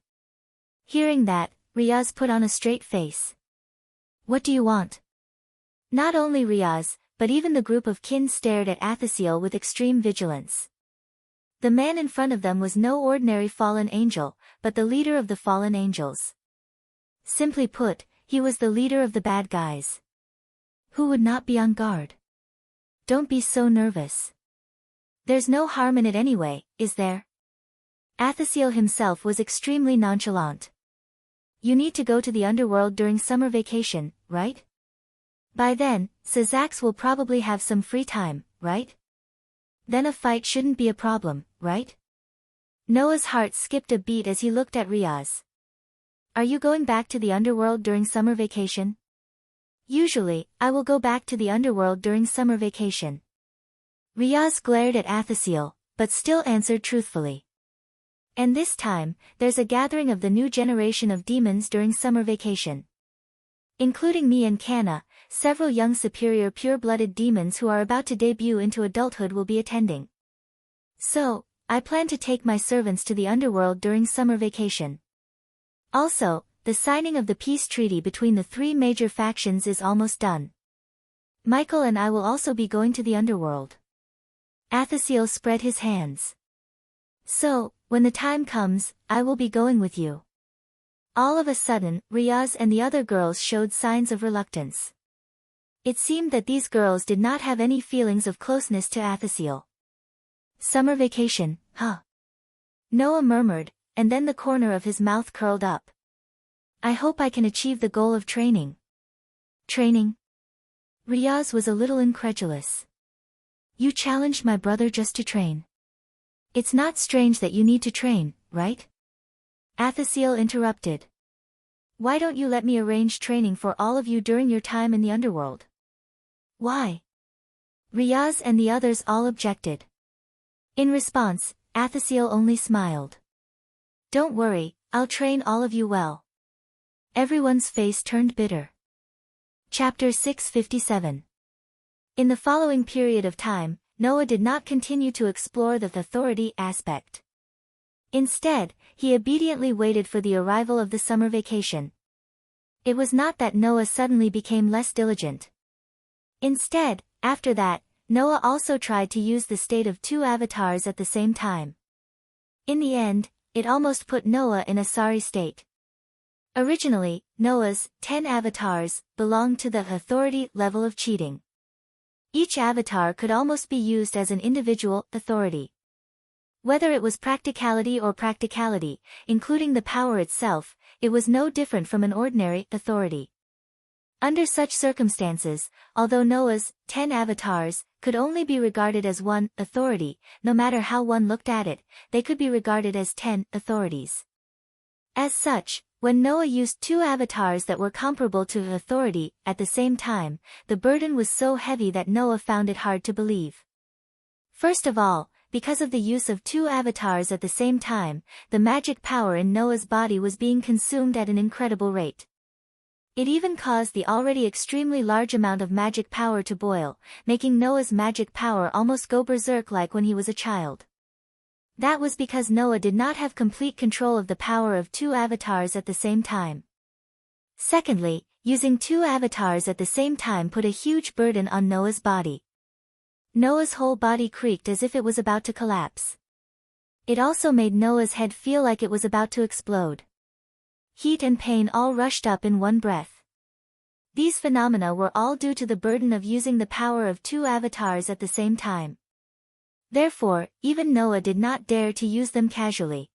Hearing that, Riaz put on a straight face. What do you want? Not only Riaz, but even the group of kin stared at Athasiel with extreme vigilance. The man in front of them was no ordinary fallen angel, but the leader of the fallen angels. Simply put, he was the leader of the bad guys. Who would not be on guard? Don't be so nervous. There's no harm in it anyway, is there? Athasiel himself was extremely nonchalant. You need to go to the underworld during summer vacation, right? By then, Sazax will probably have some free time, right? Then a fight shouldn't be a problem, right? Noah's heart skipped a beat as he looked at Riaz. Are you going back to the underworld during summer vacation? Usually, I will go back to the underworld during summer vacation. Riaz glared at Athasiel, but still answered truthfully. And this time, there's a gathering of the new generation of demons during summer vacation. Including me and Kanna, several young superior pure-blooded demons who are about to debut into adulthood will be attending. So, I plan to take my servants to the underworld during summer vacation. Also, the signing of the peace treaty between the three major factions is almost done. Michael and I will also be going to the underworld. Athasiel spread his hands. So, when the time comes, I will be going with you. All of a sudden, Riaz and the other girls showed signs of reluctance. It seemed that these girls did not have any feelings of closeness to Athasiel. Summer vacation, huh? Noah murmured, and then the corner of his mouth curled up. I hope I can achieve the goal of training. Training? Riaz was a little incredulous. You challenged my brother just to train. It's not strange that you need to train, right? Athasiel interrupted. Why don't you let me arrange training for all of you during your time in the underworld? Why? Riaz and the others all objected. In response, Athasiel only smiled. Don't worry, I'll train all of you well. Everyone's face turned bitter. Chapter 657. In the following period of time, Noah did not continue to explore the authority aspect. Instead, he obediently waited for the arrival of the summer vacation. It was not that Noah suddenly became less diligent. Instead, after that, Noah also tried to use the state of two avatars at the same time. In the end, it almost put Noah in a sorry state. Originally, Noah's 10 avatars belonged to the authority level of cheating. Each avatar could almost be used as an individual authority. Whether it was practicality or practicality, including the power itself, it was no different from an ordinary authority. Under such circumstances, although Noah's 10 avatars could only be regarded as one authority, no matter how one looked at it, they could be regarded as 10 authorities. As such, when Noah used two avatars that were comparable to authority at the same time, the burden was so heavy that Noah found it hard to believe. First of all, because of the use of two avatars at the same time, the magic power in Noah's body was being consumed at an incredible rate. It even caused the already extremely large amount of magic power to boil, making Noah's magic power almost go berserk like when he was a child. That was because Noah did not have complete control of the power of two avatars at the same time. Secondly, using two avatars at the same time put a huge burden on Noah's body. Noah's whole body creaked as if it was about to collapse. It also made Noah's head feel like it was about to explode. Heat and pain all rushed up in one breath. These phenomena were all due to the burden of using the power of two avatars at the same time. Therefore, even Noah did not dare to use them casually.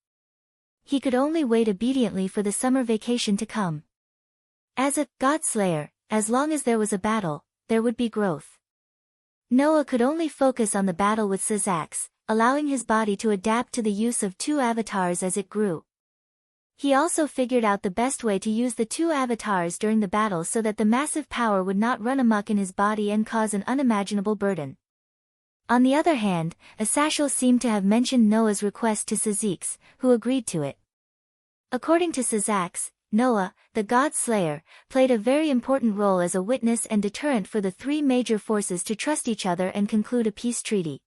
He could only wait obediently for the summer vacation to come. As a God-slayer, as long as there was a battle, there would be growth. Noah could only focus on the battle with Sazax, allowing his body to adapt to the use of two avatars as it grew. He also figured out the best way to use the two avatars during the battle so that the massive power would not run amok in his body and cause an unimaginable burden. On the other hand, Asashel seemed to have mentioned Noah's request to Sazax, who agreed to it. According to Sazax, Noah, the God-slayer, played a very important role as a witness and deterrent for the three major forces to trust each other and conclude a peace treaty.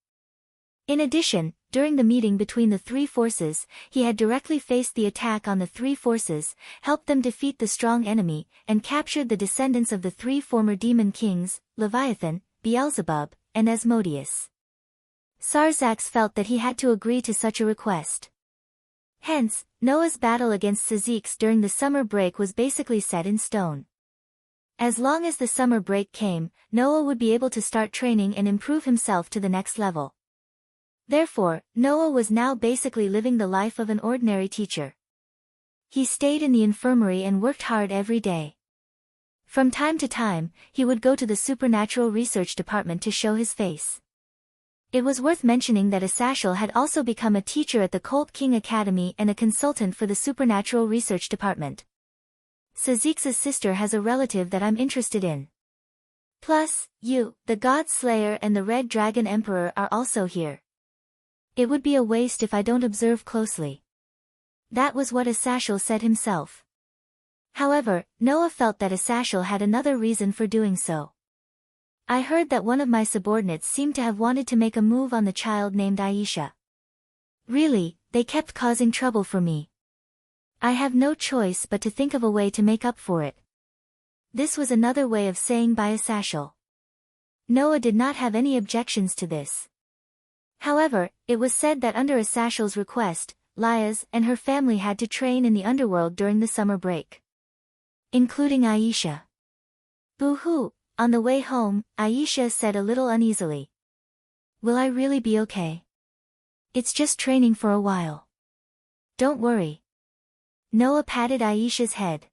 In addition, during the meeting between the three forces, he had directly faced the attack on the three forces, helped them defeat the strong enemy, and captured the descendants of the three former demon kings, Leviathan, Beelzebub, and Asmodeus. Sazax felt that he had to agree to such a request. Hence, Noah's battle against Sazax during the summer break was basically set in stone. As long as the summer break came, Noah would be able to start training and improve himself to the next level. Therefore, Noah was now basically living the life of an ordinary teacher. He stayed in the infirmary and worked hard every day. From time to time, he would go to the supernatural research department to show his face. It was worth mentioning that Asashel had also become a teacher at the Colt King Academy and a consultant for the supernatural research department. Sazik's sister has a relative that I'm interested in. Plus, you, the God Slayer and the Red Dragon Emperor are also here. It would be a waste if I don't observe closely. That was what Asashel said himself. However, Noah felt that Asashel had another reason for doing so. I heard that one of my subordinates seemed to have wanted to make a move on the child named Aisha. Really, they kept causing trouble for me. I have no choice but to think of a way to make up for it. This was another way of saying by Asashel. Noah did not have any objections to this. However, it was said that under Asashel's request, Liaz and her family had to train in the underworld during the summer break. Including Aisha. Boo-hoo, on the way home, Aisha said a little uneasily. Will I really be okay? It's just training for a while. Don't worry. Noah patted Aisha's head.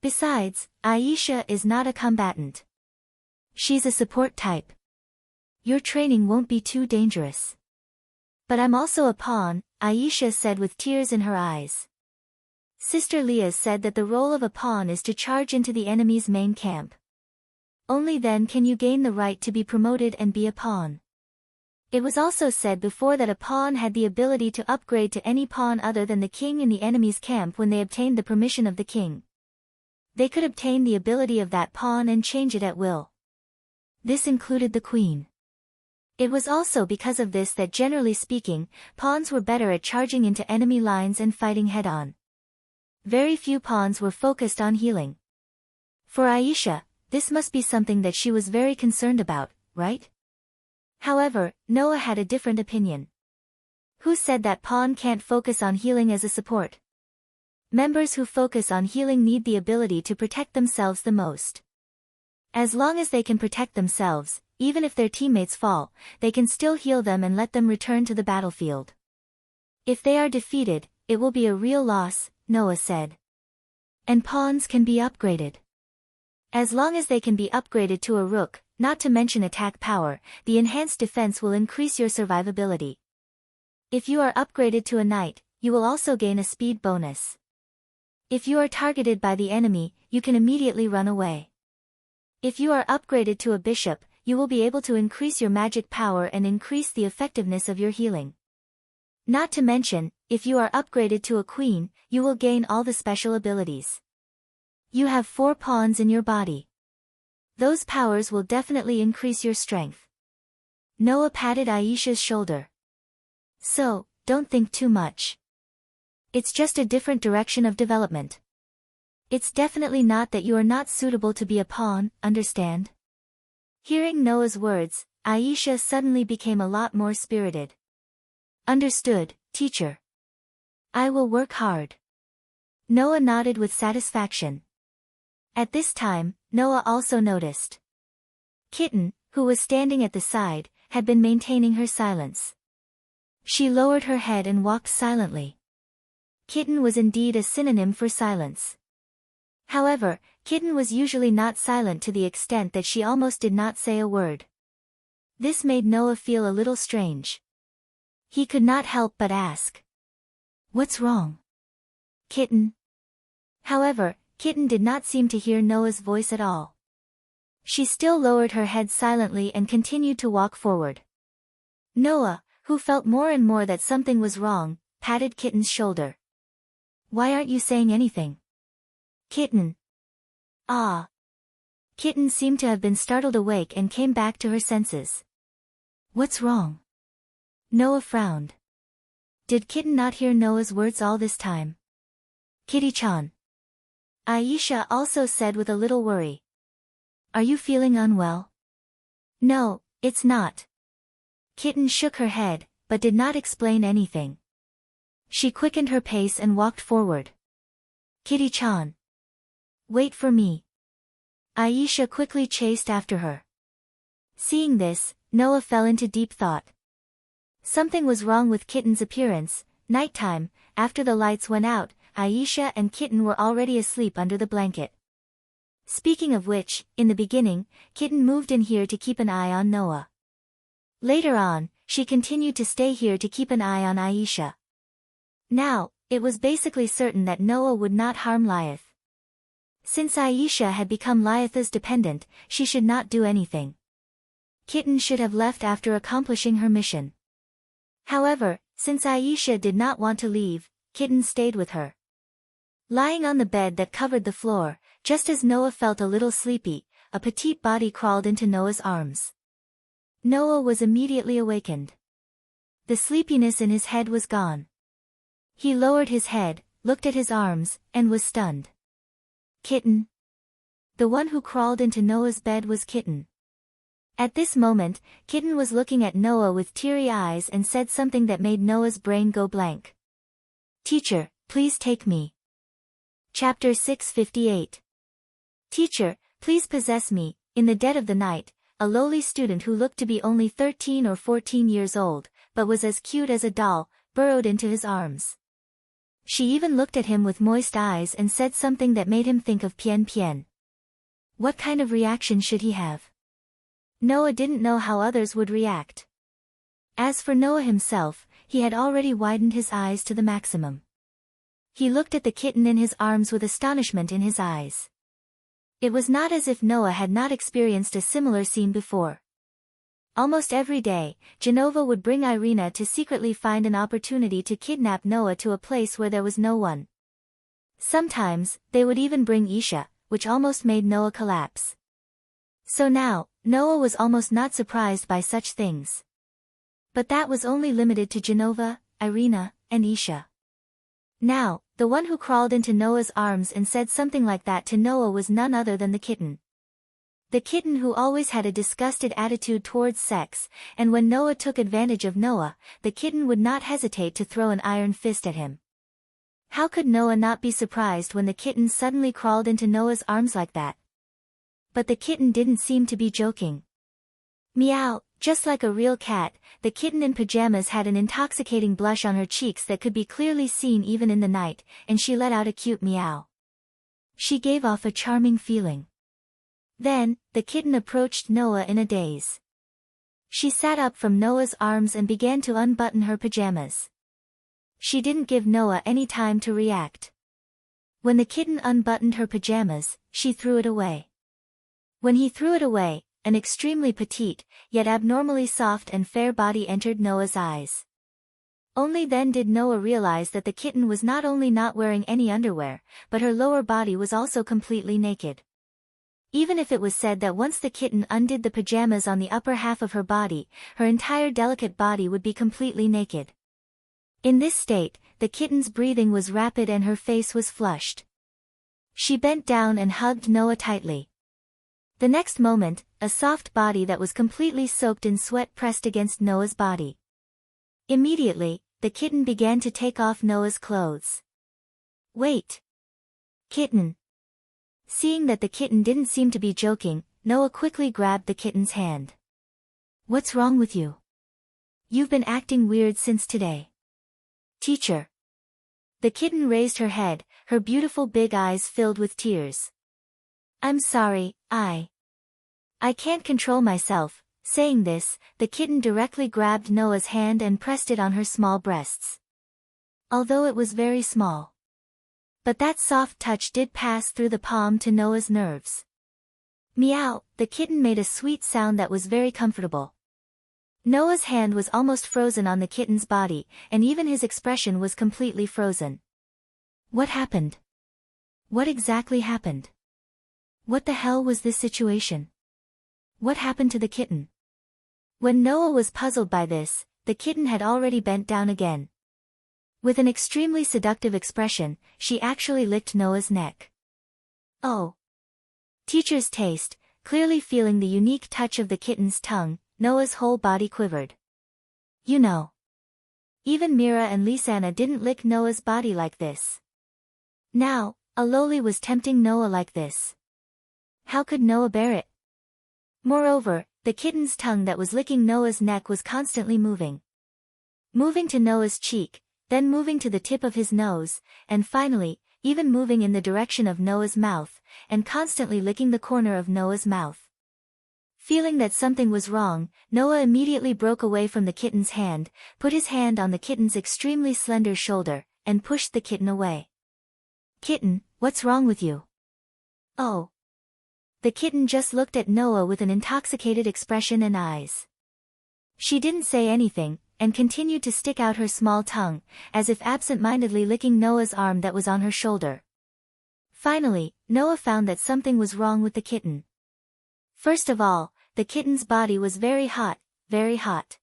Besides, Aisha is not a combatant. She's a support type. Your training won't be too dangerous. But I'm also a pawn, Aisha said with tears in her eyes. Sister Leah said that the role of a pawn is to charge into the enemy's main camp. Only then can you gain the right to be promoted and be a pawn. It was also said before that a pawn had the ability to upgrade to any pawn other than the king in the enemy's camp when they obtained the permission of the king. They could obtain the ability of that pawn and change it at will. This included the queen. It was also because of this that generally speaking, pawns were better at charging into enemy lines and fighting head-on. Very few pawns were focused on healing. For Aisha, this must be something that she was very concerned about, right? However, Noah had a different opinion. Who said that pawn can't focus on healing as a support? Members who focus on healing need the ability to protect themselves the most. As long as they can protect themselves, even if their teammates fall, they can still heal them and let them return to the battlefield. If they are defeated, it will be a real loss, Noah said. And pawns can be upgraded. As long as they can be upgraded to a rook, not to mention attack power, the enhanced defense will increase your survivability. If you are upgraded to a knight, you will also gain a speed bonus. If you are targeted by the enemy, you can immediately run away. If you are upgraded to a bishop, you will be able to increase your magic power and increase the effectiveness of your healing. Not to mention, if you are upgraded to a queen, you will gain all the special abilities. You have 4 pawns in your body. Those powers will definitely increase your strength. Noah patted Aisha's shoulder. So, don't think too much. It's just a different direction of development. It's definitely not that you are not suitable to be a pawn, understand? Hearing Noah's words, Aisha suddenly became a lot more spirited. Understood, teacher. I will work hard. Noah nodded with satisfaction. At this time, Noah also noticed. Kitten, who was standing at the side, had been maintaining her silence. She lowered her head and walked silently. Kitten was indeed a synonym for silence. However, Kitten was usually not silent to the extent that she almost did not say a word. This made Noah feel a little strange. He could not help but ask. What's wrong? Kitten? However, Kitten did not seem to hear Noah's voice at all. She still lowered her head silently and continued to walk forward. Noah, who felt more and more that something was wrong, patted Kitten's shoulder. Why aren't you saying anything? Kitten. Ah. Kitten seemed to have been startled awake and came back to her senses. What's wrong? Noah frowned. Did Kitten not hear Noah's words all this time? Kitty-chan. Aisha also said with a little worry. Are you feeling unwell? No, it's not. Kitten shook her head, but did not explain anything. She quickened her pace and walked forward. Kitty-chan. Wait for me. Aisha quickly chased after her. Seeing this, Noah fell into deep thought. Something was wrong with Kitten's appearance. Nighttime, after the lights went out, Aisha and Kitten were already asleep under the blanket. Speaking of which, in the beginning, Kitten moved in here to keep an eye on Noah. Later on, she continued to stay here to keep an eye on Aisha. Now, it was basically certain that Noah would not harm Liath. Since Aisha had become Liath's dependent, she should not do anything. Kitten should have left after accomplishing her mission. However, since Aisha did not want to leave, Kitten stayed with her. Lying on the bed that covered the floor, just as Noah felt a little sleepy, a petite body crawled into Noah's arms. Noah was immediately awakened. The sleepiness in his head was gone. He lowered his head, looked at his arms, and was stunned. Kitten. The one who crawled into Noah's bed was Kitten. At this moment, Kitten was looking at Noah with teary eyes and said something that made Noah's brain go blank. Teacher, please take me. Chapter 658. Teacher, please possess me. In the dead of the night, a lowly student who looked to be only 13 or 14 years old, but was as cute as a doll, burrowed into his arms. She even looked at him with moist eyes and said something that made him think of Pian Pian. What kind of reaction should he have? Noah didn't know how others would react. As for Noah himself, he had already widened his eyes to the maximum. He looked at the kitten in his arms with astonishment in his eyes. It was not as if Noah had not experienced a similar scene before. Almost every day, Genova would bring Irina to secretly find an opportunity to kidnap Noah to a place where there was no one. Sometimes, they would even bring Isha, which almost made Noah collapse. So now, Noah was almost not surprised by such things. But that was only limited to Genova, Irina, and Isha. Now, the one who crawled into Noah's arms and said something like that to Noah was none other than the kitten. The kitten who always had a disgusted attitude towards sex, and when Noah took advantage of Noah, the kitten would not hesitate to throw an iron fist at him. How could Noah not be surprised when the kitten suddenly crawled into Noah's arms like that? But the kitten didn't seem to be joking. Meow, just like a real cat, the kitten in pajamas had an intoxicating blush on her cheeks that could be clearly seen even in the night, and she let out a cute meow. She gave off a charming feeling. Then, the kitten approached Noah in a daze. She sat up from Noah's arms and began to unbutton her pajamas. She didn't give Noah any time to react. When the kitten unbuttoned her pajamas, she threw it away. When he threw it away, an extremely petite, yet abnormally soft and fair body entered Noah's eyes. Only then did Noah realize that the kitten was not only not wearing any underwear, but her lower body was also completely naked. Even if it was said that once the kitten undid the pajamas on the upper half of her body, her entire delicate body would be completely naked. In this state, the kitten's breathing was rapid and her face was flushed. She bent down and hugged Noah tightly. The next moment, a soft body that was completely soaked in sweat pressed against Noah's body. Immediately, the kitten began to take off Noah's clothes. Wait! Kitten! Seeing that the kitten didn't seem to be joking, Noah quickly grabbed the kitten's hand. What's wrong with you? You've been acting weird since today. Teacher! The kitten raised her head, her beautiful big eyes filled with tears. I'm sorry, I can't control myself. Saying this, the kitten directly grabbed Noah's hand and pressed it on her small breasts. Although it was very small. But that soft touch did pass through the palm to Noah's nerves. Meow, the kitten made a sweet sound that was very comfortable. Noah's hand was almost frozen on the kitten's body, and even his expression was completely frozen. What happened? What exactly happened? What the hell was this situation? What happened to the kitten? When Noah was puzzled by this, the kitten had already bent down again. With an extremely seductive expression, she actually licked Noah's neck. Oh! Teacher's taste, clearly feeling the unique touch of the kitten's tongue, Noah's whole body quivered. You know. Even Mira and Lisanna didn't lick Noah's body like this. Now, Aloli was tempting Noah like this. How could Noah bear it? Moreover, the kitten's tongue that was licking Noah's neck was constantly moving. Moving to Noah's cheek, then moving to the tip of his nose, and finally, even moving in the direction of Noah's mouth, and constantly licking the corner of Noah's mouth. Feeling that something was wrong, Noah immediately broke away from the kitten's hand, put his hand on the kitten's extremely slender shoulder, and pushed the kitten away. "Kitten, what's wrong with you?" "Oh." The kitten just looked at Noah with an intoxicated expression and eyes. She didn't say anything, and continued to stick out her small tongue, as if absent-mindedly licking Noah's arm that was on her shoulder. Finally, Noah found that something was wrong with the kitten. First of all, the kitten's body was very hot, very hot.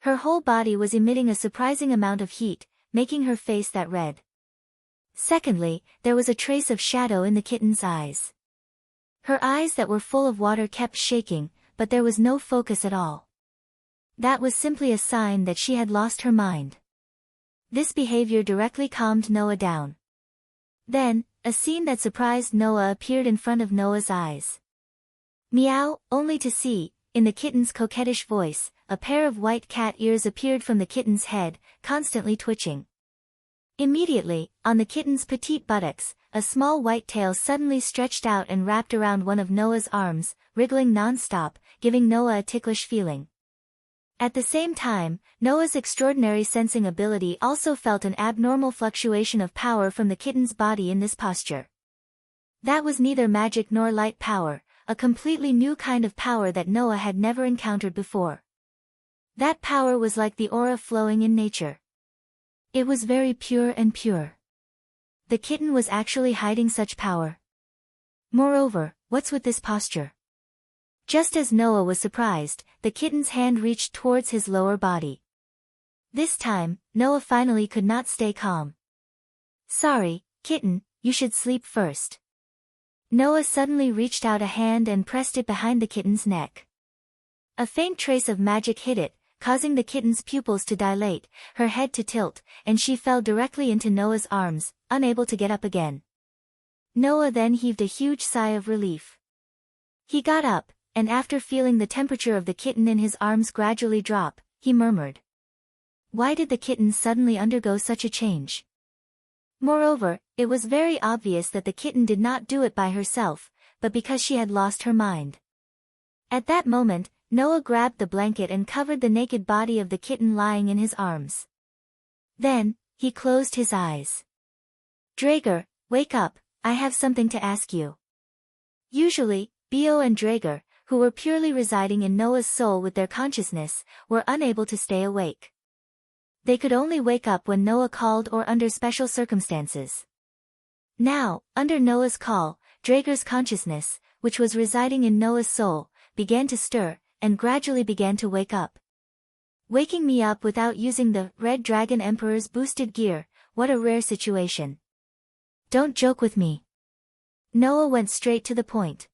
Her whole body was emitting a surprising amount of heat, making her face that red. Secondly, there was a trace of shadow in the kitten's eyes. Her eyes that were full of water kept shaking, but there was no focus at all. That was simply a sign that she had lost her mind. This behavior directly calmed Noah down. Then, a scene that surprised Noah appeared in front of Noah's eyes. Meow, only to see, in the kitten's coquettish voice, a pair of white cat ears appeared from the kitten's head, constantly twitching. Immediately, on the kitten's petite buttocks, a small white tail suddenly stretched out and wrapped around one of Noah's arms, wriggling non-stop, giving Noah a ticklish feeling. At the same time, Noah's extraordinary sensing ability also felt an abnormal fluctuation of power from the kitten's body in this posture. That was neither magic nor light power, a completely new kind of power that Noah had never encountered before. That power was like the aura flowing in nature. It was very pure and pure. The kitten was actually hiding such power. Moreover, what's with this posture? Just as Noah was surprised, the kitten's hand reached towards his lower body. This time, Noah finally could not stay calm. "Sorry, kitten, you should sleep first." Noah suddenly reached out a hand and pressed it behind the kitten's neck. A faint trace of magic hit it, causing the kitten's pupils to dilate, her head to tilt, and she fell directly into Noah's arms, unable to get up again. Noah then heaved a huge sigh of relief. He got up, and after feeling the temperature of the kitten in his arms gradually drop, he murmured. Why did the kitten suddenly undergo such a change? Moreover, it was very obvious that the kitten did not do it by herself, but because she had lost her mind. At that moment, Noah grabbed the blanket and covered the naked body of the kitten lying in his arms. Then, he closed his eyes. "Drager, wake up, I have something to ask you." Usually, Bio and Drager, who were purely residing in Noah's soul with their consciousness, were unable to stay awake. They could only wake up when Noah called or under special circumstances. Now, under Noah's call, Drager's consciousness, which was residing in Noah's soul, began to stir, and gradually began to wake up. Waking me up without using the Red Dragon Emperor's boosted gear, what a rare situation. Don't joke with me. Noah went straight to the point.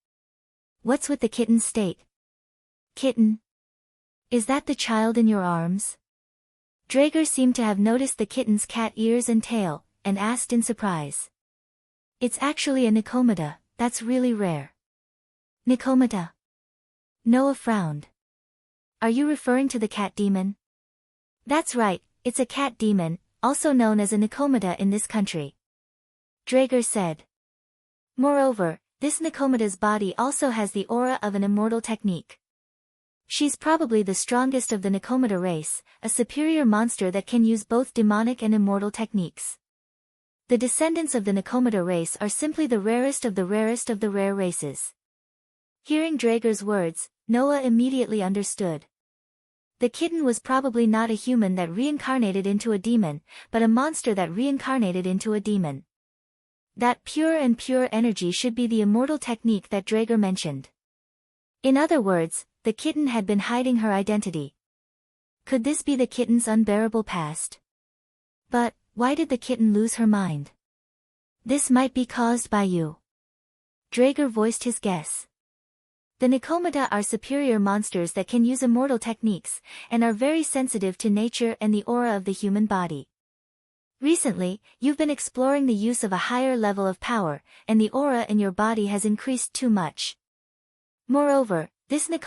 What's with the kitten's state? Kitten? Is that the child in your arms? Drager seemed to have noticed the kitten's cat ears and tail, and asked in surprise. It's actually a Nicomata, that's really rare. Nicomata? Noah frowned. Are you referring to the cat demon? That's right, it's a cat demon, also known as a Nicomata in this country. Drager said. Moreover, this Nicomata's body also has the aura of an immortal technique. She's probably the strongest of the Nicomata race, a superior monster that can use both demonic and immortal techniques. The descendants of the Nicomata race are simply the rarest of the rarest of the rare races. Hearing Drager's words, Noah immediately understood. The kitten was probably not a human that reincarnated into a demon, but a monster that reincarnated into a demon. That pure and pure energy should be the immortal technique that Drager mentioned. In other words, the kitten had been hiding her identity. Could this be the kitten's unbearable past? But, why did the kitten lose her mind? This might be caused by you. Drager voiced his guess. The Nicomata are superior monsters that can use immortal techniques, and are very sensitive to nature and the aura of the human body. Recently, you've been exploring the use of a higher level of power, and the aura in your body has increased too much. Moreover, this Nicole